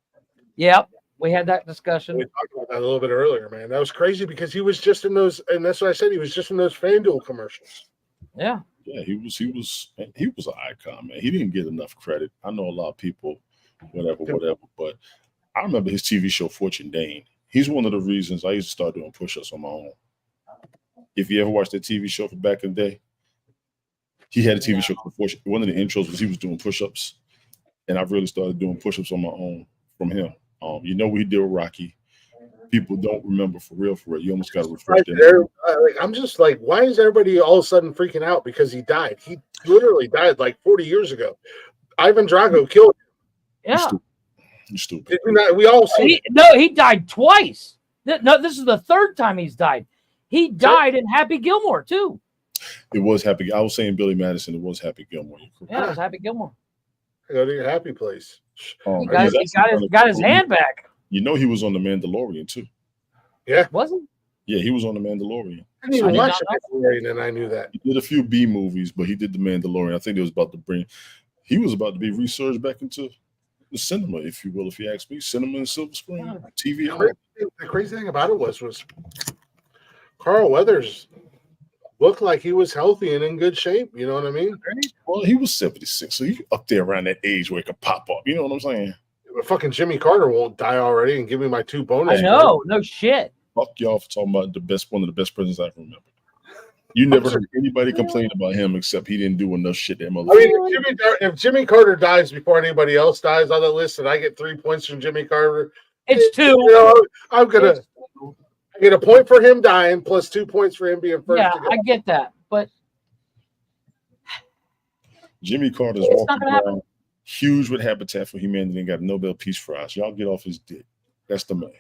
Yep, we had that discussion.
We talked about that a little bit earlier, man. That was crazy because he was just in those, and that's what I said. He was just in those FanDuel commercials.
Yeah.
Yeah, he was an icon, man. He didn't get enough credit. I know a lot of people, whatever, but I remember his TV show Fortune Dane. He's one of the reasons I used to start doing push-ups on my own. If you ever watched that TV show from back in the day, he had a TV show called Fortune. One of the intros was he was doing push-ups, and I really started doing push-ups on my own from him. You know what he did with Rocky. People don't remember for real. You almost got to refresh them.
I'm just like, why is everybody all of a sudden freaking out because he died? He literally died like 40 years ago. Ivan Drago killed him.
Yeah.
You're stupid.
We all see.
He died twice. No, this is the 3rd time he's died. He died in Happy Gilmore too.
It was Happy. I was saying Billy Madison. It was Happy Gilmore.
Yeah, it was Happy Gilmore.
Go to your happy place.
He got his hand back.
You know he was on The Mandalorian too.
Yeah.
Was he?
Yeah, he was on The Mandalorian.
didn't even watch The Mandalorian, and I knew that.
He did a few B movies, but he did The Mandalorian. I think it was about to bring. He was about to be resurged back into the cinema, if you will, if you ask me. Cinema and silver screen, TV.
The crazy thing about it was Carl Weathers looked like he was healthy and in good shape. You know what I mean?
Well, he was 76, so he up there around that age where it could pop up. You know what I'm saying?
Fucking Jimmy Carter won't die already and give me my 2 bonus.
I know, no shit.
Fuck y'all for talking about one of the best presidents I can remember. You never heard anybody complain about him except he didn't do enough shit. That motherfucker.
I mean, if Jimmy Carter dies before anybody else dies on the list, and I get 3 points from Jimmy Carter,
it's 2.
You know, I get a point for him dying plus 2 points for him being first.
Yeah, I get that, but
Jimmy Carter's walking around huge with Habitat for Humanity and got a Nobel Peace Prize. Y'all get off his dick. That's the man.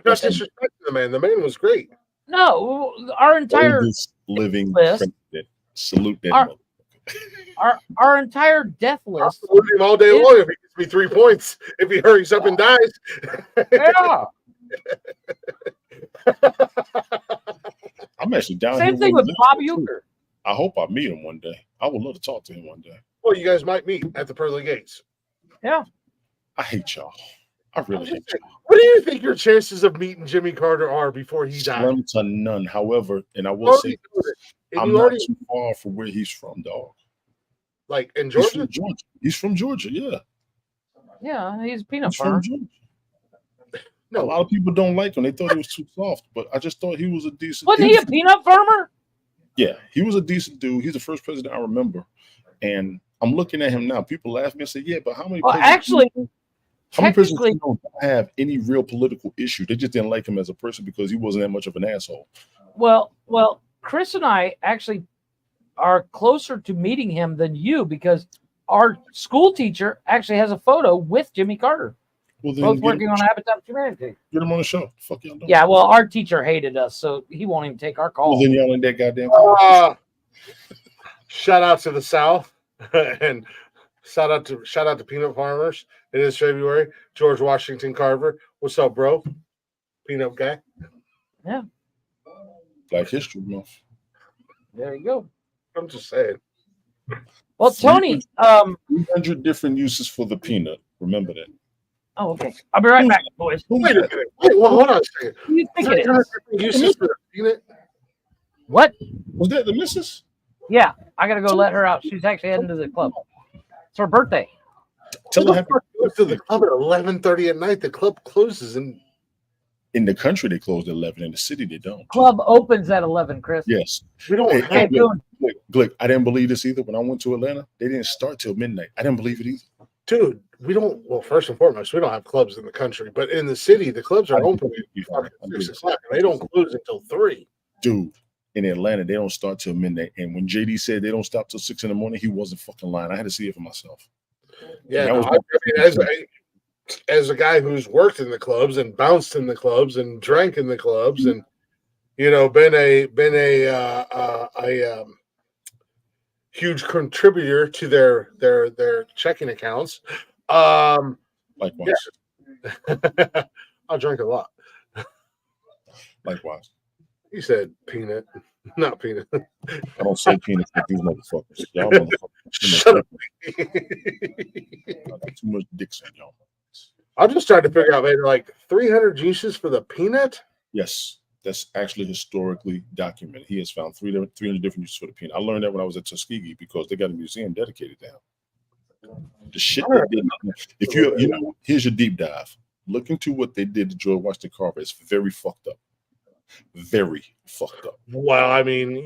Not disrespecting the man. The man was great.
No, our entire
living
list.
President. Salute that.
Our entire death list.
I'll salute him all day long if he gives me 3 points. If he hurries up and dies.
Yeah.
I'm actually down
Same
here.
thing with Bob Uecker.
I hope I meet him one day. I would love to talk to him one day.
Well, you guys might meet at the pearly gates.
Yeah.
I hate y'all. I really hate y'all.
What do you think your chances of meeting Jimmy Carter are before he dies?
Slim to none. However, and I will say, I'm not too far from where he's from, dog.
Like in Georgia?
He's from Georgia. He's from Georgia, yeah.
Yeah, he's a peanut
He's
farmer.
from Georgia. No, a lot of people don't like him. They thought he was too soft, but I just thought he was a decent.
Wasn't he a peanut farmer?
Yeah, he was a decent dude. He's the first president I remember, and I'm looking at him now. People laugh at me and say, "Yeah, but how many?"
Well, actually,
how many presidents don't have any real political issue? They just didn't like him as a person because he wasn't that much of an asshole.
Well, Chris and I actually are closer to meeting him than you because our school teacher actually has a photo with Jimmy Carter.
Well, then
both working on Habitat for Humanity.
Get him on the show. Fuck y'all doing?
Yeah, well, our teacher hated us, so he won't even take our call.
Well, then y'all in that goddamn.
Shout out to the South and shout out to peanut farmers. It is February. George Washington Carver. What's up, bro? Peanut guy.
Yeah.
Black History Month.
There you go.
I'm just saying.
Well, Tony,
300 different uses for the peanut. Remember that.
Oh, okay. I'll be right back, boys.
Wait a minute. Wait, well, hold on a second.
Who do you think it is?
Uses for the peanut?
What?
Was that the missus?
Yeah, I gotta go let her out. She's actually heading to the club. It's her birthday.
Tell her goes to the club at 11:30 at night. The club closes
in the country. They close at 11. In the city, they don't.
Club opens at 11, Chris.
Yes.
We don't
hey, Glick, I didn't believe this either. When I went to Atlanta, they didn't start till midnight. I didn't believe it either.
Dude, we don't. Well, first and foremost, we don't have clubs in the country, but in the city, the clubs are open at 6 o'clock. They don't close until 3.
Dude, in Atlanta, they don't start till midnight. And when JD said they don't stop till 6 in the morning, he wasn't fucking lying. I had to see it for myself.
Yeah, no, I mean, as a guy who's worked in the clubs and bounced in the clubs and drank in the clubs, and been a huge contributor to their checking accounts.
Likewise.
Yeah. I drink a lot.
Likewise.
You said peanut, not peanut.
I don't say peanut for these motherfuckers. Y'all motherfuckers.
Shut up.
I got too much dicks on y'all.
I'm just trying to figure out, man, like 300 uses for the peanut?
Yes. That's actually historically documented. He has found 300 different uses for the peanut. I learned that when I was at Tuskegee because they got a museum dedicated to him. The shit they did. If here's your deep dive. Look into what they did to George Washington Carver. It's very fucked up. Very fucked up.
Well, I mean,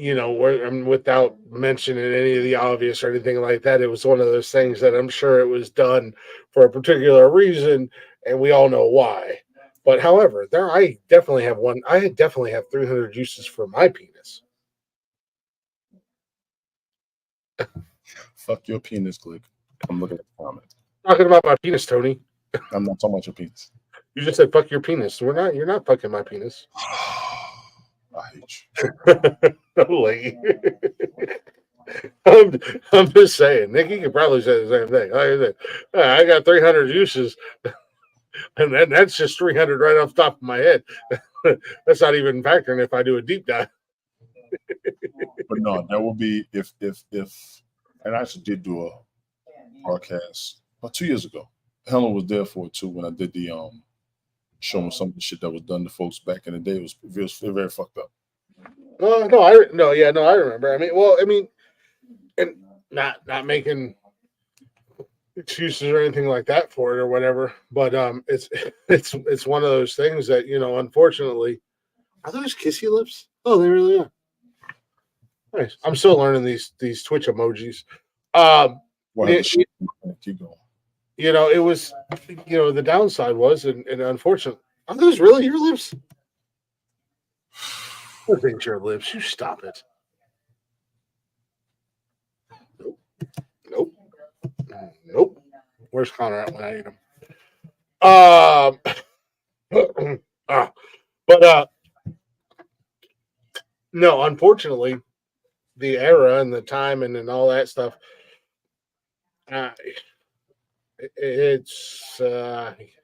without mentioning any of the obvious or anything like that, it was one of those things that I'm sure it was done for a particular reason, and we all know why. But however, I definitely have one. I definitely have 300 uses for my penis.
Fuck your penis, Glick. I'm looking at the comments.
Talking about my penis, Tony.
I'm not talking about your penis.
You just said fuck your penis. You're not fucking my penis.
I hate
you. Like, I'm just saying. Nick, you could probably say the same thing. Like I said, I got 300 uses. And that's just 300 right off the top of my head. That's not even factoring if I do a deep dive.
But no, that would be if and I actually did do a broadcast about 2 years ago. Helen was there for it too when I did the showing some of the shit that was done to folks back in the day. It was very fucked up.
I remember. And not making excuses or anything like that for it or whatever, but it's one of those things that, unfortunately, are those kissy lips? Oh, they really are. Nice. I'm still learning these Twitch emojis.
Keep going.
It was, the downside was, and unfortunately, are those really your lips? Those ain't your lips. You stop it. Nope. Where's Connor at when I eat him? No, unfortunately, the era and the time and all that stuff, it's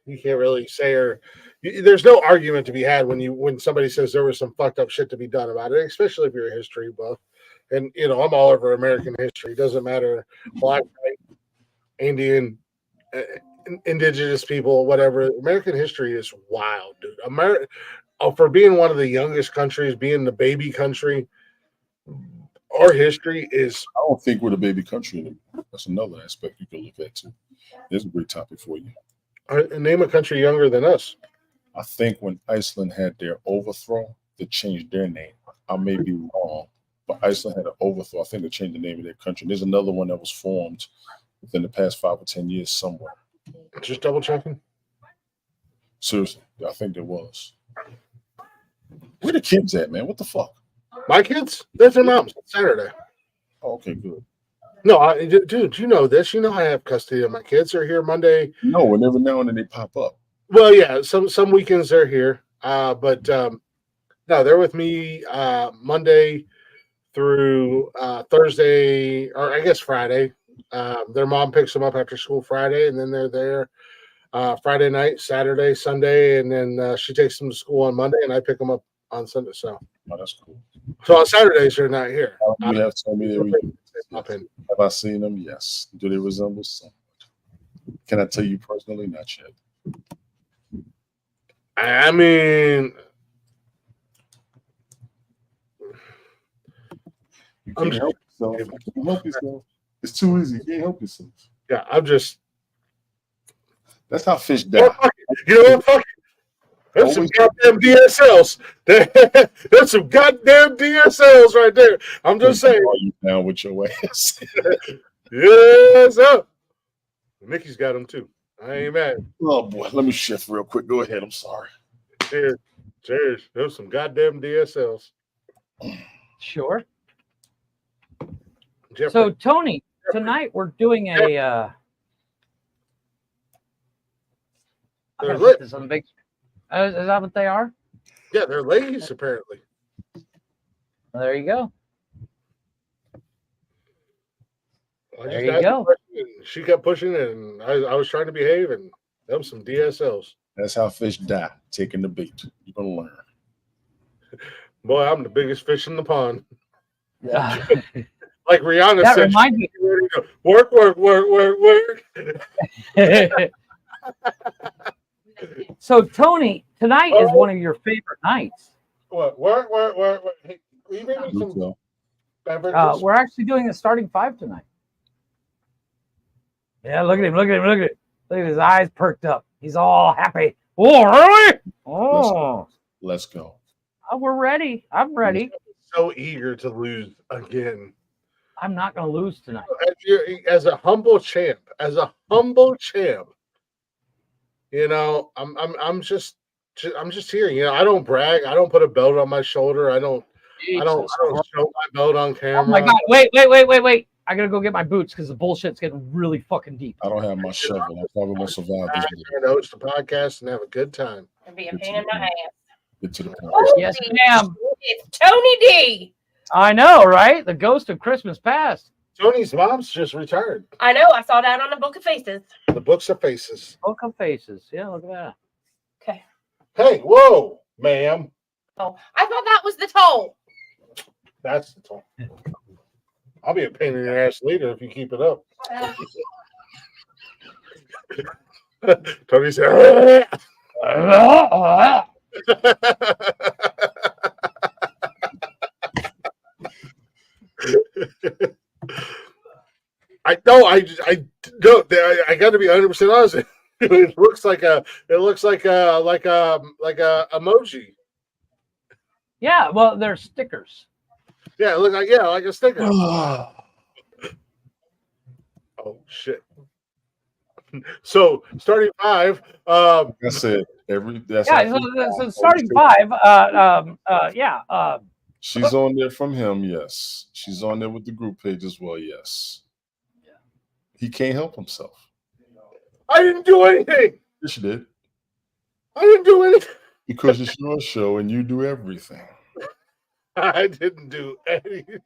you can't really say, or there's no argument to be had when somebody says there was some fucked up shit to be done about it, especially if you're a history buff. And I'm all over American history. It doesn't matter black, white, Indian, indigenous people, whatever. American history is wild, dude. For being one of the youngest countries, being the baby country, our history is.
I don't think we're the baby country anymore. That's another aspect you can look at too. There's a great topic for you.
Name a country younger than us.
I think when Iceland had their overthrow, they changed their name. I may be wrong, but Iceland had an overthrow. I think they changed the name of their country. There's another one that was formed within the past 5 or 10 years somewhere.
Just double checking.
Seriously, I think there was. Where the kids at, man? What the fuck?
My kids? They're their moms. Saturday.
Oh, okay, good.
No, dude, you know this. I have custody of my kids. They're here Monday.
No, and every now and then they pop up.
Well, yeah, some weekends they're here. But no, they're with me Monday through Thursday, or I guess Friday. Their mom picks them up after school Friday, and then they're there Friday night, Saturday, Sunday, and then she takes them to school on Monday, and I pick them up on Sunday. So,
that's cool.
So on Saturdays they're not here.
You have told me they Have I seen them? Yes. Do they resemble somewhat? Can I tell you personally? Not yet.
I mean,
you can't help yourself. You can't help yourself. It's too easy. You can't help yourself.
Yeah, I'm just.
That's how fish die.
You know what? Fuck it. There's some goddamn DSLs. There's some goddamn DSLs right there. I'm just saying.
Are you down with your ass?
Yes, up. Mickey's got them too. I ain't mad.
Oh boy, let me shift real quick. Go ahead. I'm sorry.
Cheers. There's some goddamn DSLs.
Sure.
Jeffrey.
So Tony, tonight we're doing a. I gotta put this on the big. Is that what they are?
Yeah, they're ladies apparently.
Well, there you go.
There you go. She kept pushing it, and I was trying to behave, and them some DSLs.
That's how fish die, taking the bait. You're gonna learn.
Boy, I'm the biggest fish in the pond.
Yeah.
Like Rihanna
that
said,
reminds me.
Work.
So Tony, tonight is one of your favorite nights.
What? Work. Hey, will you bring me some beverages?
We're actually doing a starting five tonight. Yeah, look at him. Look at his eyes perked up. He's all happy. Oh, really? Oh.
Let's go.
Oh, we're ready. I'm ready.
So eager to lose again.
I'm not going to lose tonight.
As a humble champ, I'm just here. I don't brag. I don't put a belt on my shoulder. I don't show my belt on camera.
Oh my God! Wait! I gotta go get my boots because the bullshit's getting really fucking deep.
I don't have my shovel. I probably won't survive this.
I'm trying to host a podcast and have a good time.
It'll be a pain in my ass.
Get to the point.
Yes, ma'am.
It's Tony D.
I know, right? The ghost of Christmas past.
Tony's mom's just retired.
I know. I saw that on the Book of Faces.
The Books of Faces.
Book of Faces. Yeah, look at that.
Okay.
Hey, whoa, ma'am.
Oh, I thought that was the toll.
That's the tone. I'll be a pain in your ass later if you keep it up. Tony said, I know. I got to be 100% honest. It looks like a emoji.
Yeah, well, they're stickers.
Yeah, it looks like a sticker. Oh shit! So starting 5.
Like I said,
So starting 5. Yeah.
She's on there from him. Yes, she's on there with the group page as well. Yes. He can't help himself.
I didn't do anything.
Yes, you did.
I didn't do anything.
Because it's your show and you do everything.
I didn't do anything.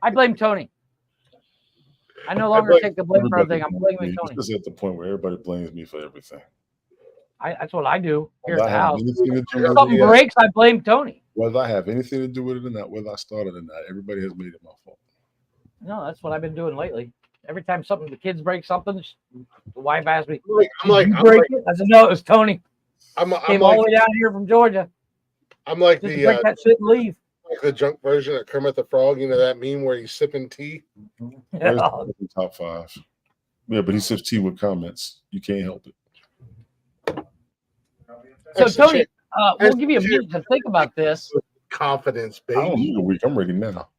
I blame Tony. I no longer take the blame for everything. I'm blaming Tony.
This is at the point where everybody blames me for everything.
That's what I do here
Whether
at the house.
If
something breaks, I blame Tony.
Whether I have anything to do with it or not, whether I started or not, everybody has made it my fault.
No, that's what I've been doing lately. Every time the kids break something, the wife asks me,
I'm
break it? I said, no, it was Tony. Came all the way down here from Georgia.
I'm like
just to break that shit and leave.
Like the junk version of Kermit the Frog, you know that meme where he's sipping tea?
Yeah.
Top 5. Yeah, but he sips tea with comments. You can't help it.
So, Tony, we'll give you a minute to think about this.
Confidence, baby.
I don't need a week. I'm ready now.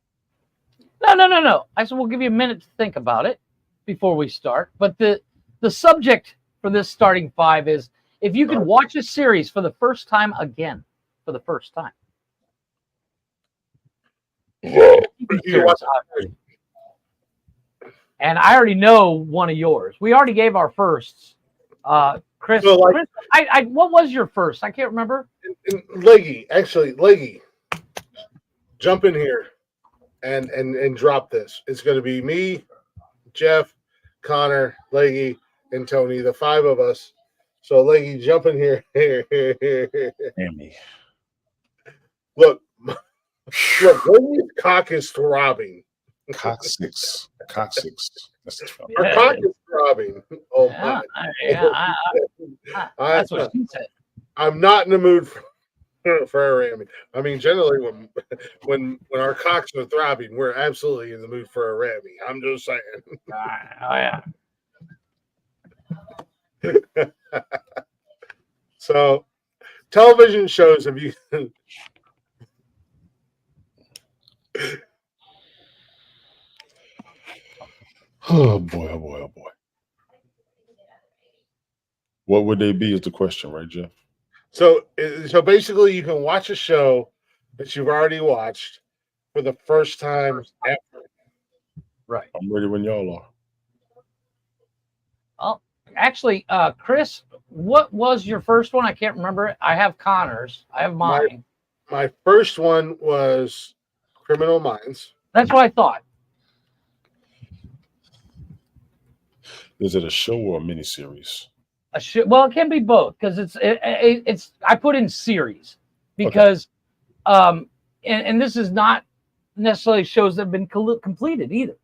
No. I said we'll give you a minute to think about it before we start. But the subject for this starting 5 is if you could watch a series for the first time again, for the first time. And I already know one of yours. We already gave our firsts. Chris, Chris, what was your first? I can't remember.
Leggy, jump in here and drop this. It's going to be me, Jeff, Connor, Leggy, and Tony, the 5 of us. So Leggy, jump in here.
Amy.
Look, Leggy's cock is throbbing.
Coccyx. That's the trouble.
Our cock is throbbing. Oh my!
That's what she said.
I'm not in the mood for a Rammy. I mean, generally, when our cocks are throbbing, we're absolutely in the mood for a Rammy. I'm just saying. So, television shows. Have you?
Oh boy. What would they be is the question, right, Jeff?
So basically, you can watch a show that you've already watched for the first time ever.
Right.
I'm ready when y'all are.
Oh, actually, Chris, what was your first one? I can't remember it. I have Connor's. I have mine.
My first one was Criminal Minds.
That's what I thought.
Is it a show or a miniseries?
Well, it can be both because it's. I put in series because, and this is not necessarily shows that have been completed either.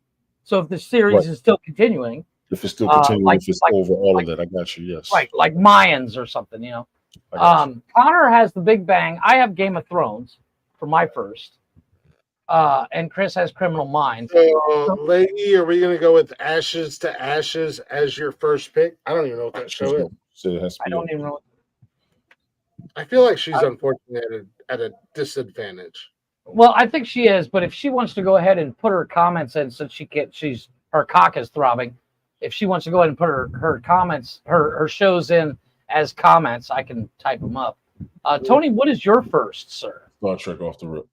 So if the series is still continuing,
if it's still continuing, if it's over all of that, I got you. Yes,
right, like Mayans or something, you know. Connor has The Big Bang. I have Game of Thrones for my first. And Chris has Criminal Minds.
So, Lady, are we going to go with Ashes to Ashes as your first pick? I don't even know what that show is.
So it has to be
I don't even know.
I feel like she's unfortunately at a disadvantage.
Well, I think she is, but if she wants to go ahead and put her comments in, since her cock is throbbing. If she wants to go ahead and put her comments, her shows in as comments, I can type them up. Tony, what is your first, sir?
Star Trek off the rip.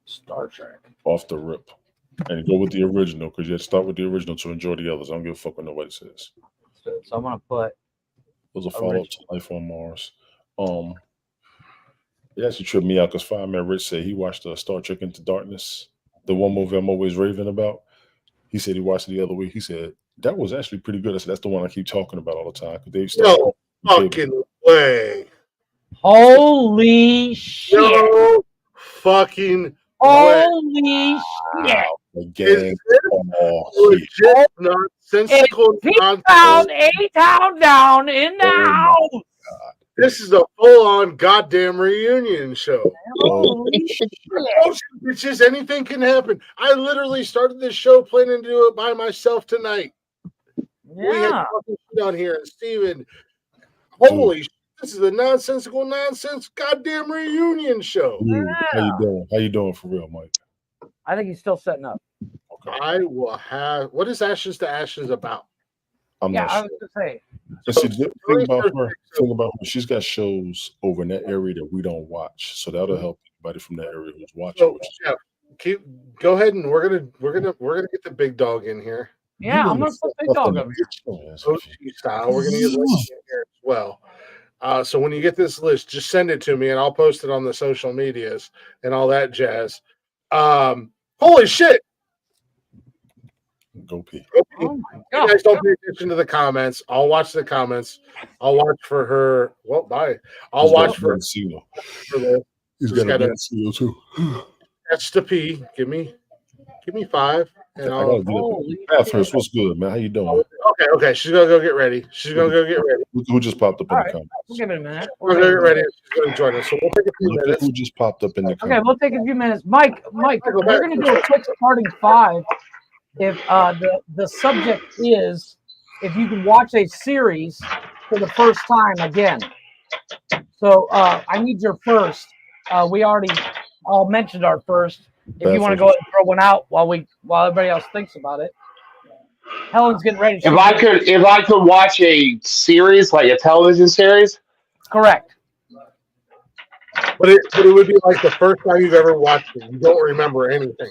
Star Trek.
Off the rip. And go with the original, because you have to start with the original to enjoy the others. I don't give a fuck what nobody says.
So I'm going to put...
It was a follow-up to Life on Mars. It actually tripped me out because Fireman Rich said he watched Star Trek Into Darkness, the one movie I'm always raving about. He said he watched it the other week. He said, that was actually pretty good. I said, that's the one I keep talking about all the time.
No fucking way.
Holy shit.
No fucking
Holy shit!
Again,
Legit nonsensical nonsense.
A-Town down in the house.
This is a full-on goddamn reunion show.
Holy shit!
It's just anything can happen. I literally started this show planning to do it by myself tonight.
Yeah.
We had fucking shit on here, and Steven, holy shit, this is a nonsensical nonsense goddamn reunion show.
Dude, how you doing? How you doing for real, Mike?
I think he's still setting up.
I will have. What is Ashes to Ashes about?
I'm not
I
sure.
was gonna say.
And see, the thing about her, she's got shows over in that area that we don't watch, so that'll help anybody from that area who's watching.
So, go ahead, and we're gonna get the big dog in here.
Yeah, I'm gonna put big dog up
here. Style. We're gonna get Lacey in here as well. So when you get this list, just send it to me, and I'll post it on the social medias and all that jazz. Holy shit!
Go pee.
Oh
you guys don't pay attention to the comments. I'll watch the comments. I'll watch for her. Well, bye. I'll watch for her.
He's got a seal too.
That's the P. Give me 5. And
I gotta first. What's good, man? How you doing?
Okay. She's gonna go get ready.
Who just popped up in the comments?
We'll give it a minute.
We're gonna get ready. She's gonna join us. So we'll take a few minutes.
Who just popped up in the comments?
Okay, we'll take a few minutes. Mike, we're gonna do a quick starting 5. If the subject is if you can watch a series for the first time again. So I need your first. We already all mentioned our first. If you want to go ahead and throw one out while everybody else thinks about it. Helen's getting ready.
If I could watch a series, like a television series.
Correct.
But it would be like the first time you've ever watched it. You don't remember anything.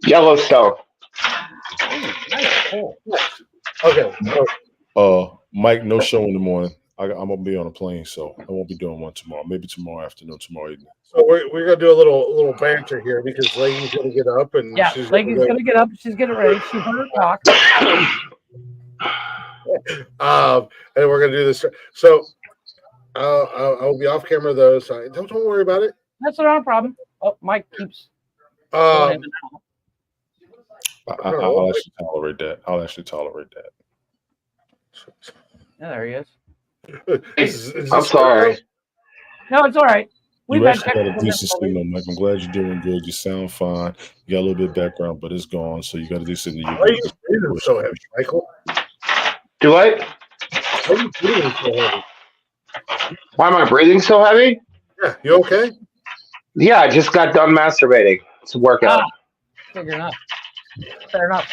Yellowstone.
Okay.
Mike, no show in the morning. I'm gonna be on a plane, so I won't be doing one tomorrow. Maybe tomorrow afternoon, tomorrow evening.
So we're gonna do a little banter here because Lady's gonna get up and
Lady's gonna get up. She's getting ready. She heard her talk.
And we're gonna do this. So I'll be off camera though. So don't worry about it.
That's not a problem. Oh, Mike keeps. Going in and out.
I'll actually tolerate that.
Yeah, there he is.
I'm sorry.
No, it's all right.
You actually got a decent signal, Mike. I'm glad you're doing good. You sound fine. You got a little bit of background, but it's gone. So you got a decent signal.
Why are you breathing so heavy, Michael?
Do what?
Why are you breathing so heavy?
Why am I breathing so heavy?
Yeah, you okay?
Yeah, I just got done masturbating. It's a workout.
Figure enough. Fair enough.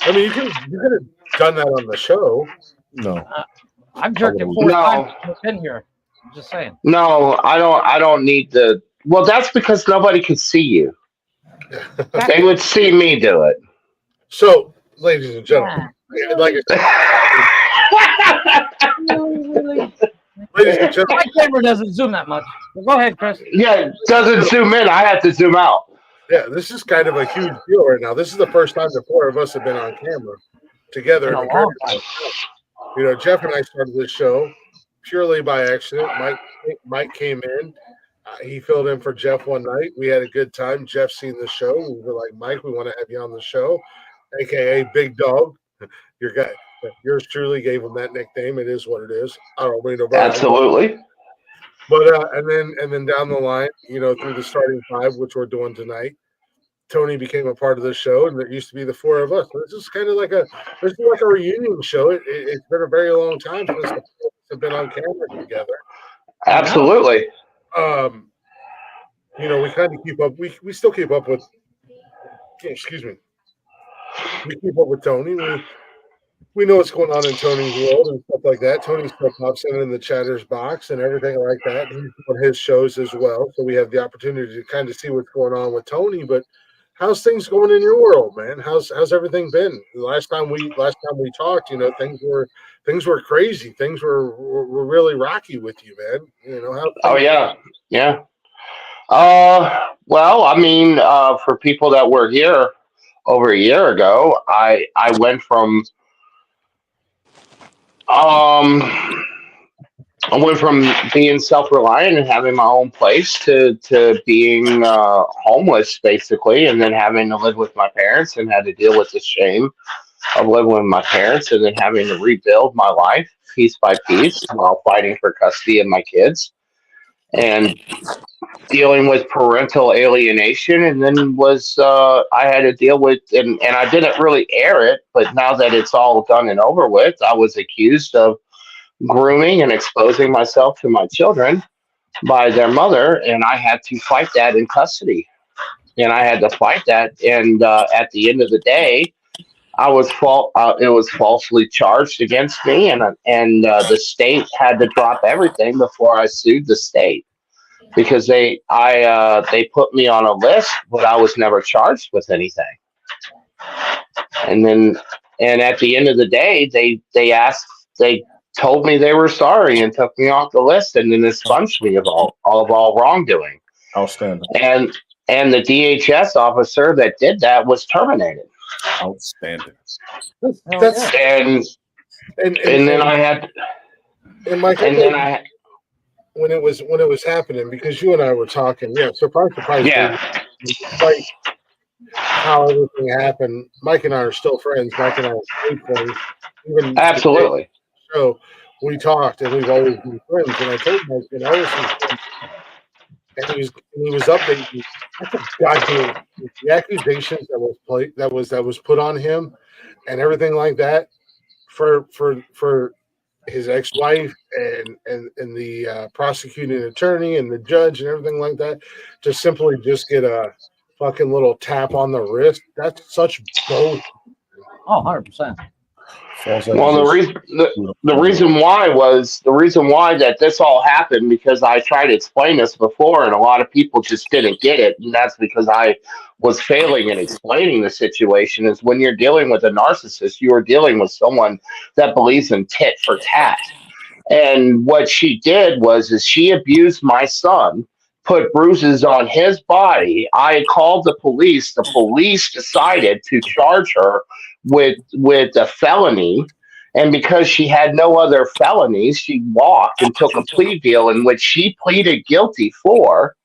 I mean, you could have done that on the show.
No.
I've jerked it 4 times since I've been here. I'm just saying.
No, I don't need to. Well, that's because nobody could see you. They would see me do it.
So, ladies and gentlemen, like ladies and gentlemen,
my camera doesn't zoom that much. Well, go ahead, Chris.
Yeah, it doesn't zoom in. I have to zoom out.
Yeah, this is kind of a huge deal right now. This is the first time the 4 of us have been on camera together. You know, Jeff and I started this show purely by accident. Mike came in. He filled in for Jeff one night. We had a good time. Jeff seen the show. We were like, Mike, we want to have you on the show, aka Big Dog. Your guy, yours truly gave him that nickname. It is what it is. I don't mean to.
Absolutely.
But and then down the line, you know, through the starting 5, which we're doing tonight, Tony became a part of the show, and there used to be the 4 of us. So this is kind of like a reunion show. It's been a very long time since we've been on camera together.
Absolutely.
You know, we kind of keep up. We still keep up with. Excuse me. We keep up with Tony. We know what's going on in Tony's world and stuff like that. Tony still pops in the chatter's box and everything like that. He's on his shows as well, so we have the opportunity to kind of see what's going on with Tony. But how's things going in your world, man? How's everything been? Last time we talked, you know, things were crazy. Things were really rocky with you, man. You know how?
Oh yeah. Well, I mean, for people that were here over a year ago, I went from I went from being self-reliant and having my own place to being homeless, basically, and then having to live with my parents and had to deal with the shame of living with my parents and then having to rebuild my life piece by piece while fighting for custody of my kids and dealing with parental alienation. And then I had to deal with, and I didn't really air it, but now that it's all done and over with, I was accused of grooming and exposing myself to my children by their mother, and I had to fight that in custody. And I had to fight that, and at the end of the day, it was falsely charged against me, and the state had to drop everything before I sued the state because they put me on a list, but I was never charged with anything. And at the end of the day, they told me they were sorry and took me off the list, and then expunged me of all wrongdoing.
Outstanding.
And the DHS officer that did that was terminated.
Outstanding.
And then I had,
and Mike,
and then I
when it was happening, because you and I were talking, surprise,
yeah.
Despite how everything happened, Mike and I are still friends. Mike and I are great friends. Even
Absolutely.
So we talked, and we've always been friends. And I told Mike, and he was updating me. I said, "Goddamn, the accusations that was put on him, and everything like that, for his ex-wife and the prosecuting attorney and the judge and everything like that, to simply just get a fucking little tap on the wrist. That's such bullshit."
Oh, 100%.
Well, the reason why that this all happened, because I tried to explain this before, and a lot of people just didn't get it, and that's because I was failing in explaining the situation. Is when you're dealing with a narcissist, you are dealing with someone that believes in tit for tat. And what she did is she abused my son, put bruises on his body. I called the police. The police decided to charge her with a felony. And because she had no other felonies, she walked and took a plea deal in which she pleaded guilty for,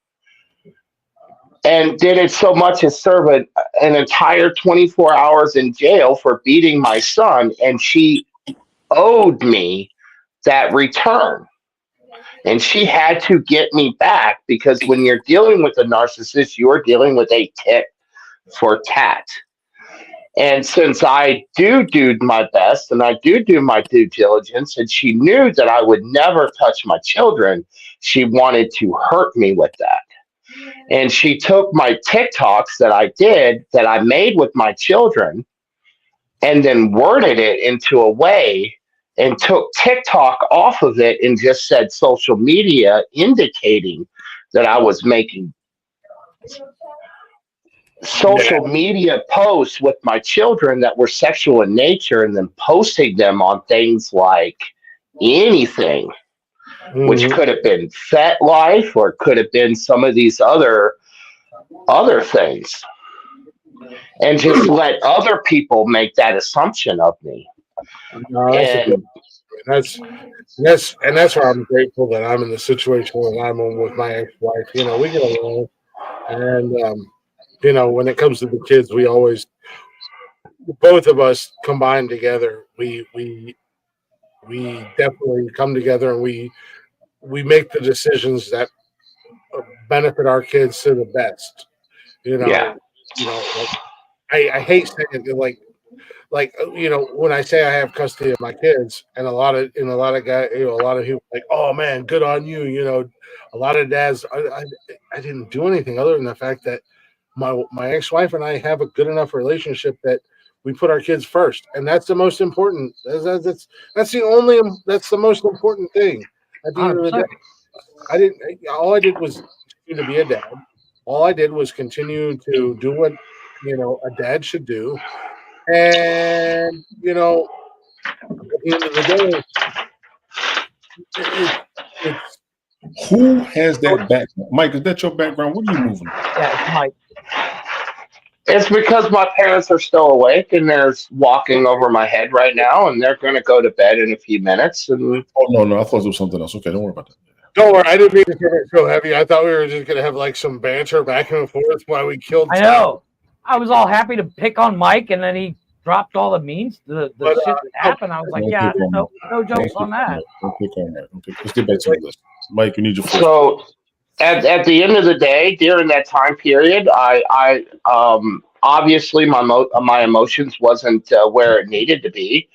and did it so much as serve an entire 24 hours in jail for beating my son. And she owed me that return. And she had to get me back, because when you're dealing with a narcissist, you're dealing with a tit for tat. And since I do my best and I do my due diligence, and she knew that I would never touch my children, she wanted to hurt me with that. And she took my TikToks that I made with my children, and then worded it into a way and took TikTok off of it and just said social media, indicating that I was making social media posts with my children that were sexual in nature, and then posting them on things like anything, which could have been FetLife or could have been some of these other things, and just let other people make that assumption of me.
No, that's why I'm grateful that I'm in the situation that I'm in with my ex-wife. We get along, and when it comes to the kids, we always, both of us combined together, we definitely come together, and we make the decisions that benefit our kids to the best.
Yeah.
I hate saying it, when I say I have custody of my kids, and a lot of guys, a lot of people like, "Oh man, good on you." A lot of dads, I didn't do anything other than the fact that my ex-wife and I have a good enough relationship that we put our kids first, and that's the most important. That's the most important thing. At the end of the day, all I did was continue to be a dad. All I did was continue to do what a dad should do, and at the end of the day, it's
who has that background? Mike, is that your background? What are you moving?
Yeah, it's Mike.
It's because my parents are still awake and they're walking over my head right now, and they're going to go to bed in a few minutes. And
oh no, I thought it was something else. Okay, don't worry about that.
Don't worry, I didn't mean to get it so heavy. I thought we were just gonna have like some banter back and forth while we killed.
I know. I was all happy to pick on Mike, and then he dropped all the memes, the shit that happened. I was like, yeah, no jokes on that.
Don't pick on that. Let's get back to the list. Mike, you need your first.
So, at the end of the day, during that time period, I obviously my emotions wasn't where it needed to be,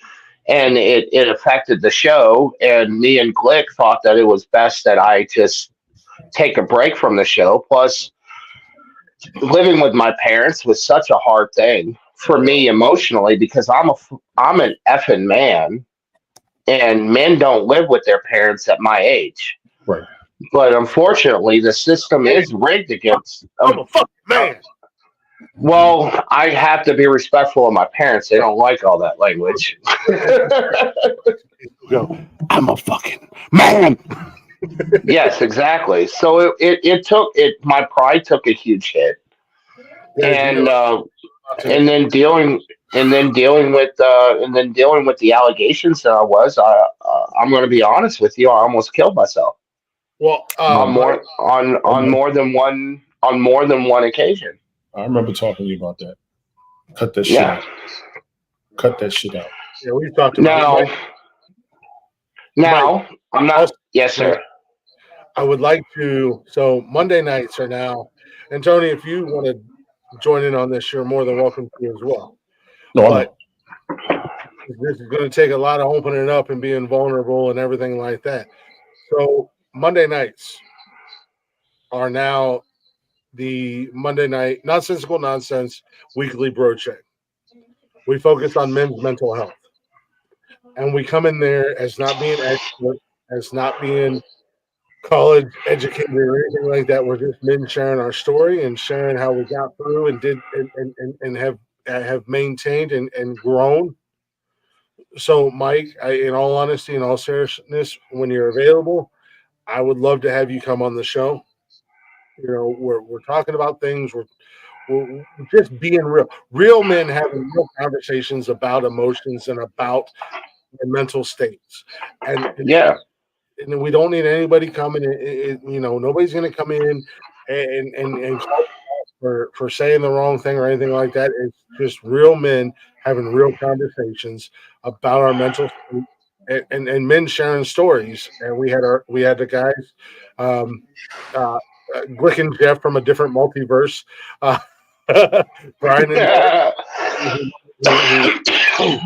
and it affected the show. And me and Glick thought that it was best that I just take a break from the show. Plus, living with my parents was such a hard thing for me emotionally because I'm an effing man, and men don't live with their parents at my age.
Right.
But unfortunately, the system is rigged against.
I'm a fucking man.
Well, I have to be respectful of my parents. They don't like all that language.
I'm a fucking man.
Yes, exactly. So it took my pride took a huge hit, and then dealing with the allegations that I'm going to be honest with you, I almost killed myself.
Well,
on more than one occasion.
I remember talking to you about that. Cut that shit out. Cut that shit out.
Yeah, we've talked about it.
Now, I'm not. Yes, sir.
I would like to. So Monday nights are now, and Tony, if you want to join in on this, you're more than welcome to as well.
No,
but this is going to take a lot of opening up and being vulnerable and everything like that. So Monday nights are now the Monday night Nonsensical Nonsense weekly bro check. We focus on men's mental health, and we come in there as not being expert, as not being college educated or anything like that. We're just men sharing our story and sharing how we got through and did and have maintained and grown. So, Mike, in all honesty, in all seriousness, when you're available, I would love to have you come on the show. You know, we're talking about things. We're just being real. Real men having real conversations about emotions and about their mental states. And and we don't need anybody coming in. You know, nobody's going to come in and call for saying the wrong thing or anything like that. It's just real men having real conversations about our mental state and men sharing stories. And we had the guys, Glick and Jeff from a different multiverse, Brian and who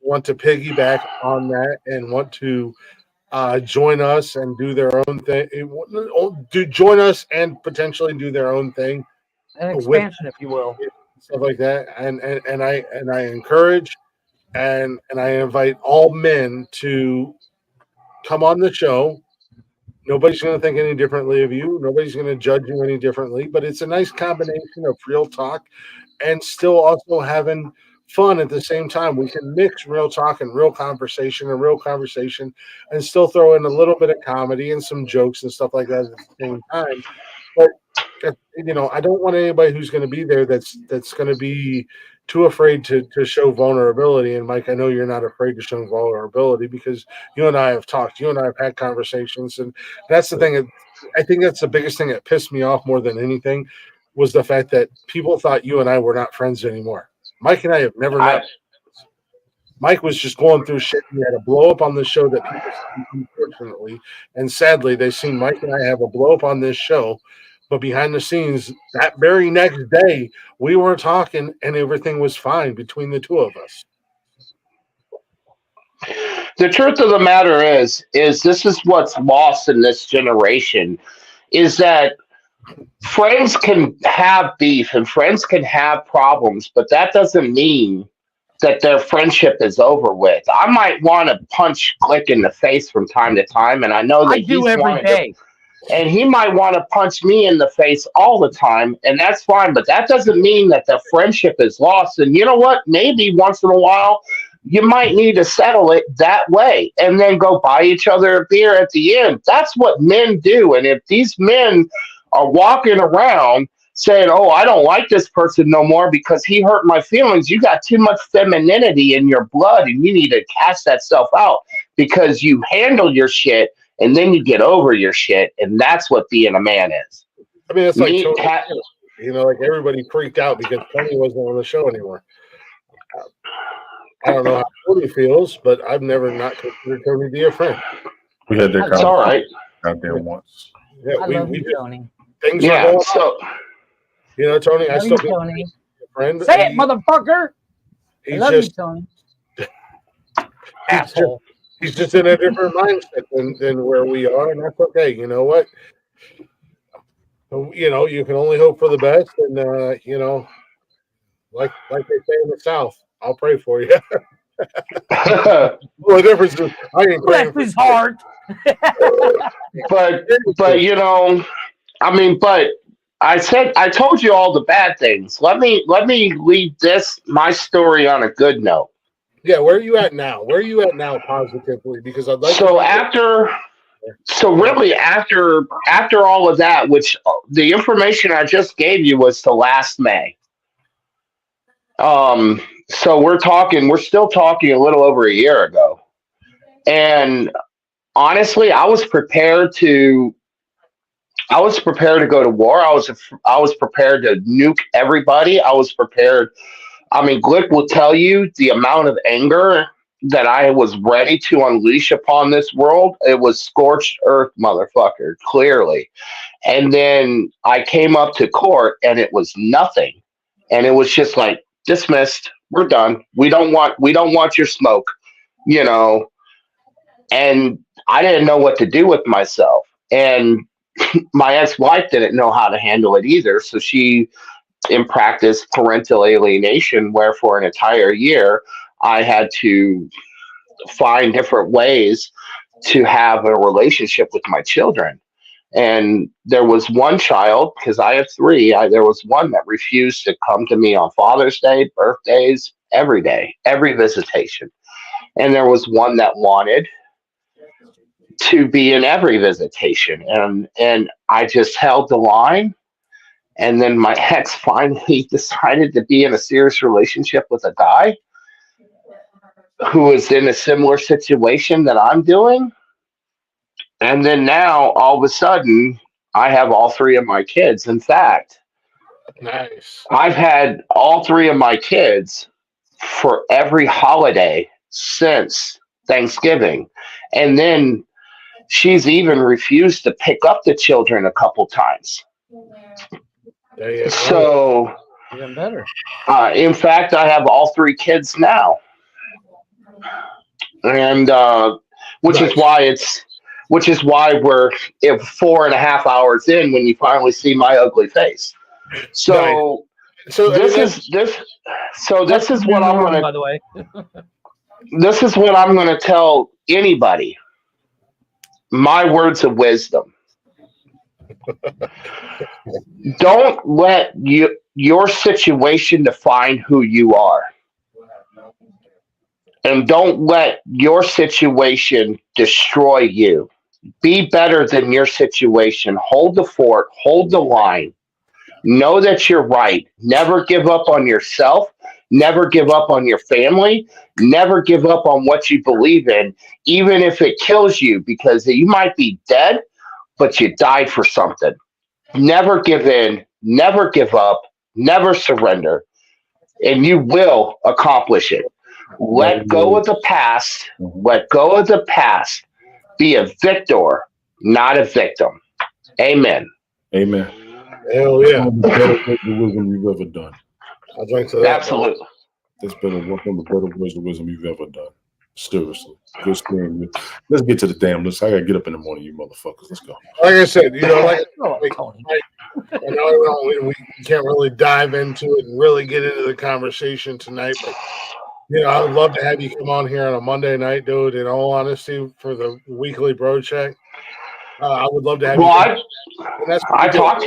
want to piggyback on that and want to join us and do their own thing. Join us and potentially do their own thing,
an expansion, if you will,
stuff like that. And I encourage and I invite all men to come on the show. Nobody's going to think any differently of you. Nobody's going to judge you any differently. But it's a nice combination of real talk and still also having fun at the same time. We can mix real talk and real conversation and still throw in a little bit of comedy and some jokes and stuff like that at the same time. But you know, I don't want anybody who's going to be there that's going to be too afraid to show vulnerability. And Mike, I know you're not afraid to show vulnerability because you and I have talked, you and I have had conversations, and that's the thing. I think that's the biggest thing that pissed me off more than anything was the fact that people thought you and I were not friends anymore. Mike and I have never met. Mike was just going through shit. He had a blow up on the show that people, unfortunately and sadly, they've seen Mike and I have a blow up on this show. But behind the scenes, that very next day, we were talking and everything was fine between the two of us.
The truth of the matter is this is what's lost in this generation is that friends can have beef and friends can have problems, but that doesn't mean that their friendship is over with. I might want to punch Glick in the face from time to time, and I know that
I do every day.
And he might want to punch me in the face all the time, and that's fine. But that doesn't mean that the friendship is lost. And you know what? Maybe once in a while, you might need to settle it that way and then go buy each other a beer at the end. That's what men do. And if these men are walking around saying, "Oh, I don't like this person no more because he hurt my feelings." You got too much femininity in your blood, and you need to cast that stuff out because you handle your shit and then you get over your shit, and that's what being a man is.
I mean, it's like Tony, you know, like everybody freaked out because Tony wasn't on the show anymore. I don't know how Tony feels, but I've never not considered Tony to be a friend.
We had that
It's all right.
out there once.
Yeah,
I love you,
just,
Tony.
things
Yeah,
are going
so
on. You know, Tony, I
Love
still
you, Tony.
a friend.
Say it, motherfucker. I
He's
love
just
you, Tony.
asshole. He's just in a different mindset than where we are, and that's okay. You know what? You know, you can only hope for the best, and you know, like they say in the South, I'll pray for you. Well, the difference is I ain't praying for
his heart.
but you know, I mean, but I told you all the bad things. Let me leave my story on a good note.
Yeah, where are you at now? Where are you at now positively? Because I'd like
So really after all of that, which the information I just gave you was to last May. So we're still talking a little over a year ago. And honestly, I was prepared to go to war. I was prepared to nuke everybody. I was prepared. I mean, Glick will tell you the amount of anger that I was ready to unleash upon this world. It was scorched earth, motherfucker, clearly. And then I came up to court and it was nothing. And it was just like, dismissed. We're done. We don't want your smoke, you know. And I didn't know what to do with myself. And my ex-wife didn't know how to handle it either. So she in practice parental alienation, where for an entire year I had to find different ways to have a relationship with my children. And there was one child, because I have three, there was one that refused to come to me on Father's Day, birthdays, every day, every visitation. And there was one that wanted to be in every visitation. And I just held the line. And then my ex finally decided to be in a serious relationship with a guy who was in a similar situation that I'm doing. And then now, all of a sudden, I have all three of my kids. In fact,
nice.
I've had all three of my kids for every holiday since Thanksgiving. And then she's even refused to pick up the children a couple times. So,
even better.
In fact, I have all three kids now, and which is why we're 4.5 hours in when you finally see my ugly face. So, this is what I'm gonna.
By the way,
this is what I'm gonna tell anybody. My words of wisdom. Don't let your situation define who you are. And don't let your situation destroy you. Be better than your situation. Hold the fort. Hold the line. Know that you're right. Never give up on yourself. Never give up on your family. Never give up on what you believe in, even if it kills you, because you might be dead, but you died for something. Never give in, never give up, never surrender, and you will accomplish it. Let go of the past. Let go of the past. Be a victor, not a victim. Amen.
Amen.
Hell yeah.
That's one of the better words of wisdom you've ever done.
I'll drink to that.
Absolutely.
That's been one of the better words of wisdom you've ever done. Seriously. Good steering you. Let's get to the damn list. I gotta get up in the morning, you motherfuckers. Let's go.
Like I said, you know, I know we can't really dive into it and really get into the conversation tonight, but you know, I would love to have you come on here on a Monday night, dude. In all honesty, for the weekly bro check, I would love to have you.
I talked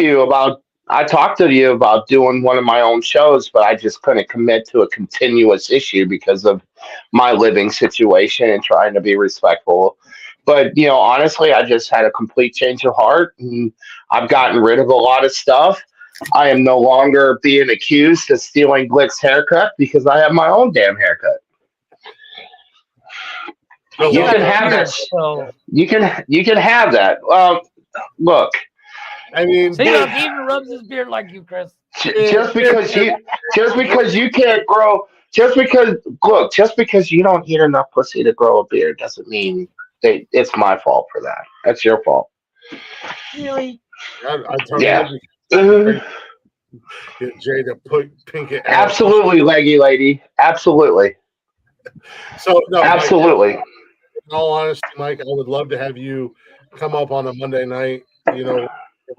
to you about doing one of my own shows, but I just couldn't commit to a continuous issue because of my living situation and trying to be respectful. But, you know, honestly, I just had a complete change of heart and I've gotten rid of a lot of stuff. I am no longer being accused of stealing Glick's haircut because I have my own damn haircut. You can have that. You can have that. Look.
I mean,
see, look, he even rubs his beard like you, Chris.
Just because you can't grow, just because you don't eat enough pussy to grow a beard doesn't mean it's my fault for that. That's your fault.
Really?
I totally
Yeah.
Get Jay to put pink it.
Absolutely, leggy lady. Absolutely.
So no,
absolutely.
Mike, in all honesty, Mike, I would love to have you come up on a Monday night.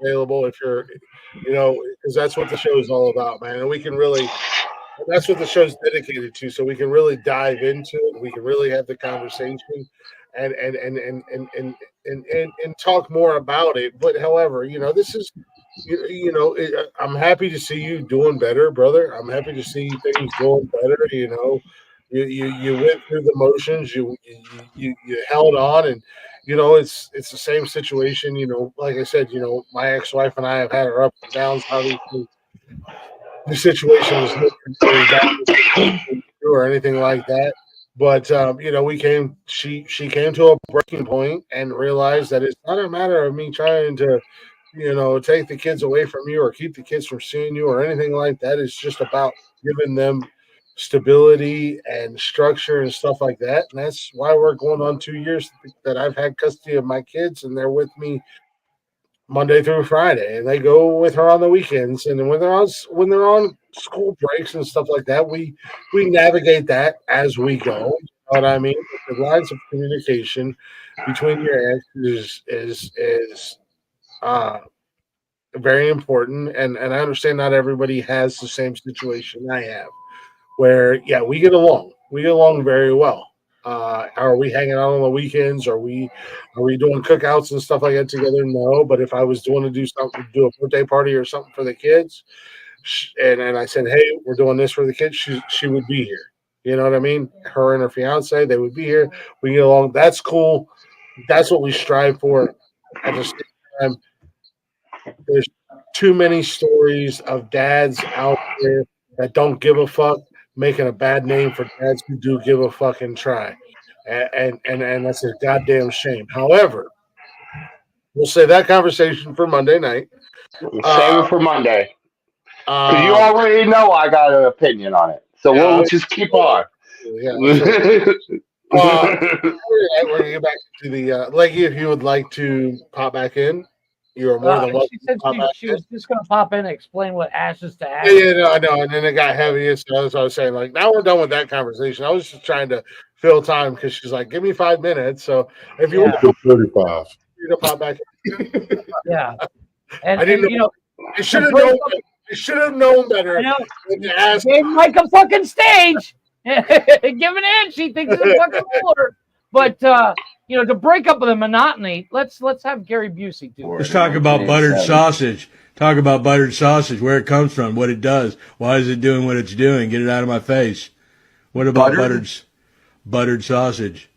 Available if you're, because that's what the show is all about, man. And we can really, that's what the show's dedicated to. So we can really dive into it. We can really have the conversation, and talk more about it. But however, this is. I'm happy to see you doing better, brother. I'm happy to see things going better. You went through the motions. You held on, and it's the same situation. Like I said, my ex-wife and I have had our ups and downs. Obviously, the situation was nothing bad or anything like that. But she came to a breaking point and realized that it's not a matter of me trying to take the kids away from you or keep the kids from seeing you or anything like that. It's just about giving them stability and structure and stuff like that. And that's why we're going on 2 years that I've had custody of my kids, and they're with me Monday through Friday, and they go with her on the weekends. And then when they're on school breaks and stuff like that, we navigate that as we go. You know what I mean? The lines of communication between your exes is very important, and I understand not everybody has the same situation I have, where we get along very well. Are we hanging out on the weekends? Are we doing cookouts and stuff like that together? No, but if I was doing to do a birthday party or something for the kids, and I said, hey, we're doing this for the kids, she would be here. You know what I mean? Her and her fiance, they would be here. We get along. That's cool. That's what we strive for. At the same time, there's too many stories of dads out there that don't give a fuck, making a bad name for dads who do give a fuck and try, and that's a goddamn shame. However, we'll say that conversation for Monday night.
Save it for Monday, because you already know I got an opinion on it. So we'll just keep on.
Yeah, sure. We're gonna get back to the Leggy. If you would like to pop back in, you are more than welcome.
She said she was just going to pop in and explain what ashes to ashes.
Yeah, no, I know. And then it got heavy. So that's what I was saying. Like, now we're done with that conversation. I was just trying to fill time because she's like, give me 5 minutes. So if you want to
35,
you to pop back in.
Yeah. And,
I didn't know. I should have known. I should have known better. Than to ask.
Gave Mike a fucking stage. Give an inch. She thinks it's a fucking ruler. But to break up the monotony, let's have Gary Busey do it.
Let's talk about buttered sausage. Talk about buttered sausage, where it comes from, what it does, why is it doing what it's doing. Get it out of my face. What about buttered sausage?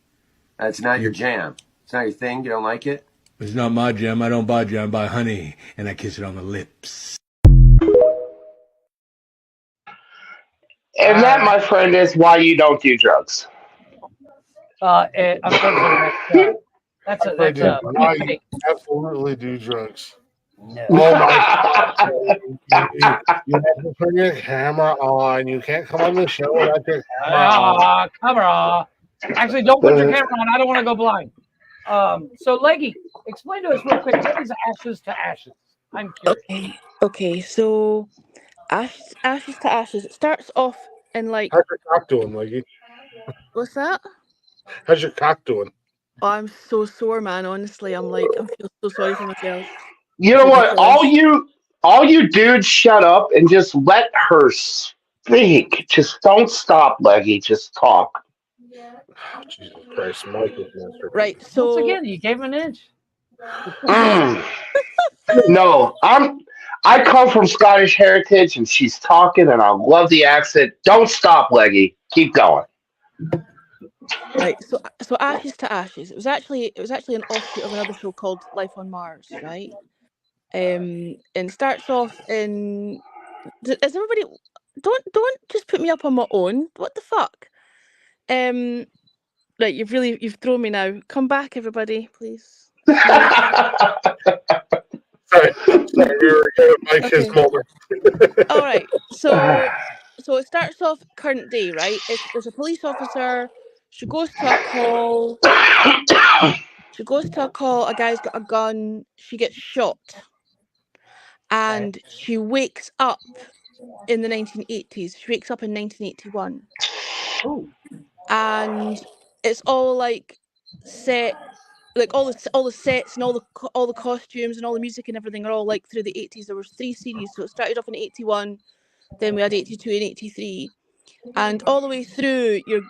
That's not your jam. It's not your thing. You don't like it?
It's not my jam. I don't buy jam. I buy honey, and I kiss it on the lips.
And that, my friend, is why you don't do drugs.
Unfortunately, that's
why you absolutely do drugs. No. Oh my God. You have to put your camera on. You can't come on the show without your camera on.
Actually, don't put your camera on. I don't want to go blind. So, Leggy, explain to us real quick, what is ashes to ashes? I'm curious.
Okay. So, ashes to ashes. It starts off in like.
How's your cock doing, Leggy?
What's that?
How's your cock doing?
Oh, I'm so sore, man. Honestly, I feel so sorry for myself.
You know what? All you dudes, shut up and just let her speak. Just don't stop, Leggy. Just talk.
Oh, Jesus Christ, Mike is master.
Right. So
once again, you gave him an inch.
No, I come from Scottish heritage, and she's talking, and I love the accent. Don't stop, Leggy. Keep going.
Right. So ashes to ashes. It was actually an offshoot of another show called Life on Mars, right? and starts off in. Is everybody? Don't just put me up on my own. What the fuck? Right, you've thrown me now. Come back, everybody, please.
Sorry, we were giving Mike his
Okay.
moment.
All right. So it starts off current day, right? There's a police officer. She goes to a call. She goes to a call. A guy's got a gun. She gets shot, and she wakes up in the 1980s. She wakes up in 1981.
Ooh.
And it's all like set, like all the sets and all the costumes and all the music and everything are all like through the 80s. There was 3 series, so it started off in 81, then we had 82 and 83, and all the way through you're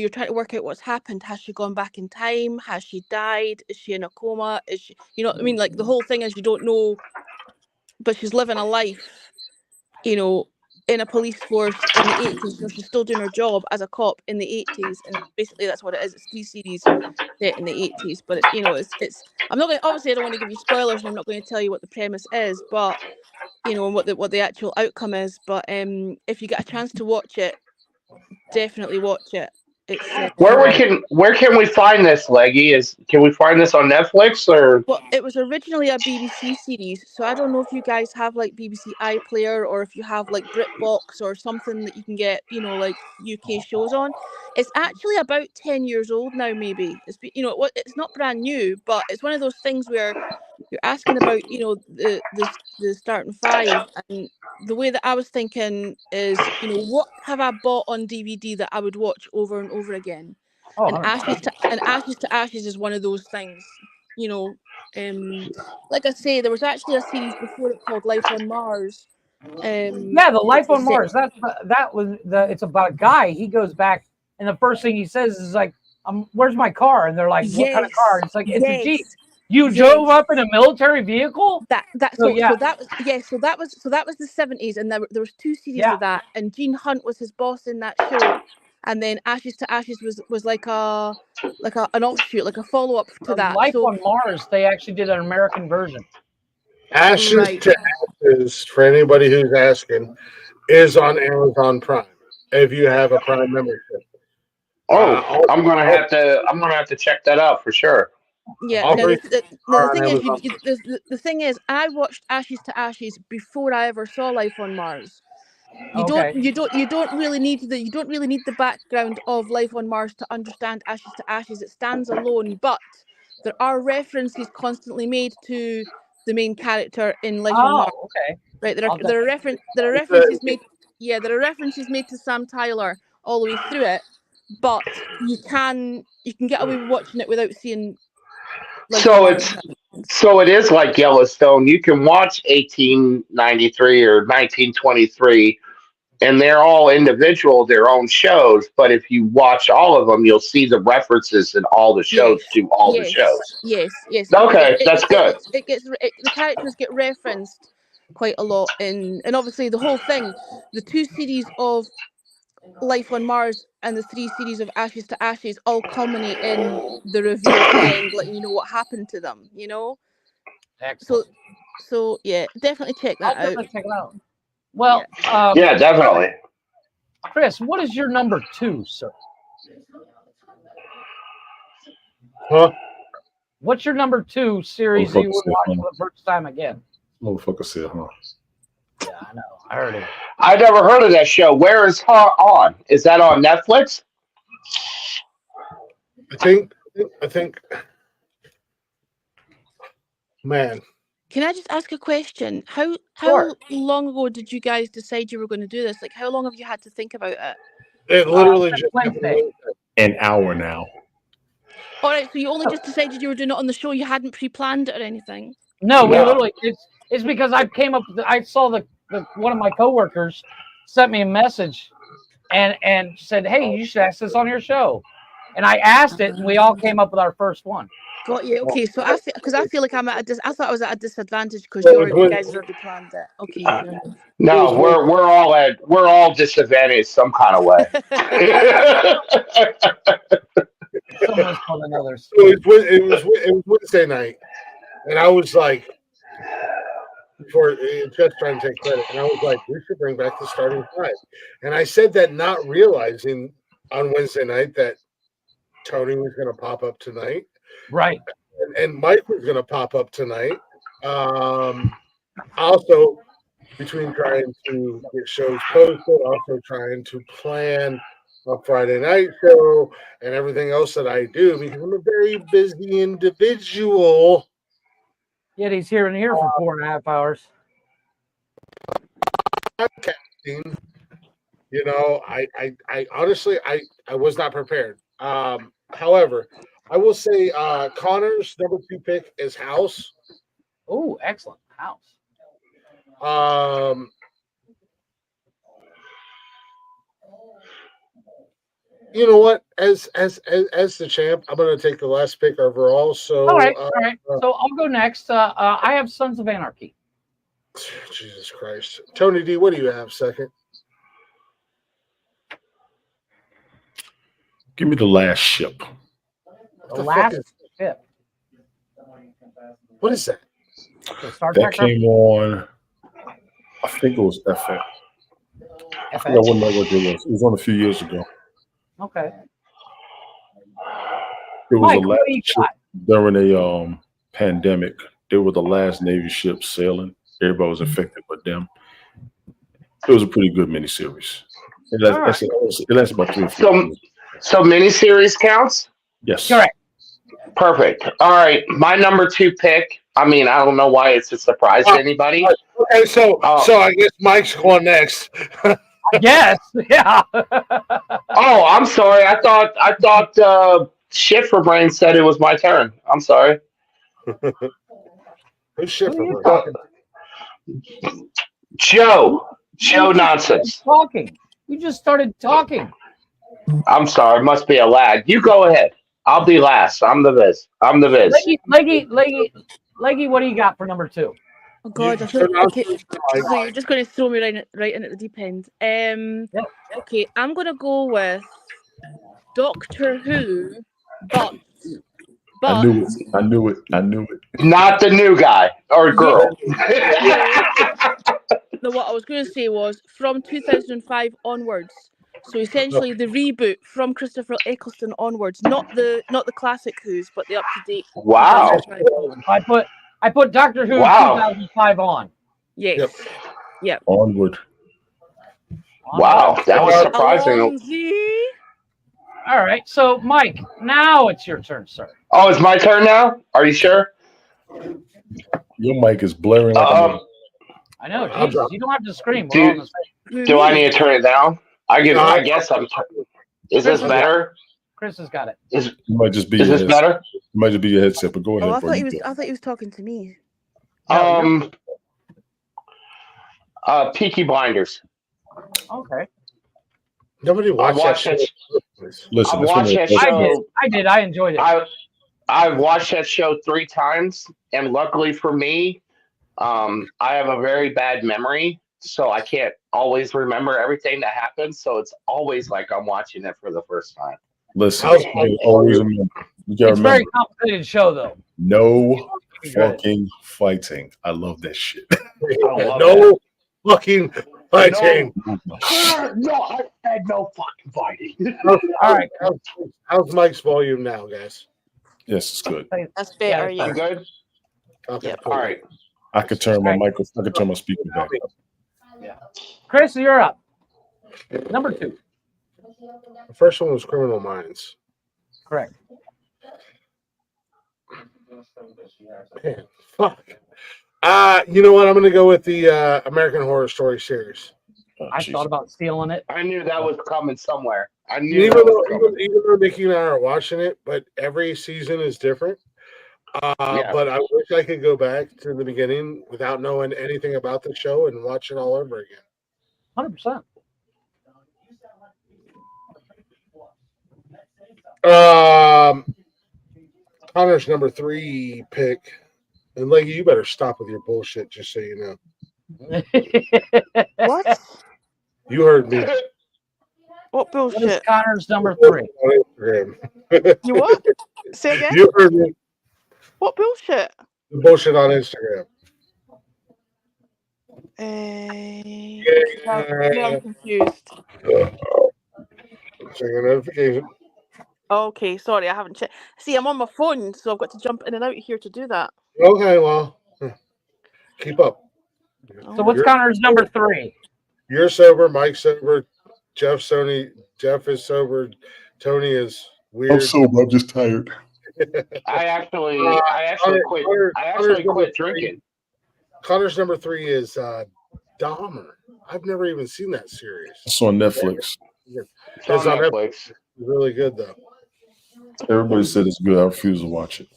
trying to work out what's happened. Has she gone back in time? Has she died? Is she in a coma? Is she, you know what I mean? Like the whole thing is you don't know, but she's living a life, in a police force in the 80s. She's still doing her job as a cop in the 80s, and basically that's what it is. It's 3 series set in the 80s, but it's I'm not going to, obviously I don't want to give you spoilers, and I'm not going to tell you what the premise is, but and what the actual outcome is. But if you get a chance to watch it, definitely watch it. It's
where can we find this, Leggy? Can we find this on Netflix or?
well, it was originally a BBC series, so I don't know if you guys have like BBC iPlayer or if you have like BritBox or something that you can get, like UK shows on. It's actually about 10 years old now, maybe. It's not brand new, but it's one of those things where you're asking about, the starting 5, and the way that I was thinking is, what have I bought on DVD that I would watch over and over again?
Oh,
And
100%.
Ashes to Ashes is one of those things. Like I say, there was actually a series before it called Life on Mars.
Yeah, the Life on Mars. It's about a guy. He goes back, and the first thing he says is like, "Where's my car?" And they're like, "What kind of car?" And it's like, "It's a Jeep." You drove up in a military vehicle.
So that was the 70s, and there was 2 series of that, and Gene Hunt was his boss in that show, and then Ashes to Ashes was like an offshoot, like a follow up to that.
Life on Mars. They actually did an American version.
Ashes to Ashes, for anybody who's asking, is on Amazon Prime if you have a Prime membership.
I'm gonna have to check that out for sure.
Yeah. Now, the thing is, I watched Ashes to Ashes before I ever saw Life on Mars. You don't really need the background of Life on Mars to understand Ashes to Ashes. It stands alone, but there are references constantly made to the main character in Life on Mars.
Okay.
Right. There are references made. Yeah, there are references made to Sam Tyler all the way through it, but you can get away with watching it without seeing.
So it is like Yellowstone. You can watch 1893 or 1923, and they're all individual, their own shows. But if you watch all of them, you'll see the references in all the shows to all the shows.
Yes.
Okay, that's good.
The characters get referenced quite a lot, and obviously the whole thing, the 2 series of Life on Mars and the 3 series of Ashes to Ashes all culminate in the reveal at the end, letting you know what happened to them.
Excellent.
So yeah, definitely check that out.
Check it out. Well,
yeah, definitely.
Chris, what is your number 2, sir?
Huh?
What's your number 2 series that you would watch for the first time again?
Motherfucker said, huh?
Yeah, I know. I heard it.
I never heard of that show. Where is her on? Is that on Netflix?
I think. Man.
Can I just ask a question? How long ago did you guys decide you were going to do this? Like, how long have you had to think about it?
It literally just
an hour now.
All right, so you only just decided you were doing it on the show. You hadn't pre-planned it or anything.
No, we literally. It's because I came up. I saw the one of my coworkers sent me a message, and said, "Hey, you should ask this on your show." And I asked it, and we all came up with our first one.
Got you. Okay, so I feel like I'm at I thought I was at a disadvantage because you guys had already planned it. Okay.
No, we're all disadvantaged some kind of way.
Someone's called another.
It was Wednesday night, and I was like, before just trying to take credit, and I was like, we should bring back the starting five. And I said that not realizing on Wednesday night that Tony was going to pop up tonight,
Right.
and Mike was going to pop up tonight. Also, between trying to get shows posted, also trying to plan a Friday night show and everything else that I do, because I'm a very busy individual.
Yet he's here and here for 4.5 hours.
Podcasting, you know, I honestly, I was not prepared. However, I will say Connor's number 2 pick is House.
Oh, excellent. House.
You know what? As the champ, I'm going to take the last pick overall. So,
all right. So I'll go next. I have Sons of Anarchy.
Jesus Christ, Tony D, what do you have second?
Give me The Last Ship.
The Last Ship.
What is that?
That came on. I think it was FX. I wouldn't know what it was. It was on a few years ago.
Okay.
It was
Mike,
the
what
last
do you
ship
got?
during a pandemic. They were the last Navy ship sailing. Everybody was infected but them. It was a pretty good miniseries. It lasts about 3 or 4 years.
So miniseries counts?
Yes.
Correct.
Perfect. All right. My number 2 pick. I mean, I don't know why it's a surprise to anybody.
Okay, so I guess Mike's going next.
Yes. Yeah.
Oh, I'm sorry. I thought Schifferbrain said it was my turn. I'm sorry.
Who's Schifferbrain?
Joe Nonsense.
Talking. You just started talking.
I'm sorry. Must be a lag. You go ahead. I'll be last. I'm the Viz.
Leggy, what do you got for number 2?
Oh God, I thought, okay. So you're just going to throw me right in at the deep end. Okay, I'm going to go with Doctor Who, but
I knew it.
Not the new guy or girl.
No, what I was going to say was from 2005 onwards. So essentially, the reboot from Christopher Eccleston onwards, not the classic Who's, but the up to date.
Wow.
I put Doctor Who 2005 on.
Yes. Yep.
Onward.
Wow, that was surprising.
All right, so Mike, now it's your turn, sir.
Oh, it's my turn now? Are you sure?
Your mic is blaring like a
I know, Jesus, you don't have to scream. We're all on the same.
Do I need to turn it down? I guess I'm. Is this better?
Chris has got it.
It might just be.
Is this better?
It might just be your headset, but go ahead.
Oh, I thought he was talking to me.
Peaky Blinders.
Okay.
Nobody watched that.
Listen,
I watched that show.
I did. I enjoyed it.
I watched that show 3 times, and luckily for me, I have a very bad memory, so I can't always remember everything that happens. So it's always like I'm watching it for the first time.
Listen, always remember. You gotta
It's a
remember.
very complicated show, though.
No fucking fighting. I love that shit.
No fucking fighting.
No, I had no fucking fighting.
All right, how's Mike's volume now, guys?
Yes, it's good.
That's better.
I'm good.
Okay,
Yep.
cool.
All right.
I could turn my microphone. I could turn my speaker back up.
Yeah. Chris, you're up. Number 2.
The first one was Criminal Minds.
Correct.
Man, fuck. You know what? I'm going to go with the American Horror Story series.
I thought about stealing it.
I knew that was coming somewhere. I knew
Even
that was coming.
though Nikki and I are watching it, but every season is different. But I wish I could go back to the beginning without knowing anything about the show and watch it all over again.
100%.
Connor's number 3 pick. And Leggy, you better stop with your bullshit, just so you know.
What?
You heard me.
What
What is
bullshit?
Connor's number 3?
You what? Say again?
You heard me.
What bullshit?
The bullshit on Instagram.
Now I'm confused.
Checking notification.
Okay, sorry, I haven't checked. See, I'm on my phone, so I've got to jump in and out here to do that.
Okay, well, keep up.
So what's Connor's number 3?
You're sober. Mike's sober. Jeff is sober. Tony is weird.
I'm sober. I'm just tired.
I actually quit. I actually quit drinking.
Connor's number 3 is Dahmer. I've never even seen that series.
It's on Netflix.
It's on Netflix.
It's really good though.
Everybody said it's good. I refuse to watch it.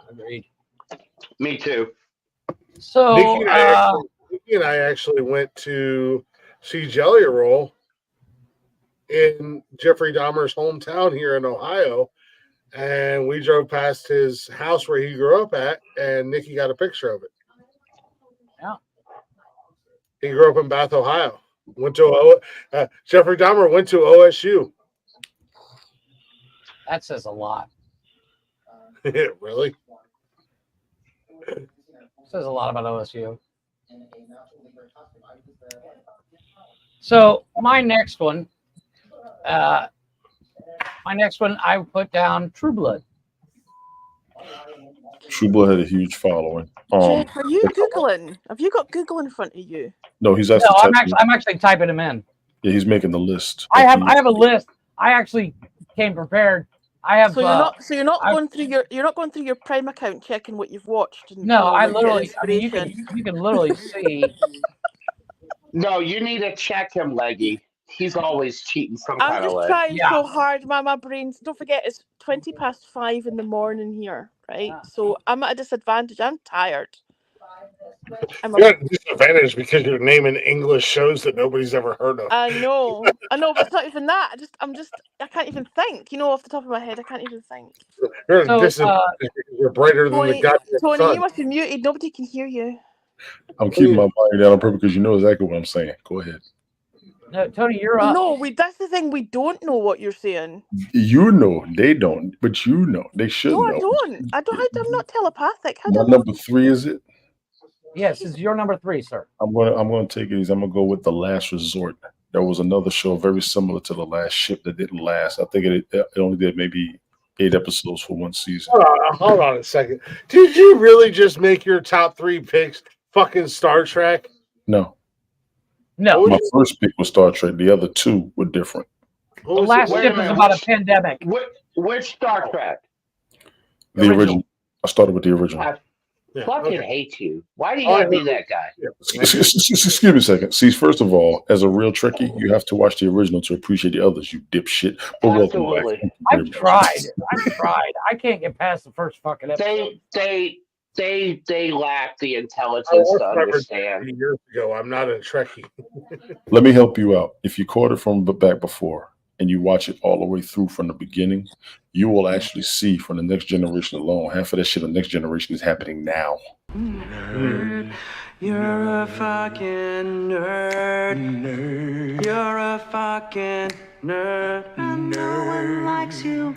Agreed.
Me too.
So
Nikki and I actually went to see Jelly Roll in Jeffrey Dahmer's hometown here in Ohio, and we drove past his house where he grew up at, and Nikki got a picture of it.
Yeah.
He grew up in Bath, Ohio. Jeffrey Dahmer went to OSU.
That says a lot.
Really?
Says a lot about OSU. So my next one, I put down True Blood.
True Blood had a huge following.
Jeff, are you Googling? Have you got Google in front of you?
No, he's actually.
No, I'm actually typing him in.
Yeah, he's making the list.
I have a list. I actually came prepared. I have.
So you're not going through your Prime account checking what you've watched. And,
no, I
like,
literally. I mean, you can literally see.
No, you need to check him, Leggy. He's always cheating some kind of way.
I'm just trying so hard, my brains. Don't forget, it's 5:20 in the morning here, right? So I'm at a disadvantage. I'm tired.
You're at a disadvantage because you're naming English shows that nobody's ever heard of.
I know, but it's not even that. I can't even think. Off the top of my head, I can't even think.
You're at a disadvantage because you're brighter than the goddamn
Tony,
sun.
you must be muted. Nobody can hear you.
I'm keeping my mind down on purpose because you know exactly what I'm saying. Go ahead.
No, Tony, you're up.
No, that's the thing. We don't know what you're saying.
You know, they don't, but you know, they should know.
No, I don't. I'm not telepathic.
My number 3 is it?
Yes, it's your number 3, sir.
I'm gonna take it easy. I'm gonna go with The Last Resort. There was another show very similar to The Last Ship that didn't last. I think it only did maybe 8 episodes for one season.
Hold on a second. Did you really just make your top 3 picks fucking Star Trek?
No. My first pick was Star Trek. The other 2 were different.
The Last Ship is about a pandemic.
Which Star Trek?
The original. I started with the original.
I fucking hate you. Why do you gotta be that guy?
Excuse me a second. See, first of all, as a real Trekkie, you have to watch the original to appreciate the others, you dipshit. But welcome back.
I've tried. I can't get past the first fucking episode.
They lack the intelligence to understand.
Years ago, I'm not a Trekkie.
Let me help you out. If you caught it from back before and you watch it all the way through from the beginning, you will actually see from the next generation alone, half of that shit, the next generation is happening now.
Nerd, you're a fucking nerd. You're a fucking nerd. And no one likes you.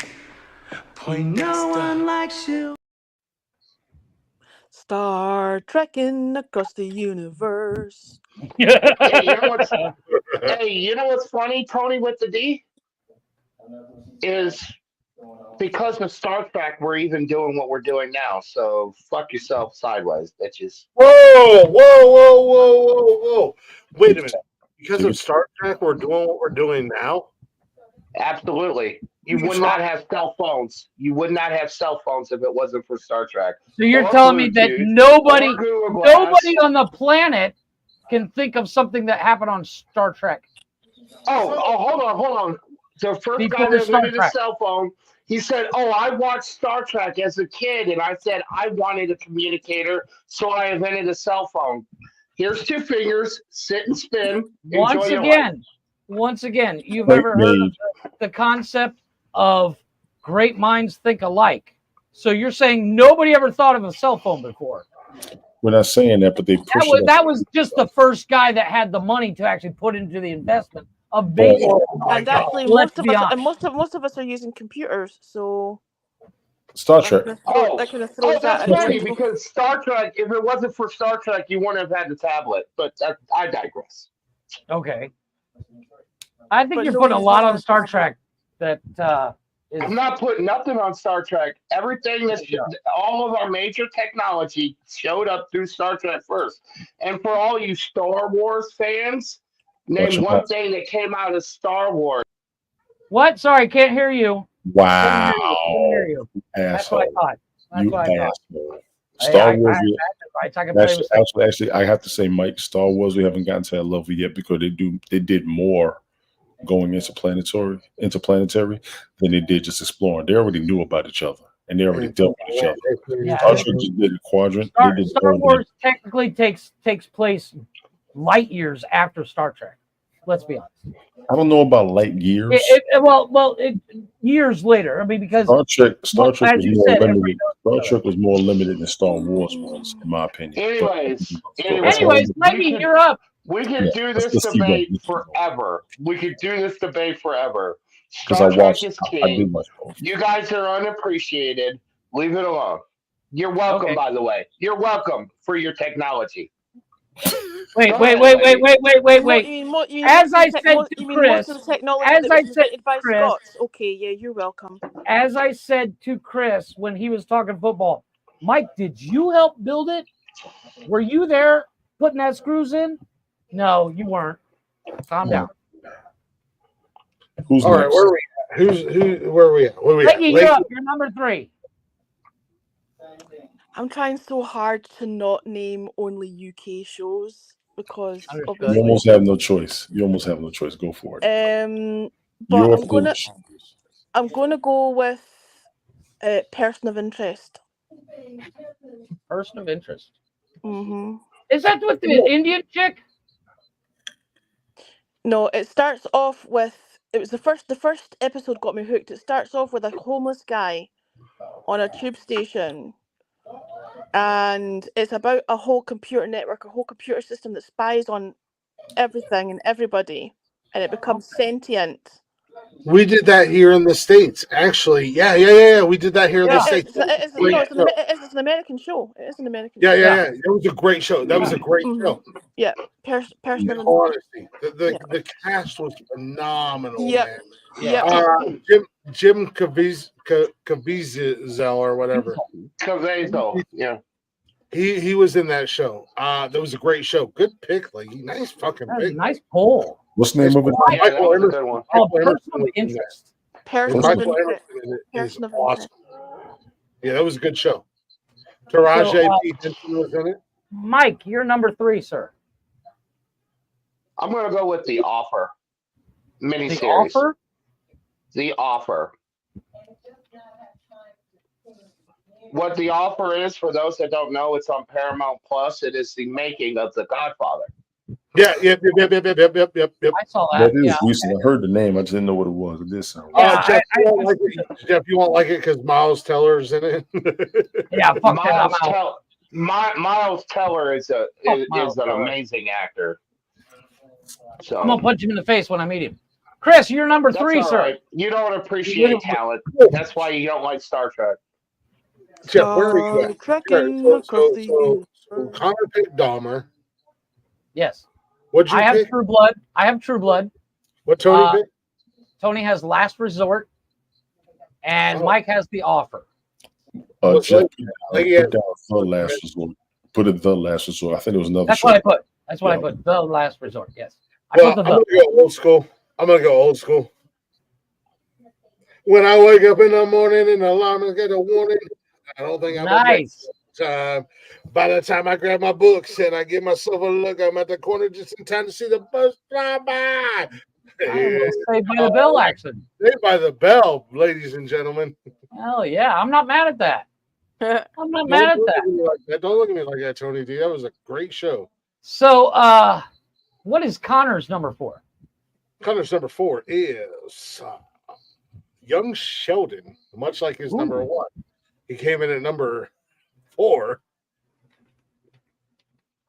No one likes you.
Star trekking across the universe.
Hey, you know what's funny, Tony, with the D? Is because of Star Trek, we're even doing what we're doing now. So fuck yourself sideways, bitches.
Whoa. Wait a minute. Because of Star Trek, we're doing what we're doing now?
Absolutely. You would not have cell phones. You would not have cell phones if it wasn't for Star Trek.
So you're telling me that nobody on the planet can think of something that happened on Star Trek?
Hold on. The first guy that invented a cell phone, he said, I watched Star Trek as a kid, and I said I wanted a communicator, so I invented a cell phone. Here's 2 fingers, sit and spin.
Once again, you've ever heard of the concept of great minds think alike. So you're saying nobody ever thought of a cell phone before?
We're not saying that, but they push it.
That was just the first guy that had the money to actually put into the investment of baseball.
And actually, most of us are using computers. So
Star Trek.
That kind of throws
That's
that
funny
into
because Star Trek. If it wasn't for Star Trek, you wouldn't have had the tablet. But I digress.
Okay. I think
But
you're
no,
putting a
he's
lot
not
on Star Trek that is.
I'm not putting nothing on Star Trek. Everything all of our major technology showed up through Star Trek first. And for all you Star Wars fans, name one thing that came out of Star Wars.
What? Sorry, can't hear you.
Wow.
Couldn't hear you. That's what I thought. That's
You
what I thought.
asshole.
Hey,
Star Wars.
I can play with
Actually, I have to say, Mike, Star Wars, we haven't gotten to that level yet because they did more going interplanetary than they did just exploring. They already knew about each other and they already dealt with each other.
Yeah.
Star Trek just did a quadrant.
Star Wars technically takes place light years after Star Trek. Let's be honest.
I don't know about light years.
Years later. I mean, because
Star Trek
as
was
you
more
said,
limited. Star Trek was more limited than Star Wars was, in my opinion.
Anyways,
Mikey, you're up.
We could do this debate forever. We could do this debate forever. Star Trek is king. You guys are unappreciated. Leave it alone. You're welcome, by the way. You're welcome for your technology.
Wait. As I said to Chris,
most of the technology that was invented by Scots. Okay, yeah, you're welcome.
As I said to Chris when he was talking football, Mike, did you help build it? Were you there putting that screws in? No, you weren't. Calm down.
Who's
all right?
next?
Where are we at? Where are we at? Where are we at?
Mikey, you're up. You're number 3.
I'm trying so hard to not name only UK shows because
You
obviously
almost have no choice. Go for it.
But I'm gonna go with Person of Interest.
Person of Interest.
Mm-hmm.
Is that with the Indian chick?
No, it starts off with the first episode got me hooked. It starts off with a homeless guy on a tube station. And it's about a whole computer network, a whole computer system that spies on everything and everybody, and it becomes sentient.
We did that here in the States, actually. Yeah. We did that here in the States.
It's an American show. It is an American show.
Yeah. It was a great show. That was a great show.
Yeah. Person of
Honestty, the cast was phenomenal, man.
Yeah.
Jim Caviezel or whatever.
Caviezel, yeah.
He was in that show. That was a great show. Good pick, like nice fucking pick.
Nice poll.
What's the name of it?
Michael Emerson.
Person of Interest.
Michael Emerson is awesome. Yeah, that was a good show. Taraji P. Henson was in it.
Mike, you're number 3, sir.
I'm going to go with The Offer miniseries.
The Offer?
The Offer. What The Offer is, for those that don't know, it's on Paramount Plus. It is the making of The Godfather.
Yep.
I saw that.
That is recent. I heard the name. I just didn't know what it was. It did sound.
Jeff, you won't like it because Miles Teller's in it.
Yeah, fuck
Miles Teller is an amazing actor. So
I'm gonna punch him in the face when I meet him. Chris, you're number 3, sir.
Right. You don't appreciate talent. That's why you don't like Star Trek.
Jeff, where are we at? So Connor picked Dahmer.
Yes.
What'd you
pick? I have True Blood.
What Tony picked?
Tony has Last Resort, and Mike has The Offer.
Jeff, put down The Last Resort. Put it The Last Resort. I think it was another.
That's
show.
what I put. That's what I put. The Last Resort. Yes.
I'm gonna go old school. When I wake up in the morning and the alarm is get a warning, I don't think I'm
nice.
Time. By the time I grab my books and I give myself a look, I'm at the corner just in time to see the bus fly by.
Saved by the Bell action.
Saved by the Bell, ladies and gentlemen.
Hell yeah, I'm not mad at that. I'm not mad at that.
Don't look at me like that, Tony D. That was a great show.
So, what is Connor's number 4?
Connor's number 4 is Young Sheldon, much like his number 1. He came in at number 4.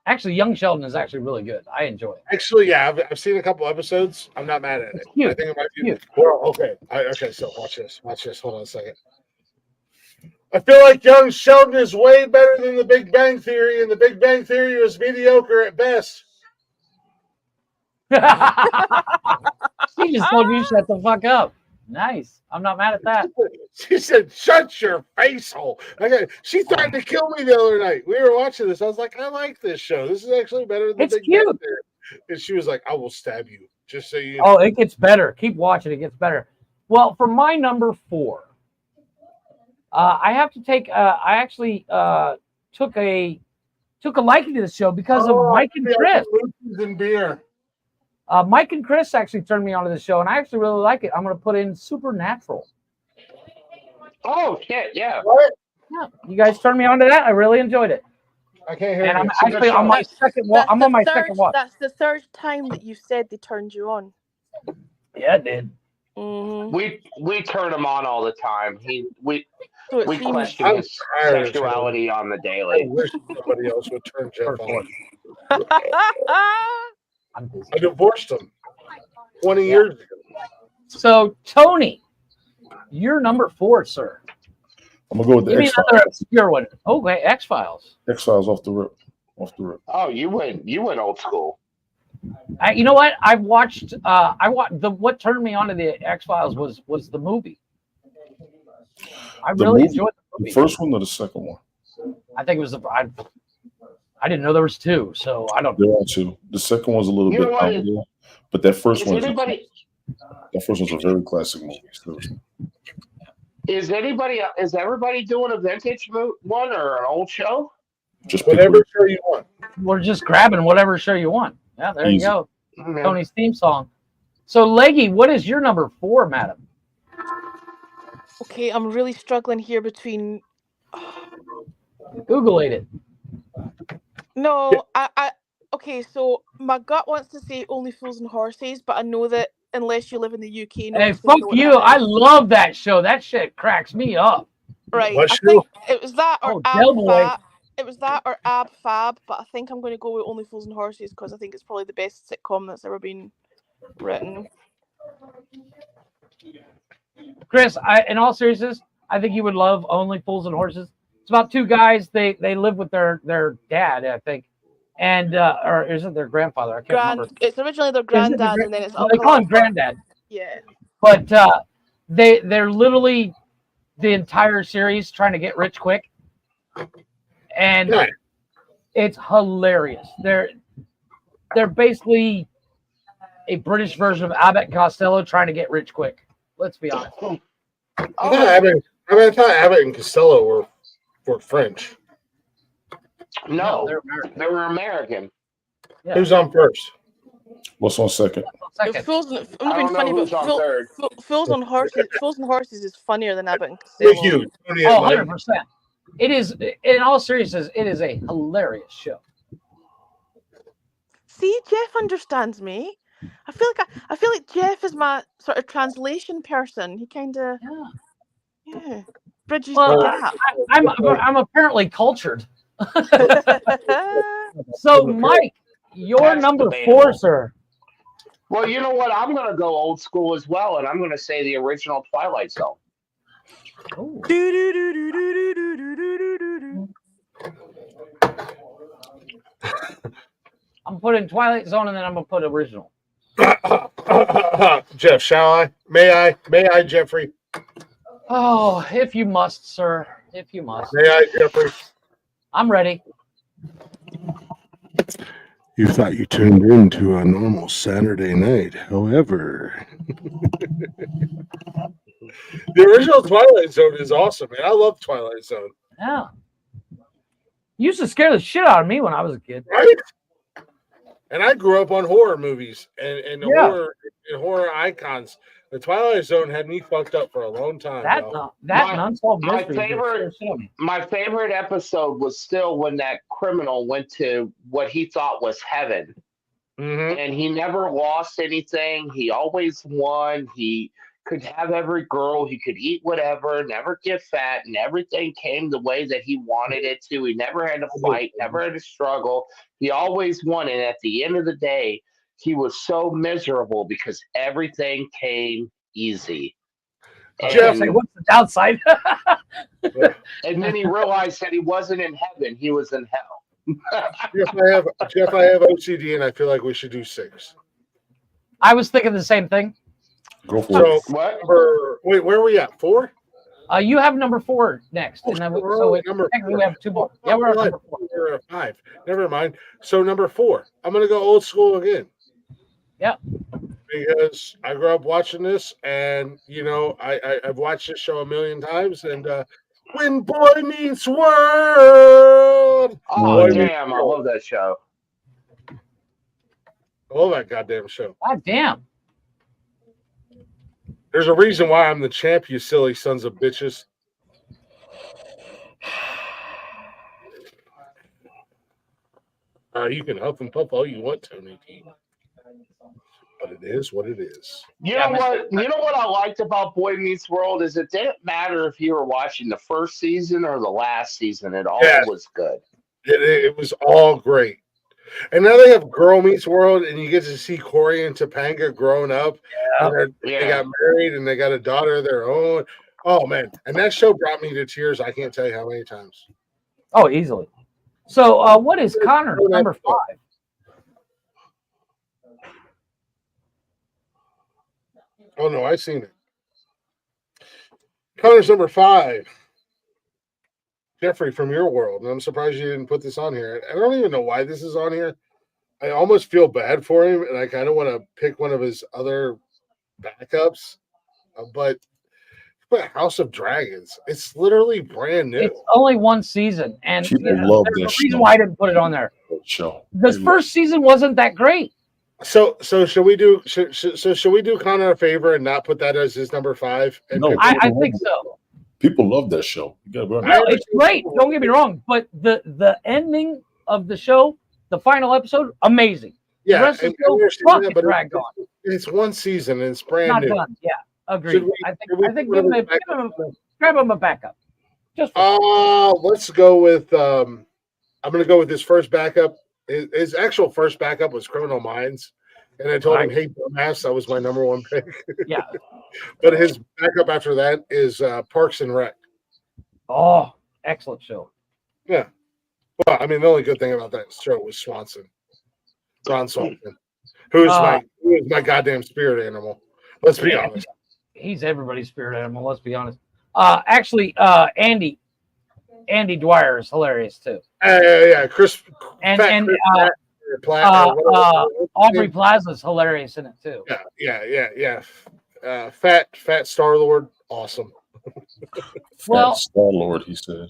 Actually, Young Sheldon is actually really good. I enjoy it.
Actually, yeah, I've seen a couple episodes. I'm not mad at it.
Cute.
I think it might be. Well, okay. Okay, so watch this. Hold on a second. I feel like young Sheldon is way better than the Big Bang Theory, and the Big Bang Theory was mediocre at best.
She just told you shut the fuck up. Nice. I'm not mad at that.
She said, "Shut your face hole." She threatened to kill me the other night. We were watching this. I was like, "I like this show. This is actually better than the
It's
Big
cute.
Bang Theory." And she was like, "I will stab you." Just so you know.
Oh, it gets better. Keep watching. It gets better. Well, for my number 4, I have to take. I actually took a liking to the show because of Mike and Chris.
And beer.
Mike and Chris actually turned me onto the show, and I actually really like it. I'm going to put in Supernatural.
Oh shit! Yeah.
Yeah, you guys turned me onto that. I really enjoyed it.
I can't hear
And
you.
I'm actually on my second watch. I'm on my second watch.
That's the third time that you said they turned you on.
Yeah, it did.
Mm-hmm.
We turn him on all the time. We question
I'm
his
tired of
sexuality on the daily.
I wish somebody else would turn Jeff on. I divorced him 20 years ago.
So, Tony, you're number 4, sir.
I'm gonna go with the
Give me
X-Files.
another obscure one. Okay, X-Files.
X-Files off the rip.
Oh, you went old school.
You know what? I watched what turned me onto the X-Files was the movie. I really enjoyed the movie.
The first one or the second one?
I think it was I didn't know there was 2, so I don't know.
There are 2. The second one's a little bit out there, but that first one. That first one's a very classic movie. Seriously.
Is everybody doing a vintage one or an old show?
Just
whatever show you want.
We're just grabbing whatever show you want. Yeah, there you
Easy.
go.
Mhm.
Tony's theme song. So, Leggy, what is your number 4, madam?
Okay, I'm really struggling here between.
Google it.
No, okay, so my gut wants to say Only Fools and Horses, but I know that unless you live in the UK, no
Hey,
one's gonna
fuck
know what
you.
that
I
is.
love that show. That shit cracks me up.
Right.
What
I
show?
think it was that or
Del Boy.
Fab. It was that or Ab Fab, but I think I'm going to go with Only Fools and Horses because I think it's probably the best sitcom that's ever been written.
Chris, in all seriousness, I think you would love Only Fools and Horses. It's about 2 guys. They live with their dad, I think, and or is it their grandfather? I can't remember.
It's originally their granddad, and then it's
Well, they call him granddad.
Yeah.
But they're literally the entire series trying to get rich quick, and it's hilarious. They're basically a British version of Abbott and Costello trying to get rich quick. Let's be honest.
I thought Abbott and Costello were French.
No, they were American.
Yeah.
Who's on first?
What's on second?
Fools and, I'm not being
don't
funny,
know
but
who's on third.
Fools and Horses. Fools and Horses is funnier than Abbott and Costello.
With you.
Oh, 100%. It is, in all seriousness, it is a hilarious show.
See, Jeff understands me. I feel like Jeff is my sort of translation person. He kind of bridges
Well,
the gap.
I'm apparently cultured. So, Mike, you're
That's
number
debatable.
4, sir.
Well, you know what? I'm going to go old school as well, and I'm going to say the original Twilight Zone.
I'm putting Twilight Zone, and then I'm gonna put original.
Jeff, shall I? May I, Jeffrey?
Oh, if you must, sir. If you must.
May I, Jeffrey?
I'm ready.
You thought you turned into a normal Saturday night. However,
the original Twilight Zone is awesome, man. I love Twilight Zone.
Yeah. Used to scare the shit out of me when I was a kid.
Right? And I grew up on horror movies and horror icons. The Twilight Zone had me fucked up for a long time.
Unsolved
my
mysteries.
my favorite episode was still when that criminal went to what he thought was heaven, and he never lost anything. He always won. He could have every girl. He could eat whatever, never get fat, and everything came the way that he wanted it to. He never had to fight, never had to struggle. He always won, and at the end of the day, he was so miserable because everything came easy.
Jeff, what's the downside?
and then he realized that he wasn't in heaven; he was in hell.
Jeff, I have OCD, and I feel like we should do 6.
I was thinking the same thing.
Go for
So,
it.
wait, where are we at? 4?
You have number 4 next, and then technically we have 2 more. Yeah, we're at number 4.
We're at 5. Never mind. So number 4, I'm gonna go old school again.
Yep.
Because I grew up watching this, and I've watched this show a million times, and when Boy Meets World.
Oh damn! I love that show.
I love that goddamn show.
God damn.
There's a reason why I'm the champ, you silly sons of bitches. You can huff and puff all you want, Tony T. But it is what it is.
You know what? You know what I liked about Boy Meets World is it didn't matter if you were watching the first season or the last season. It all was good.
It was all great. And now they have Girl Meets World, and you get to see Corey and Topanga growing up. And they got married, and they got a daughter of their own. Oh, man. And that show brought me to tears. I can't tell you how many times.
Oh, easily. So what is Connor number 5?
Oh, no, I've seen it. Connor's number 5. Jeffrey from your world. And I'm surprised you didn't put this on here. I don't even know why this is on here. I almost feel bad for him, and I kind of want to pick one of his other backups. But House of Dragons, it's literally brand new.
It's only 1 season, and
People love
there's
this
a reason
show.
why I didn't put it on there.
Show.
The first season wasn't that great.
So should we do Connor a favor and not put that as his number 5? And
No,
I think so.
People love that show. You gotta run
No, it's great. Don't get me wrong, but the ending of the show, the final episode, amazing.
Yeah,
the rest of the show, fucking dragged on.
It's 1 season and it's brand
Not
new.
done. Yeah, agreed. I think grab him a backup. Just
let's go with I'm gonna go with his first backup. His actual first backup was Criminal Minds, and I told him, "Hey, dumbass, that was my number 1 pick."
Yeah,
but his backup after that is Parks and Rec.
Oh, excellent show.
Yeah. Well, I mean, the only good thing about that show was Ron Swanson, who is my goddamn spirit animal. Let's be honest.
He's everybody's spirit animal. Let's be honest. Actually, Andy Dwyer is hilarious too.
Yeah, Chris
and Aubrey Plaza is hilarious in it too.
Yeah. Fat Star Lord, awesome.
Well,
Star Lord, he said.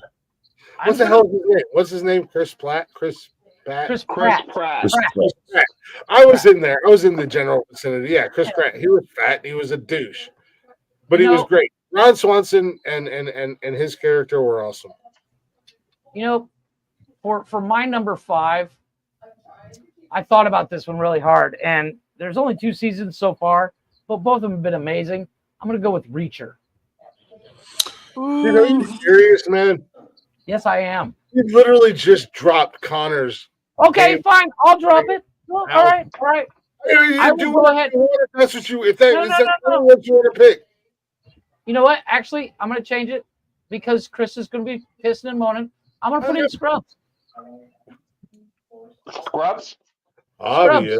What the hell is his name? What's his name? Chris Pratt. I was in there. I was in the general vicinity. Yeah, Chris Pratt. He was fat. And he was a douche, but he was great. Ron Swanson and his character were awesome.
You know, for my number 5, I thought about this one really hard, and there's only 2 seasons so far, but both of them have been amazing. I'm gonna go with Reacher.
Dude, are you serious, man?
Yes, I am.
You literally just dropped Connor's.
Okay, fine. I'll drop it. Well, all right.
I will go ahead. That's what you. If that's what you want to pick.
You know what? Actually, I'm going to change it because Chris is going to be pissing and moaning. I'm going to put in Scrubs.
Scrubs?
Obvious.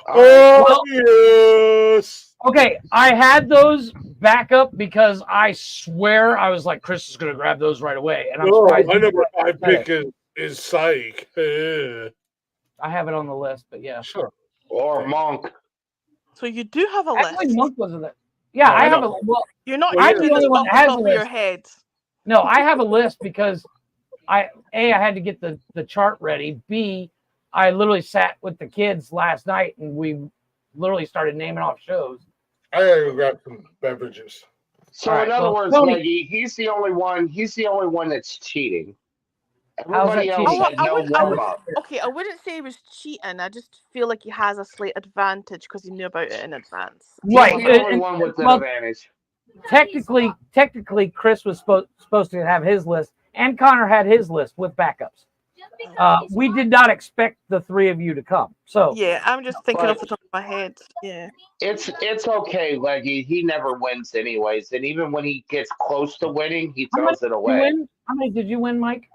Obvious. Okay, I had those back up because I swear I was like, Chris is going to grab those right away. And I'm surprised.
My number 5 pick is Psych.
I have it on the list, but yeah.
Sure.
Or Monk.
So you do have a list.
Actually, Monk wasn't there. Yeah, I have a. Well,
you're not.
I'm the only one that has
off
a
of your
list.
head.
No, I have a list because I had to get the chart ready. B, I literally sat with the kids last night and we literally started naming off shows.
I gotta go grab some beverages.
So in other words, Maggie, he's the only one. He's the only one that's cheating. Everybody else had no warm up.
Okay, I wouldn't say he was cheating. I just feel like he has a slight advantage because he knew about it in advance.
Right.
He's the only one with the advantage.
Technically, Chris was supposed to have his list, and Connor had his list with backups. We did not expect the three of you to come. So
Yeah, I'm just thinking
But
off the top of my head. Yeah.
it's okay, Leggy. He never wins anyways, and even when he gets close to winning, he
how many
throws it
did you
away.
win? How many did you win, Mike?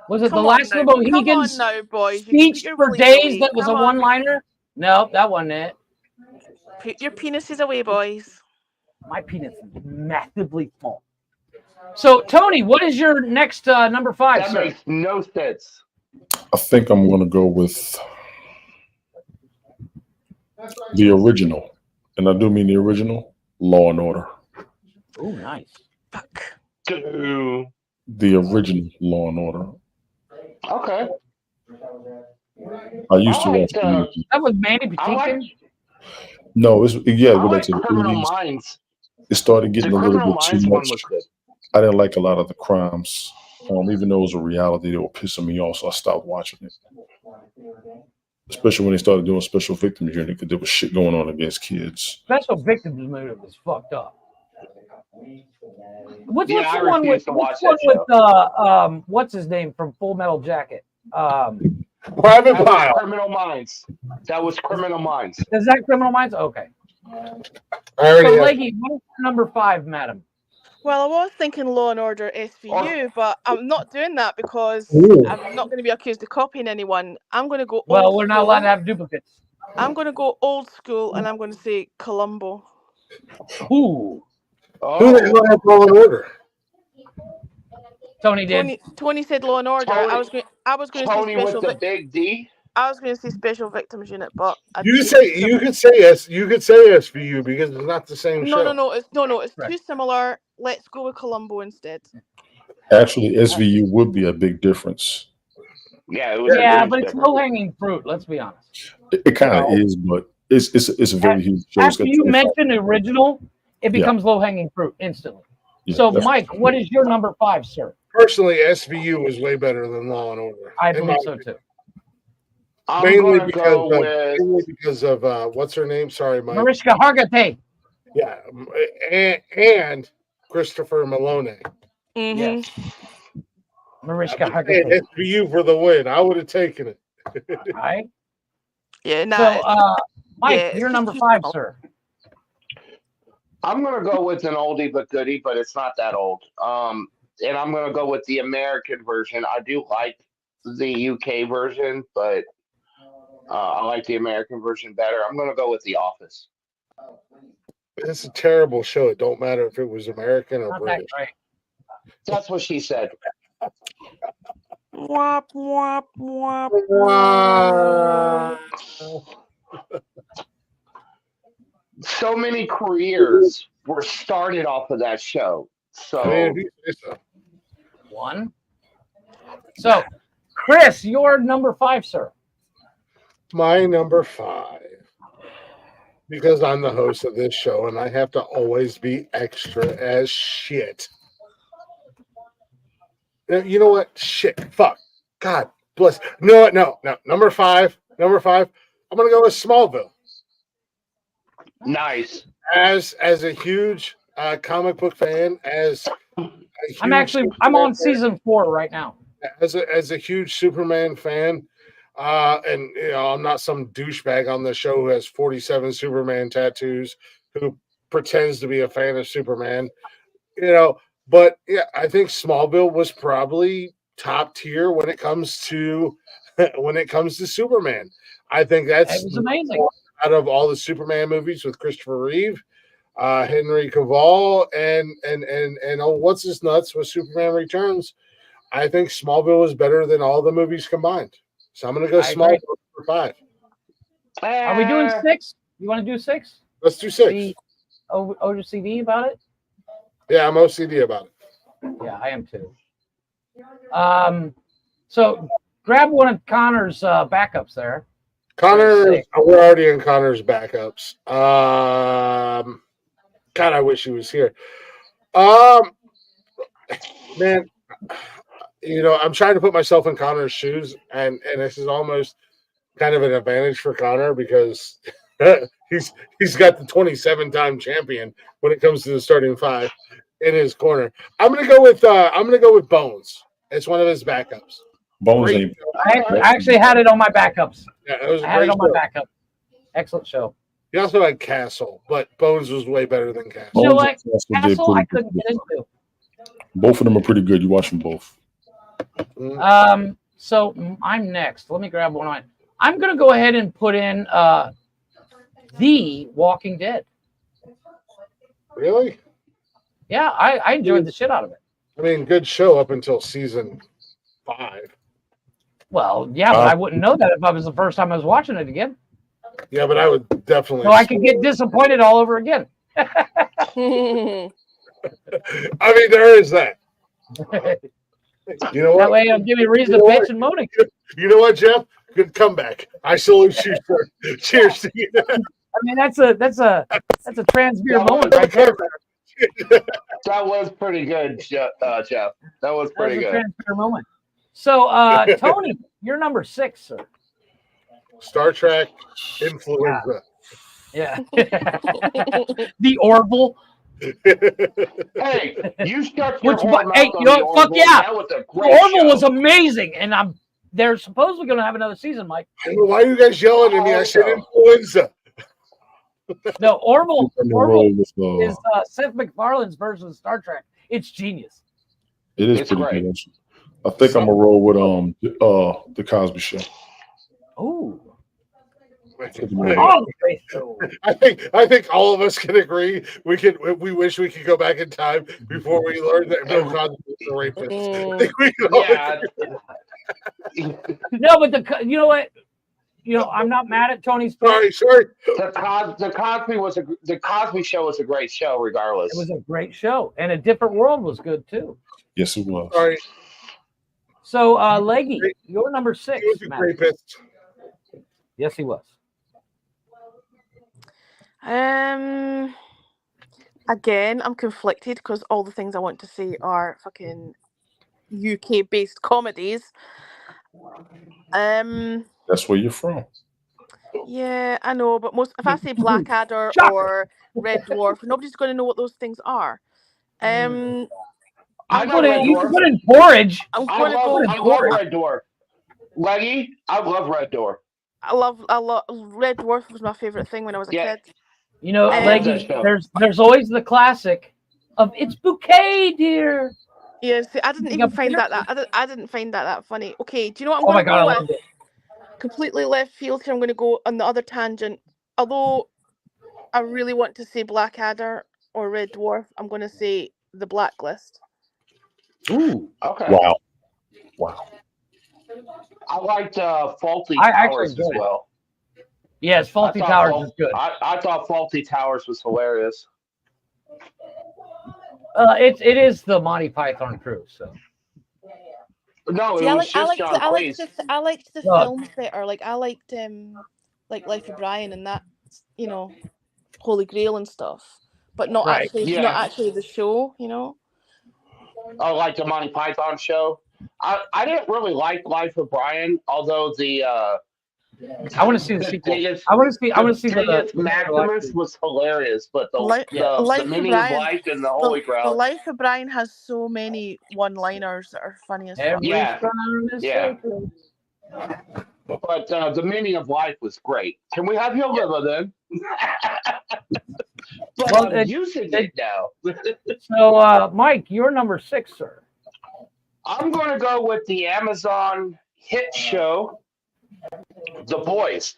Was it
Come
the
on
Last of the
now. Come
Mohicans
on now, boys.
speech
Your
for
willies
days
away.
that was
Come
a
on.
one-liner? No, that wasn't it.
Put your penises away, boys.
My penis is massively small. So, Tony, what is your next number 5,
That
sir?
makes no sense.
I think I'm going to go with the original, and I do mean the original, Law and Order.
Oh, nice.
Dude.
The original Law and Order.
Okay.
I used to watch.
That was Mandy Patinkin.
No, it's
I
go back
like
to the
Criminal
80s.
Minds.
It started
The
getting a little
Criminal
bit too
Minds one
much.
was good.
I didn't like a lot of the crimes. Even though it was a reality, they were pissing me off, so I stopped watching it. Especially when they started doing Special Victims Unit, because there was shit going on against kids.
Special Victims movie was fucked up. What's
Yeah, I
the one with
refuse to watch
what's
that
one with what's his name from Full Metal Jacket?
Private
That was
Pile.
Criminal Minds. That was Criminal Minds.
Is that Criminal Minds? Okay.
I already
So,
have-
Leggy, what's number 5, madam?
Well, I was thinking Law and Order SVU, but I'm not doing that because
Ooh.
I'm not going to be accused of copying anyone. I'm going to go
Well,
old
we're not
school.
allowed to have duplicates.
I'm going to go old school, and I'm going to say Columbo.
Ooh.
Who the hell had Law and Order?
Tony did.
Tony said Law and Order. I was going to say
Tony with
Special
the big D.
I was going to say Special Victims Unit, but
You could say SVU because it's not the same show.
No. It's too similar. Let's go with Columbo instead.
Actually, SVU would be a big difference.
Yeah, it was
but it's low hanging fruit. Let's be honest.
It kind of is, but it's a very huge show.
After you mention the original, it becomes low hanging fruit instantly.
Yeah,
So,
that's-
Mike, what is your number 5, sir?
Personally, SVU was way better than Law and Order.
I believe so too.
Mainly because of what's her name? Sorry, Mike.
Mariska Hargitay.
Yeah, and Christopher Maloney.
Yes. Mariska
Hey,
Hargitay.
SVU for the win. I would have taken it.
All right.
Yeah, no.
So, Mike,
yeah,
you're
it's
number
too
5,
small.
sir.
I'm gonna go with an oldie but goodie, but it's not that old. And I'm gonna go with the American version. I do like the UK version, but I like the American version better. I'm gonna go with The Office.
It's a terrible show. It don't matter if it was American or
Not that
British.
great.
That's what she said.
Wop, wop, wop.
So many careers were started off of that show. So
I mean, so.
1. So, Chris, your number 5, sir.
My number 5. Because I'm the host of this show and I have to always be extra as shit. You know what? Shit. Fuck. God bless. You know what? No. Number 5. I'm gonna go with Smallville.
Nice.
As a huge comic book fan,
I'm on season 4 right now.
As a huge Superman fan, and I'm not some douchebag on the show who has 47 Superman tattoos, who pretends to be a fan of Superman, But yeah, I think Smallville was probably top tier when it comes to Superman. I think
It was amazing.
Out of all the Superman movies with Christopher Reeve, Henry Cavill, and what's his nuts with Superman Returns. I think Smallville is better than all the movies combined. So I'm going to go Smallville for 5.
Are we doing 6? You want to do 6?
Let's do 6.
OCD about it?
Yeah, I'm OCD about it.
Yeah, I am too. So grab one of Connor's backups there.
Connor, we're already in Connor's backups. God, I wish he was here. Man, I'm trying to put myself in Connor's shoes, and this is almost kind of an advantage for Connor because he's got the 27-time champion when it comes to the starting 5 in his corner. I'm gonna go with Bones. It's one of his backups.
Bones
Great.
ain't.
I actually had it on my backups.
Yeah, it was a
I had
great
it on my
show.
backup. Excellent show.
He also had Castle, but Bones was way better than Castle.
You know
Bones
what?
and Castle did
Castle, I
pretty
couldn't
good.
get into.
Both of them are pretty good. You watch them both.
So I'm next. Let me grab one of mine. I'm gonna go ahead and put in The Walking Dead.
Really?
Yeah, I enjoyed the shit out of it.
I mean, good show up until season 5.
Well, yeah, but I wouldn't know that if I was the first time I was watching it again.
Yeah, but I would definitely.
So I could get disappointed all over again.
I mean, there is that. You know what?
That way it'll give me a reason to bitch and moaning.
You know what, Jeff? Good comeback. I salute you, sir. Cheers to you.
I mean, that's a trans beer moment right there.
That was pretty good, Jeff. That was pretty good.
Trans beer moment. So, Tony, you're number 6, sir.
Star Trek influenza.
Yeah. The Orville.
Hey, you shut your whole mouth
Hey,
on
you know
the
what? Fuck
Orville.
yeah.
That was a
The
great
Orville
show.
was amazing, and they're supposedly going to have another season, Mike.
Why are you guys yelling at me? I said influenza.
No, Orville
With,
is Seth MacFarlane's version of Star Trek. It's genius.
It is pretty good. Actually. I think I'm gonna roll with the Cosby Show.
Ooh.
I think all of us can agree. We wish we could go back in time before we learned that Bill Cosby was a rapist. I think we can all agree.
No, but you know what? You know, I'm not mad at Tony's point.
Sorry.
The Cosby Show was a great show, regardless.
It was a great show, and A Different World was good too.
Yes, it was.
Sorry.
So, Leggy, you're number 6.
He was a rapist.
Yes, he was.
Again, I'm conflicted because all the things I want to say are fucking UK-based comedies.
That's where you're from.
Yeah, I know, but if I say Blackadder or Red Dwarf, nobody's going to know what those things are.
You can put in porridge.
I love Red Dwarf. Leggy, I love Red Dwarf.
I love Red Dwarf was my favorite thing when I was a kid.
You know, Leggy, there's always the classic of "It's bouquet, dear."
Yeah, see, I didn't even find that. I didn't find that funny. Okay, do you know what I'm
Oh my
going to
God, I
go
loved
with? Completely left field here. I'm going to go on the other tangent. Although I really want to say Blackadder or Red Dwarf, I'm going to say The Blacklist.
Ooh.
Okay.
Wow.
I liked Faulty
I actually
Towers as
enjoyed it.
well.
Yes, Faulty Towers is good.
I thought Faulty Towers was hilarious.
It is the Monty Python crew. So
no,
See,
it was just John Cleese.
I liked the films better. Like I liked like Life of Brian and that, you know, Holy Grail and stuff, but not actually not actually the show. You know.
I like the Monty Python show. I didn't really like Life of Brian, although the
I want to see the sequel. I want to see the
Maximus was hilarious, but the meaning of life and the Holy Grail.
The Life of Brian has so many one-liners that are funny as fuck.
Yeah. But the meaning of life was great. Can we have your liver then? But
Well,
I'm using it now.
So, Mike, you're number 6, sir.
I'm going to go with the Amazon hit show, The Boys.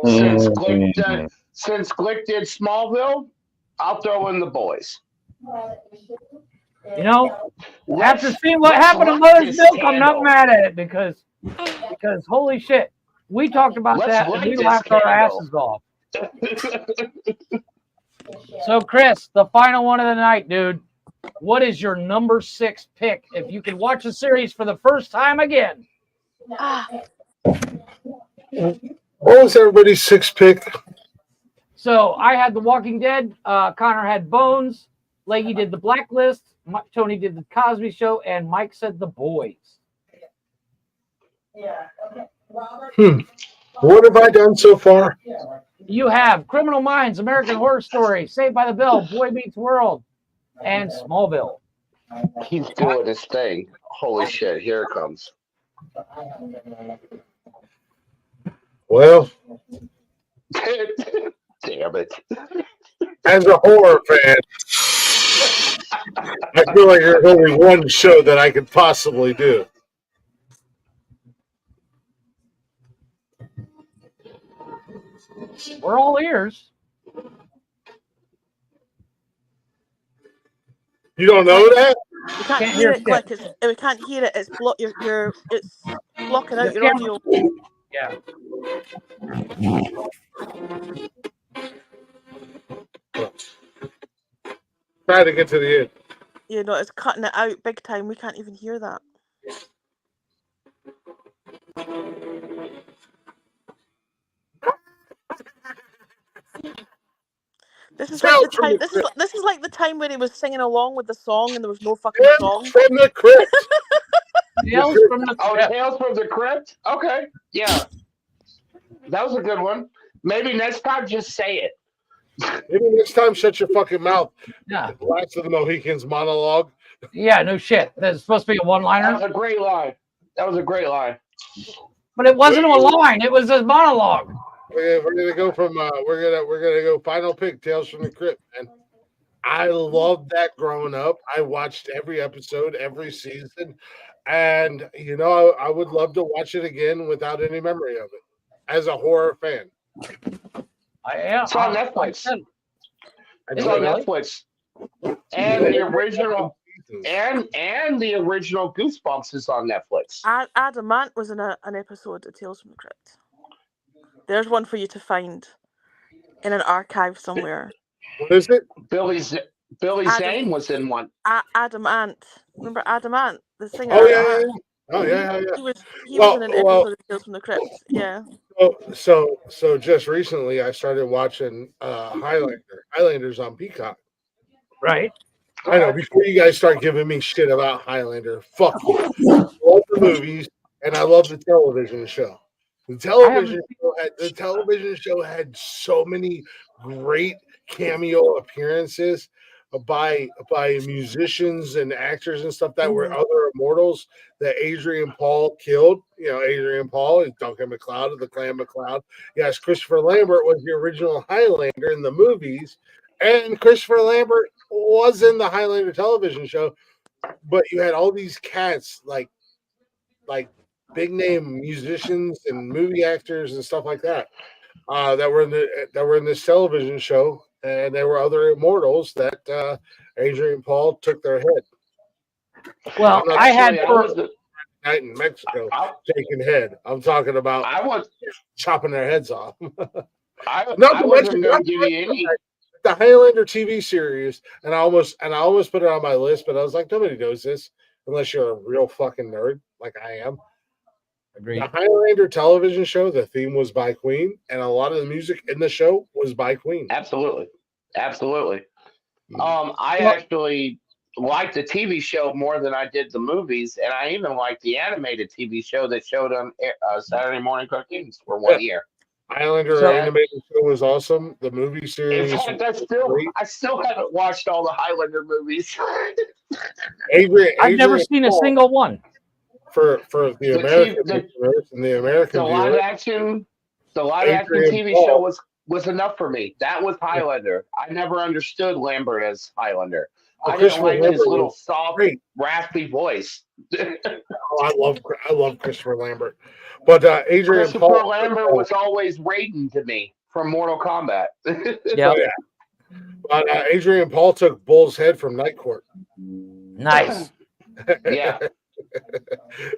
Since Glick did Smallville, I'll throw in The Boys.
You know, after seeing what happened to Mother's Milk, I'm not mad at it because holy shit, we talked about that and we laughed our asses off. So, Chris, the final one of the night, dude. What is your number 6 pick if you could watch a series for the first time again?
What was everybody's 6th pick?
So I had The Walking Dead. Connor had Bones. Leggy did The Blacklist. Tony did The Cosby Show, and Mike said The Boys.
What have I done so far?
You have Criminal Minds, American Horror Story, Saved by the Bell, Boy Meets World, and Smallville.
He's doing his thing. Holy shit, here it comes.
Well,
damn it.
As a horror fan, I feel like there's only one show that I could possibly do.
We're all ears.
You don't know that?
We can't
Can't
hear
hear
it,
shit.
Glick. We can't hear it. It's it's blocking out your
Yeah.
audio.
Yeah.
Try to get to the end.
You know, it's cutting it out big time. We can't even hear that. This is like the time. This is like the time when he was singing along with the song and there was no fucking song.
From the crypt.
Tales from the
Oh,
Crypt.
Tales from the Crypt? Okay. Yeah. That was a good one. Maybe next time just say it.
Maybe next time shut your fucking mouth.
Yeah.
The Last of the Mohicans monologue.
Yeah, no shit. That's supposed to be a
That
one-liner.
was a great line. That was a great line.
But it wasn't a line. It was a monologue.
We're gonna go from we're gonna go final pick Tales from the Crypt, man. I loved that growing up. I watched every episode, every season, and you know I would love to watch it again without any memory of it. As a horror fan,
It's on Netflix. It's on Netflix. And the original and the original Goosebumps is on Netflix.
Adamant was in an episode of Tales from the Crypt. There's one for you to find in an archive somewhere.
What is it?
Billy Zane was in one.
Adam Ant. Remember Adam Ant, the singer?
Oh yeah. Oh yeah.
He was in an episode of Tales from the Crypt. Yeah.
So just recently I started watching Highlanders on Peacock.
Right.
I know. Before you guys start giving me shit about Highlander, fuck you. I love the movies and I love the television show. The television show had so many great cameo appearances by musicians and actors and stuff that were other immortals that Adrian Paul killed. You know, Adrian Paul is Duncan MacLeod of the Clan MacLeod. Yes, Christopher Lambert was the original Highlander in the movies, and Christopher Lambert was in the Highlander television show. But you had all these cats like big name musicians and movie actors and stuff like that that were in this television show, and there were other immortals that Adrian Paul took their head.
Well, I had
night in Mexico taking head. I'm talking about chopping their heads off.
I wasn't going to give you any.
The Highlander TV series, and I almost put it on my list, but I was like, nobody knows this unless you're a real fucking nerd like I am.
Agreed.
The Highlander television show, the theme was by Queen, and a lot of the music in the show was by Queen.
Absolutely. I actually liked the TV show more than I did the movies, and I even liked the animated TV show that showed on Saturday morning cartoons for 1 year.
Highlander animated show was awesome. The movie series.
In fact, I still haven't watched all the Highlander movies.
I've
never seen a single one.
For the American universe and the American
the live action TV show was enough for me. That was Highlander. I never understood Lambert as Highlander. I didn't like his little soft, raspy voice.
I love Christopher Lambert, but Adrian
Christopher
Paul
Lambert was always Raiden to me from Mortal Kombat.
Yeah.
But Adrian Paul took Bull's head from Night Court.
Nice.
Yeah.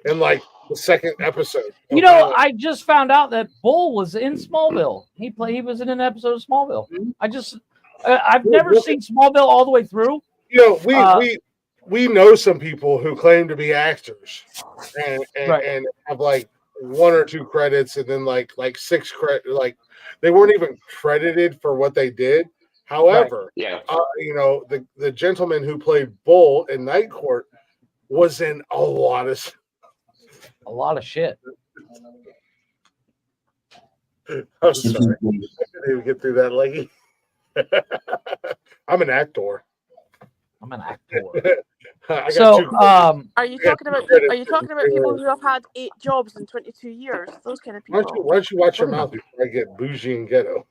In like the second episode.
You know, I just found out that Bull was in Smallville. He was in an episode of Smallville. I've never seen Smallville all the way through.
You know, we know some people who claim to be actors and have like one or two credits and then like six credits. Like they weren't even credited for what they did. However, you know, the gentleman who played Bull in Night Court was in a lot of
shit.
I'm sorry. I couldn't even get through that, Leggy. I'm an actor.
I'm an actor.
I got
So,
two credits.
Are you
I got
talking
two
about
credits
are you talking
for
about people
doing-
who have had 8 jobs in 22 years? Those kind of
Why
people.
don't you watch your mouth before I get bougie and ghetto?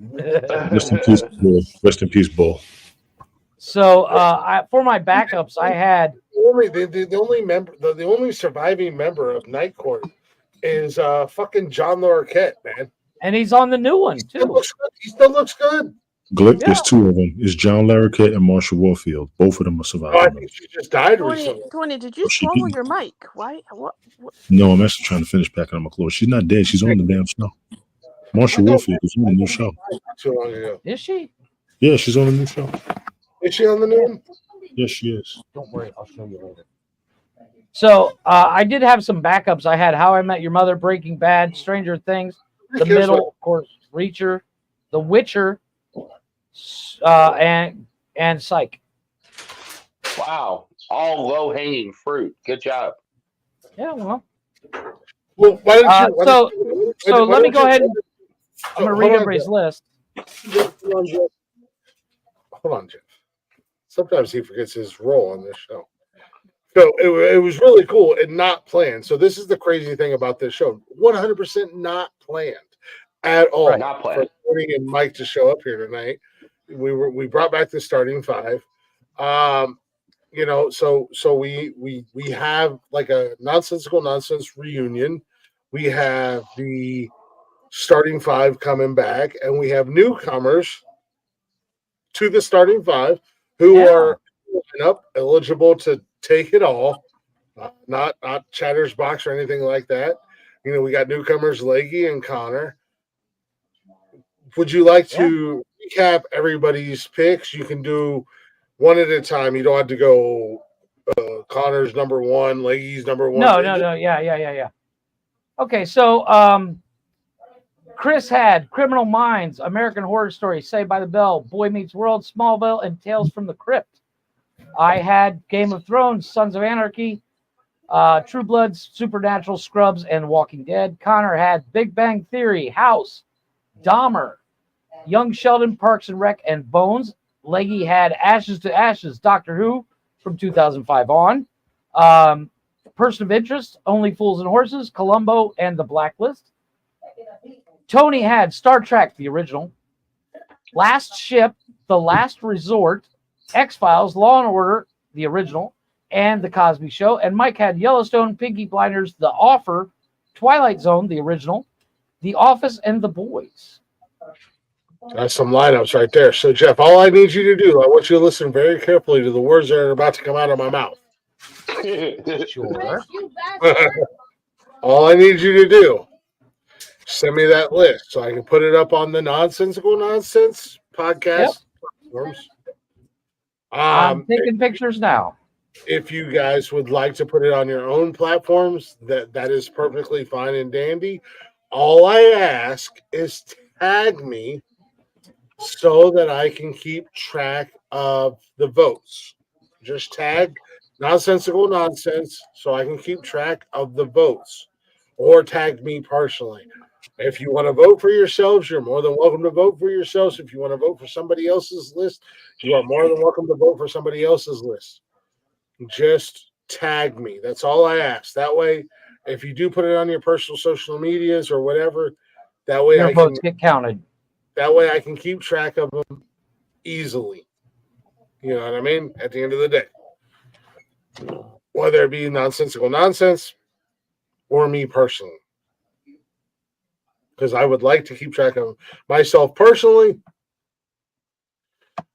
Rest in peace, Bull. Rest in peace, Bull.
So, for my backups, I had
The only member, the only surviving member of Night Court is fucking John Larroquette, man.
And he's on the new one too.
He still looks good.
Glick, there's two of them. It's John Larroquette and Marshall Warfield. Both of them are surviving.
Oh, I think she just died recently.
Tony, did you
she
swallow
didn't.
your mic? Why? What?
No, I'm actually trying to finish packing up my clothes. She's not dead. She's on the damn show. Marshall Warfield is on the new show.
Too long ago.
Is she?
Yeah, she's on the new show.
Is she on the new one?
Yes, she is.
Don't worry, I'll show you later. So I did have some backups. I had How I Met Your Mother, Breaking Bad, Stranger Things, The
cares
Middle,
what-
of course, Reacher, The Witcher, and Psych.
Wow. All low hanging fruit. Good job.
Yeah, well.
Well, why don't you?
So let me go ahead and I'm
So,
going to
hold
read
on,
everybody's
Jeff.
list.
Hold on, Jeff. Sometimes he forgets his role on this show. So it was really cool and not planned. So this is the crazy thing about this show: 100% not planned at all.
Right, not planned.
For Tony and Mike to show up here tonight, we brought back the starting five. You know, so we have like a nonsensical nonsense reunion. We have the starting five coming back, and we have newcomers to the starting five who are up eligible to take it all. Not Chatter's Box or anything like that. You know, we got newcomers Leggy and Connor. Would you like to recap everybody's picks? You can do one at a time. You don't have to go Connor's number one, Leggy's number one.
No. Yeah. Okay, so Chris had Criminal Minds, American Horror Story, Saved by the Bell, Boy Meets World, Smallville, and Tales from the Crypt. I had Game of Thrones, Sons of Anarchy, True Bloods, Supernatural, Scrubs, and Walking Dead. Connor had Big Bang Theory, House, Dahmer, Young Sheldon, Parks and Rec, and Bones. Leggy had Ashes to Ashes, Doctor Who from 2005 on. Person of Interest, Only Fools and Horses, Columbo, and The Blacklist. Tony had Star Trek, the original, Last Ship, The Last Resort, X-Files, Law and Order, the original, and The Cosby Show. And Mike had Yellowstone, Pinky Blinders, The Offer, Twilight Zone, the original, The Office, and The Boys.
That's some lineups right there. So, Jeff, all I need you to do, I want you to listen very carefully to the words that are about to come out of my mouth.
Sure.
All I need you to do, send me that list so I can put it up on the Nonsensical Nonsense podcast platforms.
I'm taking pictures now.
If you guys would like to put it on your own platforms, that is perfectly fine and dandy. All I ask is tag me so that I can keep track of the votes. Just tag Nonsensical Nonsense so I can keep track of the votes, or tag me personally. If you want to vote for yourselves, you're more than welcome to vote for yourselves. If you want to vote for somebody else's list, you are more than welcome to vote for somebody else's list. Just tag me. That's all I ask. That way, if you do put it on your personal social medias or whatever, that way
Your votes get counted.
That way I can keep track of them easily. You know what I mean? At the end of the day. Whether it be Nonsensical Nonsense or me personally. Because I would like to keep track of myself personally.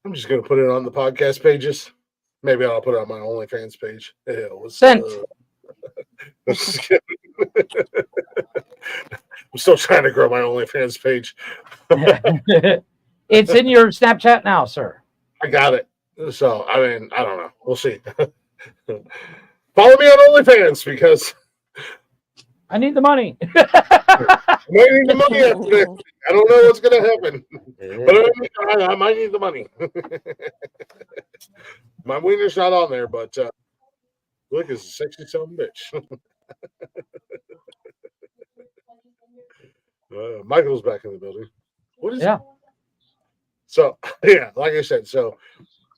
I'm just going to put it on the podcast pages. Maybe I'll put it on my OnlyFans page.
Sent.
I'm still trying to grow my OnlyFans page.
It's in your Snapchat now, sir.
I got it. So, I mean, I don't know. We'll see. Follow me on OnlyFans because
I need the money.
I might need the money after this. I don't know what's going to happen, but I might need the money. My wiener's not on there, but look, it's a sexy son of a bitch. Michael's back in the building. What is it?
Yeah.
So, yeah, like I said, so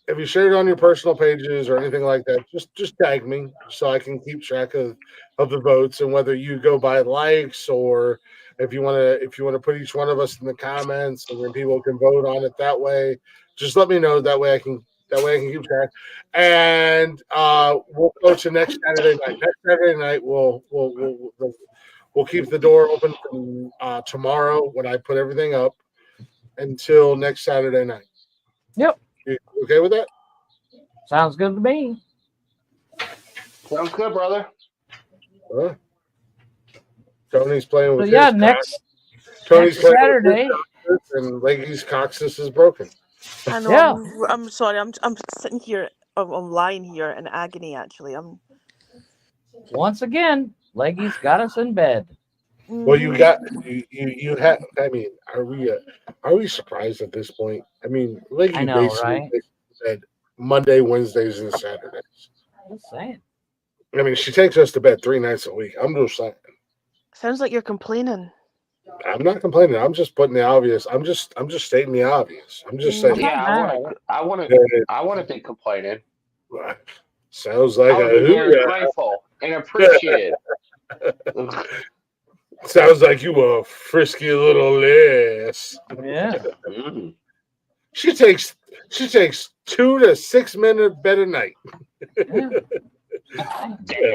if you share it on your personal pages or anything like that, just tag me so I can keep track of the votes and whether you go by likes or if you want to put each one of us in the comments and then people can vote on it that way. Just let me know that way I can keep track. And we'll go to next Saturday night. Next Saturday night we'll keep the door open from tomorrow when I put everything up until next Saturday night.
Yep.
You okay with that?
Sounds good to me.
Sounds good, brother.
Huh? Tony's playing with
So yeah,
his
next
Tony's playing
Saturday.
with his and Leggy's coccyx is broken.
I know.
Yeah.
I'm sorry. I'm sitting here. I'm lying here in agony. Actually,
Once again, Leggy's got us in bed.
Well, you got you have. I mean, are we surprised at this point? I mean, Leggy
I know,
basically
right?
said Monday, Wednesdays, and Saturdays.
Just saying.
I mean, she takes us to bed 3 nights a week. I'm just saying.
Sounds like you're complaining.
I'm not complaining. I'm just putting the obvious. I'm just stating the obvious. I'm just saying.
Yeah, I want to think complaining.
Sounds like
I would
a
be very
hoorah.
grateful and appreciative.
Sounds like you a frisky little lass.
Yeah.
She takes 2 to 6 minute bed a night.
Damn.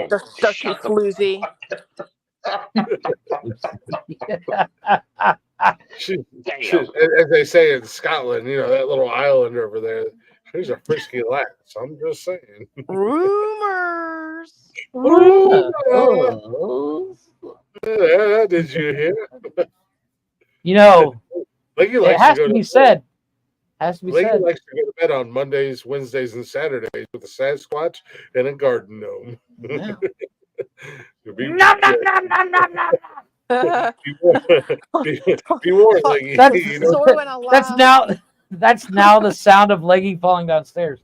Does she floozy?
she, as they say in Scotland, that little island over there. She's a frisky lass. I'm just saying.
Rumors.
Did you hear? Leggy
It
likes
has
to go
to be
bed.
said. Has to be
Leggy
said.
likes to go to bed on Mondays, Wednesdays, and Saturdays with a Sasquatch and a garden gnome.
Yeah.
Be warned, Leggy.
That's now the sound of Leggy falling downstairs.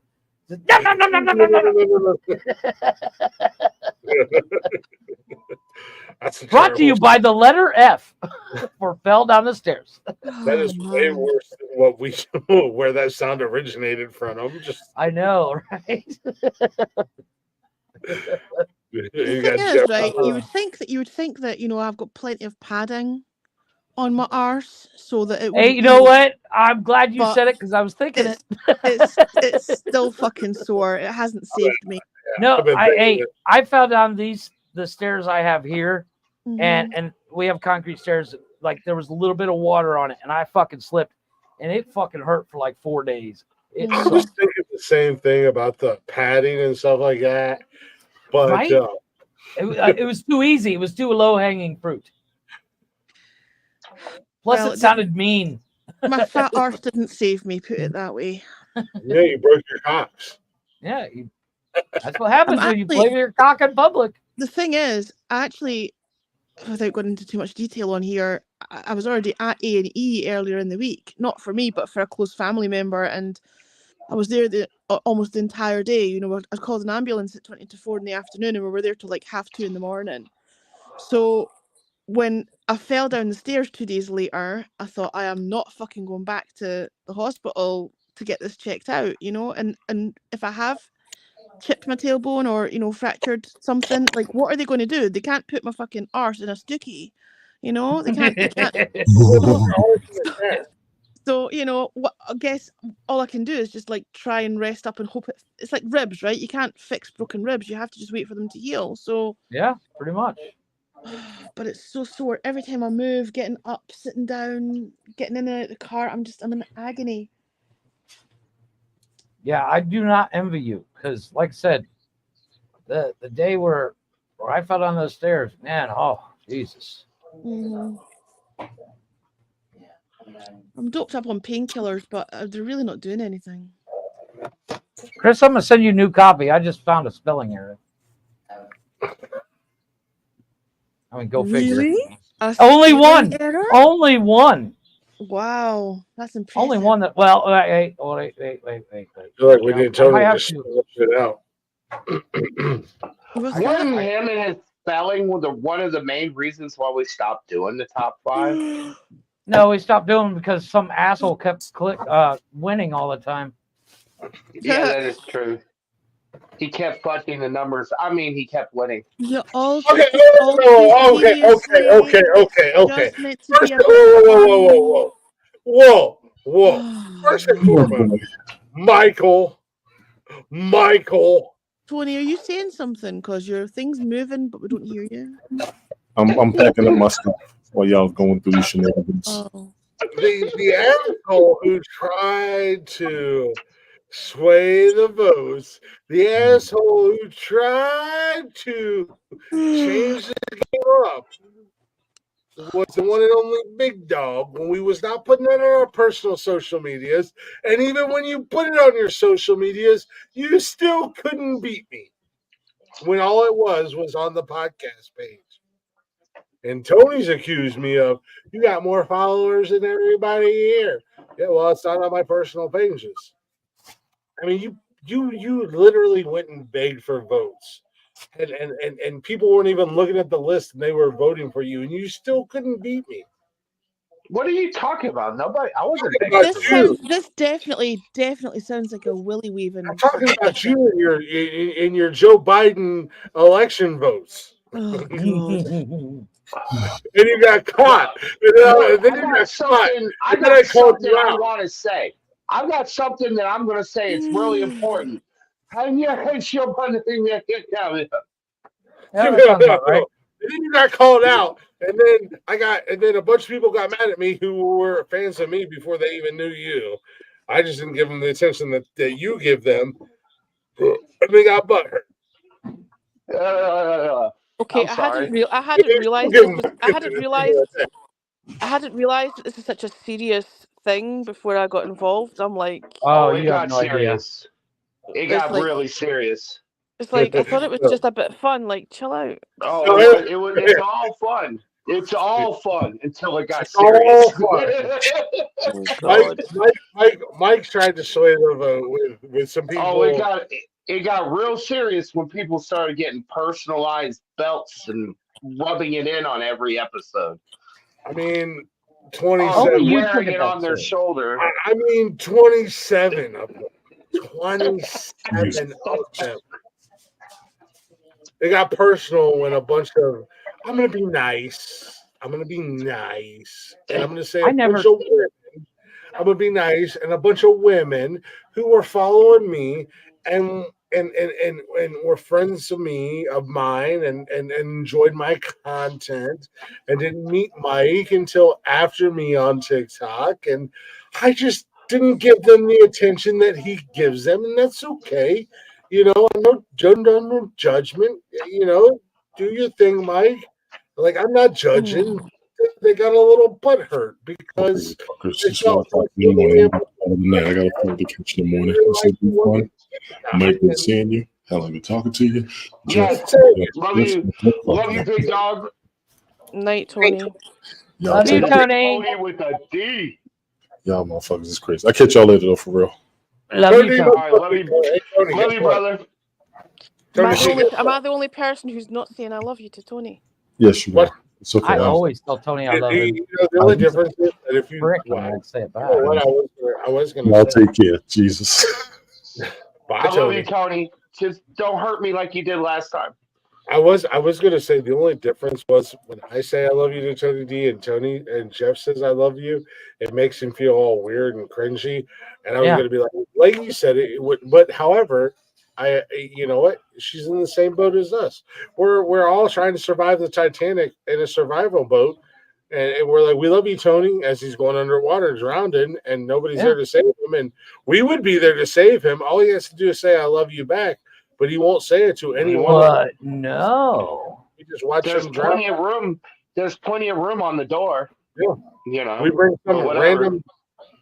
That's
Brought to you by the letter F for fell down the stairs.
That is way worse than what where that sound originated from.
I know, right?
You
The
got
thing is,
Jeff-
right? You would think that I've got plenty of padding on my arse so that it.
Hey, you know what? I'm glad you said it because I was thinking it.
It's still fucking sore. It hasn't saved me.
No, I fell down the stairs I have here,
Mhm.
and we have concrete stairs. Like there was a little bit of water on it, and I fucking slipped, and it fucking hurt for like 4 days. It
I was
sucked.
thinking the same thing about the padding and stuff like that, but
Right? It was too easy. It was too low hanging fruit. Plus,
Well,
it sounded mean.
My fat arse didn't save me. Put it that way.
yeah, you broke your cocks.
Yeah, that's what happens when you
actually-
play with your cock in public.
The thing is, actually, without going into too much detail on here, I was already at A&E earlier in the week. Not for me, but for a close family member, and I was there almost the entire day. I called an ambulance at 20 to 4 in the afternoon, and we were there till like 2:30 in the morning. So when I fell down the stairs 2 days later, I thought I am not fucking going back to the hospital to get this checked out, and if I have chipped my tailbone or fractured something, like what are they going to do? They can't put my fucking arse in a stookie, they can't. So what I guess all I can do is just like try and rest up and hope it's like ribs, right? You can't fix broken ribs, you have to just wait for them to heal. So
yeah, pretty much.
But it's so sore every time I move, getting up, sitting down, getting in and out of the car. I'm in agony.
Yeah, I do not envy you because, like I said, the day where I fell down those stairs, man, oh Jesus.
Mhm. I'm doped up on painkillers, but they're really not doing anything.
Chris, I'm gonna send you a new copy. I just found a spelling error. I mean, go figure.
Really?
Only one.
Error?
Only one.
Wow, that's impressive.
Only one that. Well, wait.
feel like we need Tony to spell it out.
Wasn't him and his spelling one of the main reasons why we stopped doing the top 5?
No, we stopped doing it because some asshole kept winning all the time.
Yeah, that is true. He kept fudging the numbers. I mean, he kept winning.
You all
Okay,
take it all too seriously.
okay.
It's just meant to be
First,
a bit
whoa. First and foremost, Michael.
Tony, are you saying something? Because your thing's moving, but we don't hear you.
I'm packing up my stuff while y'all going through these shenanigans.
Oh.
The asshole who tried to sway the votes, the asshole who tried to change the game up, was the one and only Big Dog when we was not putting it on our personal social medias. And even when you put it on your social medias, you still couldn't beat me. When all it was on the podcast page. And Tony's accused me of, you got more followers than everybody here. Yeah, well, it's not on my personal pages. I mean, you literally went and begged for votes. And people weren't even looking at the list and they were voting for you, and you still couldn't beat me.
What are you talking about? Nobody. I wasn't begging for
This this definitely sounds like a willy weaving.
I'm talking about you in your Joe Biden election votes.
Oh God.
And you got caught.
Look,
Then
I
you
got
got
something.
caught.
I
And then I
got
called
something
you
I
out.
want to say. I've got something that I'm going to say. It's really important. And you hate your money.
Give me a right. And then you got called out, and then a bunch of people got mad at me who were fans of me before they even knew you. I just didn't give them the attention that you give them, and they got butthurt.
Okay,
I'm sorry.
I hadn't realized that this is such a serious thing before I got involved. I'm like,
Oh,
it
you have
got
no idea.
serious. It got really serious.
It's like I thought it was just a bit fun. Like, chill out.
Oh, it's all fun. It's all fun until it got serious.
Mike tried to sway the vote with some people.
Oh, it got real serious when people started getting personalized belts and rubbing it in on every episode.
I mean, 27
wearing it on their shoulder.
I mean, 27 of them. 27 of them. It got personal when a bunch of, I'm going to be nice. I'm going to be nice. And I'm going to say bunch of women. I'm going to be nice. And a bunch of women who were following me and were friends of mine and enjoyed my content and didn't meet Mike until after me on TikTok. And I just didn't give them the attention that he gives them. And that's okay. You know, no judgment. You know, do your thing, Mike. Like, I'm not judging. They got a little butt hurt because
It's 1 o'clock in the morning. I got a flight to catch in the morning. It's gonna be fun. Mike, good seeing you. Hell, I've been talking to you.
Yes, love you, big dog.
Night, Tony.
Love you, Tony.
Tony with a D.
Y'all motherfuckers is crazy. I catch y'all later though, for real.
Love you, Tony.
Right, love you, brother.
Am I the only person who's not saying I love you to Tony?
Yes, you are. It's okay.
I always tell Tony I love him.
You know, the only difference is that if you
I'd say it back.
I was going
I'll
to say.
take care. Jesus.
I love you, Tony. Just don't hurt me like you did last time.
I was going to say the only difference was when I say I love you to Tony D and Jeff says I love you, it makes him feel all weird and cringy. And I was going to be like you said, it would. But however, you know what? She's in the same boat as us. We're all trying to survive the Titanic in a survival boat, and we're like, we love you, Tony, as he's going underwater, drowning, and nobody's there to save him. And we would be there to save him. All he has to do is say, "I love you" back. But he won't say it to anyone.
But no.
We just watch
There's
him drown.
plenty of room. There's plenty of room on the door.
Yeah.
You know.
We bring some random.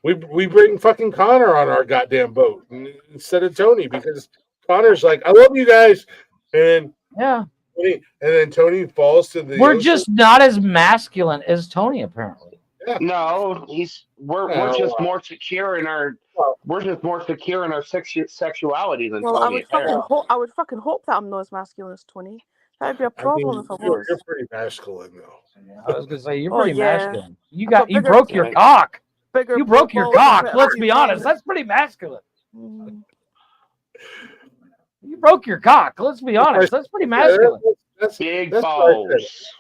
We bring fucking Connor on our goddamn boat instead of Tony because Connor's like, "I love you guys," and then Tony falls to the.
We're
ocean.
just not as masculine as Tony, apparently.
Yeah.
No, we're just more secure in our sexuality than
Well,
Tony.
I would fucking hope that I'm not as masculine as Tony. That would be a problem if I was.
You're pretty masculine, though.
I was gonna say you're pretty masculine. You
bigger-
broke your cock.
Bigger
You broke your
balls and
cock.
better
Let's be honest.
brain.
That's pretty masculine. You broke your cock. Let's be honest. That's pretty masculine.
Big
that's
balls.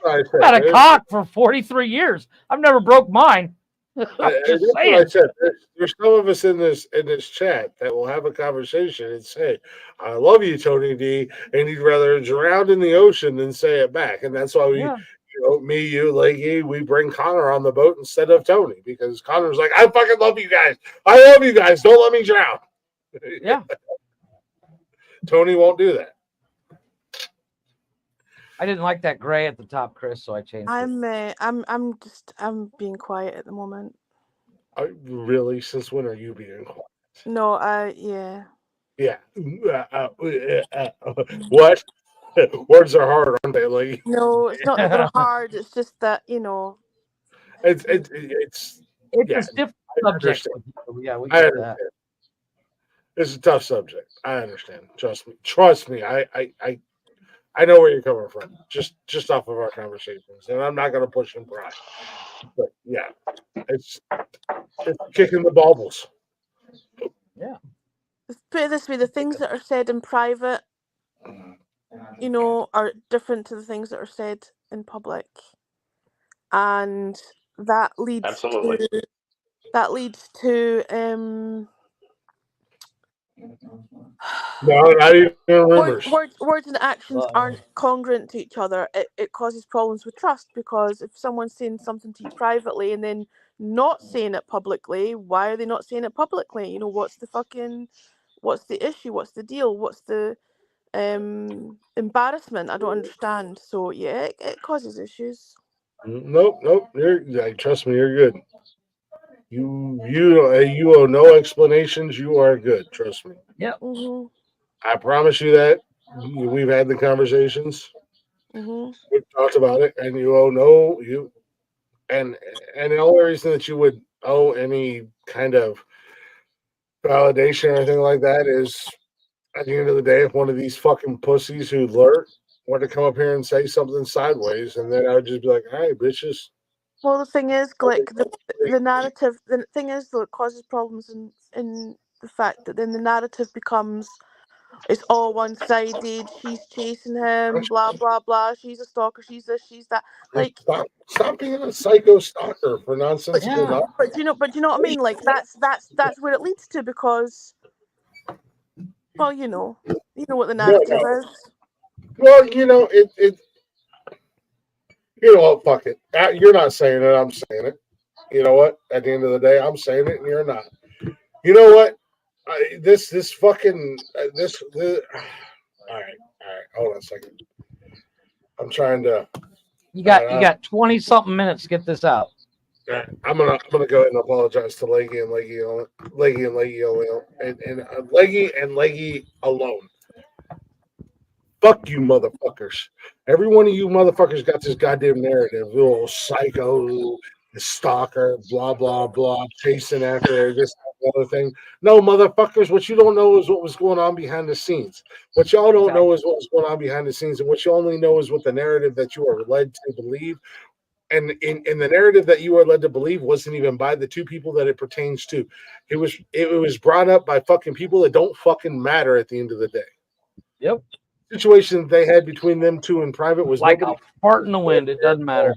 I've had a cock for 43 years. I've never broke mine. I'm just
That's what I
saying.
said. There's some of us in this chat that will have a conversation and say, "I love you, Tony D," and you'd rather drown in the ocean than say it back. And that's why we, me, you, Leggy, we bring Connor on the boat instead of Tony because Connor's like, "I fucking love you guys. I love you guys. Don't let me drown."
Yeah.
Tony won't do that.
I didn't like that gray at the top, Chris, so I changed it.
I'm being quiet at the moment.
Really? Since when are you being quiet?
No, yeah.
Yeah. What? Words are hard, aren't they? Like,
No, it's not that they're hard. It's just that
it's
a stiff subject. Yeah, we get that.
It's a tough subject. I understand. Trust me. I know where you're coming from. Just off of our conversations, and I'm not going to push and pry. But yeah, it's kicking the baubles.
Yeah.
Let's put it this way: the things that are said in private, are different to the things that are said in public, and that leads to
No, not even rumors.
words and actions aren't congruent to each other. It causes problems with trust because if someone's saying something to you privately and then not saying it publicly, why are they not saying it publicly? What's the issue? What's the deal? What's the embarrassment? I don't understand. So yeah, it causes issues.
Nope. Trust me, you're good. You owe no explanations. You are good. Trust me.
Yeah.
Mm-hmm.
I promise you that. We've had the conversations.
Mm-hmm.
We've talked about it, and you owe no you. And the only reason that you would owe any kind of validation or anything like that is at the end of the day, if one of these fucking pussies who lurk were to come up here and say something sideways, and then I would just be like, "Hey, bitches."
Well, the thing is, Glick, the narrative. The thing is, though, it causes problems in the fact that then the narrative becomes it's all one-sided. She's chasing him, blah blah blah. She's a stalker. She's this. She's that. Like,
stop being a psycho stalker for nonsensical.
But you know what I mean. Like that's where it leads to because, well, you know what the narrative is.
Well, it. You know what? Fuck it. You're not saying it. I'm saying it. You know what? At the end of the day, I'm saying it, and you're not. You know what? This fucking this. All right. Hold on a second. I'm trying to.
You got 20 something minutes to get this out.
I'm gonna go ahead and apologize to Leggy and Leggy and Leggy alone. Fuck you, motherfuckers. Every one of you motherfuckers got this goddamn narrative. Little psycho, stalker, blah, blah, blah, chasing after this other thing. No, motherfuckers, what you don't know is what was going on behind the scenes. What y'all don't know is what was going on behind the scenes. And what you only know is what the narrative that you are led to believe. And in the narrative that you are led to believe wasn't even by the two people that it pertains to. It was brought up by fucking people that don't fucking matter at the end of the day.
Yep.
Situation they had between them two in private was
like a fart in the wind. It doesn't matter.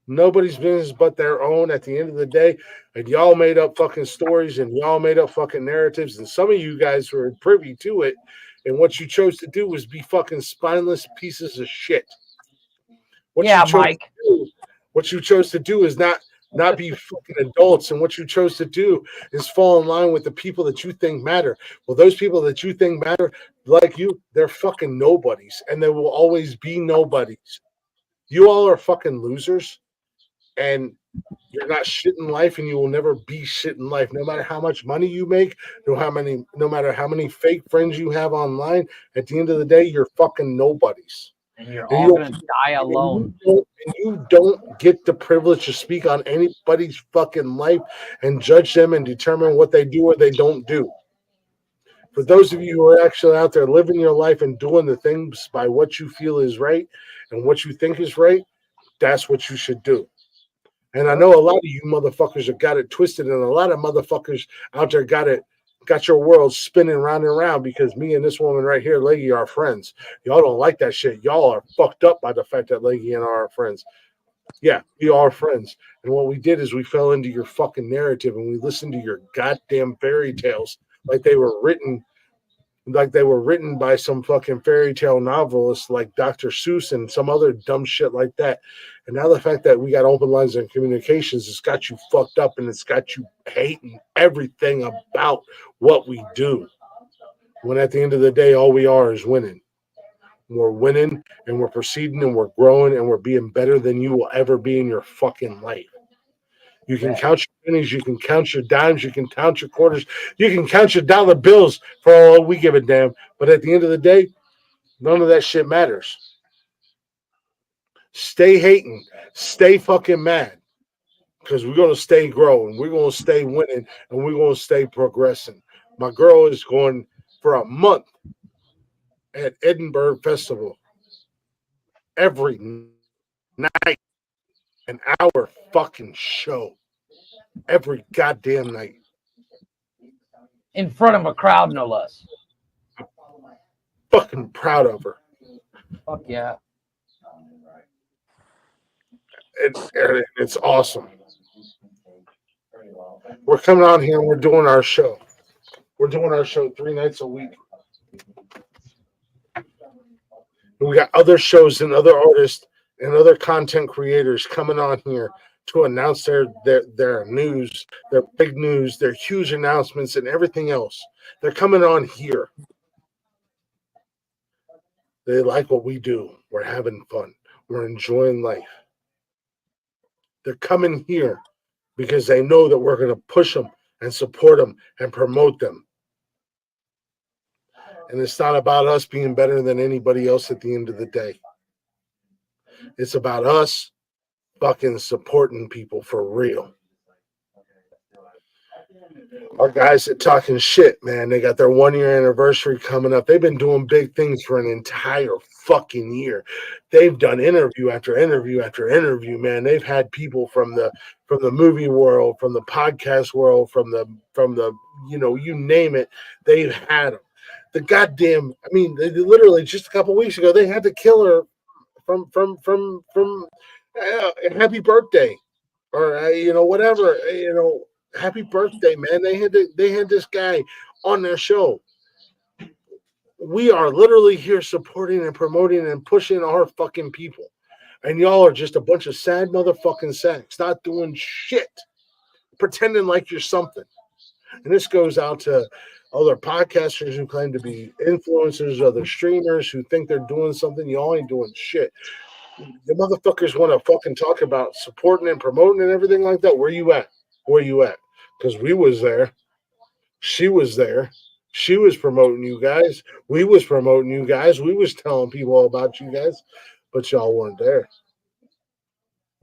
Nobody's business but their own at the end of the day. And y'all made up fucking stories and y'all made up fucking narratives. And some of you guys were privy to it. And what you chose to do was be fucking spineless pieces of shit.
Mike.
What you chose to do is not be fucking adults. And what you chose to do is fall in line with the people that you think matter. Well, those people that you think matter, like you, they're fucking nobodies. And they will always be nobodies. You all are fucking losers. And you're not shit in life, and you will never be shit in life. No matter how much money you make, no matter how many fake friends you have online, at the end of the day, you're fucking nobodies.
And you're all gonna die alone.
And you don't get the privilege to speak on anybody's fucking life and judge them and determine what they do or they don't do. For those of you who are actually out there living your life and doing the things by what you feel is right and what you think is right, that's what you should do. And I know a lot of you motherfuckers have got it twisted, and a lot of motherfuckers out there got it got your world spinning round and round because me and this woman right here, Leggy, are friends. Y'all don't like that shit. Y'all are fucked up by the fact that Leggy and I are friends. Yeah, we are friends. And what we did is we fell into your fucking narrative and we listened to your goddamn fairy tales like they were written by some fucking fairy tale novelist like Dr. Seuss and some other dumb shit like that. And now the fact that we got open lines and communications, it's got you fucked up and it's got you hating everything about what we do. When at the end of the day, all we are is winning. We're winning and we're proceeding and we're growing and we're being better than you will ever be in your fucking life. You can count your pennies, you can count your dimes, you can count your quarters, you can count your dollar bills for all we give a damn. But at the end of the day, none of that shit matters. Stay hating, stay fucking mad, because we're going to stay growing, we're going to stay winning, and we're going to stay progressing. My girl is going for a month at Edinburgh Festival every night, an hour fucking show every goddamn night.
In front of a crowd, no less.
Fucking proud of her.
Fuck yeah.
It's awesome. We're coming on here and we're doing our show. We're doing our show 3 nights a week. And we got other shows and other artists and other content creators coming on here to announce their news, their big news, their huge announcements, and everything else. They're coming on here. They like what we do. We're having fun. We're enjoying life. They're coming here because they know that we're going to push them and support them and promote them. And it's not about us being better than anybody else at the end of the day. It's about us fucking supporting people for real. Our guys that talking shit, man, they got their 1-year anniversary coming up. They've been doing big things for an entire fucking year. They've done interview after interview after interview, man. They've had people from the movie world, from the podcast world, from the you name it, they've had them. The goddamn, I mean, they literally just a couple weeks ago they had to kill her from happy birthday or whatever, happy birthday, man. They had this guy on their show. We are literally here supporting and promoting and pushing our fucking people. And y'all are just a bunch of sad motherfucking sacks, not doing shit, pretending like you're something. And this goes out to other podcasters who claim to be influencers, other streamers who think they're doing something. Y'all ain't doing shit. The motherfuckers want to fucking talk about supporting and promoting and everything like that. Where you at? Where you at? Because we was there. She was there. She was promoting you guys. We was promoting you guys. We was telling people about you guys, but y'all weren't there.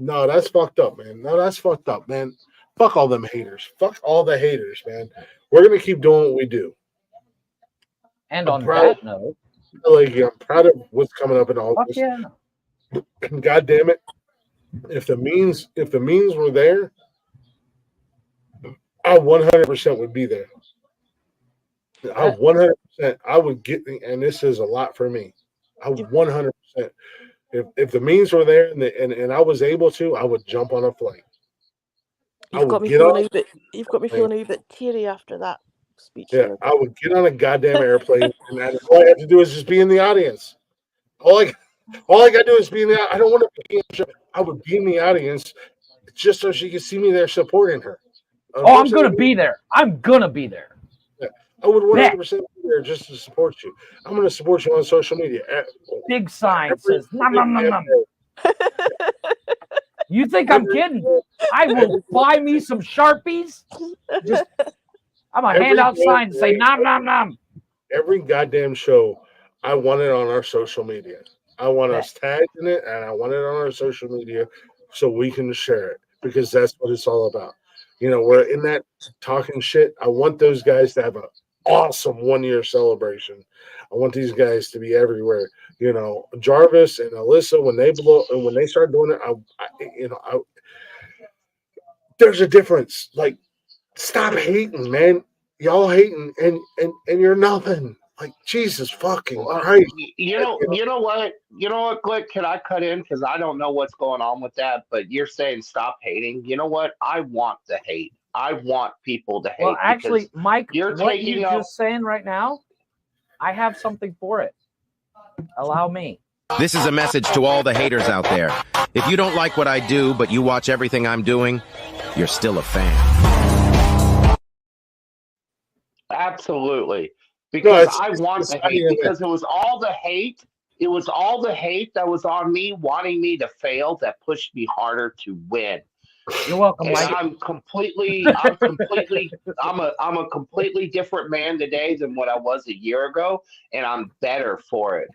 No, that's fucked up, man. No, that's fucked up, man. Fuck all them haters. Fuck all the haters, man. We're gonna keep doing what we do.
And on that note,
I'm proud of what's coming up in August.
Yeah.
God damn it! If the means were there, I 100% would be there. I 100%. I would get, and this is a lot for me. I 100%. If the means were there and I was able to, I would jump on a flight.
You've got me feeling a wee bit teary after that speech.
Yeah, I would get on a goddamn airplane, and all I have to do is just be in the audience. All I gotta do is be in the. I don't want to be in the show. I would be in the audience just so she could see me there supporting her.
Oh, I'm gonna be there. I'm gonna be there.
Yeah, I would 100% be there just to support you. I'm gonna support you on social media.
Big sign says nom nom nom nom. You think I'm kidding? I will buy me some Sharpies. I'm gonna hand out signs and say nom nom nom.
Every goddamn show, I want it on our social media. I want us tagged in it, and I want it on our social media so we can share it because that's what it's all about. We're in that talking shit. I want those guys to have an awesome 1-year celebration. I want these guys to be everywhere. Jarvis and Alyssa, when they start doing it, there's a difference. Like, stop hating, man. y'all hating and you're nothing. Like Jesus fucking Christ.
You know what, Glick, can I cut in because I don't know what's going on with that, but you're saying stop hating. You know what? I want to hate. I want people to hate.
Well, actually,
because
Mike,
you're
what
taking
you're
up.
just saying right now, I have something for it. Allow me.
This is a message to all the haters out there. If you don't like what I do, but you watch everything I'm doing, you're still a fan.
Absolutely. Because I want
it's
the
not
hate.
even
Because it was all the hate. It was all the hate that was on me, wanting me to fail, that pushed me harder to win.
You're welcome,
And
Mike.
I'm a completely different man today than what I was a year ago, and I'm better for it.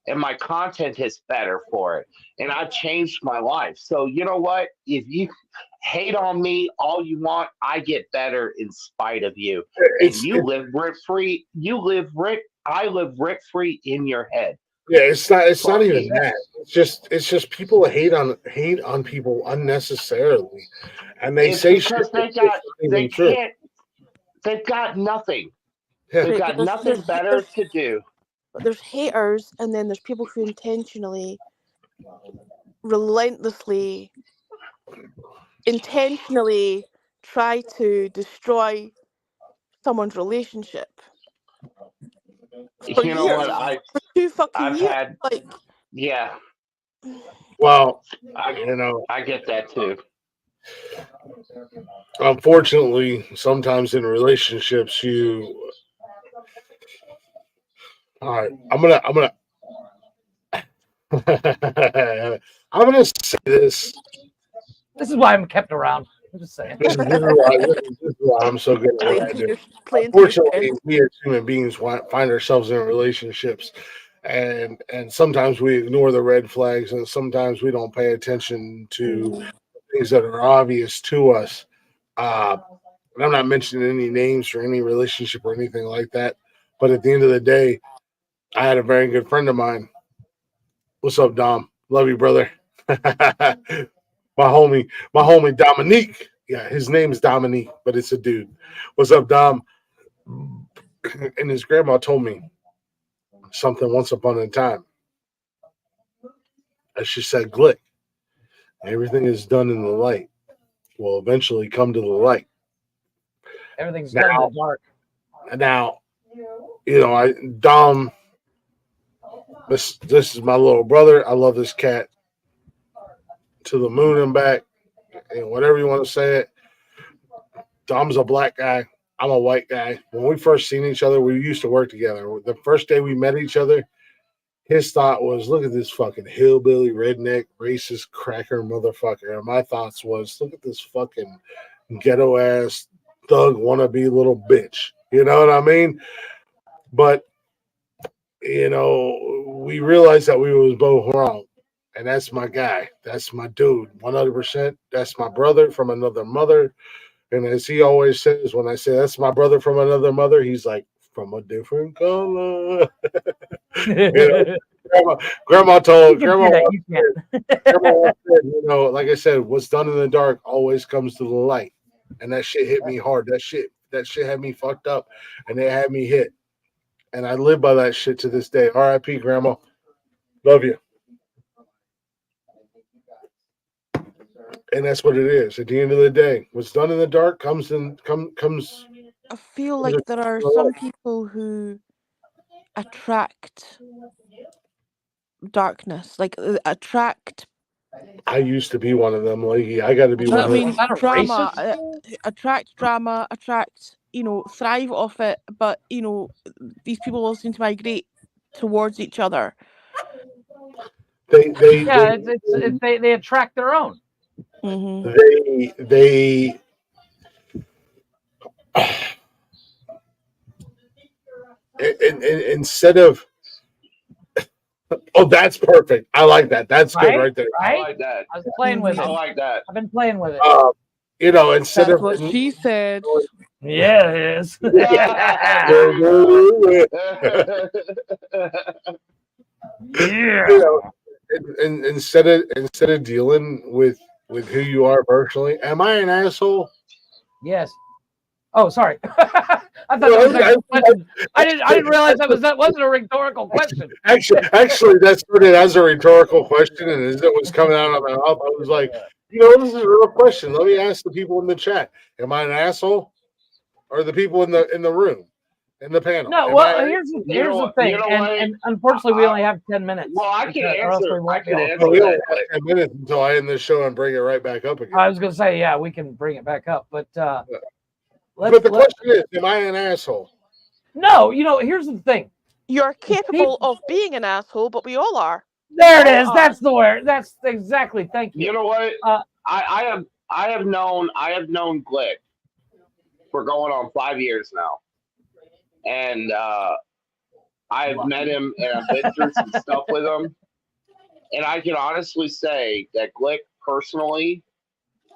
And my content is better for it. And I've changed my life. So you know what? If you hate on me all you want, I get better in spite of you. And you live rent free. I live rent free in your head.
Yeah, it's not even
Fucking-
that. It's just people hate on people unnecessarily. And they
It's
say
because
shit that's not even true.
they've got nothing.
Yeah.
They've
Right,
got
but
nothing better to do.
there's haters, and then there's people who intentionally, relentlessly, intentionally try to destroy someone's relationship for
You know
years,
what?
for 2 fucking
I've
years.
had
Like,
yeah.
Well,
I get that too.
Unfortunately, sometimes in relationships, all right, I'm gonna I'm gonna say this.
This is why I'm kept around. I'm just saying.
This is why I'm so good at what I do.
Playing to your
Unfortunately,
strengths.
we as human beings find ourselves in relationships, and sometimes we ignore the red flags, and sometimes we don't pay attention to things that are obvious to us. And I'm not mentioning any names or any relationship or anything like that. But at the end of the day, I had a very good friend of mine. What's up, Dom? Love you, brother. my homie Dominique. Yeah, his name's Dominique, but it's a dude. What's up, Dom? And his grandma told me something once upon a time. As she said, Glick, everything is done in the light will eventually come to the light.
Everything's done in the dark.
Now, Dom, this is my little brother. I love this cat to the moon and back, and whatever you want to say it. Dom's a black guy. I'm a white guy. When we first seen each other, we used to work together. The first day we met each other, his thought was, look at this fucking hillbilly, redneck, racist, cracker motherfucker. And my thoughts was, look at this fucking ghetto ass thug wannabe little bitch. You know what I mean? But we realized that we was both wrong. And that's my guy. That's my dude. 100%. That's my brother from another mother. And as he always says, when I say that's my brother from another mother, he's like, from a different color. Grandma told grandma said, like I said, what's done in the dark always comes to the light. And that shit hit me hard. That shit had me fucked up, and it had me hit. And I live by that shit to this day. R.I.P. Grandma. Love you. And that's what it is. At the end of the day, what's done in the dark comes.
I feel like there are some people who attract darkness, like attract.
I used to be one of them, Leggy. I got to be one
I
of
mean,
them.
drama, attract drama, attract, thrive off it. But these people all seem to migrate towards each other.
They attract their own.
Mm-hmm.
They instead of that's perfect. I like that. That's good right there.
I like that.
I was playing with it.
I like that.
I've been playing with it.
Instead
That's
of
what she said.
Yeah, it is.
And instead of dealing with who you are personally, am I an asshole?
Yes. Oh, sorry. I thought that was actually a question. I didn't realize that wasn't a rhetorical question.
Actually, that started as a rhetorical question, and as it was coming out of my mouth, I was like, this is a real question. Let me ask the people in the chat: am I an asshole, or the people in the room, in the panel?
No, here's the thing, and unfortunately, we only have 10 minutes.
Well, I can
answer.
I can answer
We only
that.
have 10 minutes until I end this show and bring it right back up again.
I was going to say, yeah, we can bring it back up, but
but the question is, am I an asshole?
No, here's the thing.
You're capable of being an asshole, but we all are.
There it is. That's the word. That's exactly. Thank you.
You know what? I have known Glick for going on 5 years now, and I've met him and I've been through some stuff with him, and I can honestly say that Glick personally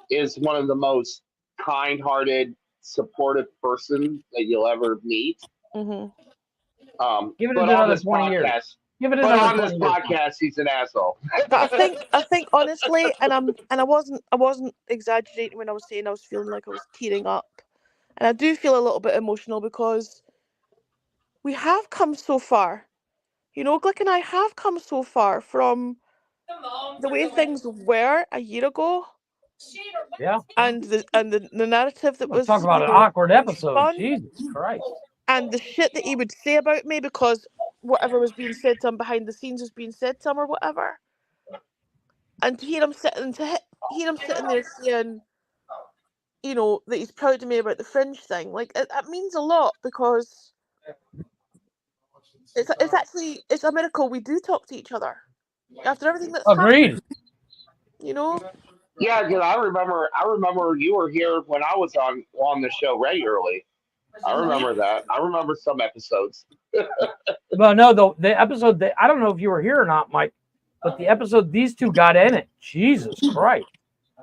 is one of the most kind-hearted, supportive person that you'll ever meet.
Mm-hmm.
Give it
but
another
on this
20 years.
podcast,
Give it
but
another
on
20
this
years.
podcast, he's an asshole.
But I think honestly, and I wasn't exaggerating when I was saying I was feeling like I was tearing up, and I do feel a little bit emotional because we have come so far. Glick and I have come so far from the way things were a year ago.
Yeah.
And the narrative that was
talk about an awkward episode.
spun,
Jesus Christ.
and the shit that he would say about me because whatever was being said to him behind the scenes was being said to him or whatever. And to hear him sitting there saying, that he's proud of me about the fringe thing, like that means a lot because it's a miracle we do talk to each other after everything that's
Agreed.
happened.
Yeah, because I remember you were here when I was on the show regularly. I remember that. I remember some episodes.
Well, no, the episode that I don't know if you were here or not, Mike, but the episode these two got in it. Jesus Christ.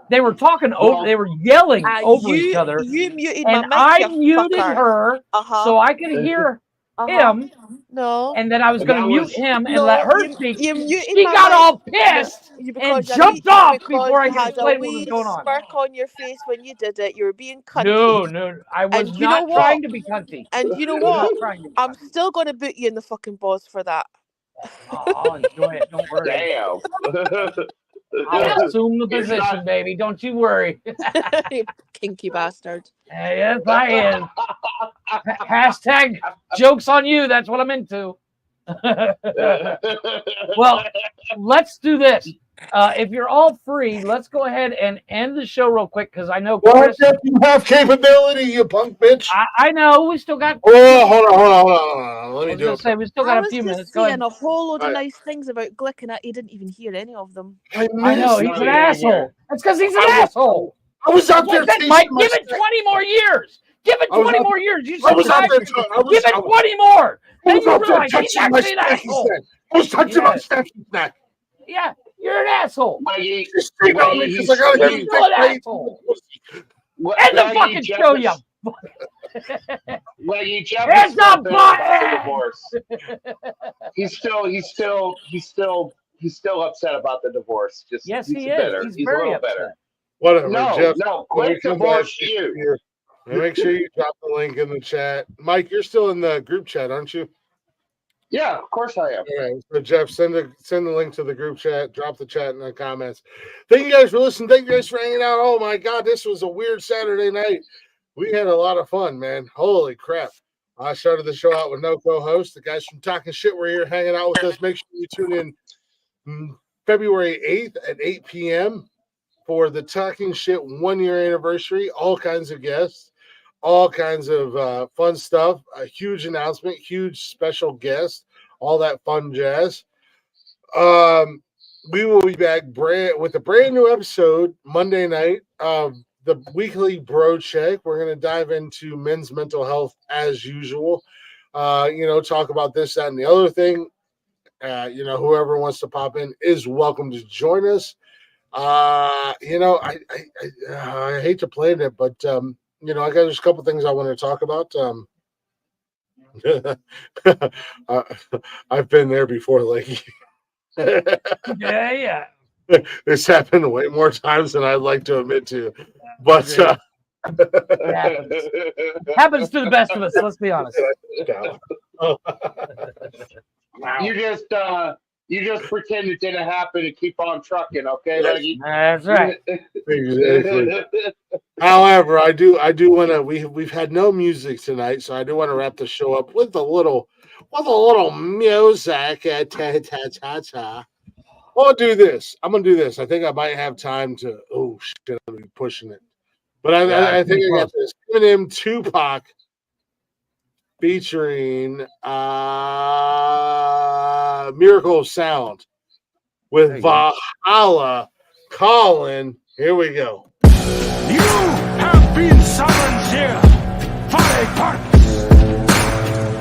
They were talking over. They were yelling over each other.
You muted
and
my mic,
I muted her so I could hear him.
No.
And then I was going to mute him and let her speak.
You muted
She
my
got
mic.
all pissed and jumped off before I could explain what was going on.
Smirk on your face when you did it. You were being cunty.
No, I was not trying to be cunty.
And you know what? I'm still going to boot you in the fucking balls for that.
I'll enjoy it. Don't worry.
Damn.
I'll assume the position, baby. Don't you worry.
You kinky bastard.
Yes, I am. Hashtag jokes on you. That's what I'm into. Well, let's do this. If you're all free, let's go ahead and end the show real quick because I know Chris.
You have capability, you punk bitch.
I know we still got.
Oh, hold on. Let me do it.
Say we still got a few minutes.
Go ahead. A whole load of nice things about Glick and he didn't even hear any of them.
I know he's an asshole. That's because he's an asshole.
I was out there.
Mike, give it 20 more years. Give it 20 more years. You
I was out there.
Give it 20 more. Then you realize he's actually an asshole.
I was touching my Steffi's neck.
Yeah, you're an asshole.
Leggy,
You're still an asshole. End the fucking show, you.
Leggy, Jeff
It's
is
not
still
button.
divorce. He's still upset about the divorce.
Yes,
he's
he is.
bitter.
He's
a
very
little
upset.
bitter.
Whatever,
No,
Jeff.
Glick divorced you.
Make sure you drop the link in the chat. Mike, you're still in the group chat, aren't you?
Yeah, of course I am.
Okay, so Jeff, send the link to the group chat. Drop the chat in the comments. Thank you guys for listening. Thank you guys for hanging out. Oh my God, this was a weird Saturday night. We had a lot of fun, man. Holy crap! I started the show out with no co-host. The guys from Talking Shit were here hanging out with us. Make sure you tune in February 8th at 8 p.m. for the Talking Shit 1-year anniversary. All kinds of guests. All kinds of fun stuff, a huge announcement, huge special guest, all that fun jazz. We will be back with a brand new episode Monday night of the weekly Bro Check. We're going to dive into men's mental health as usual. Talk about this, that, and the other thing. Whoever wants to pop in is welcome to join us. I hate to play it, but I got just a couple things I want to talk about. I've been there before, like
yeah.
This happened way more times than I'd like to admit to. But
Happens to the best of us. Let's be honest.
You just pretend it didn't happen and keep on trucking, okay, Leggy?
That's right.
Exactly. However, I do want to. We've had no music tonight, so I do want to wrap the show up with a little music. I'll do this. I'm gonna do this. I think I might have time to. Oh shit! I'm gonna be pushing it, but I think I got this. Eminem, Tupac, featuring Miracle of Sound with Valhalla. Colin, here we go.
You have been summoned here for a purpose,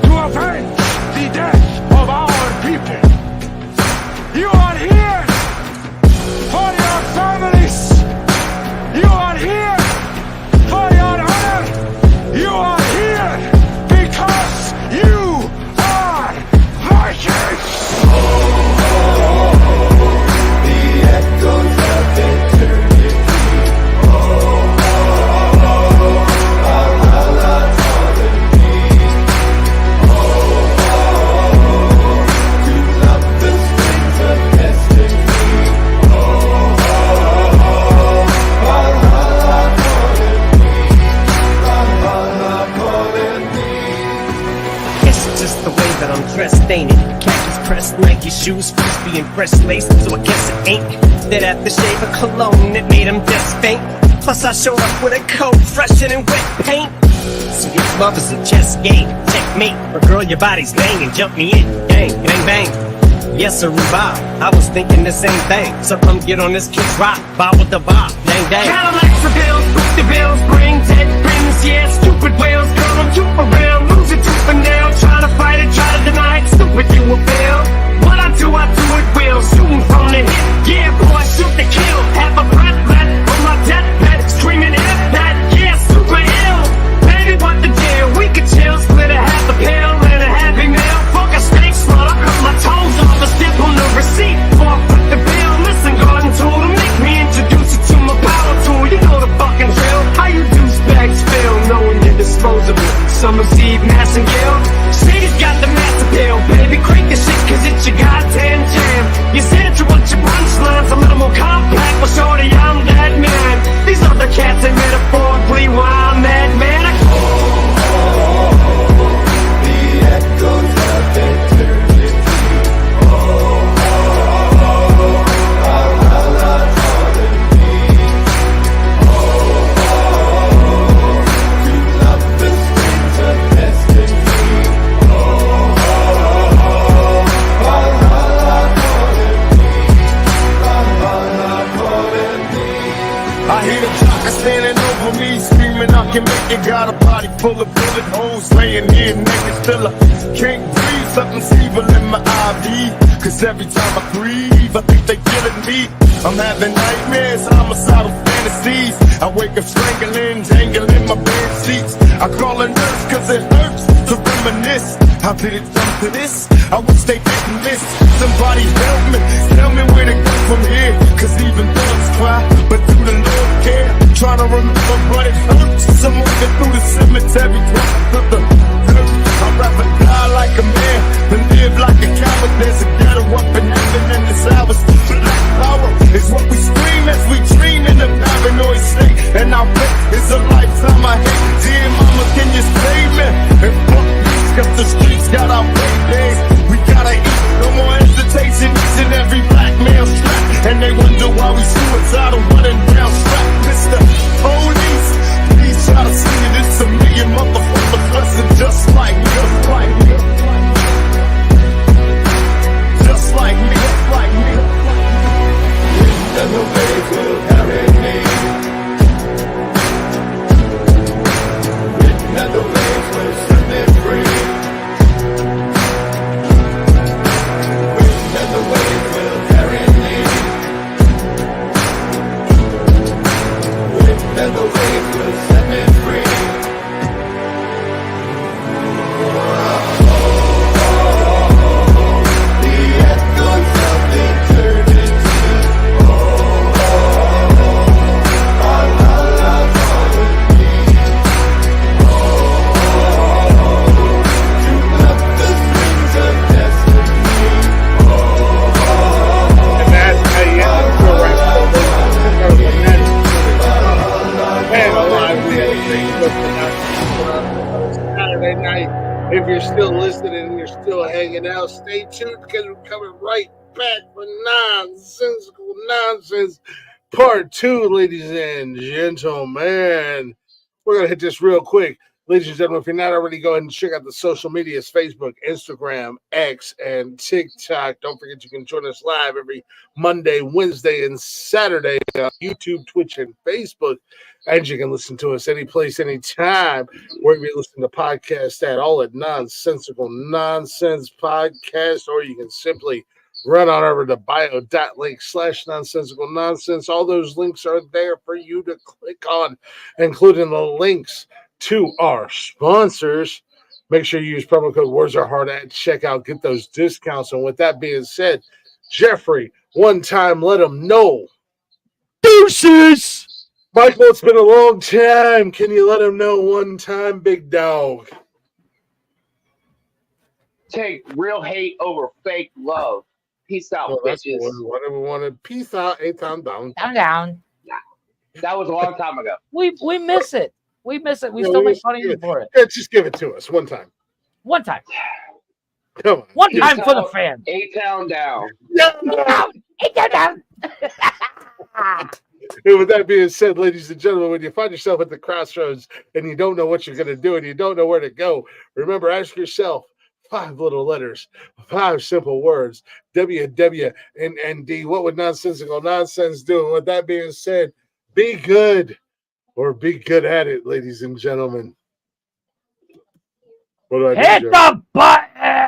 to avenge the death of our people. You are here for your families. You are here for your honor. You are here because you are Vikings. The echoes of eternity.
That I'm dressed, ain't it? Khakis pressed, Nike shoes, first being pressed laced, so I guess it ain't that aftershave of cologne that made him just faint. Plus I showed up with a coat fresher than wet paint. So your love is a chess game, checkmate. But girl, your body's banging, jump me in, bang, bang, bang. Yes, sir, bow. I was thinking the same thing. So come get on this kid's rock, bow with the bob, dang, dang. Cadillacs for bills, book the bills, bring dead friends, yeah, stupid whales, girl, don't juke around, lose it tooth and nail, try to fight it, try to deny it, stupid, you will fail. What I do it will, shooting from the hip, yeah, boy, shoot the kill, have a breath left on my deathbed, screaming F that, yeah, super ill. Baby, what the deal, we could chill, split a half a pill and a happy meal, fuck a steak slot, I cut my toes off, a step on the receipt, before I put the bill, listen, garden tool, to make me introduce you to my power tool, you know the fucking drill, how you douchebags feel, knowing you're disposable, Summer's Eve, Mass and Gill, Shady's got the mass appeal, baby, crank the shit, cause it's your goddamn jam, you said you want your punchlines a little more compact, well shorty, I'm that man, these other cats ain't metaphorically why I'm that man, the echoes of eternity,
I hear the jocker standing over me, screaming I can make it. Got a body full of bullet holes, laying here naked, still I can't breathe. Something's evil in my IV, cause every time I breathe, I think they killing me. I'm having nightmares, homicidal fantasies. I wake up strangling, dangling my bed sheets. I call a nurse cause it hurts to reminisce. How did it come to this? I wish they didn't miss. Somebody help me, tell me where to go from here. Cause even thugs cry, but do the Lord care? Trying to remember but it hurts. I'm moving through the cemetery, dropping through the dirt. I'd rather die like a man than live like a coward. There's a ghetto up in heaven and it's ours. Black power is what we scream as we dream in a paranoid state. And our fate is a lifetime I hate. Dear mama, can you save me? And fuck this, cause the streets got our days. We gotta eat, no more hesitation. Each and every black male strapped. And they wonder why we suicidal, running down strapped. Mr. Police, please try to see it. It's a million motherfuckers dressing just like me. Just like me. Just like me. Just like me. And the waves will carry me. And the waves will set me free. And the waves will carry me.
still listening and you're still hanging out, stay tuned because we're coming right back for Nonsensical Nonsense Part 2, ladies and gentlemen. We're going to hit this real quick. Ladies and gentlemen, if you're not already, go ahead and check out the social medias, Facebook, Instagram, X, and TikTok. Don't forget you can join us live every Monday, Wednesday, and Saturday on YouTube, Twitch, and Facebook. And you can listen to us any place, anytime, wherever you listen to podcasts at, all at Nonsensical Nonsense Podcast, or you can simply run on over to bio.link/nonsensical nonsense. All those links are there for you to click on, including the links to our sponsors. Make sure you use promo code Words Are Hard at checkout. Get those discounts. And with that being said, Jeffrey, one time, let them know.
Deuces!
Michael, it's been a long time. Can you let them know one time, big dog?
Take real hate over fake love. Peace out, bitches.
Whatever we wanted. Peace out. A-town down.
Down.
That was a long time ago.
We miss it. We miss it. We still make fun of you for it.
Yeah, just give it to us one time.
One time.
Come on.
One time for the fans.
A-town down.
A-town down.
And with that being said, ladies and gentlemen, when you find yourself at the crossroads and you don't know what you're going to do and you don't know where to go, remember, ask yourself 5 little letters, 5 simple words, WWND. What would Nonsensical Nonsense do? And with that being said, be good or be good at it, ladies and gentlemen. What do I do,
Hit
Joe?
the button.